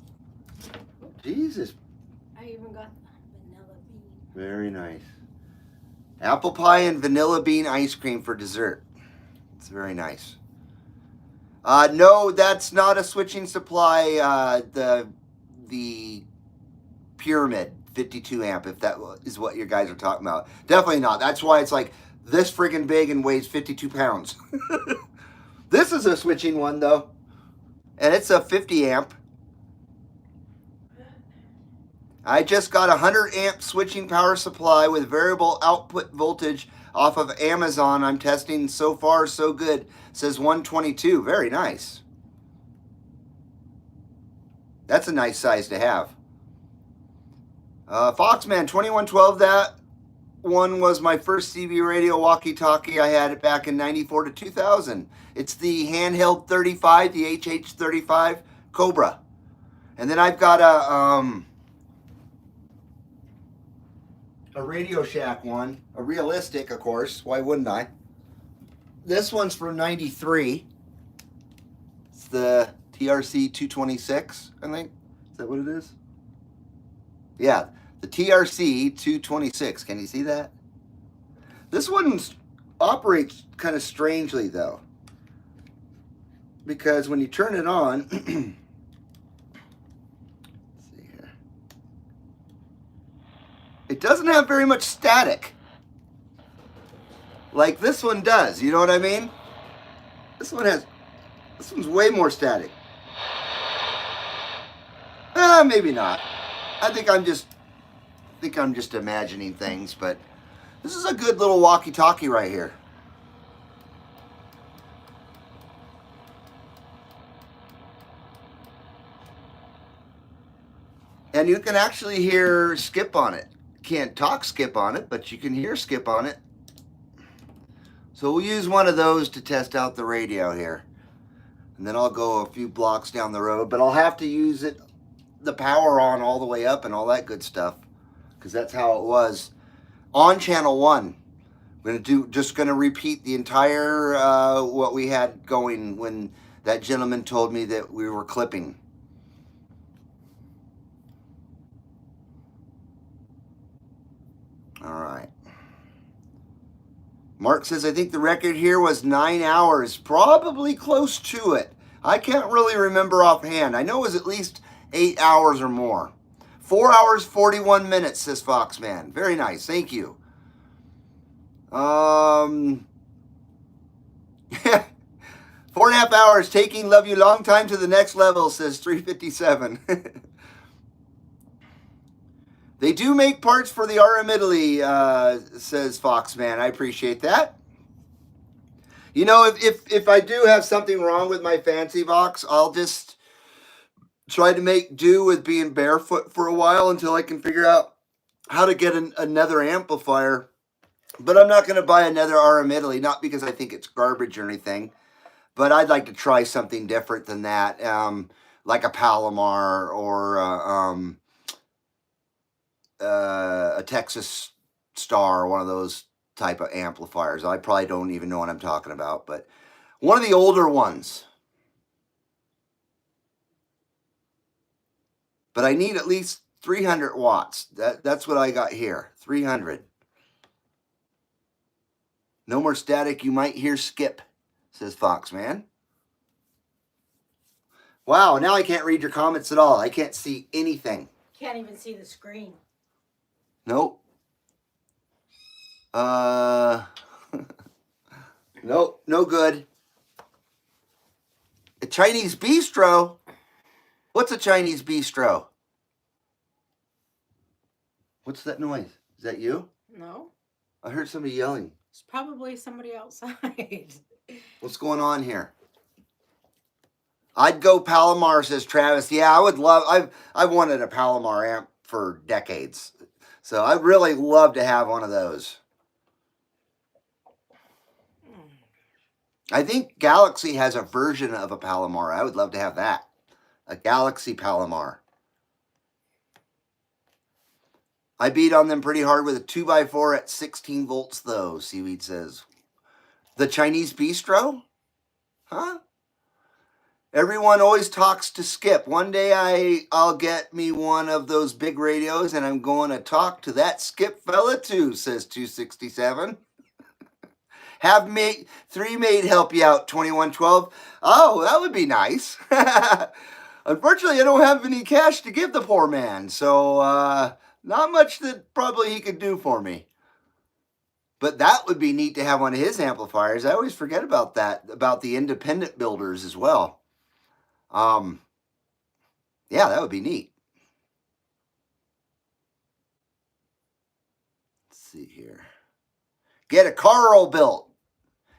Jesus. I even got vanilla bean. Very nice. Apple pie and vanilla bean ice cream for dessert. It's very nice. No, that's not a switching supply. The Pyramid 52 amp, if that is what you guys are talking about. Definitely not. That's why it's like this friggin' big and weighs 52 pounds. This is a switching one though, and it's a 50 amp. I just got a 100 amp switching power supply with variable output voltage off of Amazon. I'm testing. So far so good, says 122. Very nice. That's a nice size to have. Foxman 2112, that one was my first CB radio walkie-talkie. I had it back in 94 to 2000. It's the handheld 35, the HH35 Cobra. And then I've got a Radio Shack one, a realistic, of course. Why wouldn't I? This one's from 93. It's the TRC 226, I think. Is that what it is? Yeah, the TRC 226. Can you see that? This one operates kind of strangely, though. Because when you turn it on, let's see here. It doesn't have very much static. Like this one does, you know what I mean? This one's way more static. Maybe not. I think I'm just imagining things, but this is a good little walkie-talkie right here. And you can actually hear Skip on it. Can't talk Skip on it, but you can hear Skip on it. So we'll use one of those to test out the radio here. And then I'll go a few blocks down the road, but I'll have to use it, the power on all the way up and all that good stuff, because that's how it was on channel 1. I'm just gonna repeat the entire what we had going when that gentleman told me that we were clipping. All right. Mark says, I think the record here was 9 hours, probably close to it. I can't really remember offhand. I know it was at least 8 hours or more. 4 hours, 41 minutes, says Foxman. Very nice, thank you. 4.5 hours, taking Love You Long Time to the next level, says 357. They do make parts for the RM Italy, says Foxman. I appreciate that. You know, if I do have something wrong with my Fancy Vox, I'll just try to make do with being barefoot for a while until I can figure out how to get another amplifier. But I'm not going to buy another RM Italy, not because I think it's garbage or anything, but I'd like to try something different than that, like a Palomar or a Texas Star, one of those type of amplifiers. I probably don't even know what I'm talking about, but one of the older ones. But I need at least 300 watts. That's what I got here, 300. No more static, you might hear Skip, says Foxman. Wow, now I can't read your comments at all. I can't see anything. Can't even see the screen. Nope. Nope, no good. A Chinese bistro? What's a Chinese bistro? What's that noise? Is that you? No. I heard somebody yelling. It's probably somebody outside. What's going on here? I'd go Palomar, says Travis. Yeah, I would love. I've wanted a Palomar amp for decades, so I'd really love to have one of those. I think Galaxy has a version of a Palomar. I would love to have that, a Galaxy Palomar. I beat on them pretty hard with a 2x4 at 16 volts, though. Seaweed says. The Chinese Bistro, huh? Everyone always talks to Skip. One day I'll get me one of those big radios and I'm going to talk to that Skip fella too, says 267. Have mate 3 mate help you out, 2112. Oh, that would be nice. Unfortunately, I don't have any cash to give the poor man, so not much that probably he could do for me. But that would be neat to have one of his amplifiers. I always forget about that, about the independent builders as well. Yeah, that would be neat. Let's see here. Get a Carl built.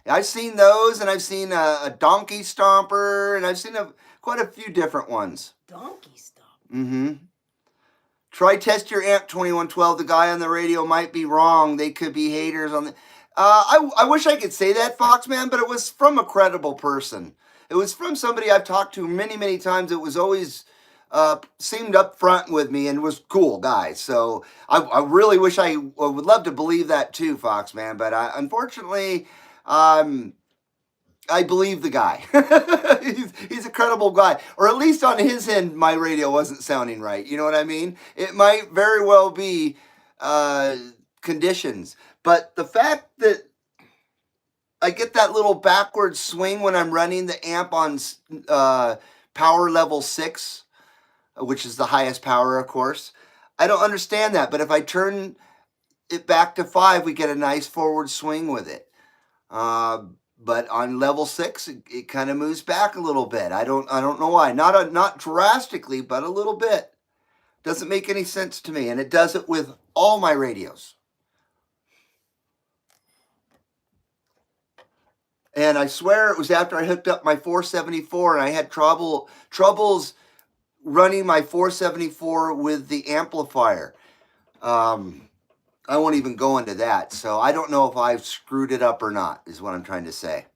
I've seen those, and I've seen a Donkey Stomper, and I've seen quite a few different ones. Donkey Stomper? Mm-hmm. Try test your amp 2112. The guy on the radio might be wrong. They could be haters on the... I wish I could say that, Foxman, but it was from a credible person. It was from somebody I've talked to many, many times. It was always seemed up front with me and was cool guy. So I really wish I would love to believe that too, Foxman. But unfortunately, I believe the guy. he's a credible guy. Or at least on his end, my radio wasn't sounding right. You know what I mean? It might very well be conditions. But the fact that I get that little backward swing when I'm running the amp on power level 6, which is the highest power, of course. I don't understand that. But if I turn it back to 5, we get a nice forward swing with it. But on level 6, it kind of moves back a little bit. I don't know why. Not drastically, but a little bit. Doesn't make any sense to me, and it does it with all my radios. And I swear it was after I hooked up my 474, and I had troubles running my 474 with the amplifier. I won't even go into that. So I don't know if I've screwed it up or not, is what I'm trying to say.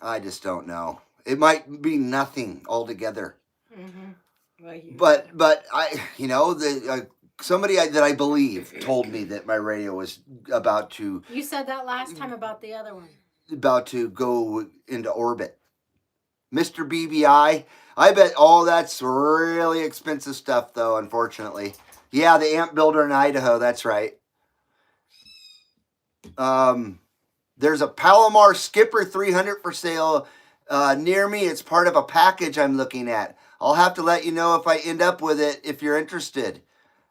I just don't know. It might be nothing altogether. Mm-hmm. But I, somebody that I believe told me that my radio was about to... You said that last time about the other one. About to go into orbit. Mr. BBI. I bet all that's really expensive stuff, though, unfortunately. Yeah, the amp builder in Idaho, that's right. There's a Palomar Skipper 300 for sale near me. It's part of a package I'm looking at. I'll have to let you know if I end up with it if you're interested.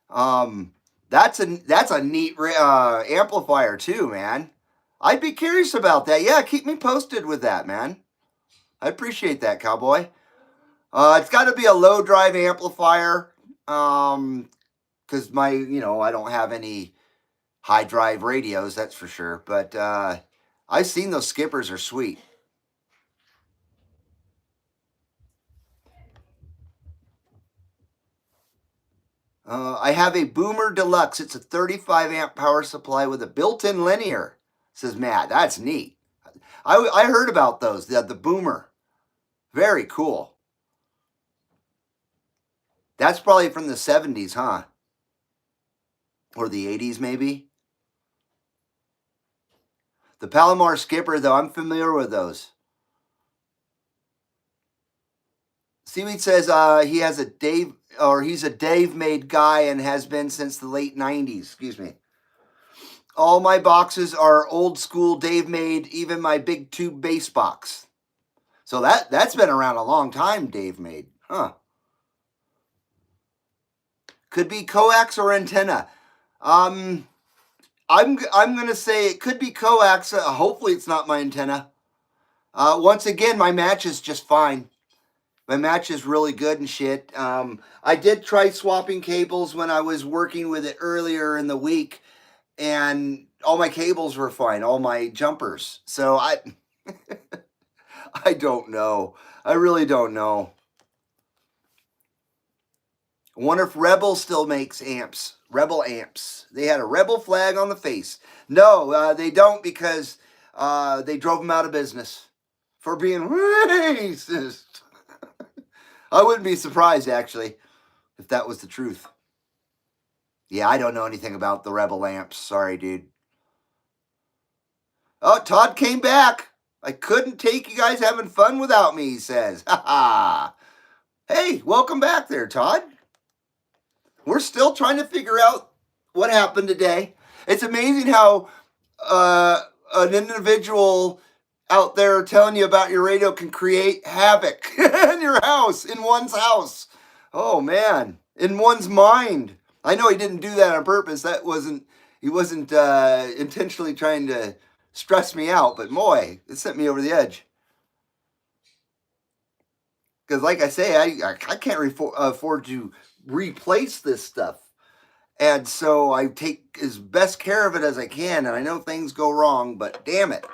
That's a neat amplifier too, man. I'd be curious about that. Yeah, keep me posted with that, man. I appreciate that, cowboy. It's got to be a low drive amplifier, because I don't have any high drive radios, that's for sure. But I've seen those Skippers are sweet. I have a Boomer Deluxe. It's a 35 amp power supply with a built-in linear, says Matt. That's neat. I heard about those, the Boomer. Very cool. That's probably from the 70s, huh? Or the 80s, maybe? The Palomar Skipper, though, I'm familiar with those. Seaweed says he has he's a Dave-made guy and has been since the late 90s. Excuse me. All my boxes are old school Dave-made, even my big tube bass box. So that's been around a long time, Dave-made. Huh. Could be coax or antenna. I'm gonna say it could be coax. Hopefully it's not my antenna. Once again, my match is just fine. My match is really good and shit. I did try swapping cables when I was working with it earlier in the week, and all my cables were fine, all my jumpers. So I don't know. I really don't know. I wonder if Rebel still makes amps. Rebel amps. They had a Rebel flag on the face. No, they don't because they drove them out of business for being racist. I wouldn't be surprised, actually, if that was the truth. Yeah, I don't know anything about the Rebel amps. Sorry, dude. Oh, Todd came back. I couldn't take you guys having fun without me, he says. Ha ha. Hey, welcome back there, Todd. We're still trying to figure out what happened today. It's amazing how an individual out there telling you about your radio can create havoc in your house, in one's house. Oh man, in one's mind. I know he didn't do that on purpose. He wasn't intentionally trying to stress me out, but boy, it sent me over the edge. Because like I say, I can't afford to replace this stuff. And so I take as best care of it as I can, and I know things go wrong, but damn it.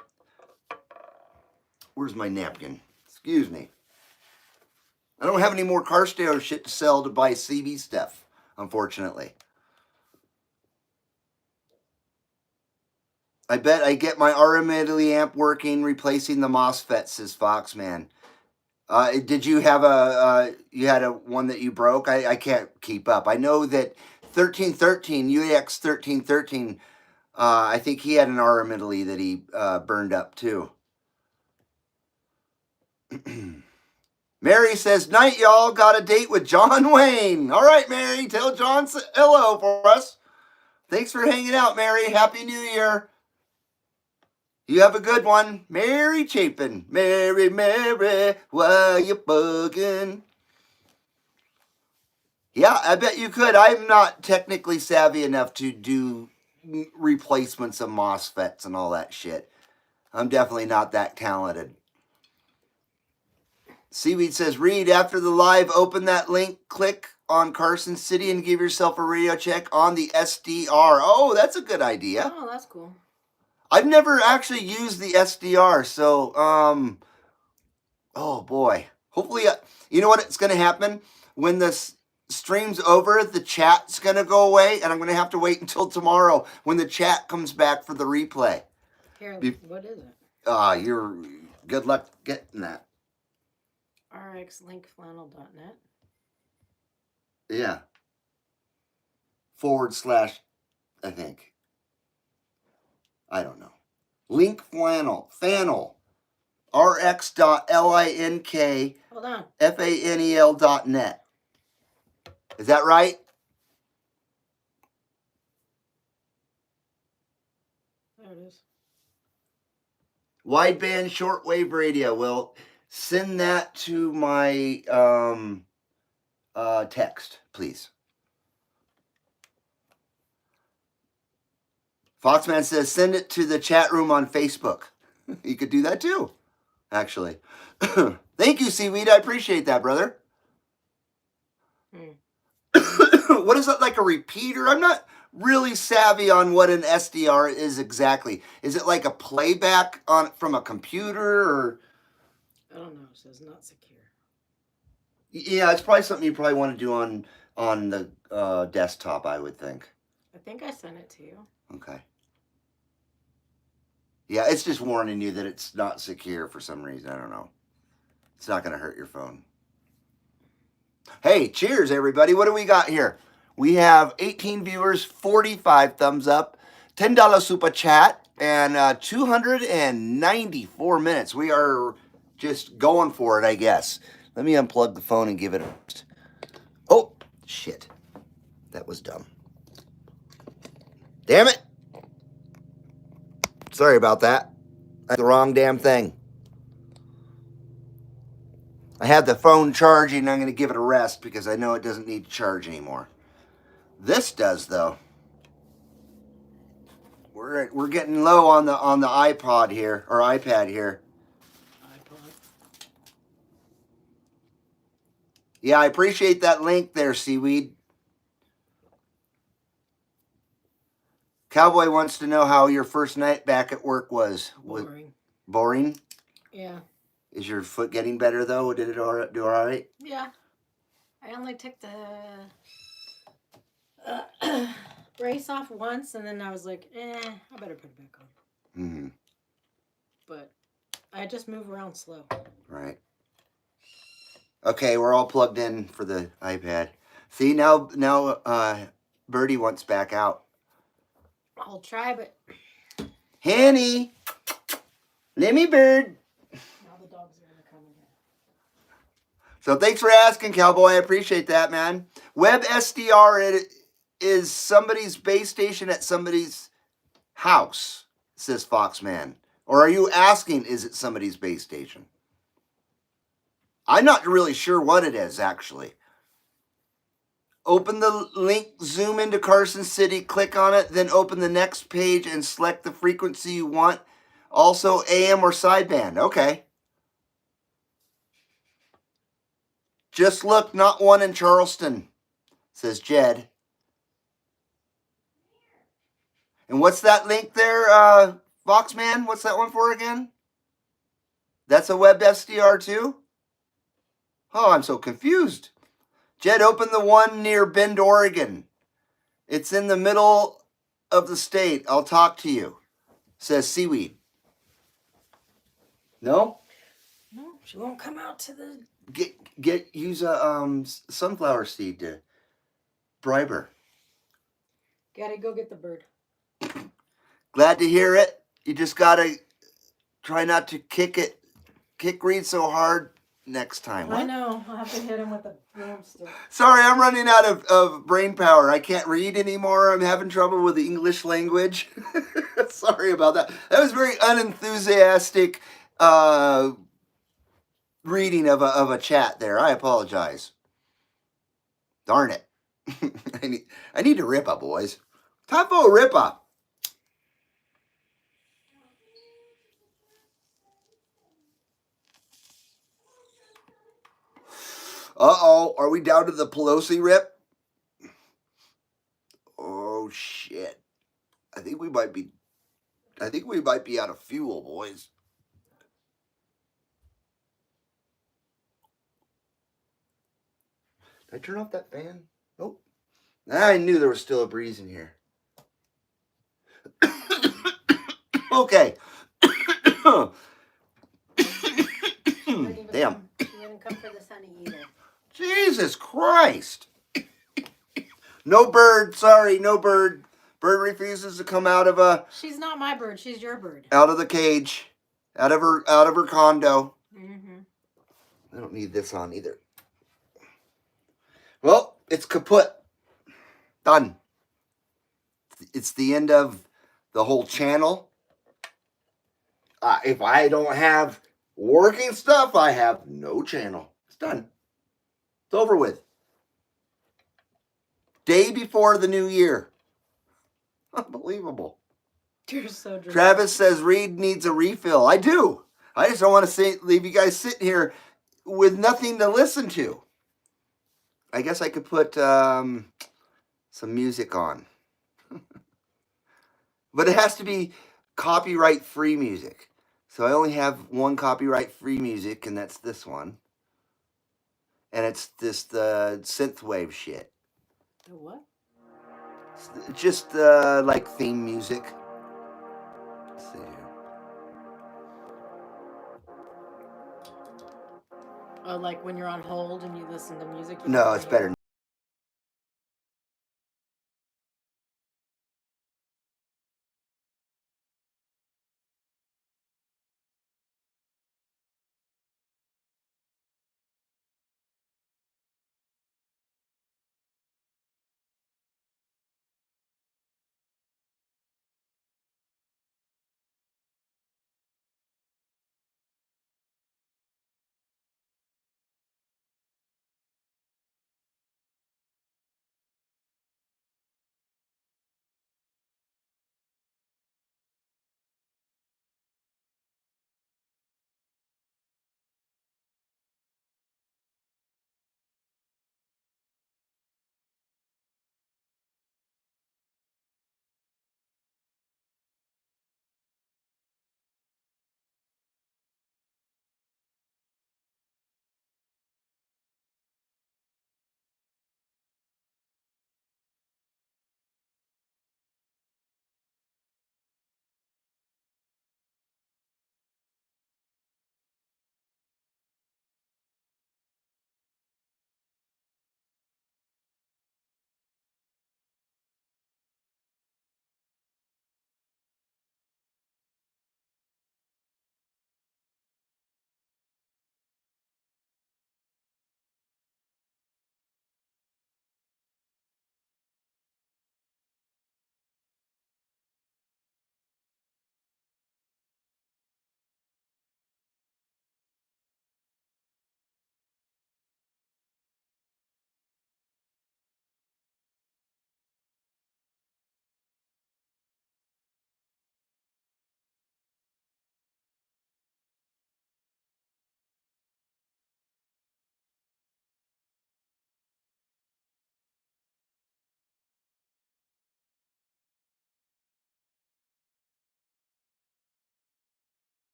Where's my napkin? Excuse me. I don't have any more car stereo shit to sell to buy CB stuff, unfortunately. I bet I get my RM Italy amp working, replacing the MOSFET, says Foxman. Did you have you had a one that you broke? I can't keep up. I know that 1313, UX 1313, I think he had an RM Italy that he burned up too. Mary says, night, y'all. Got a date with John Wayne. All right, Mary. Tell John hello for us. Thanks for hanging out, Mary. Happy New Year. You have a good one. Mary Chapin. Mary, Mary, why you bugging? Yeah, I bet you could. I'm not technically savvy enough to do replacements of MOSFETs and all that shit. I'm definitely not that talented. Seaweed says, Reed, after the live, open that link, click on Carson City, and give yourself a radio check on the SDR. Oh, that's a good idea. Oh, that's cool. I've never actually used the SDR, so, oh boy. Hopefully, you know what it's going to happen? When this stream's over, the chat's going to go away, and I'm going to have to wait until tomorrow when the chat comes back for the replay. Here, what is it? You're good luck getting that. rxlinkflannel.net. Yeah. / I think. I don't know. Link flannel. rx.link. Hold on. fanel.net. Is that right? There it is. Wideband shortwave radio. Well, send that to my text, please. Foxman says, send it to the chat room on Facebook. You could do that too, actually. Thank you, Seaweed. I appreciate that, brother. What is that, like a repeater? I'm not really savvy on what an SDR is exactly. Is it like a playback from a computer, or? I don't know. It says not secure. Yeah, it's probably something you probably want to do on the desktop, I would think. I think I sent it to you. Okay. Yeah, it's just warning you that it's not secure for some reason. I don't know. It's not going to hurt your phone. Hey, cheers, everybody. What do we got here? We have 18 viewers, 45 thumbs up, $10 super chat, and 294 minutes. We are just going for it, I guess. Let me unplug the phone and give it a rest. Oh, shit. That was dumb. Damn it. Sorry about that. That's the wrong damn thing. I had the phone charging. I'm going to give it a rest because I know it doesn't need to charge anymore. This does, though. We're getting low on the iPod here, or iPad here. iPod. Yeah, I appreciate that link there, Seaweed. Cowboy wants to know how your first night back at work was. Boring. Boring? Yeah. Is your foot getting better though? Did it do all right? Yeah. I only took the brace off once, and then I was like, I better put it back on. Mm-hmm. But I just move around slow. Right. Okay, we're all plugged in for the iPad. See, now Birdie wants back out. I'll try, but Hanny, let me bird. now the dogs are gonna come again. So thanks for asking, Cowboy. I appreciate that, man. Web SDR is somebody's base station at somebody's house, says Foxman. Or are you asking, is it somebody's base station? I'm not really sure what it is, actually. Open the link, zoom into Carson City, click on it, then open the next page and select the frequency you want. Also AM or sideband. Okay. Just look, not one in Charleston, says Jed. And what's that link there, Foxman? What's that one for again? That's a web SDR too? Oh, I'm so confused. Jed, open the one near Bend, Oregon. It's in the middle of the state. I'll talk to you, says Seaweed. No? No, she won't come out to the. Use a sunflower seed to bribe her. Gotta go get the bird. Glad to hear it. You just gotta try not to kick Reed so hard next time. What? I know. I'll have to hit him with a broomstick. Sorry, I'm running out of brain power. I can't read anymore. I'm having trouble with the English language. Sorry about that. That was very unenthusiastic reading of a chat there. I apologize. Darn it. I need to rip up, boys. Time for a rip up. Uh-oh, are we down to the Pelosi rip? Oh shit. I think we might be out of fuel, boys. Did I turn off that fan? Nope. I knew there was still a breeze in here. Okay. Damn. She wouldn't come for the sunny either. Jesus Christ. No bird. Sorry, no bird. Bird refuses to come out of She's not my bird. She's your bird. out of the cage, out of her condo. Mm-hmm. I don't need this on either. Well, it's kaput. Done. It's the end of the whole channel. If I don't have working stuff, I have no channel. It's done. It's over with. Day before the new year. Unbelievable. You're so dramatic. Travis says Reed needs a refill. I do. I just don't want to leave you guys sitting here with nothing to listen to. I guess I could put some music on. But it has to be copyright-free music. So I only have one copyright-free music, and that's this one. And it's the synthwave shit. The what? It's just like theme music. Let's see here. Oh, like when you're on hold and you listen to music? No, it's better.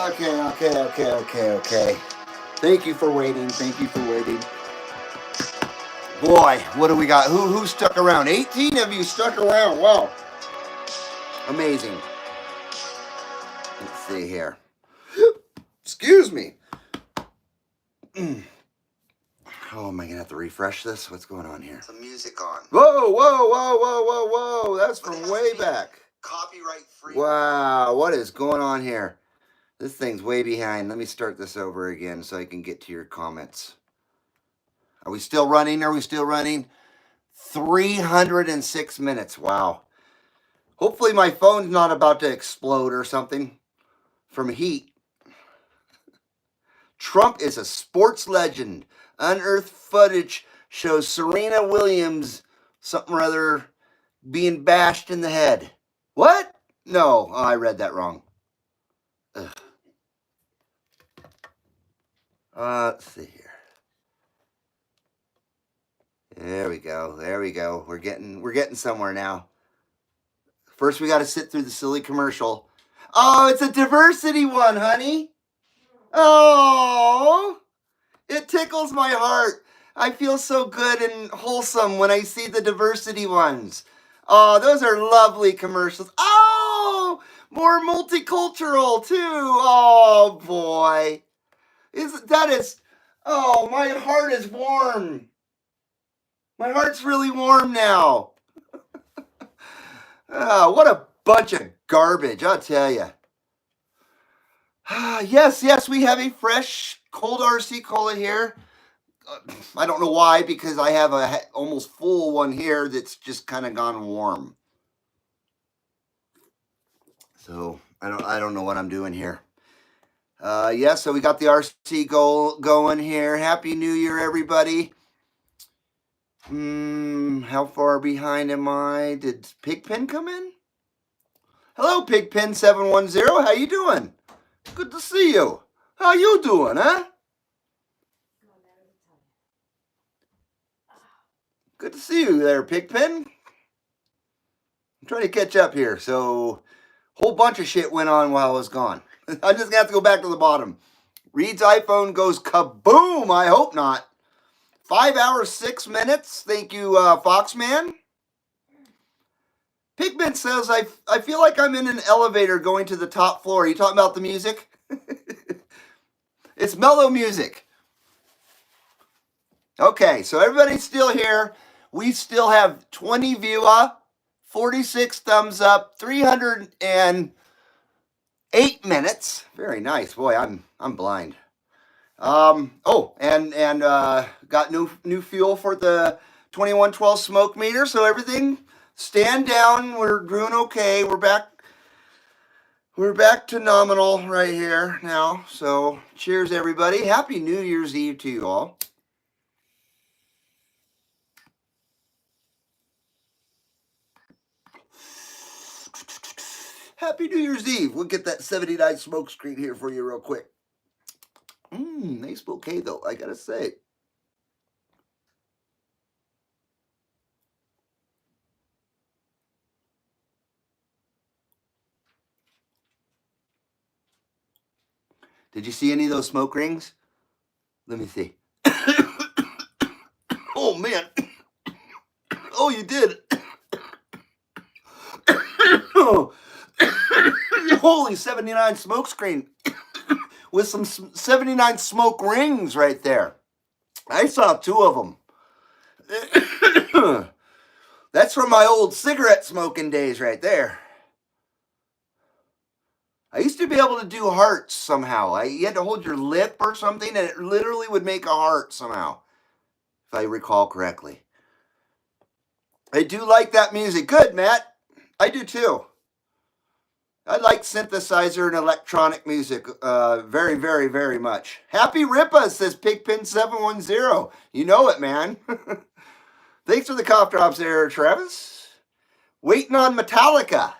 Okay. Thank you for waiting. Boy, what do we got? Who stuck around? 18 of you stuck around. Wow. Amazing. Let's see here. Excuse me. Oh, am I going to have to refresh this? What's going on here? Some music on. Whoa. That's from way back. Copyright free. Wow, what is going on here? This thing's way behind. Let me start this over again so I can get to your comments. Are we still running? 306 minutes. Wow. Hopefully my phone's not about to explode or something from heat. Trump is a sports legend. Unearthed footage shows Serena Williams, something or other, being bashed in the head. What? No, I read that wrong. Ugh. Let's see here. There we go. We're getting somewhere now. First, we got to sit through the silly commercial. Oh, it's a diversity one, honey. Oh, it tickles my heart. I feel so good and wholesome when I see the diversity ones. Oh, those are lovely commercials. Oh, more multicultural too. Oh boy, oh, my heart is warm. My heart's really warm now. Oh, what a bunch of garbage, I'll tell you. Yes, we have a fresh cold RC cola here. I don't know why, because I have a almost full one here that's just kind of gone warm. So I don't know what I'm doing here. So we got the RC going here. Happy New Year, everybody. How far behind am I? Did Pigpen come in? Hello, Pigpen710. How you doing? Good to see you. How you doing, huh? Good to see you there, Pigpen. I'm trying to catch up here. So, whole bunch of shit went on while I was gone. I'm just going to have to go back to the bottom. Reed's iPhone goes kaboom. I hope not. 5 hours, 6 minutes. Thank you, Foxman. Pigment says, I feel like I'm in an elevator going to the top floor. Are you talking about the music? It's mellow music. Okay, so everybody's still here. We still have 20 viewer, 46 thumbs up, 308 minutes. Very nice. Boy, I'm blind. And got new fuel for the 2112 smoke meter, so everything stand down. We're doing okay. We're back to nominal right here now. So cheers, everybody. Happy New Year's Eve to you all. Happy New Year's Eve. We'll get that 79 smoke screen here for you real quick. Nice bouquet though, I gotta say. Did you see any of those smoke rings? Let me see. Oh man. Oh, you did. Holy 79 smoke screen with some 79 smoke rings right there. I saw 2 of them. That's from my old cigarette smoking days right there. I used to be able to do hearts somehow. You had to hold your lip or something, and it literally would make a heart somehow, if I recall correctly. I do like that music. Good, Matt. I do too. I like synthesizer and electronic music very, very, very much. Happy Ripa, says Pigpen710. You know it, man. Thanks for the cough drops there, Travis. Waiting on Metallica.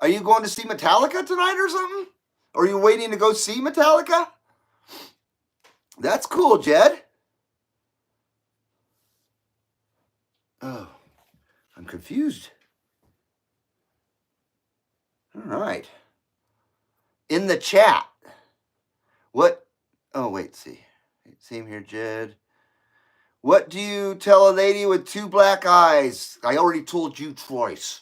Are you going to see Metallica tonight or something? Or are you waiting to go see Metallica? That's cool, Jed. Oh, I'm confused. All right. In the chat, what? Oh, wait, see. Same here, Jed. What do you tell a lady with two black eyes? I already told you twice.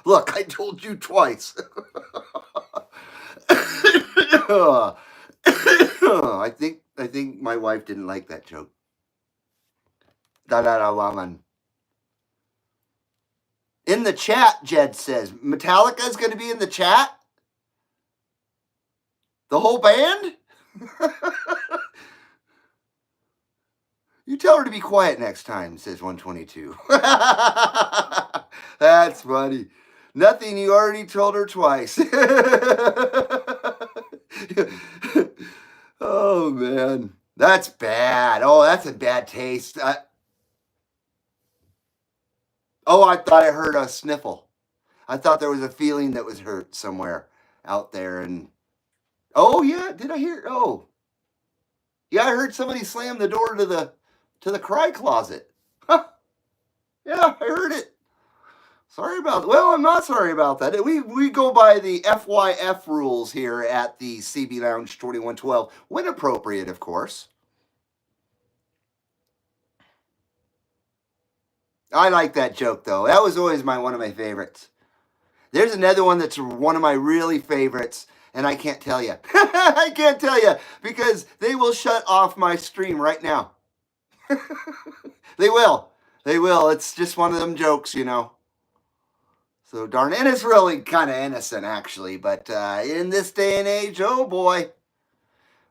Look, I told you twice. I think my wife didn't like that joke. Da da da woman. In the chat, Jed says Metallica is going to be in the chat. The whole band. You tell her to be quiet next time, says 122. That's funny. Nothing, you already told her twice. Oh, man. That's bad. Oh, that's a bad taste. I thought I heard a sniffle. I thought there was a feeling that was hurt somewhere out there. And oh, yeah, did I hear? Oh, yeah, I heard somebody slam the door to the cry closet. Huh. Yeah, I heard it. Sorry about that. Well, I'm not sorry about that. We go by the FYF rules here at the CB Lounge 2112, when appropriate, of course. I like that joke, though. That was always one of my favorites. There's another one that's one of my really favorites, and I can't tell you. I can't tell you because they will shut off my stream right now. They will. They will. It's just one of them jokes, you know. So darn, and it's really kind of innocent, actually. But in this day and age, oh boy.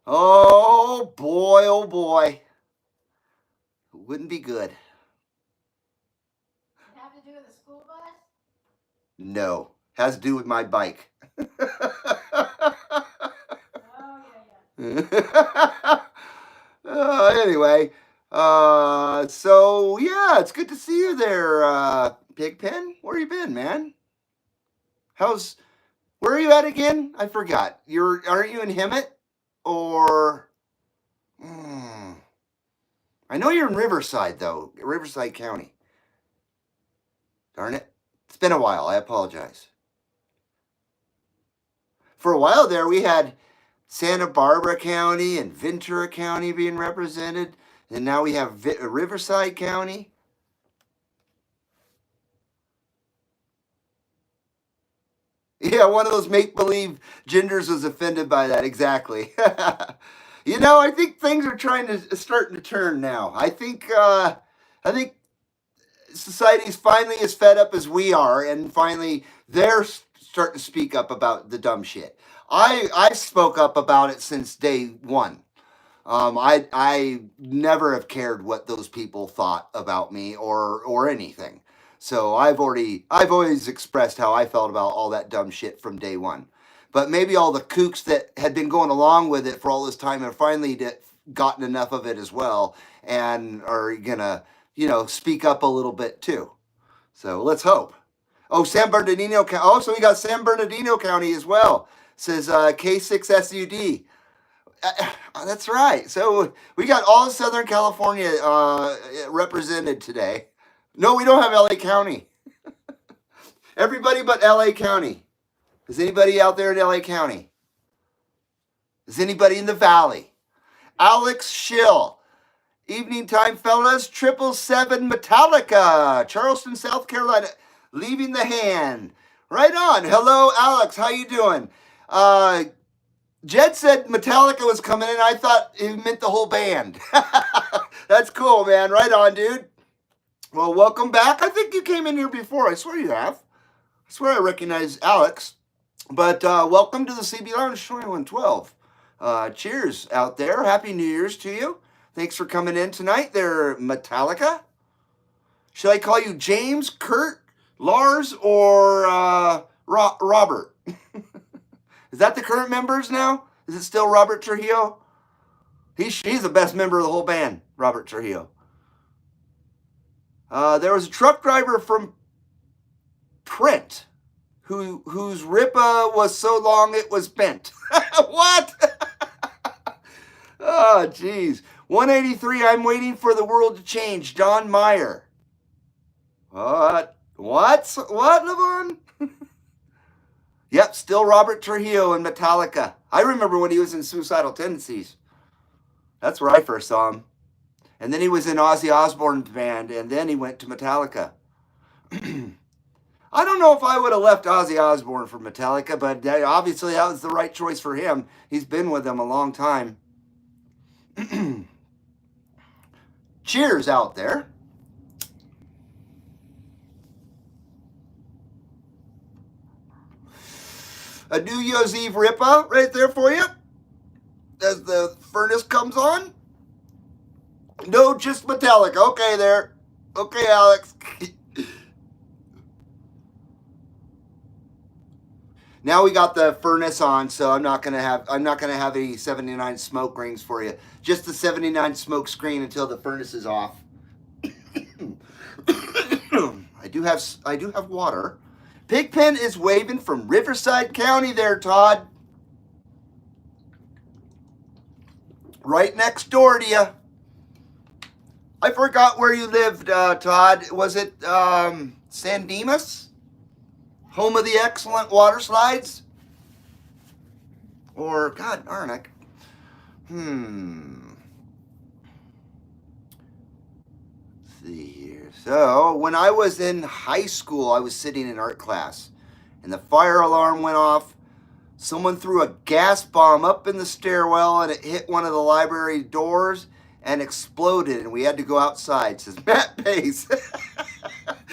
Oh boy, oh boy. Wouldn't be good. It have to do with the school bus? No. Has to do with my bike. Anyway, so yeah, it's good to see you there, Pigpen. Where you been, man? Where are you at again? I forgot. Aren't you in Hemet? Or I know you're in Riverside though, Riverside County. Darn it. It's been a while. I apologize. For a while there, we had Santa Barbara County and Ventura County being represented, and now we have Riverside County. Yeah, one of those make-believe genders was offended by that. Exactly. You know, I think things are starting to turn now. I think society's finally as fed up as we are, and finally they're starting to speak up about the dumb shit. I spoke up about it since day one. I never have cared what those people thought about me or anything. So I've always expressed how I felt about all that dumb shit from day one. But maybe all the kooks that had been going along with it for all this time have finally gotten enough of it as well and are gonna, speak up a little bit too. So let's hope. Oh, San Bernardino County. Oh, so we got San Bernardino County as well. Says K6SUD. That's right. So we got all Southern California represented today. No, we don't have LA County. Everybody but LA County. Is anybody out there in LA County? Is anybody in the Valley? Alex Schill. Evening time, fellas. 777 Metallica. Charleston, South Carolina. Leaving the hand. Right on. Hello, Alex. How you doing? Jed said Metallica was coming in. I thought it meant the whole band. That's cool, man. Right on, dude. Well, welcome back. I think you came in here before. I swear you have. I swear I recognize Alex. But welcome to the CB Lounge 2112. Cheers out there. Happy New Year's to you. Thanks for coming in tonight. They're Metallica. Should I call you James, Kurt, Lars, or Robert? Is that the current members now? Is it still Robert Trujillo? He's the best member of the whole band, Robert Trujillo. There was a truck driver from Print whose ripa was so long it was bent. What? Oh, geez. 183, I'm waiting for the world to change. Don Meyer. What? What, Levon? Yep, still Robert Trujillo in Metallica. I remember when he was in Suicidal Tendencies. That's where I first saw him. And then he was in Ozzy Osbourne's band, and then he went to Metallica. I don't know if I would have left Ozzy Osbourne for Metallica, but obviously that was the right choice for him. He's been with them a long time. Cheers out there. A New Year's Eve Ripper right there for you as the furnace comes on. No, just Metallica. Okay there. Okay, Alex. Now we got the furnace on, so I'm not gonna have any 79 smoke rings for you. Just the 79 smoke screen until the furnace is off. I do have water. Pigpen is waving from Riverside County there, Todd. Right next door to you. I forgot where you lived, Todd. Was it San Dimas? Home of the excellent water slides? Or, God darn it. Let's see here. So, when I was in high school, I was sitting in art class, and the fire alarm went off. Someone threw a gas bomb up in the stairwell, and it hit one of the library doors and exploded, and we had to go outside, says Matt Pace.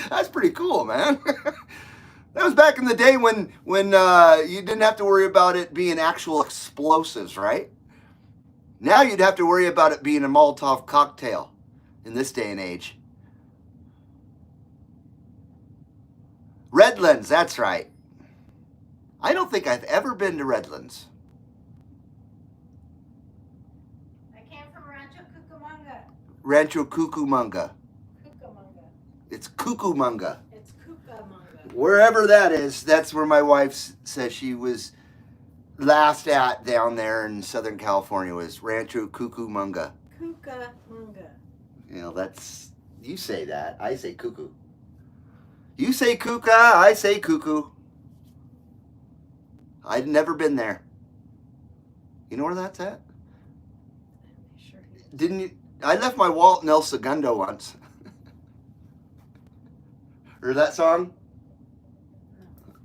That's pretty cool, man. That was back in the day when you didn't have to worry about it being actual explosives, right? Now you'd have to worry about it being a Molotov cocktail in this day and age. Redlands, that's right. I don't think I've ever been to Redlands. I came from Rancho Cucamonga. Rancho Cucamonga. Cucamonga. It's Cucamonga. It's Cucamonga. Wherever that is, that's where my wife says she was last at down there in Southern California, was Rancho Cucamonga. Cucamonga. You know, that's, you say that, I say cuckoo. You say cuckoo, I say cuckoo. I'd never been there. You know where that's at? Sure. Didn't you? I left my wallet in El Segundo once. Heard that song?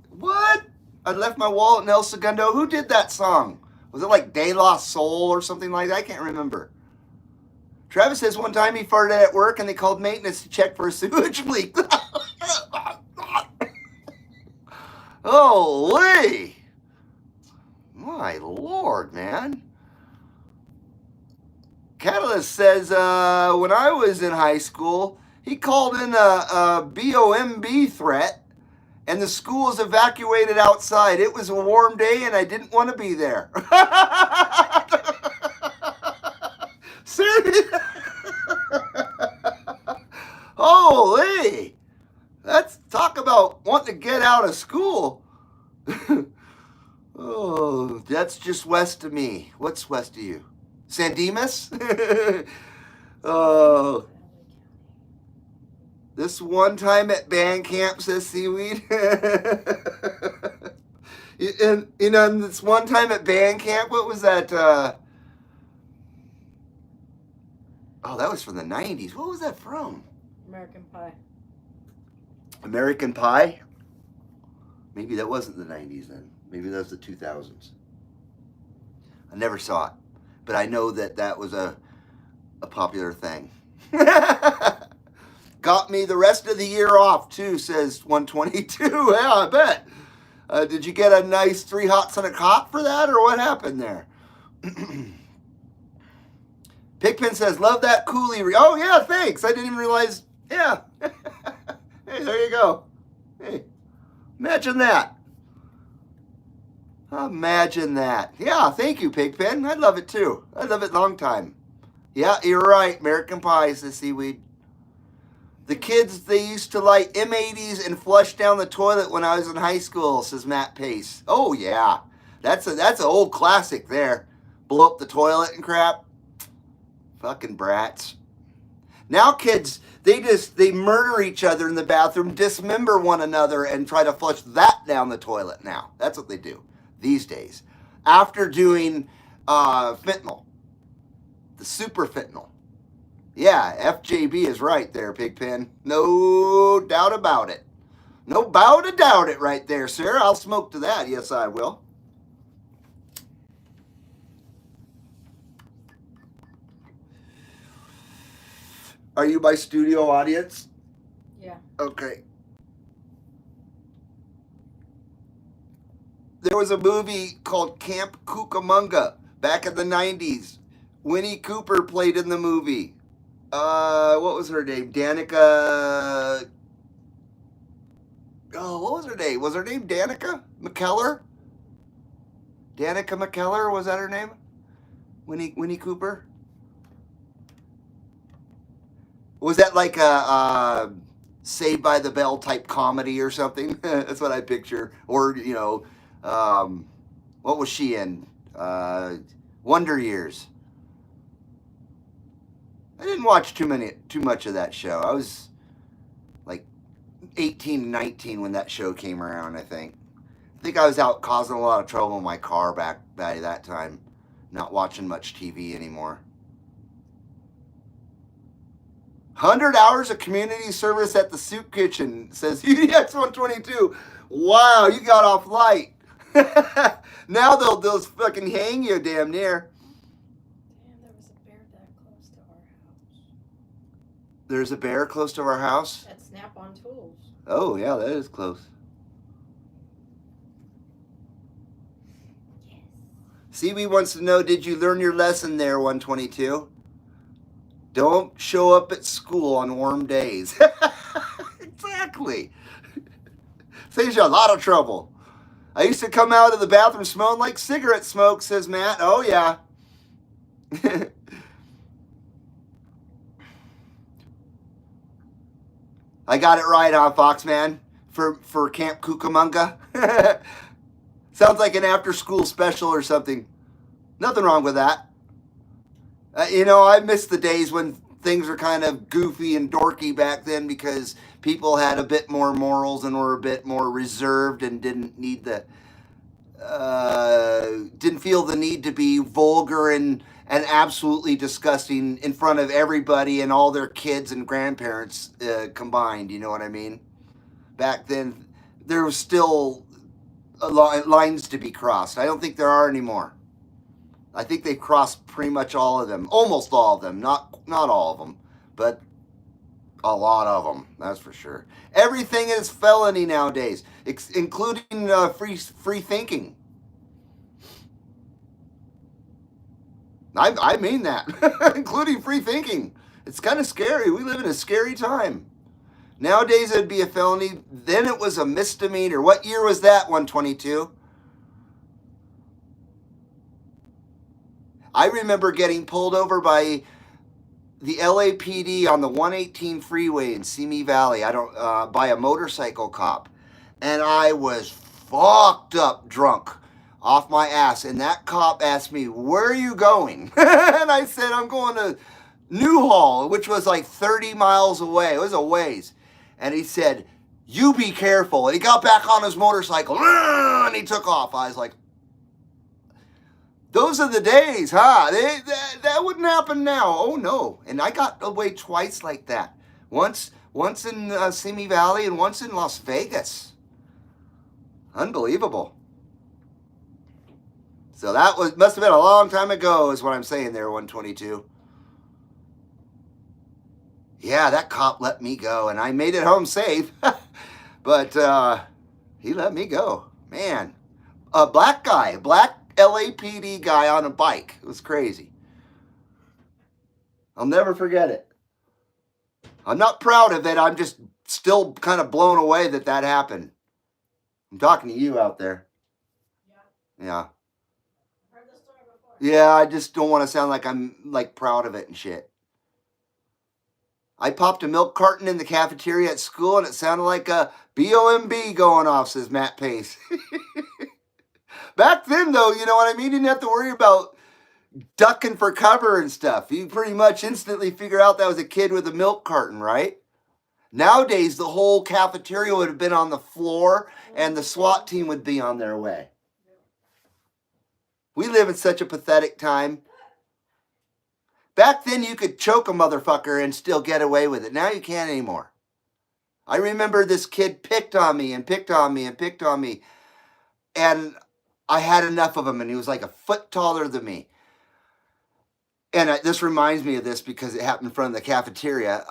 What? I left my wallet in El Segundo. Who did that song? Was it like De La Soul or something like that? I can't remember. Travis says one time he farted at work and they called maintenance to check for a sewage leak. Holy! My Lord, man. Catalyst says when I was in high school, he called in a BOMB threat and the school was evacuated outside. It was a warm day and I didn't want to be there. Seriously? Holy! Let's talk about wanting to get out of school. Oh, that's just west of me. What's west of you? San Dimas? Oh. This one time at band camp, says Seaweed. and this one time at band camp, what was that? Oh, that was from the 90s. What was that from? American Pie. American Pie? Maybe that wasn't the 90s then. Maybe that was the 2000s. I never saw it, but I know that was a popular thing. Got me the rest of the year off too, says 122. Yeah, I bet. Did you get a nice 3 hots and a cop for that, or what happened there? Pigpen says, love that coolie. Oh, yeah, thanks. I didn't even realize. Yeah. Hey, there you go. Hey, imagine that. Imagine that. Yeah, thank you, Pigpen. I love it too. I love it long time. Yeah, you're right. American Pie, says Seaweed. The kids, they used to light M80s and flush down the toilet when I was in high school, says Matt Pace. Oh, yeah. That's an old classic there. Blow up the toilet and crap. Fucking brats. Now kids, they murder each other in the bathroom, dismember one another, and try to flush that down the toilet now. That's what they do these days. After doing fentanyl, the super fentanyl. Yeah, FJB is right there, Pigpen. No doubt about it. No bow to doubt it right there, sir. I'll smoke to that. Yes, I will. Are you my studio audience? Yeah. Okay. There was a movie called Camp Cucamonga back in the 90s. Winnie Cooper played in the movie. What was her name? Danica. Oh, what was her name? Was her name Danica McKellar? Danica McKellar, was that her name? Winnie Cooper? Was that like a Saved by the Bell type comedy or something? That's what I picture. Or, what was she in? Wonder Years. I didn't watch too much of that show. I was like 18, 19 when that show came around, I think. I think I was out causing a lot of trouble in my car back by that time. Not watching much TV anymore. 100 hours of community service at the soup kitchen, says UDX 122. Wow, you got off light. Now they'll fucking hang you damn near. Damn, there was a bear that close to our house. There's a bear close to our house? At Snap-on Tools. Oh, yeah, that is close. Yes. CB wants to know, did you learn your lesson there, 122? Don't show up at school on warm days. Exactly. Saves you a lot of trouble. I used to come out of the bathroom smelling like cigarette smoke, says Matt. Oh, yeah. I got it right, huh, Foxman? For Camp Cucamonga? Sounds like an after-school special or something. Nothing wrong with that. I miss the days when things were kind of goofy and dorky back then because people had a bit more morals and were a bit more reserved and didn't feel the need to be vulgar and absolutely disgusting in front of everybody and all their kids and grandparents combined. You know what I mean? Back then, there was still lines to be crossed. I don't think there are anymore. I think they've crossed pretty much all of them. Almost all of them. Not all of them, but a lot of them. That's for sure. Everything is felony nowadays, including free thinking. I mean that. Including free thinking. It's kind of scary. We live in a scary time. Nowadays it'd be a felony. Then it was a misdemeanor. What year was that, 122? I remember getting pulled over by the LAPD on the 118 freeway in Simi Valley. By a motorcycle cop, and I was fucked up drunk off my ass. And that cop asked me, "Where are you going?" And I said, "I'm going to Newhall," which was like 30 miles away. It was a ways. And he said, "You be careful." And he got back on his motorcycle and he took off. I was like, those are the days, huh? That wouldn't happen now. Oh, no. And I got away twice like that. Once in Simi Valley and once in Las Vegas. Unbelievable. So that must have been a long time ago is what I'm saying there, 122. Yeah, that cop let me go, and I made it home safe. But he let me go. Man, a black LAPD guy on a bike. It was crazy. I'll never forget it. I'm not proud of it. I'm just still kind of blown away that happened. I'm talking to you out there. Yeah. I've heard the story before. Yeah, I just don't want to sound like I'm like proud of it and shit. I popped a milk carton in the cafeteria at school and it sounded like a BOMB going off, says Matt Pace. Back then, though, you know what I mean? You didn't have to worry about ducking for cover and stuff. You pretty much instantly figure out that was a kid with a milk carton, right? Nowadays, the whole cafeteria would have been on the floor and the SWAT team would be on their way. We live in such a pathetic time. Back then, you could choke a motherfucker and still get away with it. Now you can't anymore. I remember this kid picked on me and picked on me and picked on me. And I had enough of him, and he was like a foot taller than me. And this reminds me of this because it happened in front of the cafeteria.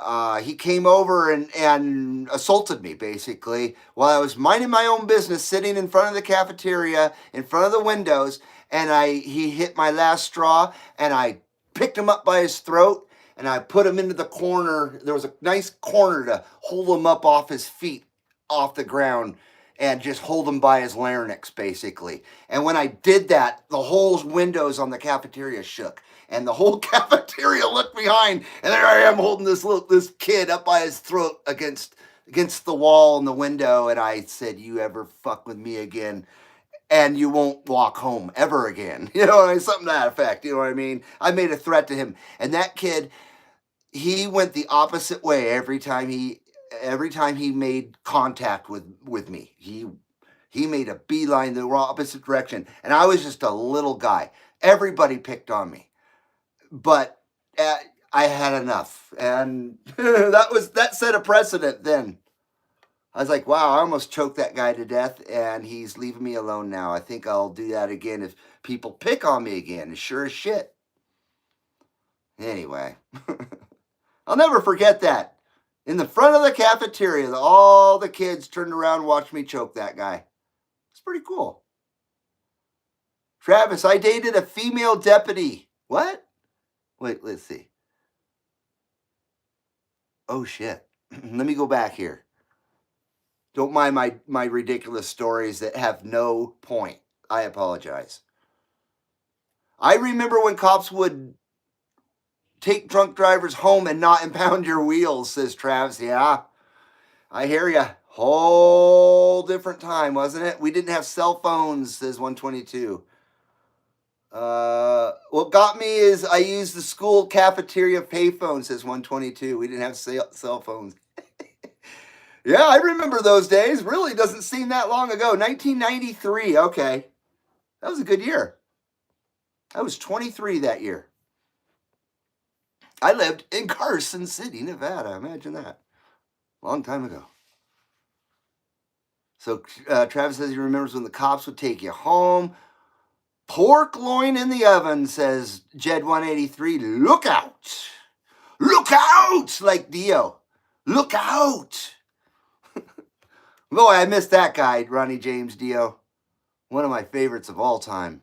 He came over and assaulted me, basically, while I was minding my own business, sitting in front of the cafeteria, in front of the windows, and he hit my last straw, and I picked him up by his throat, and I put him into the corner. There was a nice corner to hold him up off his feet, off the ground, and just hold him by his larynx, basically. And when I did that, the whole windows on the cafeteria shook. And the whole cafeteria looked behind, and there I am holding this kid up by his throat against the wall and the window. And I said, "You ever fuck with me again, and you won't walk home ever again." You know, something to that effect. You know what I mean? I made a threat to him, and that kid, he went the opposite way every time he made contact with me. He made a beeline the opposite direction, and I was just a little guy. Everybody picked on me. But I had enough, and that set a precedent then. I was like, wow, I almost choked that guy to death, and he's leaving me alone now. I think I'll do that again if people pick on me again. It's sure as shit. Anyway, I'll never forget that. In the front of the cafeteria, all the kids turned around and watched me choke that guy. It's pretty cool. Travis, I dated a female deputy. What? Wait, let's see. Oh, shit. Let me go back here. Don't mind my ridiculous stories that have no point. I apologize. I remember when cops would take drunk drivers home and not impound your wheels, says Travis. Yeah, I hear ya. Whole different time, wasn't it? We didn't have cell phones, says 122. What got me is I used the school cafeteria payphone, says 122. We didn't have cell phones. Yeah, I remember those days. Really doesn't seem that long ago. 1993. Okay. That was a good year. I was 23 that year. I lived in Carson City, Nevada. Imagine that. Long time ago. So Travis says he remembers when the cops would take you home. Pork loin in the oven, says Jed183. Look out. Look out, like Dio. Look out. Boy, I missed that guy, Ronnie James Dio. One of my favorites of all time.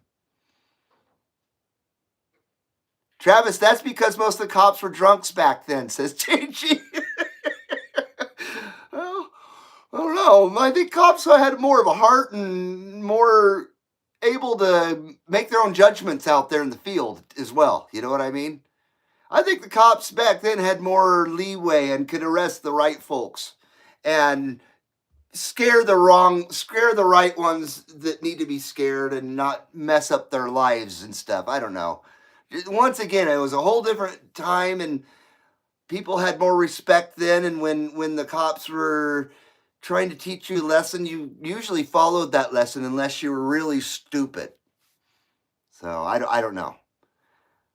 Travis, that's because most of the cops were drunks back then, says JG. Well, I don't know. I think cops had more of a heart and more able to make their own judgments out there in the field as well. You know what I mean? I think the cops back then had more leeway and could arrest the right folks and scare the right ones that need to be scared and not mess up their lives and stuff. I don't know. Once again, it was a whole different time, and people had more respect then. And when the cops were trying to teach you a lesson, you usually followed that lesson unless you were really stupid. So I don't know.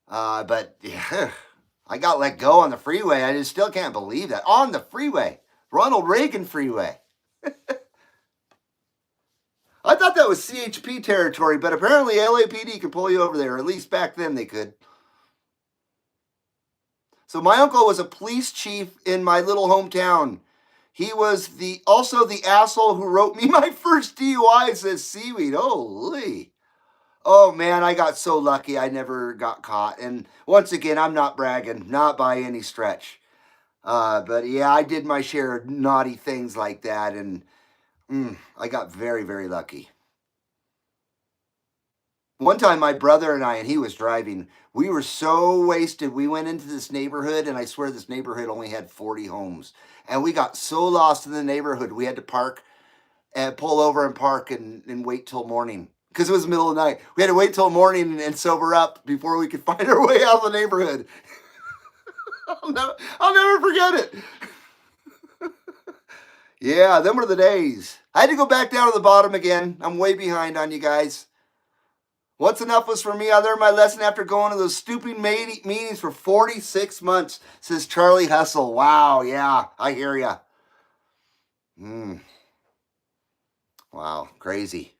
But yeah, I got let go on the freeway. I just still can't believe that. On the freeway. Ronald Reagan freeway. I thought that was CHP territory, but apparently LAPD can pull you over there. At least back then they could. So my uncle was a police chief in my little hometown. He was also the asshole who wrote me my first DUI, says Seaweed. Holy. Oh, man, I got so lucky I never got caught. And once again, I'm not bragging, not by any stretch. But yeah, I did my share of naughty things like that, and I got very, very lucky. One time, my brother and he was driving. We were so wasted. We went into this neighborhood, and I swear this neighborhood only had 40 homes. And we got so lost in the neighborhood, we had to park and pull over and park and wait till morning. because it was the middle of the night. We had to wait till morning and sober up before we could find our way out of the neighborhood. I'll never forget it. Yeah, them were the days. I had to go back down to the bottom again. I'm way behind on you guys. What's enough was for me. I learned my lesson after going to those stupid meetings for 46 months, says Charlie Hustle. Wow, yeah, I hear ya. Wow, crazy.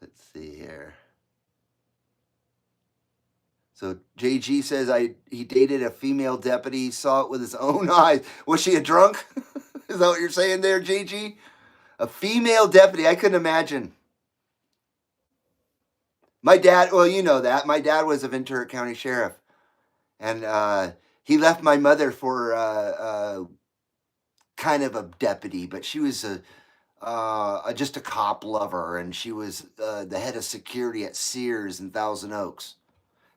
Let's see here. So JG says he dated a female deputy, saw it with his own eyes. Was she a drunk? Is that what you're saying there, JG? A female deputy. I couldn't imagine. My dad, well, you know that. My dad was a Ventura County sheriff. And he left my mother for kind of a deputy, but she was just a cop lover. And she was the head of security at Sears in Thousand Oaks.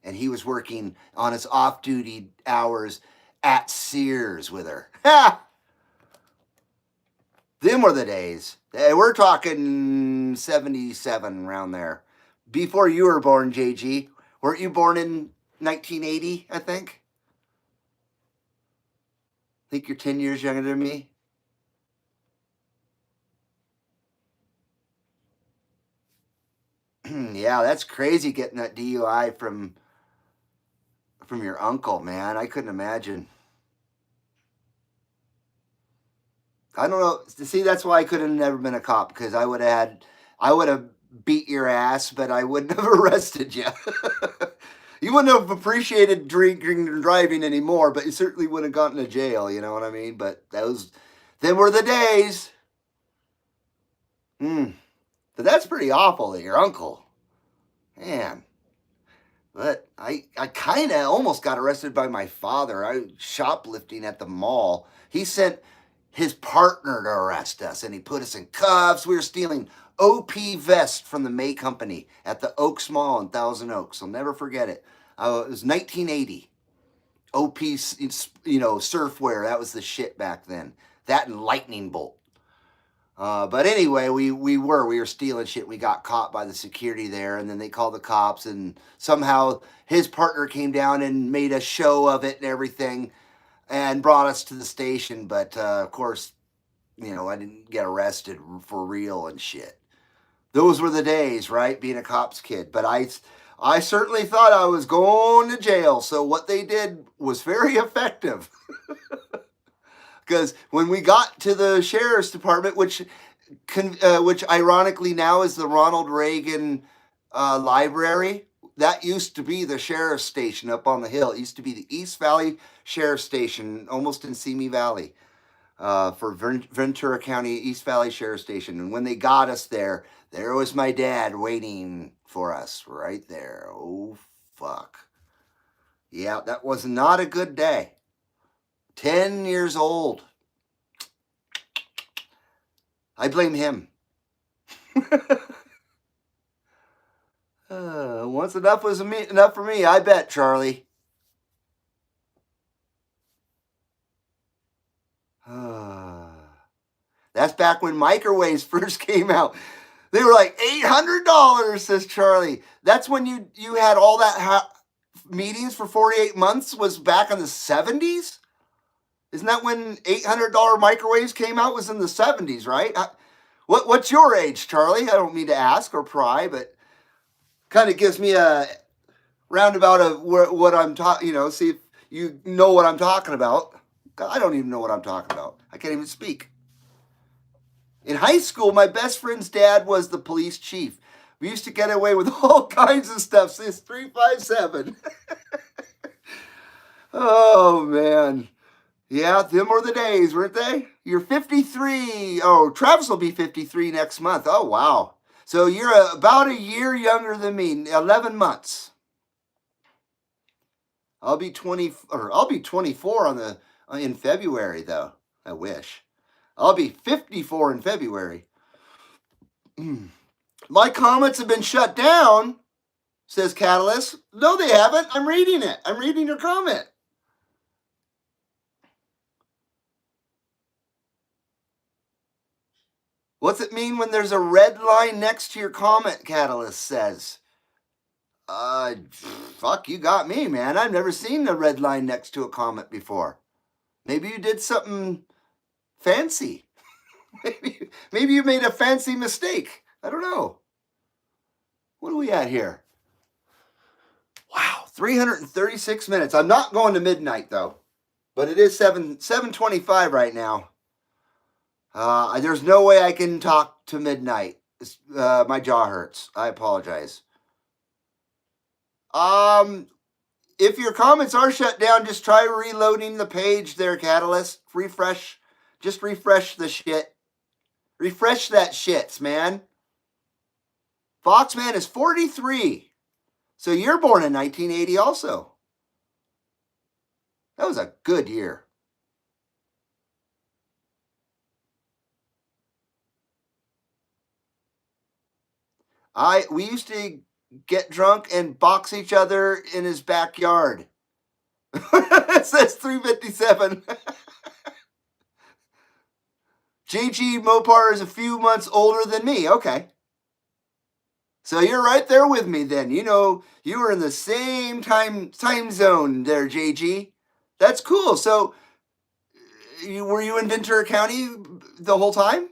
And he was working on his off-duty hours at Sears with her. Ha! Them were the days. We're talking 77 around there. Before you were born, JG. Weren't you born in 1980, I think? I think you're 10 years younger than me. Yeah, that's crazy getting that DUI from your uncle, man. I couldn't imagine. I don't know. See, that's why I could have never been a cop, because I would have beat your ass, but I wouldn't have arrested you. You wouldn't have appreciated drinking and driving anymore, but you certainly wouldn't have gotten to jail, you know what I mean? But them were the days. But that's pretty awful that your uncle, man. But I kind of almost got arrested by my father. I was shoplifting at the mall. He sent his partner to arrest us, and he put us in cuffs. We were stealing OP vest from the May Company at the Oaks Mall in Thousand Oaks. I'll never forget it. It was 1980. OP, surfwear. That was the shit back then. That and lightning bolt. But anyway, we were stealing shit. We got caught by the security there, and then they called the cops, and somehow his partner came down and made a show of it and everything and brought us to the station. But of course, I didn't get arrested for real and shit. Those were the days, right? Being a cop's kid. But I certainly thought I was going to jail. So what they did was very effective. Because when we got to the sheriff's department, which ironically now is the Ronald Reagan library, that used to be the sheriff's station up on the hill. It used to be the East Valley Sheriff's Station, almost in Simi Valley, for Ventura County East Valley Sheriff's Station. And when they got us there was my dad waiting for us right there. Oh, fuck. Yeah, that was not a good day. 10 years old. I blame him. Once enough was enough for me, I bet, Charlie. That's back when microwaves first came out. They were like $800, says Charlie. That's when you had all that meetings for 48 months, was back in the 70s? Isn't that when $800 microwaves came out? Was in the 70s, right? What's your age, Charlie? I don't mean to ask or pry, but kind of gives me a roundabout of what I'm talking, see if you know what I'm talking about. I don't even know what I'm talking about. I can't even speak. In high school, my best friend's dad was the police chief. We used to get away with all kinds of stuff. Since 357. Oh, man. Yeah, them were the days, weren't they? You're 53. Oh, Travis will be 53 next month. Oh, wow. So you're about a year younger than me, 11 months. I'll be 24 in February, though. I wish. I'll be 54 in February. My comments have been shut down, says Catalyst. No, they haven't. I'm reading it. I'm reading your comment. What's it mean when there's a red line next to your comment, Catalyst says? Fuck, you got me, man. I've never seen a red line next to a comment before. Maybe you did something fancy. Maybe you made a fancy mistake. I don't know. What are we at here? Wow, 336 minutes. I'm not going to midnight though, but it is 7:25 right now. There's no way I can talk to midnight. My jaw hurts. I apologize. If your comments are shut down, just try reloading the page there, Catalyst. Refresh. Just refresh the shit. Refresh that shits, man. Foxman is 43. So you're born in 1980 also. That was a good year. We used to get drunk and box each other in his backyard. It says 357. JG Mopar is a few months older than me. Okay. So you're right there with me then. You know, you were in the same time zone there, JG. That's cool. So were you in Ventura County the whole time?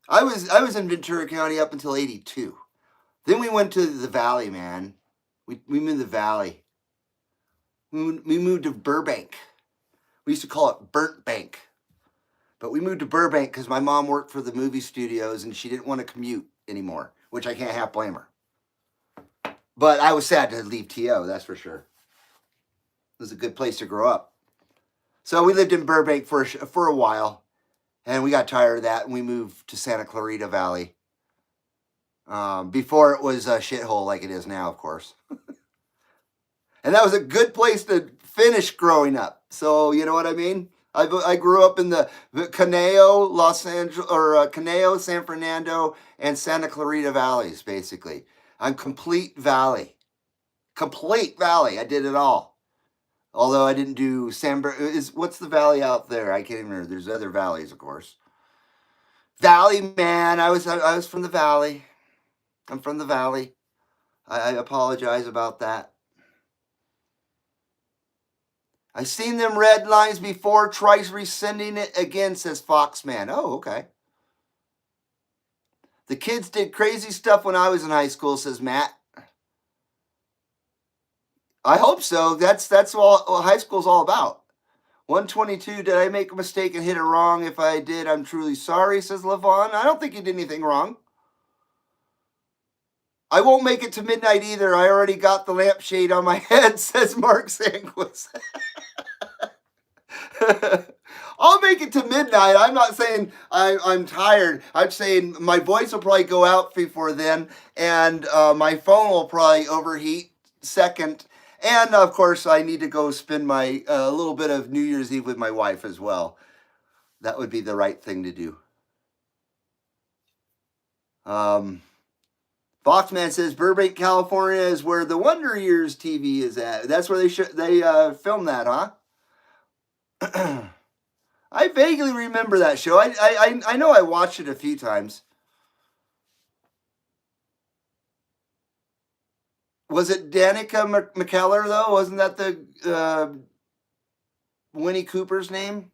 I was in Ventura County up until 82. Then we went to the Valley, man. We moved to the Valley. We moved to Burbank. We used to call it Burnt Bank. But we moved to Burbank because my mom worked for the movie studios and she didn't want to commute anymore, which I can't half blame her. But I was sad to leave TO, that's for sure. It was a good place to grow up. So we lived in Burbank for a while, and we got tired of that, and we moved to Santa Clarita Valley. Before it was a shithole like it is now, of course. And that was a good place to finish growing up. So, you know what I mean? I grew up in the Caneo, Los Angeles, or Caneo, San Fernando, and Santa Clarita valleys, basically. I'm complete valley. Complete valley. I did it all. Although I didn't do what's the valley out there? I can't even remember. There's other valleys, of course. Valley, man. I was from the valley. I'm from the valley. I apologize about that. I've seen them red lines before. Try resending it again, says Foxman. Oh, okay. The kids did crazy stuff when I was in high school, says Matt. I hope so. That's what high school's all about. 122, did I make a mistake and hit it wrong? If I did, I'm truly sorry, says Levon. I don't think you did anything wrong. I won't make it to midnight either. I already got the lampshade on my head, says Mark Sanquist. I'll make it to midnight. I'm not saying I'm tired. I'm saying my voice will probably go out before then, and my phone will probably overheat second. And of course, I need to go spend my little bit of New Year's Eve with my wife as well. That would be the right thing to do. Foxman says Burbank, California is where the Wonder Years TV is at. That's where they filmed that, huh? I vaguely remember that show. I know I watched it a few times. Was it Danica McKellar, though? Wasn't that the Winnie Cooper's name?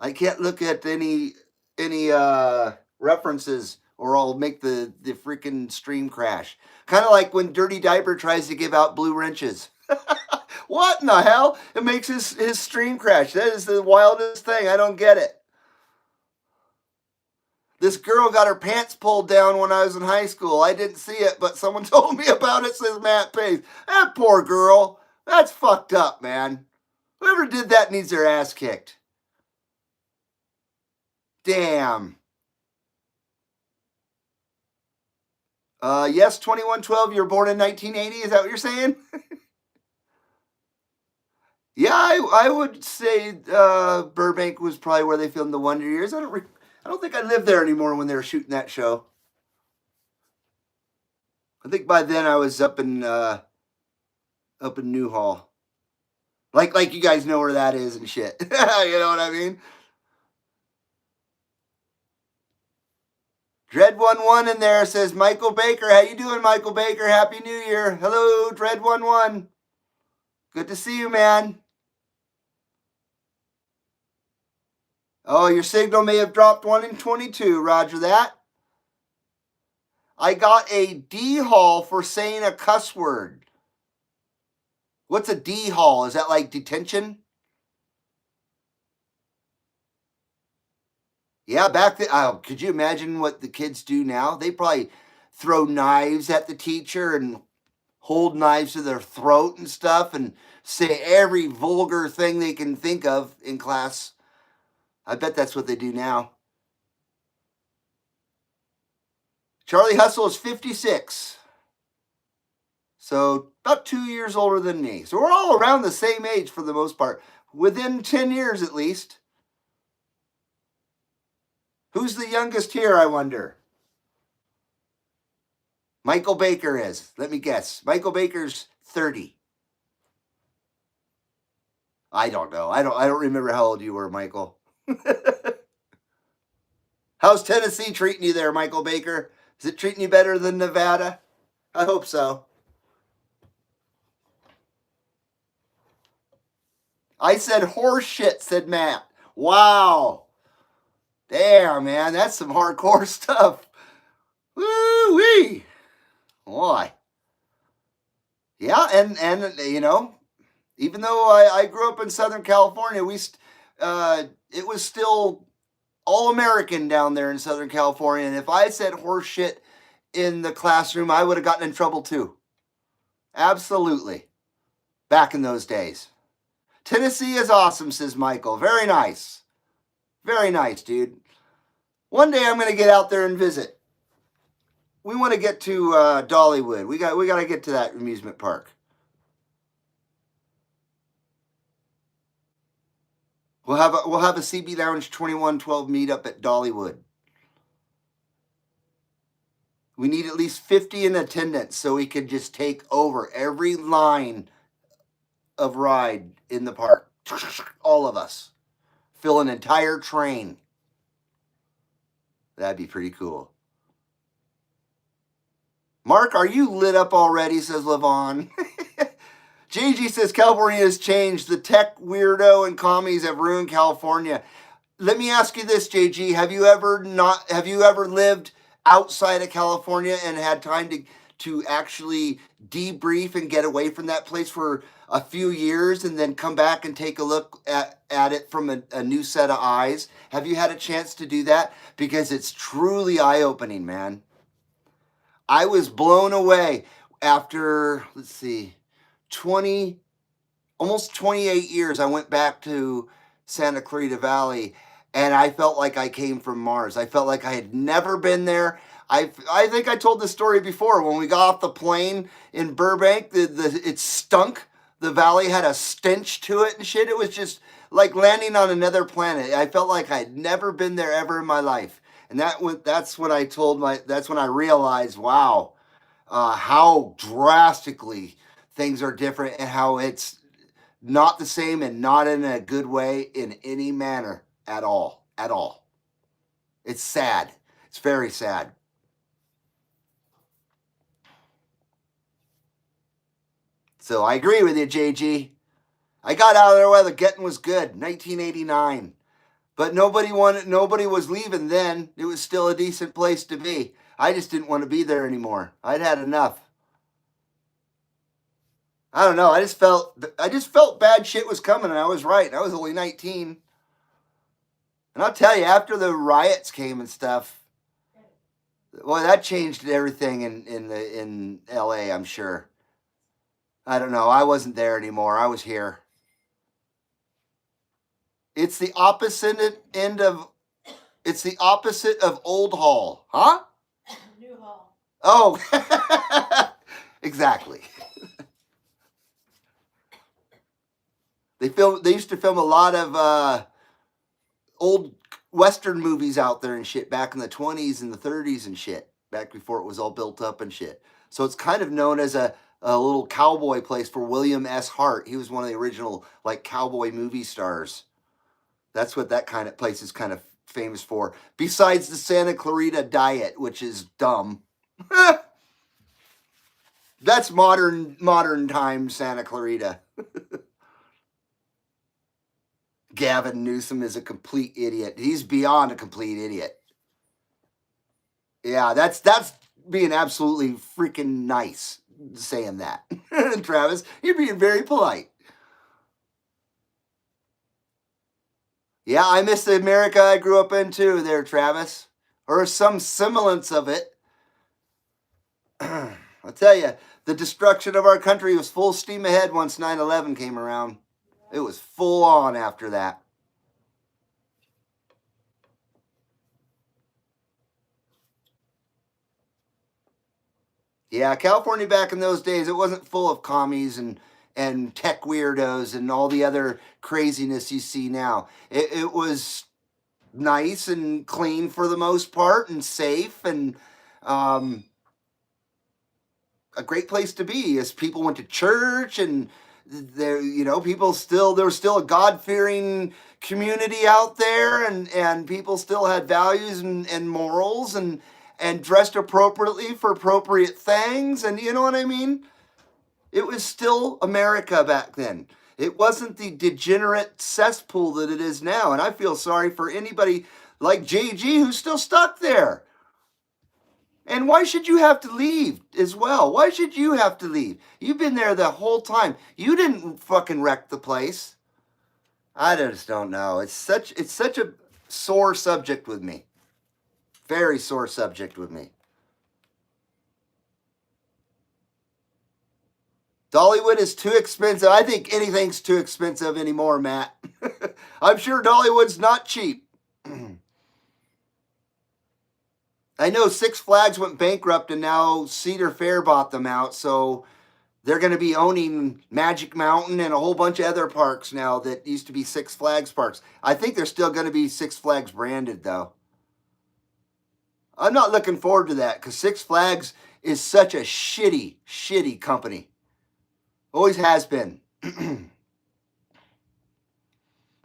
I can't look at any references or I'll make the freaking stream crash. Kind of like when Dirty Diaper tries to give out blue wrenches. What in the hell? It makes his stream crash. That is the wildest thing. I don't get it. This girl got her pants pulled down when I was in high school. I didn't see it, but someone told me about it, says Matt Pace. That poor girl. That's fucked up, man. Whoever did that needs their ass kicked. Damn. Yes, 2112, you were born in 1980. Is that what you're saying? Yeah, I would say Burbank was probably where they filmed the Wonder Years. I don't think I lived there anymore when they were shooting that show. I think by then I was up in Newhall. Like you guys know where that is and shit. You know what I mean? Dread11 in there says Michael Baker. How you doing, Michael Baker? Happy New Year. Hello, Dread11. Good to see you, man. Oh, your signal may have dropped 1 in 22. Roger that. I got a D haul for saying a cuss word. What's a D haul? Is that like detention? Yeah, back then, could you imagine what the kids do now? They probably throw knives at the teacher and hold knives to their throat and stuff and say every vulgar thing they can think of in class. I bet that's what they do now. Charlie Hustle is 56. So about 2 years older than me. So we're all around the same age for the most part. Within 10 years at least. Who's the youngest here, I wonder? Michael Baker is. Let me guess. Michael Baker's 30. I don't know. I don't remember how old you were, Michael. How's Tennessee treating you there, Michael Baker? Is it treating you better than Nevada? I hope so. I said horse shit, said Matt. Wow. Damn, man, that's some hardcore stuff. Woo-wee. Boy. Yeah, and you know, even though I grew up in Southern California, it was still all American down there in Southern California. And if I said horse shit in the classroom, I would have gotten in trouble too. Absolutely. Back in those days. Tennessee is awesome, says Michael. Very nice. Very nice, dude. One day I'm going to get out there and visit. We want to get to Dollywood. We got to get to that amusement park. We'll have a CB Lounge 2112 meetup at Dollywood. We need at least 50 in attendance so we can just take over every line of ride in the park. All of us. Fill an entire train. That'd be pretty cool. Mark, are you lit up already, says Levon. JG says California has changed. The tech weirdo and commies have ruined California. Let me ask you this, JG. Have you ever lived outside of California and had time to actually debrief and get away from that place for a few years and then come back and take a look at it from a new set of eyes? Have you had a chance to do that? Because it's truly eye-opening, man. I was blown away after, let's see, almost 28 years. I went back to Santa Clarita Valley and I felt like I came from Mars. I felt like I had never been there. I think I told this story before. When we got off the plane in Burbank, it stunk. The valley had a stench to it and shit. It was just like landing on another planet. I felt like I had never been there ever in my life. And that's when I realized, wow, how drastically things are different and how it's not the same and not in a good way in any manner at all. At all. It's sad. It's very sad. So I agree with you, JG. I got out of there while the getting was good, 1989. But nobody was leaving then. It was still a decent place to be. I just didn't want to be there anymore. I'd had enough. I don't know. I just felt bad shit was coming, and I was right. I was only 19. And I'll tell you, after the riots came and stuff, well, that changed everything in LA, I'm sure. I don't know. I wasn't there anymore. I was here. It's the opposite of Old Hall. Huh? New Hall. Oh, exactly. They used to film a lot of old Western movies out there and shit back in the 20s and the 30s and shit, back before it was all built up and shit. So it's kind of known as a little cowboy place for William S. Hart. He was one of the original like cowboy movie stars. That's what that kind of place is kind of famous for, besides the Santa Clarita Diet, which is dumb. That's modern time Santa Clarita. Gavin Newsom is a complete idiot. He's beyond a complete idiot. Yeah, that's being absolutely freaking nice saying that. Travis, you're being very polite. Yeah, I miss the America I grew up in too there, Travis. Or some semblance of it. I'll tell you, the destruction of our country was full steam ahead once 9/11 came around. It was full on after that. Yeah, California back in those days, it wasn't full of commies and tech weirdos and all the other craziness you see now. It was nice and clean for the most part and safe and a great place to be as people went to church and there, people there was still a God-fearing community out there and people still had values and morals and dressed appropriately for appropriate things. And you know what I mean? It was still America back then. It wasn't the degenerate cesspool that it is now. And I feel sorry for anybody like JG who's still stuck there. And why should you have to leave as well? Why should you have to leave? You've been there the whole time. You didn't fucking wreck the place. I just don't know. It's such a sore subject with me. Very sore subject with me. Dollywood is too expensive. I think anything's too expensive anymore, Matt. I'm sure Dollywood's not cheap. I know Six Flags went bankrupt and now Cedar Fair bought them out, so they're going to be owning Magic Mountain and a whole bunch of other parks now that used to be Six Flags parks. I think they're still going to be Six Flags branded, though. I'm not looking forward to that because Six Flags is such a shitty company. Always has been.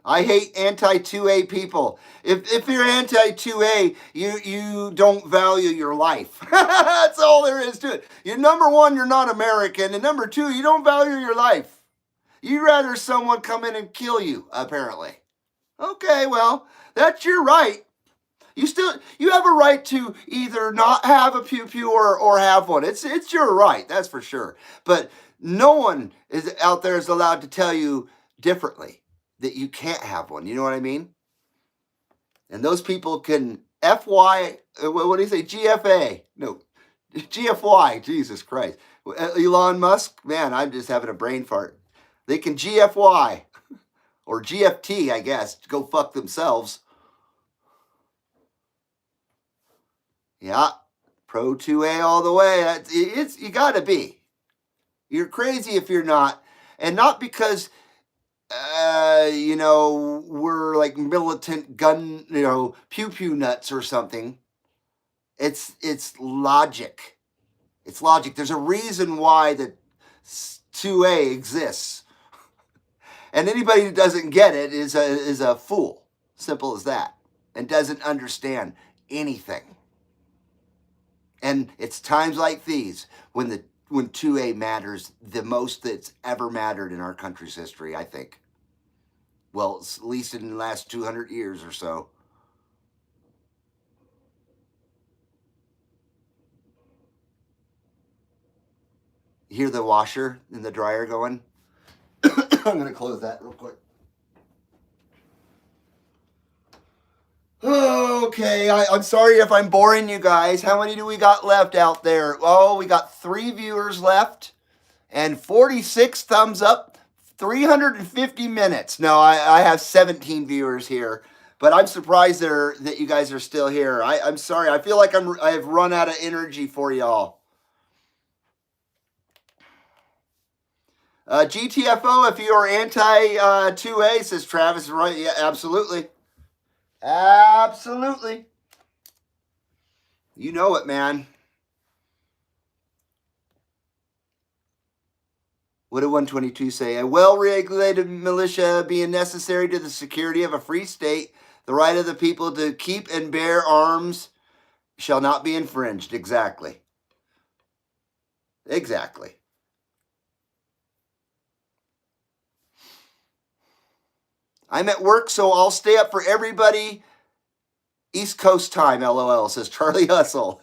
I hate anti-2A people. If you're anti-2A, you don't value your life. That's all there is to it. You're number one, you're not American, and number two, you don't value your life. You'd rather someone come in and kill you, apparently. Okay, well, that's your right. You have a right to either not have a pew-pew or have one. It's your right, that's for sure. But no one is out there is allowed to tell you differently that you can't have one. You know what I mean? And those people can FY, what do you say? GFA. No, GFY. Jesus Christ. Elon Musk, man, I'm just having a brain fart. They can GFY or GFT, I guess, to go fuck themselves. Yeah, pro 2A all the way. You gotta be. You're crazy if you're not. And not because we're like militant gun, pew-pew nuts or something. It's logic. It's logic. There's a reason why the 2A exists. And anybody who doesn't get it is a fool. Simple as that. And doesn't understand anything. And it's times like these when 2A matters the most that's ever mattered in our country's history, I think. Well, at least in the last 200 years or so. You hear the washer and the dryer going? I'm going to close that real quick. Okay, I'm sorry if I'm boring you guys. How many do we got left out there? Oh, we got 3 viewers left and 46 thumbs up, 350 minutes. No, I have 17 viewers here, but I'm surprised that you guys are still here. I'm sorry. I feel like I have run out of energy for y'all. GTFO, if you are anti-2A, says Travis, right? Yeah, absolutely. Absolutely. You know it, man. What did 122 say? A well-regulated militia being necessary to the security of a free state The right of the people to keep and bear arms shall not be infringed. Exactly. Exactly. I'm at work, so I'll stay up for everybody. East Coast time, LOL, says Charlie Hustle.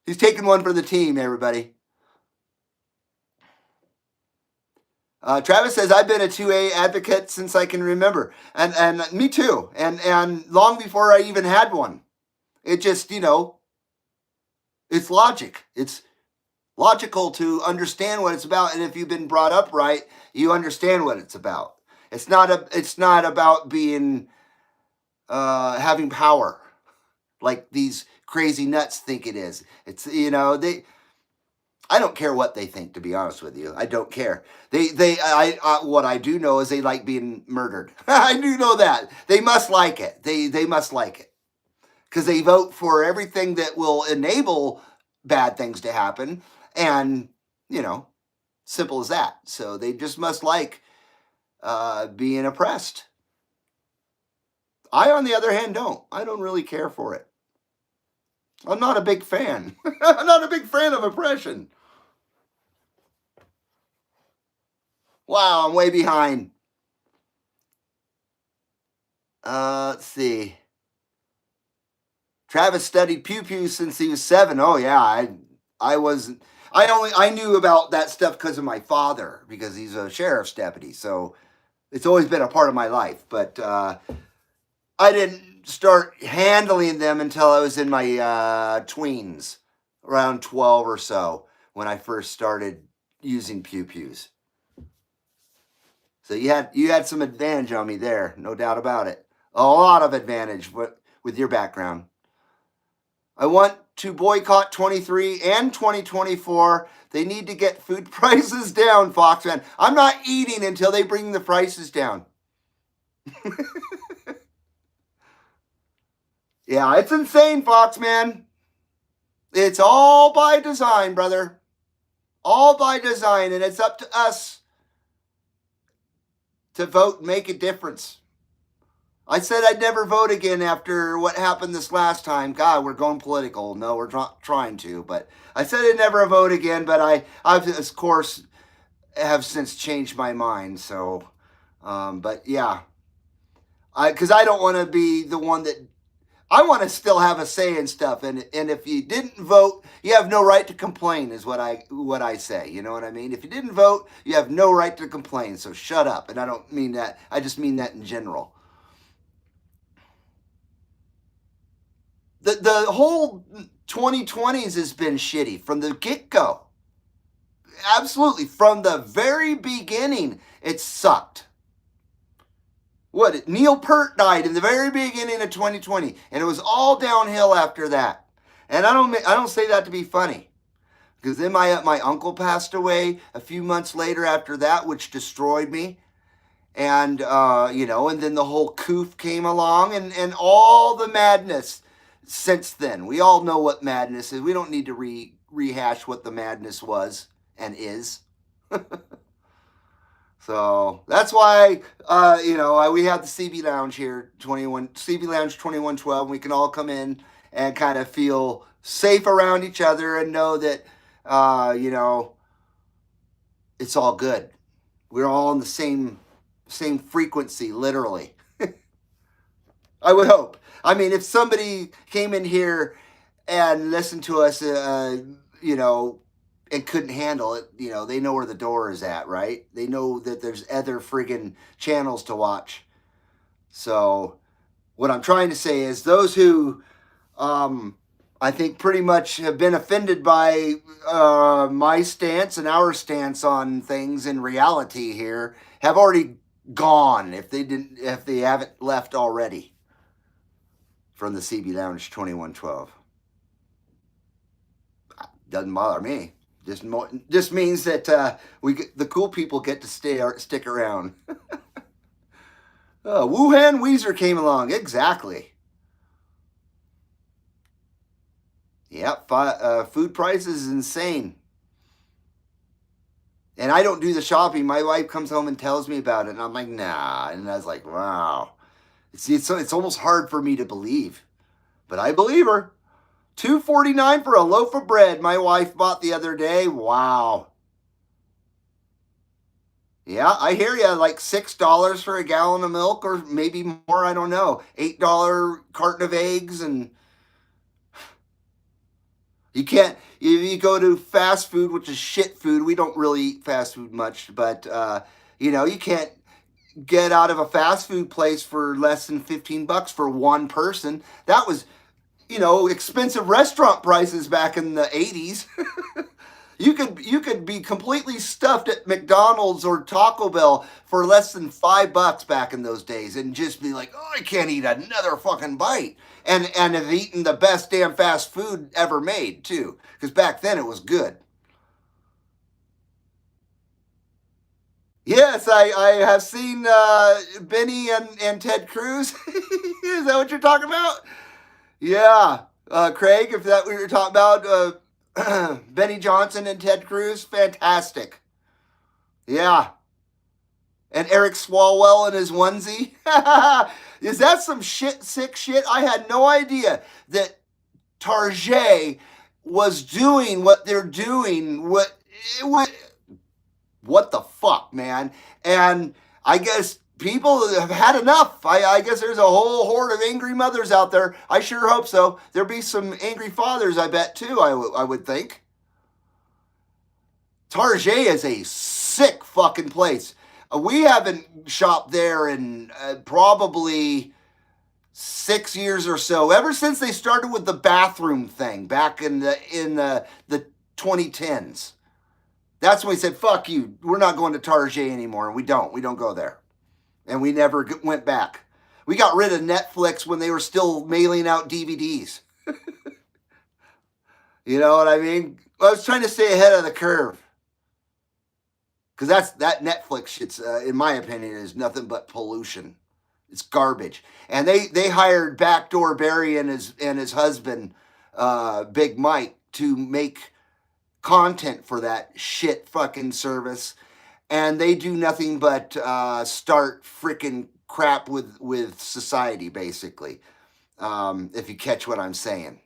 He's taking one for the team, everybody. Travis says, I've been a 2A advocate since I can remember. And me too. And long before I even had one. It just, it's logic. It's logical to understand what it's about. And if you've been brought up right, you understand what it's about. It's not about being having power like these crazy nuts think it is. It's I don't care what they think, to be honest with you. I don't care. What I do know is they like being murdered. I do know that. They must like it. They must like it because they vote for everything that will enable bad things to happen, and simple as that. So they just must like being oppressed. I, on the other hand, don't. I don't really care for it. I'm not a big fan. I'm not a big fan of oppression. Wow, I'm way behind. Let's see. Travis studied pew pew since he was 7. Oh yeah, I knew about that stuff because of my father, because he's a sheriff's deputy. So it's always been a part of my life. But I didn't start handling them until I was in my tweens, around 12 or so, when I first started using pew pews. So you had some advantage on me there, no doubt about it. A lot of advantage with your background. I want to boycott 23 and 2024. They need to get food prices down, Foxman. I'm not eating until they bring the prices down. Yeah, it's insane, Foxman. It's all by design, brother. All by design, and it's up to us to vote and make a difference. I said I'd never vote again after what happened this last time. God, we're going political. No, we're not trying to. But I said I'd never vote again, but I've of course, have since changed my mind. So, but yeah. Because I don't want to be the one that... I want to still have a say in stuff. And if you didn't vote, you have no right to complain, is what I say. You know what I mean? If you didn't vote, you have no right to complain. So shut up. And I don't mean that. I just mean that in general. The whole 2020s has been shitty from the get-go. Absolutely. From the very beginning, it sucked. Neil Peart died in the very beginning of 2020, and it was all downhill after that. And I don't say that to be funny, because then my uncle passed away a few months later after that, which destroyed me. And and then the whole coof came along, and all the madness since then. We all know what madness is. We don't need to rehash what the madness was and is. So that's why, we have the CB Lounge here, CB Lounge 2112. And we can all come in and kind of feel safe around each other and know that, it's all good. We're all on the same frequency, literally. I would hope. I mean, if somebody came in here and listened to us, and couldn't handle it, they know where the door is at, right? They know that there's other friggin' channels to watch. So what I'm trying to say is those who, I think pretty much have been offended by my stance and our stance on things in reality here have already gone, if they haven't left already from the CB Lounge 2112. Doesn't bother me. Just means that the cool people get to stick around. Wuhan Weezer came along. Exactly. Yep. Food prices is insane. And I don't do the shopping. My wife comes home and tells me about it, and I'm like, nah. And I was like, wow. See, it's almost hard for me to believe, but I believe her. $2.49 for a loaf of bread my wife bought the other day. Wow. Yeah, I hear you. Like $6 for a gallon of milk, or maybe more. I don't know. $8 carton of eggs, and you can't. You go to fast food, which is shit food. We don't really eat fast food much, but you can't get out of a fast food place for less than $15 for one person. That was expensive restaurant prices back in the 80s. You could be completely stuffed at McDonald's or Taco Bell for less than $5 back in those days, and just be like, oh, I can't eat another fucking bite, and have eaten the best damn fast food ever made too, because back then it was good. Yes, I have seen Benny and Ted Cruz. Is that what you're talking about? Yeah, Craig, if that what you're talking about, Benny Johnson and Ted Cruz, fantastic. Yeah, and Eric Swalwell in his onesie. Is that some sick shit? I had no idea that Tarjay was doing what they're doing. What the fuck, man? And I guess people have had enough. I guess there's a whole horde of angry mothers out there. I sure hope so. There'll be some angry fathers, I bet, too, I would think. Tarjay is a sick fucking place. We haven't shopped there in probably 6 years or so. Ever since they started with the bathroom thing back in the 2010s. That's when we said, fuck you, we're not going to Tarjay anymore. And we don't go there. And we never went back. We got rid of Netflix when they were still mailing out DVDs. You know what I mean? I was trying to stay ahead of the curve. Because that Netflix shit's, in my opinion, is nothing but pollution. It's garbage. And they hired Backdoor Barry and his husband, Big Mike, to make content for that shit fucking service, and they do nothing but start freaking crap with society, basically. If you catch what I'm saying.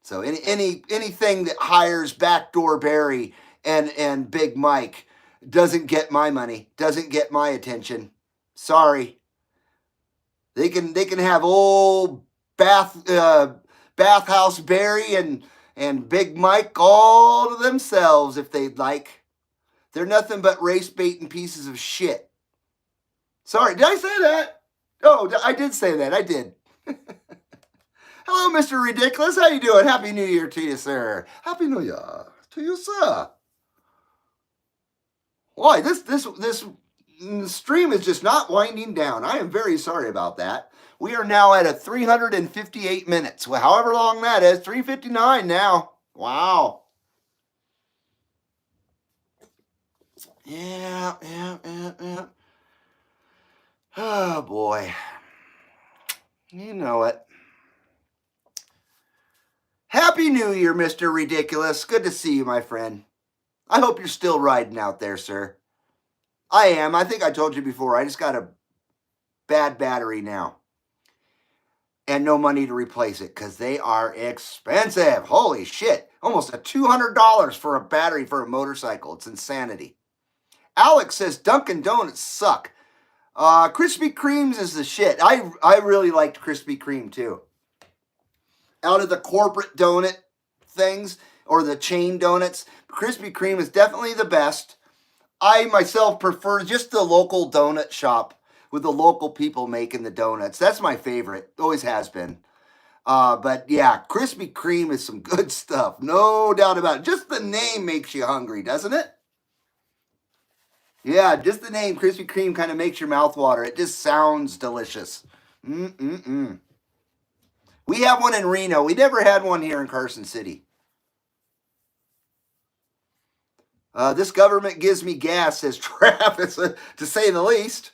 So anything that hires Backdoor Barry and Big Mike doesn't get my money, doesn't get my attention. Sorry. They can have old Bathhouse Barry and Big Mike all to themselves if they'd like. They're nothing but race baiting pieces of shit. Sorry, did I say that? Oh, I did say that. I did. Hello, Mr. Ridiculous. How you doing? Happy New Year to you, sir. Happy New Year to you, sir. Why, this stream is just not winding down. I am very sorry about that. We are now at 358 minutes. Well, however long that is, 359 now. Wow. Yeah. Oh, boy. You know it. Happy New Year, Mr. Ridiculous. Good to see you, my friend. I hope you're still riding out there, sir. I am. I think I told you before. I just got a bad battery now. And no money to replace it because they are expensive. Holy shit. Almost $200 for a battery for a motorcycle. It's insanity. Alex says Dunkin' Donuts suck. Krispy Kreme's is the shit. I really liked Krispy Kreme too. Out of the corporate donut things or the chain donuts, Krispy Kreme is definitely the best. I myself prefer just the local donut shop with the local people making the donuts. That's my favorite. Always has been. But yeah, Krispy Kreme is some good stuff. No doubt about it. Just the name makes you hungry, doesn't it? Yeah, just the name Krispy Kreme kind of makes your mouth water. It just sounds delicious. We have one in Reno. We never had one here in Carson City. This government gives me gas, says Travis, to say the least.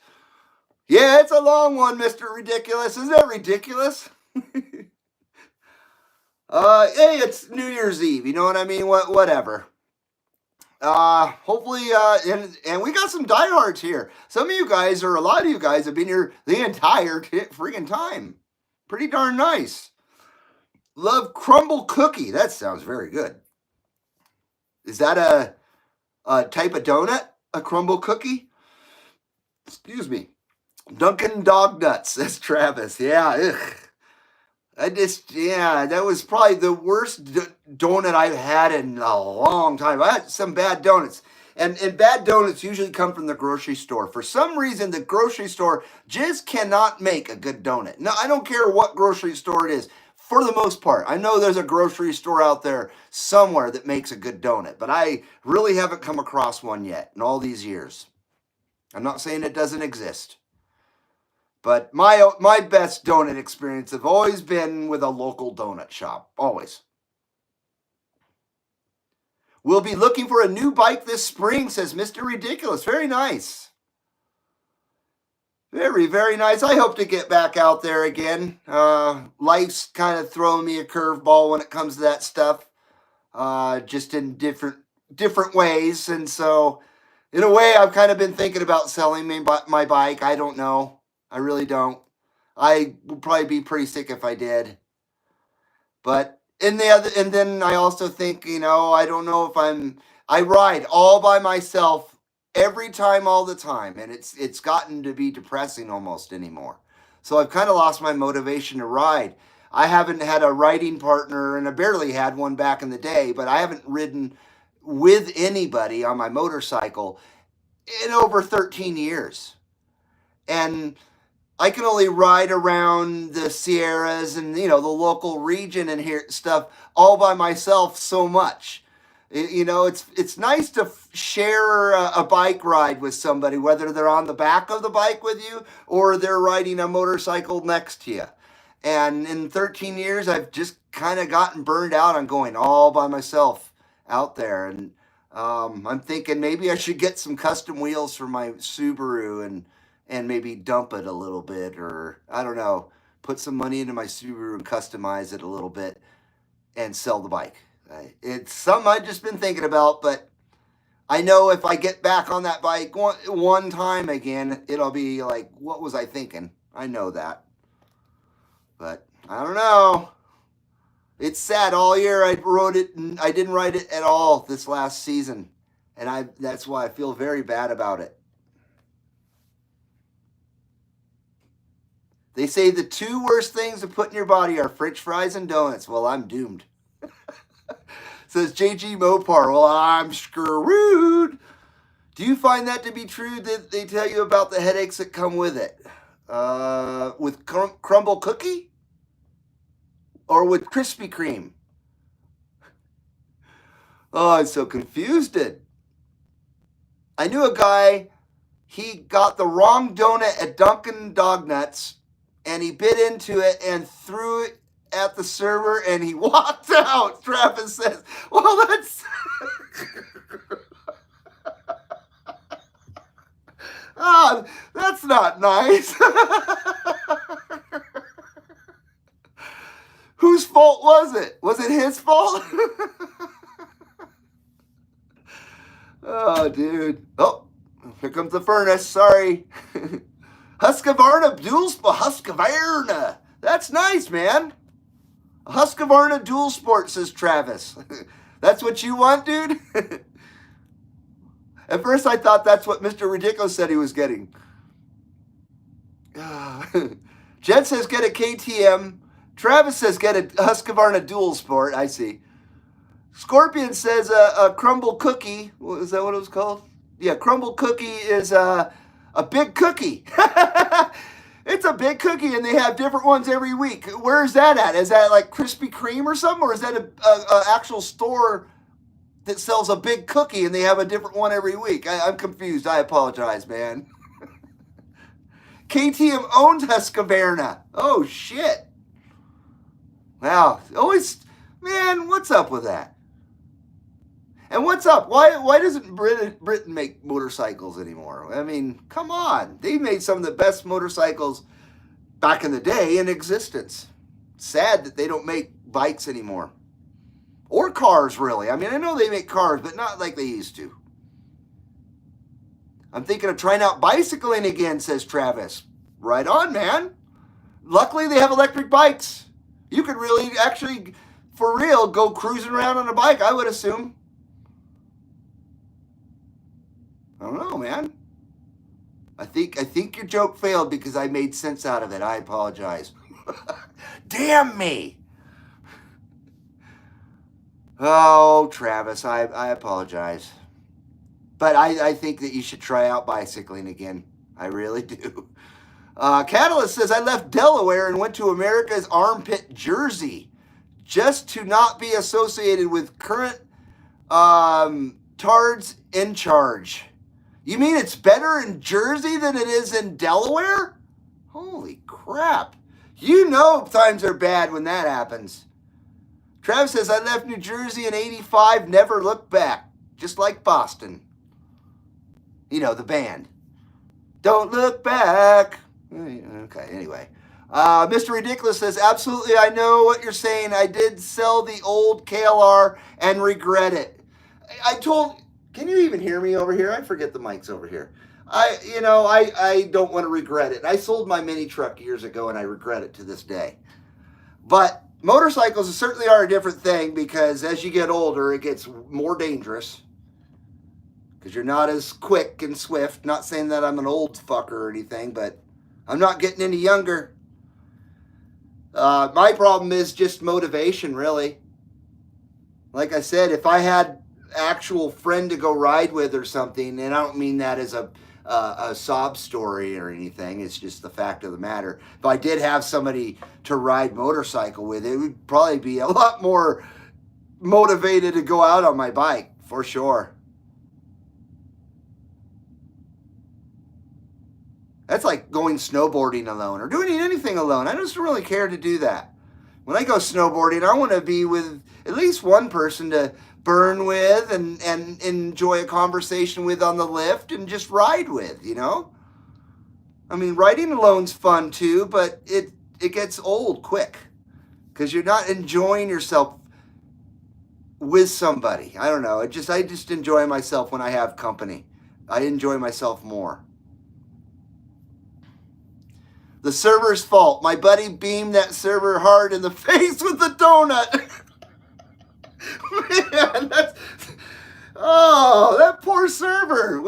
Yeah, it's a long one, Mr. Ridiculous. Isn't that ridiculous? Hey, it's New Year's Eve. You know what I mean? Whatever. Hopefully, and we got some diehards here. Some of you guys, or a lot of you guys, have been here the entire freaking time. Pretty darn nice. Love crumble cookie. That sounds very good. Is that a type of donut? A crumble cookie? Excuse me. Dunkin' Dog Nuts. That's Travis. Yeah. Ugh. That was probably the worst donut I've had in a long time. I had some bad donuts. And bad donuts usually come from the grocery store. For some reason, the grocery store just cannot make a good donut. No, I don't care what grocery store it is. For the most part, I know there's a grocery store out there somewhere that makes a good donut, but I really haven't come across one yet in all these years. I'm not saying it doesn't exist. But my best donut experience have always been with a local donut shop. Always. We'll be looking for a new bike this spring, says Mr. Ridiculous. Very nice. Very, very nice. I hope to get back out there again. Life's kind of throwing me a curveball when it comes to that stuff. Just in different ways. And so, in a way, I've kind of been thinking about selling my bike. I don't know. I really don't. I would probably be pretty sick if I did. But and then I also think, I don't know if I ride all by myself every time, all the time, and it's gotten to be depressing almost anymore. So I've kind of lost my motivation to ride. I haven't had a riding partner, and I barely had one back in the day, but I haven't ridden with anybody on my motorcycle in over 13 years. And I can only ride around the Sierras and, the local region and here stuff all by myself so much. It's nice to share a bike ride with somebody, whether they're on the back of the bike with you or they're riding a motorcycle next to you. And in 13 years, I've just kind of gotten burned out on going all by myself out there. And I'm thinking maybe I should get some custom wheels for my Subaru and maybe dump it a little bit, or I don't know, put some money into my Subaru and customize it a little bit and sell the bike. It's something I've just been thinking about, but I know if I get back on that bike one time again, it'll be like, what was I thinking? I know that. But I don't know. It's sad. All year I rode it and I didn't ride it at all this last season. And that's why I feel very bad about it. They say the two worst things to put in your body are French fries and donuts. Well, I'm doomed. Says JG Mopar. Well, I'm screwed. Do you find that to be true that they tell you about the headaches that come with it? With crumble cookie? Or with Krispy Kreme? Oh, I'm so confused. I knew a guy, he got the wrong donut at Dunkin' Dog Nuts, and he bit into it and threw it at the server, and he walked out. Travis says, well, that's... oh, that's not nice. Whose fault was it? Was it his fault? Oh, dude. Oh, here comes the furnace. Sorry. Husqvarna dual sport. Husqvarna. That's nice, man. Husqvarna dual sport, says Travis. That's what you want, dude? At first, I thought that's what Mr. Ridiculous said he was getting. Jen says get a KTM. Travis says get a Husqvarna dual sport. I see. Scorpion says a crumble cookie. Is that what it was called? Yeah, crumble cookie is a big cookie. It's a big cookie, and they have different ones every week. Where is that at? Is that like Krispy Kreme or something? Or is that a actual store that sells a big cookie, and they have a different one every week? I'm confused. I apologize, man. KTM owns Husqvarna. Oh, shit. Wow. Always, man, what's up with that? And what's up? Why doesn't Britain make motorcycles anymore? I mean, come on. They made some of the best motorcycles back in the day in existence. Sad that they don't make bikes anymore. Or cars, really. I mean, I know they make cars, but not like they used to. I'm thinking of trying out bicycling again, says Travis. Right on, man. Luckily, they have electric bikes. You could really, actually, for real, go cruising around on a bike, I would assume. I don't know, man. I think your joke failed because I made sense out of it. I apologize. Damn me. Oh, Travis, I apologize. But I think that you should try out bicycling again. I really do. Catalyst says, I left Delaware and went to America's armpit, Jersey, just to not be associated with current tards in charge. You mean it's better in Jersey than it is in Delaware? Holy crap. You know times are bad when that happens. Travis says, I left New Jersey in '85, never looked back. Just like Boston. You know, the band. Don't look back. Okay, anyway. Mr. Ridiculous says, absolutely, I know what you're saying. I did sell the old KLR and regret it. Can you even hear me over here? I forget the mic's over here. I don't want to regret it. I sold my mini truck years ago and I regret it to this day. But motorcycles certainly are a different thing because as you get older, it gets more dangerous. Because you're not as quick and swift. Not saying that I'm an old fucker or anything, but I'm not getting any younger. My problem is just motivation, really. Like I said, if I had actual friend to go ride with or something, and I don't mean that as a sob story or anything, it's just the fact of the matter. If I did have somebody to ride motorcycle with, it would probably be a lot more motivated to go out on my bike, for sure. That's like going snowboarding alone or doing anything alone. I just don't really care to do that. When I go snowboarding, I want to be with at least one person to burn with and enjoy a conversation with on the lift and just ride with, you know? I mean, riding alone's fun too, but it gets old quick because you're not enjoying yourself with somebody. I don't know. I just enjoy myself when I have company. I enjoy myself more. The server's fault. My buddy beamed that server hard in the face with the donut. Man, that poor server.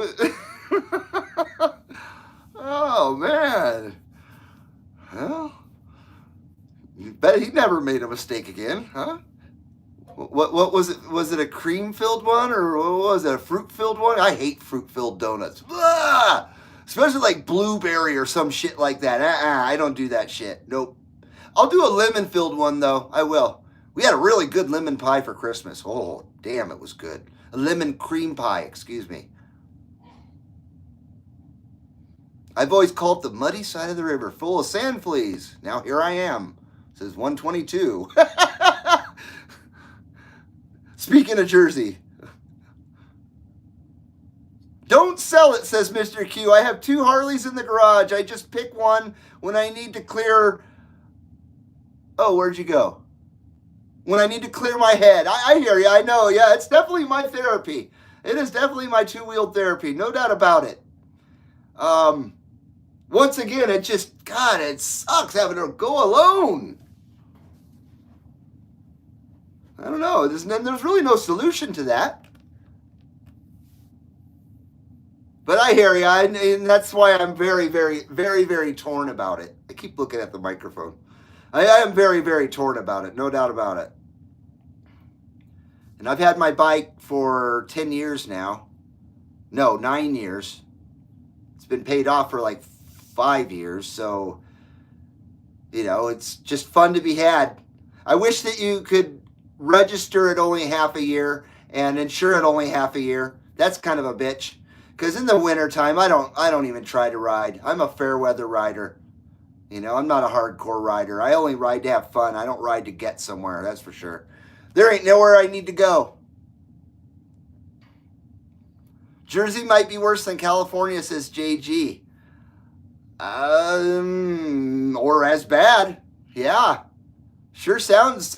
Oh, man. Well, you bet he never made a mistake again, huh? What was it? Was it a cream-filled one or what was it, a fruit-filled one? I hate fruit-filled donuts. Blah! Especially like blueberry or some shit like that. I don't do that shit. Nope. I'll do a lemon-filled one, though. I will. We had a really good lemon pie for Christmas. Oh, damn, it was good. A lemon cream pie, excuse me. I've always called it the muddy side of the river, full of sand fleas. Now here I am. It says 122. Speaking of Jersey. Don't sell it, says Mr. Q. I have 2 Harleys in the garage. I just pick one when I need to clear... Oh, where'd you go? When I need to clear my head. I hear you. I know. Yeah, it's definitely my therapy. It is definitely my 2-wheeled therapy. No doubt about it. Once again, it just... God, it sucks having to go alone. I don't know. There's really no solution to that. But I hear you, and that's why I'm very, very, very, very torn about it. I keep looking at the microphone. I am very, very torn about it, no doubt about it. And I've had my bike for 10 years now. No, 9 years. It's been paid off for like 5 years, so, you know, it's just fun to be had. I wish that you could register it only half a year and insure it only half a year. That's kind of a bitch. Because in the wintertime, I don't even try to ride. I'm a fair weather rider. You know, I'm not a hardcore rider. I only ride to have fun. I don't ride to get somewhere, that's for sure. There ain't nowhere I need to go. Jersey might be worse than California, says JG. Or as bad. Yeah. Sure sounds...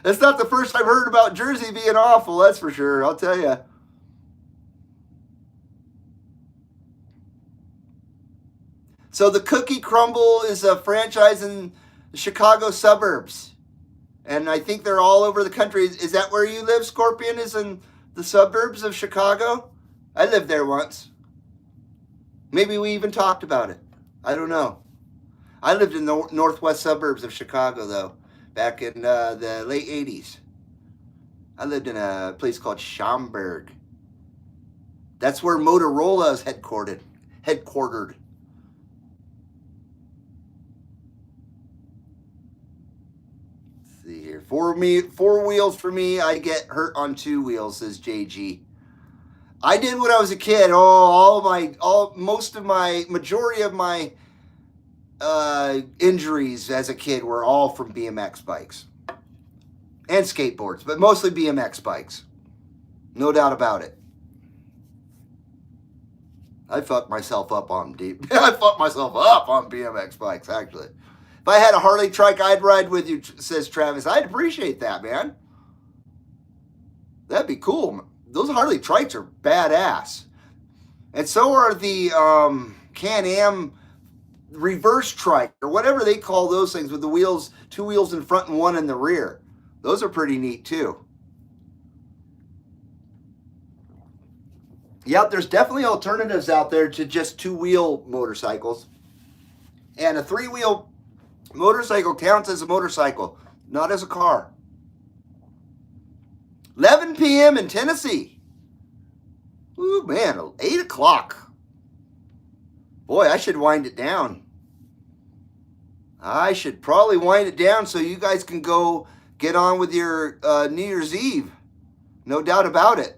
That's not the first I've heard about Jersey being awful, that's for sure. I'll tell you. So the Cookie Crumble is a franchise in the Chicago suburbs. And I think they're all over the country. Is that where you live, Scorpion? Is in the suburbs of Chicago? I lived there once. Maybe we even talked about it. I don't know. I lived in the northwest suburbs of Chicago, though, back in the late 80s. I lived in a place called Schaumburg. That's where Motorola is headquartered. Let's see here. 4 wheels for me. I get hurt on 2 wheels, says JG. I did when I was a kid. Majority of my injuries as a kid were all from BMX bikes and skateboards, but mostly BMX bikes. No doubt about it. I fucked myself up on BMX bikes, actually. If I had a Harley trike, I'd ride with you, says Travis. I'd appreciate that, man. That'd be cool. Those Harley trikes are badass. And so are the Can-Am reverse trike, or whatever they call those things, with the wheels, 2 wheels in front and 1 in the rear. Those are pretty neat too. Yep, there's definitely alternatives out there to just 2-wheel motorcycles. And a 3-wheel motorcycle counts as a motorcycle, not as a car. 11 p.m. in Tennessee. Ooh, man, 8 o'clock. Boy, I should wind it down. I should probably wind it down so you guys can go get on with your New Year's Eve. No doubt about it.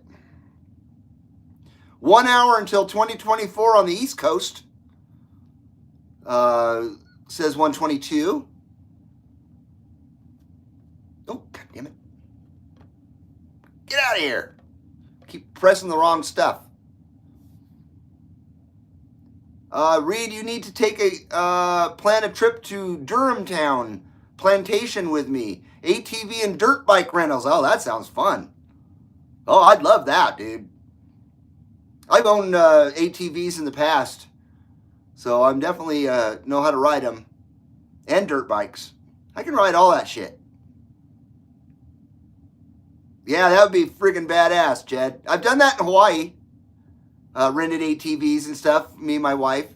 1 hour until 2024 on the East Coast, says 122. Oh, God damn it. Get out of here. Keep pressing the wrong stuff. Reed, you need to take plan a trip to Durhamtown Plantation with me. ATV and dirt bike rentals. Oh, that sounds fun. Oh, I'd love that, dude. I've owned ATVs in the past, so I'm definitely know how to ride them. And dirt bikes. I can ride all that shit. Yeah, that would be friggin' badass, Jed. I've done that in Hawaii. Rented ATVs and stuff, me and my wife.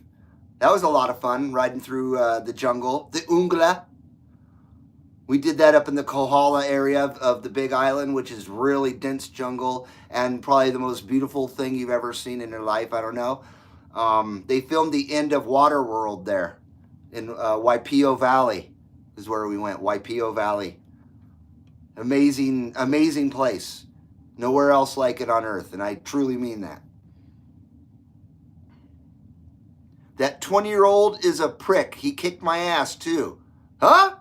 That was a lot of fun, riding through the jungle, the Ungla. We did that up in the Kohala area of the Big Island, which is really dense jungle and probably the most beautiful thing you've ever seen in your life. I don't know. They filmed the end of Waterworld there in Waipio Valley is where we went, Waipio Valley. Amazing, amazing place. Nowhere else like it on earth, and I truly mean that. That 20-year-old is a prick. He kicked my ass, too. Huh?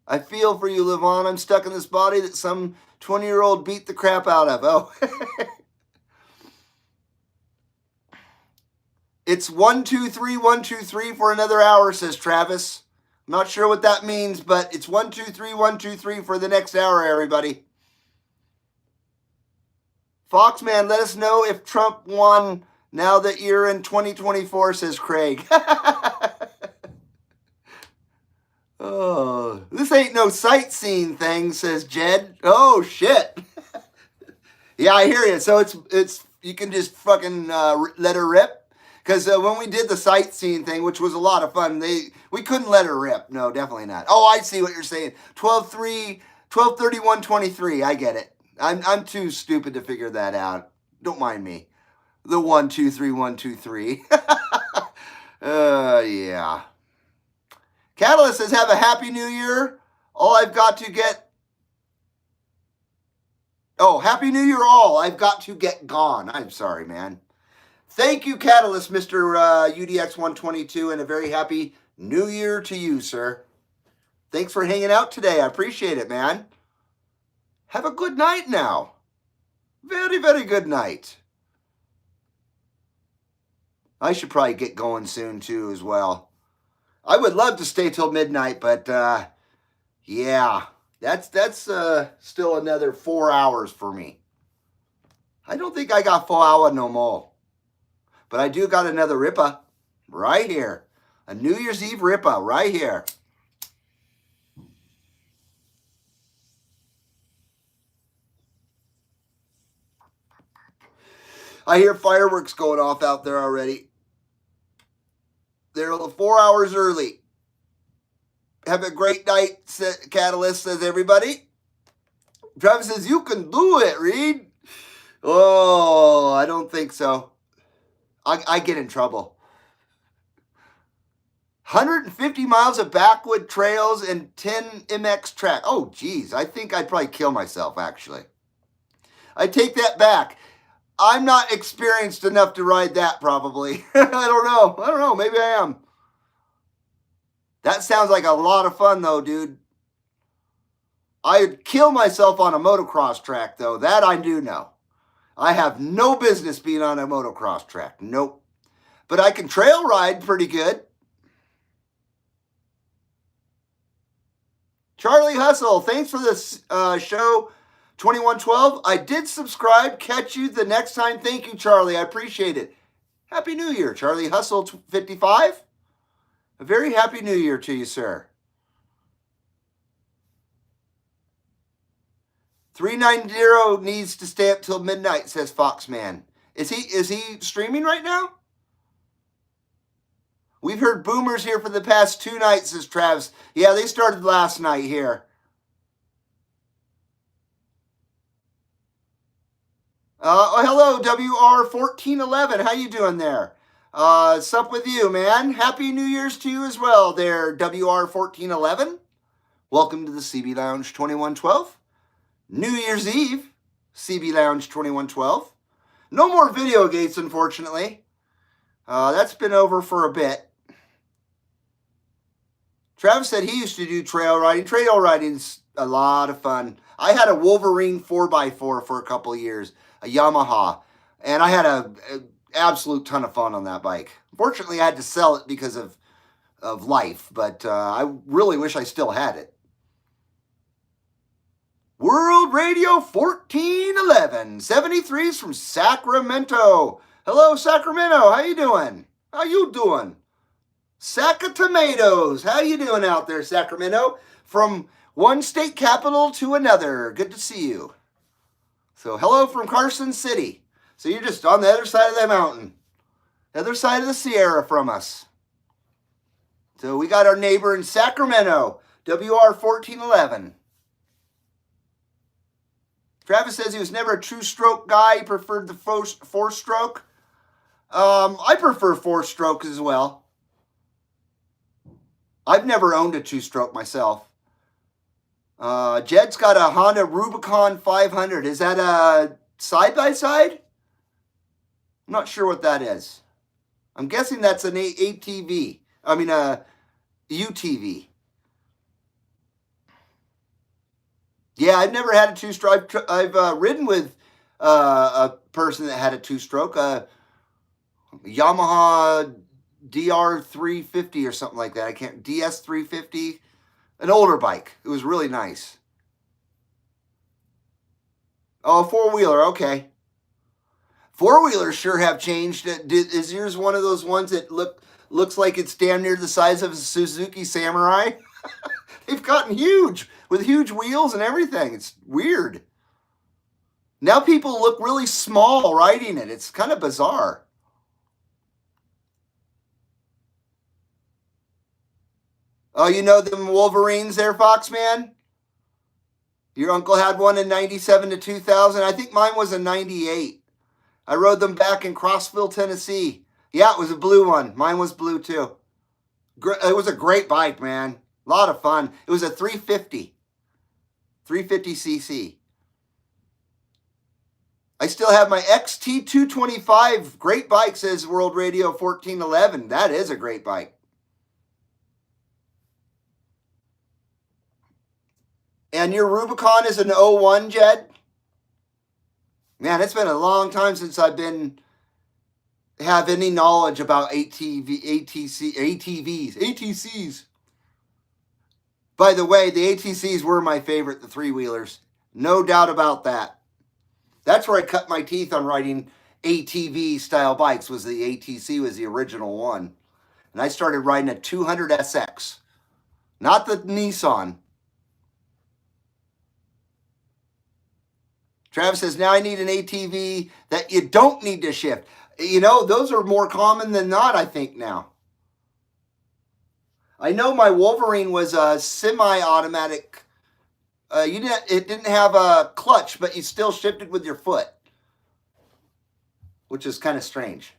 I feel for you, Levon. I'm stuck in this body that some 20-year-old beat the crap out of. Oh. It's 1, 2, 3, 1, 2, 3 for another hour, says Travis. I'm not sure what that means, but it's 1, 2, 3, 1, 2, 3 for the next hour, everybody. Foxman, let us know if Trump won now that you're in 2024, says Craig. Oh, this ain't no sightseeing thing, says Jed. Oh, shit. Yeah, I hear you. So it's you can just fucking let her rip. Because when we did the sightseeing thing, which was a lot of fun, we couldn't let her rip. No, definitely not. Oh, I see what you're saying. 12/31/23. I get it. I'm too stupid to figure that out. Don't mind me. The 1, 2, 3, 1, 2, 3. Yeah. Catalyst says, have a happy new year. All I've got to get... Oh, happy new year all. I've got to get gone. I'm sorry, man. Thank you, Catalyst, Mr. UDX122, and a very happy new year to you, sir. Thanks for hanging out today. I appreciate it, man. Have a good night now. Very, very good night. I should probably get going soon, too, as well. I would love to stay till midnight, but, yeah. That's still another 4 hours for me. I don't think I got 4 hours no more. But I do got another Rippa right here. A New Year's Eve Rippa right here. I hear fireworks going off out there already. They're 4 hours early. Have a great night, Catalyst, says everybody. Travis says, you can do it, Reed. Oh, I don't think so. I get in trouble. 150 miles of backwood trails and 10 MX track. Oh, geez. I think I'd probably kill myself, actually. I take that back. I'm not experienced enough to ride that, probably. I don't know. Maybe I am. That sounds like a lot of fun, though, dude. I'd kill myself on a motocross track, though. That I do know. I have no business being on a motocross track. Nope. But I can trail ride pretty good. Charlie Hustle, thanks for this show 2112. I did subscribe. Catch you the next time. Thank you, Charlie. I appreciate it. Happy New Year, Charlie Hustle 55. A very happy New Year to you, sir. 390 needs to stay up till midnight, says Foxman. Is he streaming right now? We've heard boomers here for the past 2 nights, says Travis. Yeah, they started last night here. Hello, WR1411. How you doing there? What's up with you, man? Happy New Year's to you as well there, WR1411. Welcome to the CB Lounge 2112. New Year's Eve, CB Lounge 2112. No more Videogates, unfortunately. That's been over for a bit. Travis said he used to do trail riding. Trail riding's a lot of fun. I had a Wolverine 4x4 for a couple of years, a Yamaha, and I had an absolute ton of fun on that bike. Unfortunately, I had to sell it because of life, but I really wish I still had it. World Radio 1411, 73's from Sacramento. Hello, Sacramento. How you doing? How you doing? Sack of tomatoes. How you doing out there, Sacramento? From one state capital to another. Good to see you. So, hello from Carson City. So, you're just on the other side of that mountain. The other side of the Sierra from us. So, we got our neighbor in Sacramento, WR1411. Travis says he was never a two-stroke guy. He preferred the four-stroke. I prefer four-stroke as well. I've never owned a two-stroke myself. Jed's got a Honda Rubicon 500. Is that a side-by-side? I'm not sure what that is. I'm guessing that's an ATV. I mean, a UTV. Yeah, I've never had a two-stroke. I've ridden with a person that had a two-stroke. Yamaha DR350 or something like that. I can't. DS350. An older bike. It was really nice. Oh, four-wheeler. Okay. Four-wheelers sure have changed. Is yours one of those ones that looks like it's damn near the size of a Suzuki Samurai? They've gotten huge with huge wheels and everything. It's weird. Now people look really small riding it. It's kind of bizarre. Oh, you know them Wolverines there, Foxman? Your uncle had one in 97 to 2000. I think mine was a 98. I rode them back in Crossville, Tennessee. Yeah, it was a blue one. Mine was blue too. It was a great bike, man. A lot of fun. It was a 350. 350cc. I still have my XT225. Great bike, says World Radio 1411. That is a great bike. And your Rubicon is an 01, Jed? Man, it's been a long time since I've have any knowledge about ATVs. By the way, the ATCs were my favorite, the three-wheelers. No doubt about that. That's where I cut my teeth on riding ATV-style bikes, was the ATC was the original one. And I started riding a 200 SX. Not the Nissan. Travis says, now I need an ATV that you don't need to shift. You know, those are more common than not, I think, now. I know my Wolverine was a semi-automatic. It didn't have a clutch, but you still shifted with your foot, which is kind of strange.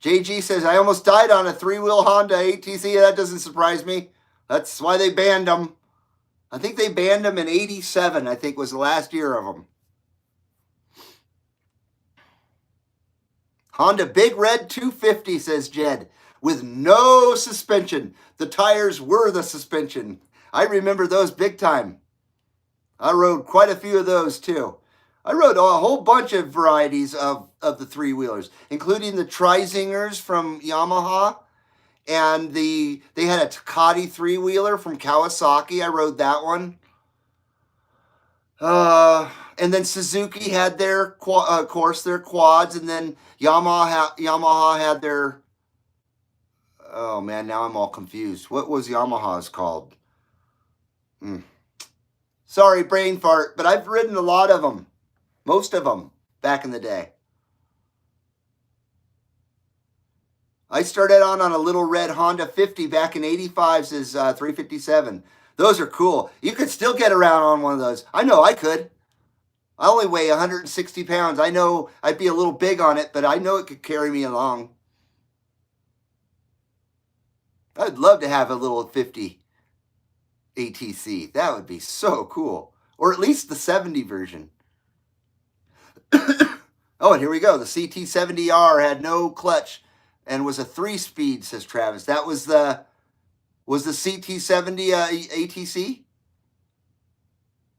JG says, I almost died on a three-wheel Honda ATC. That doesn't surprise me. That's why they banned them. I think they banned them in '87, I think was the last year of them. Honda Big Red 250, says Jed, with no suspension. The tires were the suspension. I remember those big time. I rode quite a few of those too. I rode a whole bunch of varieties of the three-wheelers, including the Trizingers from Yamaha. And they had a Takati three-wheeler from Kawasaki. I rode that one. And then Suzuki had their, of course, their quads. And then Yamaha had their, oh man, now I'm all confused. What was Yamaha's called? Sorry, brain fart, but I've ridden a lot of them. Most of them back in the day. I started on a little red Honda 50 back in '85, says 357. Those are cool. You could still get around on one of those. I know I could. I only weigh 160 pounds. I know I'd be a little big on it, but I know it could carry me along. I'd love to have a little 50 ATC. That would be so cool. Or at least the 70 version. Oh, and here we go. The CT70R had no clutch and was a 3-speed, says Travis. That was the CT70 ATC?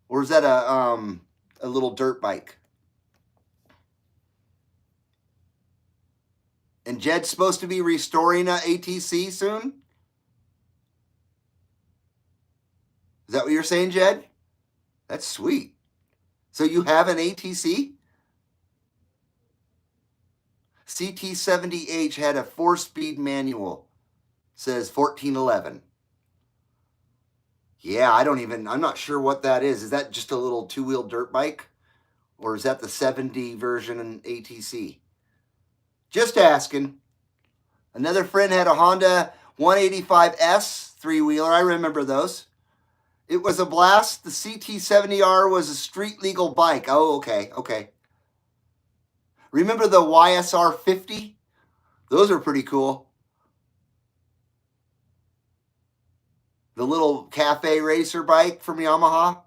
Or is that a little dirt bike? And Jed's supposed to be restoring a ATC soon? Is that what you're saying, Jed? That's sweet. So you have an ATC? CT70H had a 4-speed manual, says 1411. Yeah, I'm not sure what that is. Is that just a little 2-wheel dirt bike? Or is that the 70 version in ATC? Just asking. Another friend had a Honda 185S 3-wheeler. I remember those. It was a blast. The CT70R was a street legal bike. Oh, okay. Remember the YSR 50? Those are pretty cool. The little cafe racer bike from Yamaha.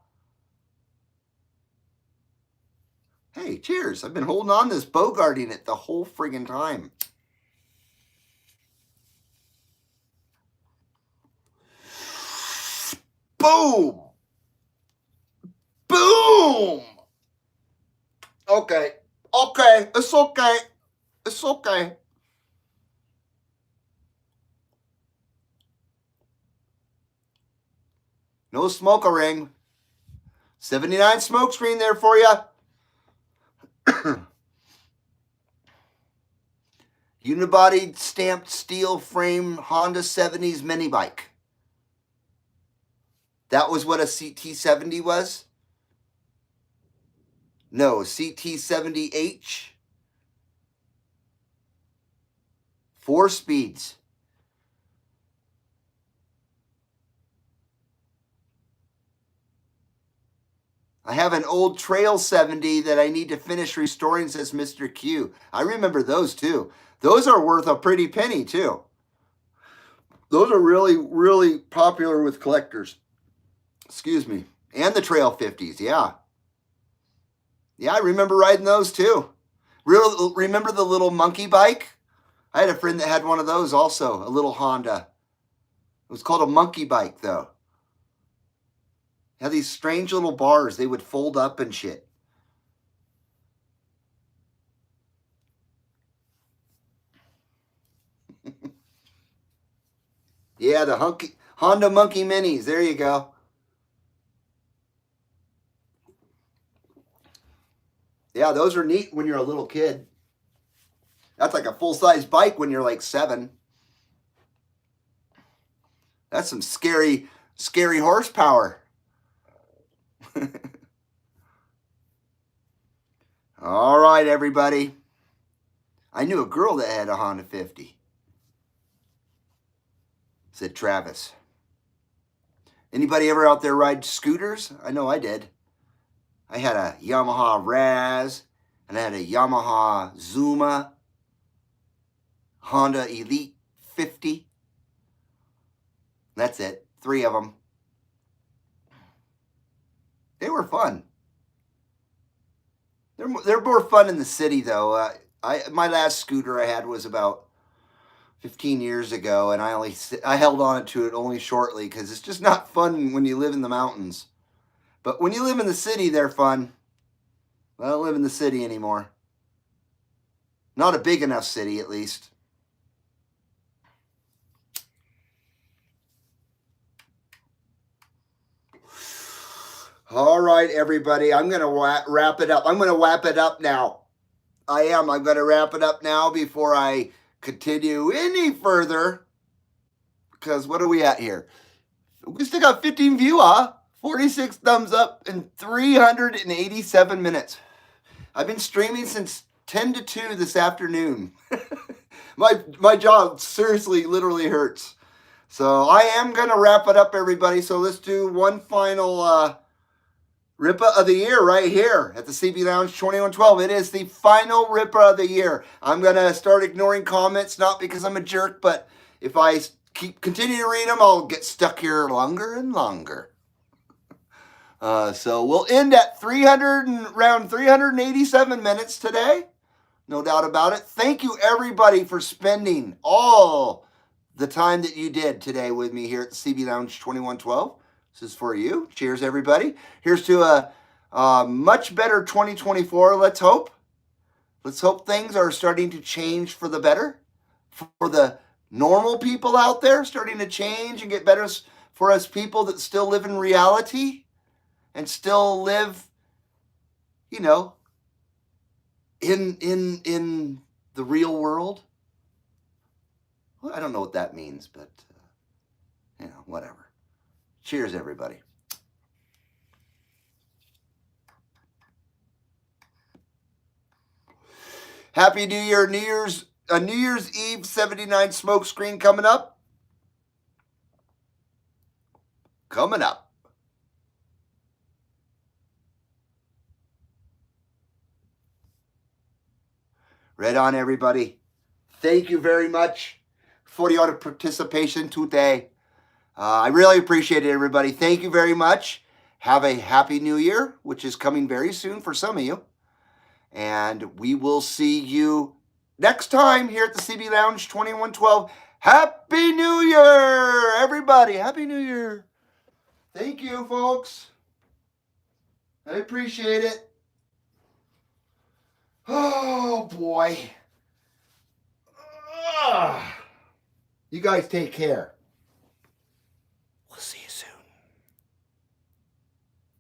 Hey, cheers. I've been holding on to this, bogarting it the whole friggin' time. Boom! Boom! Okay. It's okay. No smoke ring. 79 smoke screen there for you. Unibody stamped steel frame Honda 70s mini bike. That was what a CT70 was? No, CT70H. 4 speeds. I have an old Trail 70 that I need to finish restoring, says Mr. Q. I remember those too. Those are worth a pretty penny too. Those are really, really popular with collectors. Excuse me. And the Trail 50s, yeah. Yeah, I remember riding those too. Remember the little monkey bike? I had a friend that had one of those also, a little Honda. It was called a monkey bike though. It had these strange little bars. They would fold up and shit. Yeah, the Honda Monkey Minis. There you go. Yeah, those are neat when you're a little kid. That's like a full-size bike when you're like 7. That's some scary horsepower. All right, everybody. I knew a girl that had a Honda 50, said Travis. Anybody ever out there ride scooters? I know I did. I had a Yamaha Raz, and I had a Yamaha Zuma, Honda Elite 50. That's it. 3 of them. They were fun. They're more fun in the city, though. My last scooter I had was about 15 years ago, and I held on to it only shortly because it's just not fun when you live in the mountains. But when you live in the city, they're fun. I don't live in the city anymore. Not a big enough city, at least. All right, everybody. I'm going to wrap it up. I'm going to wrap it up now. I am. I'm going to wrap it up now before I continue any further. Because what are we at here? We still got 15 views, huh? 46 thumbs up and 387 minutes. I've been streaming since 10 to 2 this afternoon. My jaw seriously, literally hurts. So I am going to wrap it up, everybody. So let's do one final Rippa of the year right here at the CB Lounge 2112. It is the final Rippa of the year. I'm going to start ignoring comments, not because I'm a jerk, but if I continue to read them, I'll get stuck here longer and longer. So we'll end at around 387 minutes today. No doubt about it. Thank you, everybody, for spending all the time that you did today with me here at the CB Lounge 2112. This is for you. Cheers, everybody. Here's to a much better 2024, let's hope. Let's hope things are starting to change for the better. For the normal people out there, starting to change and get better for us people that still live in reality and still live, you know, in the real world. Well, I don't know what that means, but, you know, whatever. Cheers, everybody. Happy New Year. New Year's Eve 79 smoke screen coming up. Coming up. Right on, everybody. Thank you very much for your participation today. I really appreciate it, everybody. Thank you very much. Have a happy new year, which is coming very soon for some of you. And we will see you next time here at the CB Lounge 2112. Happy New Year, everybody. Happy New Year. Thank you, folks. I appreciate it. Oh, boy. You guys take care. We'll see you soon.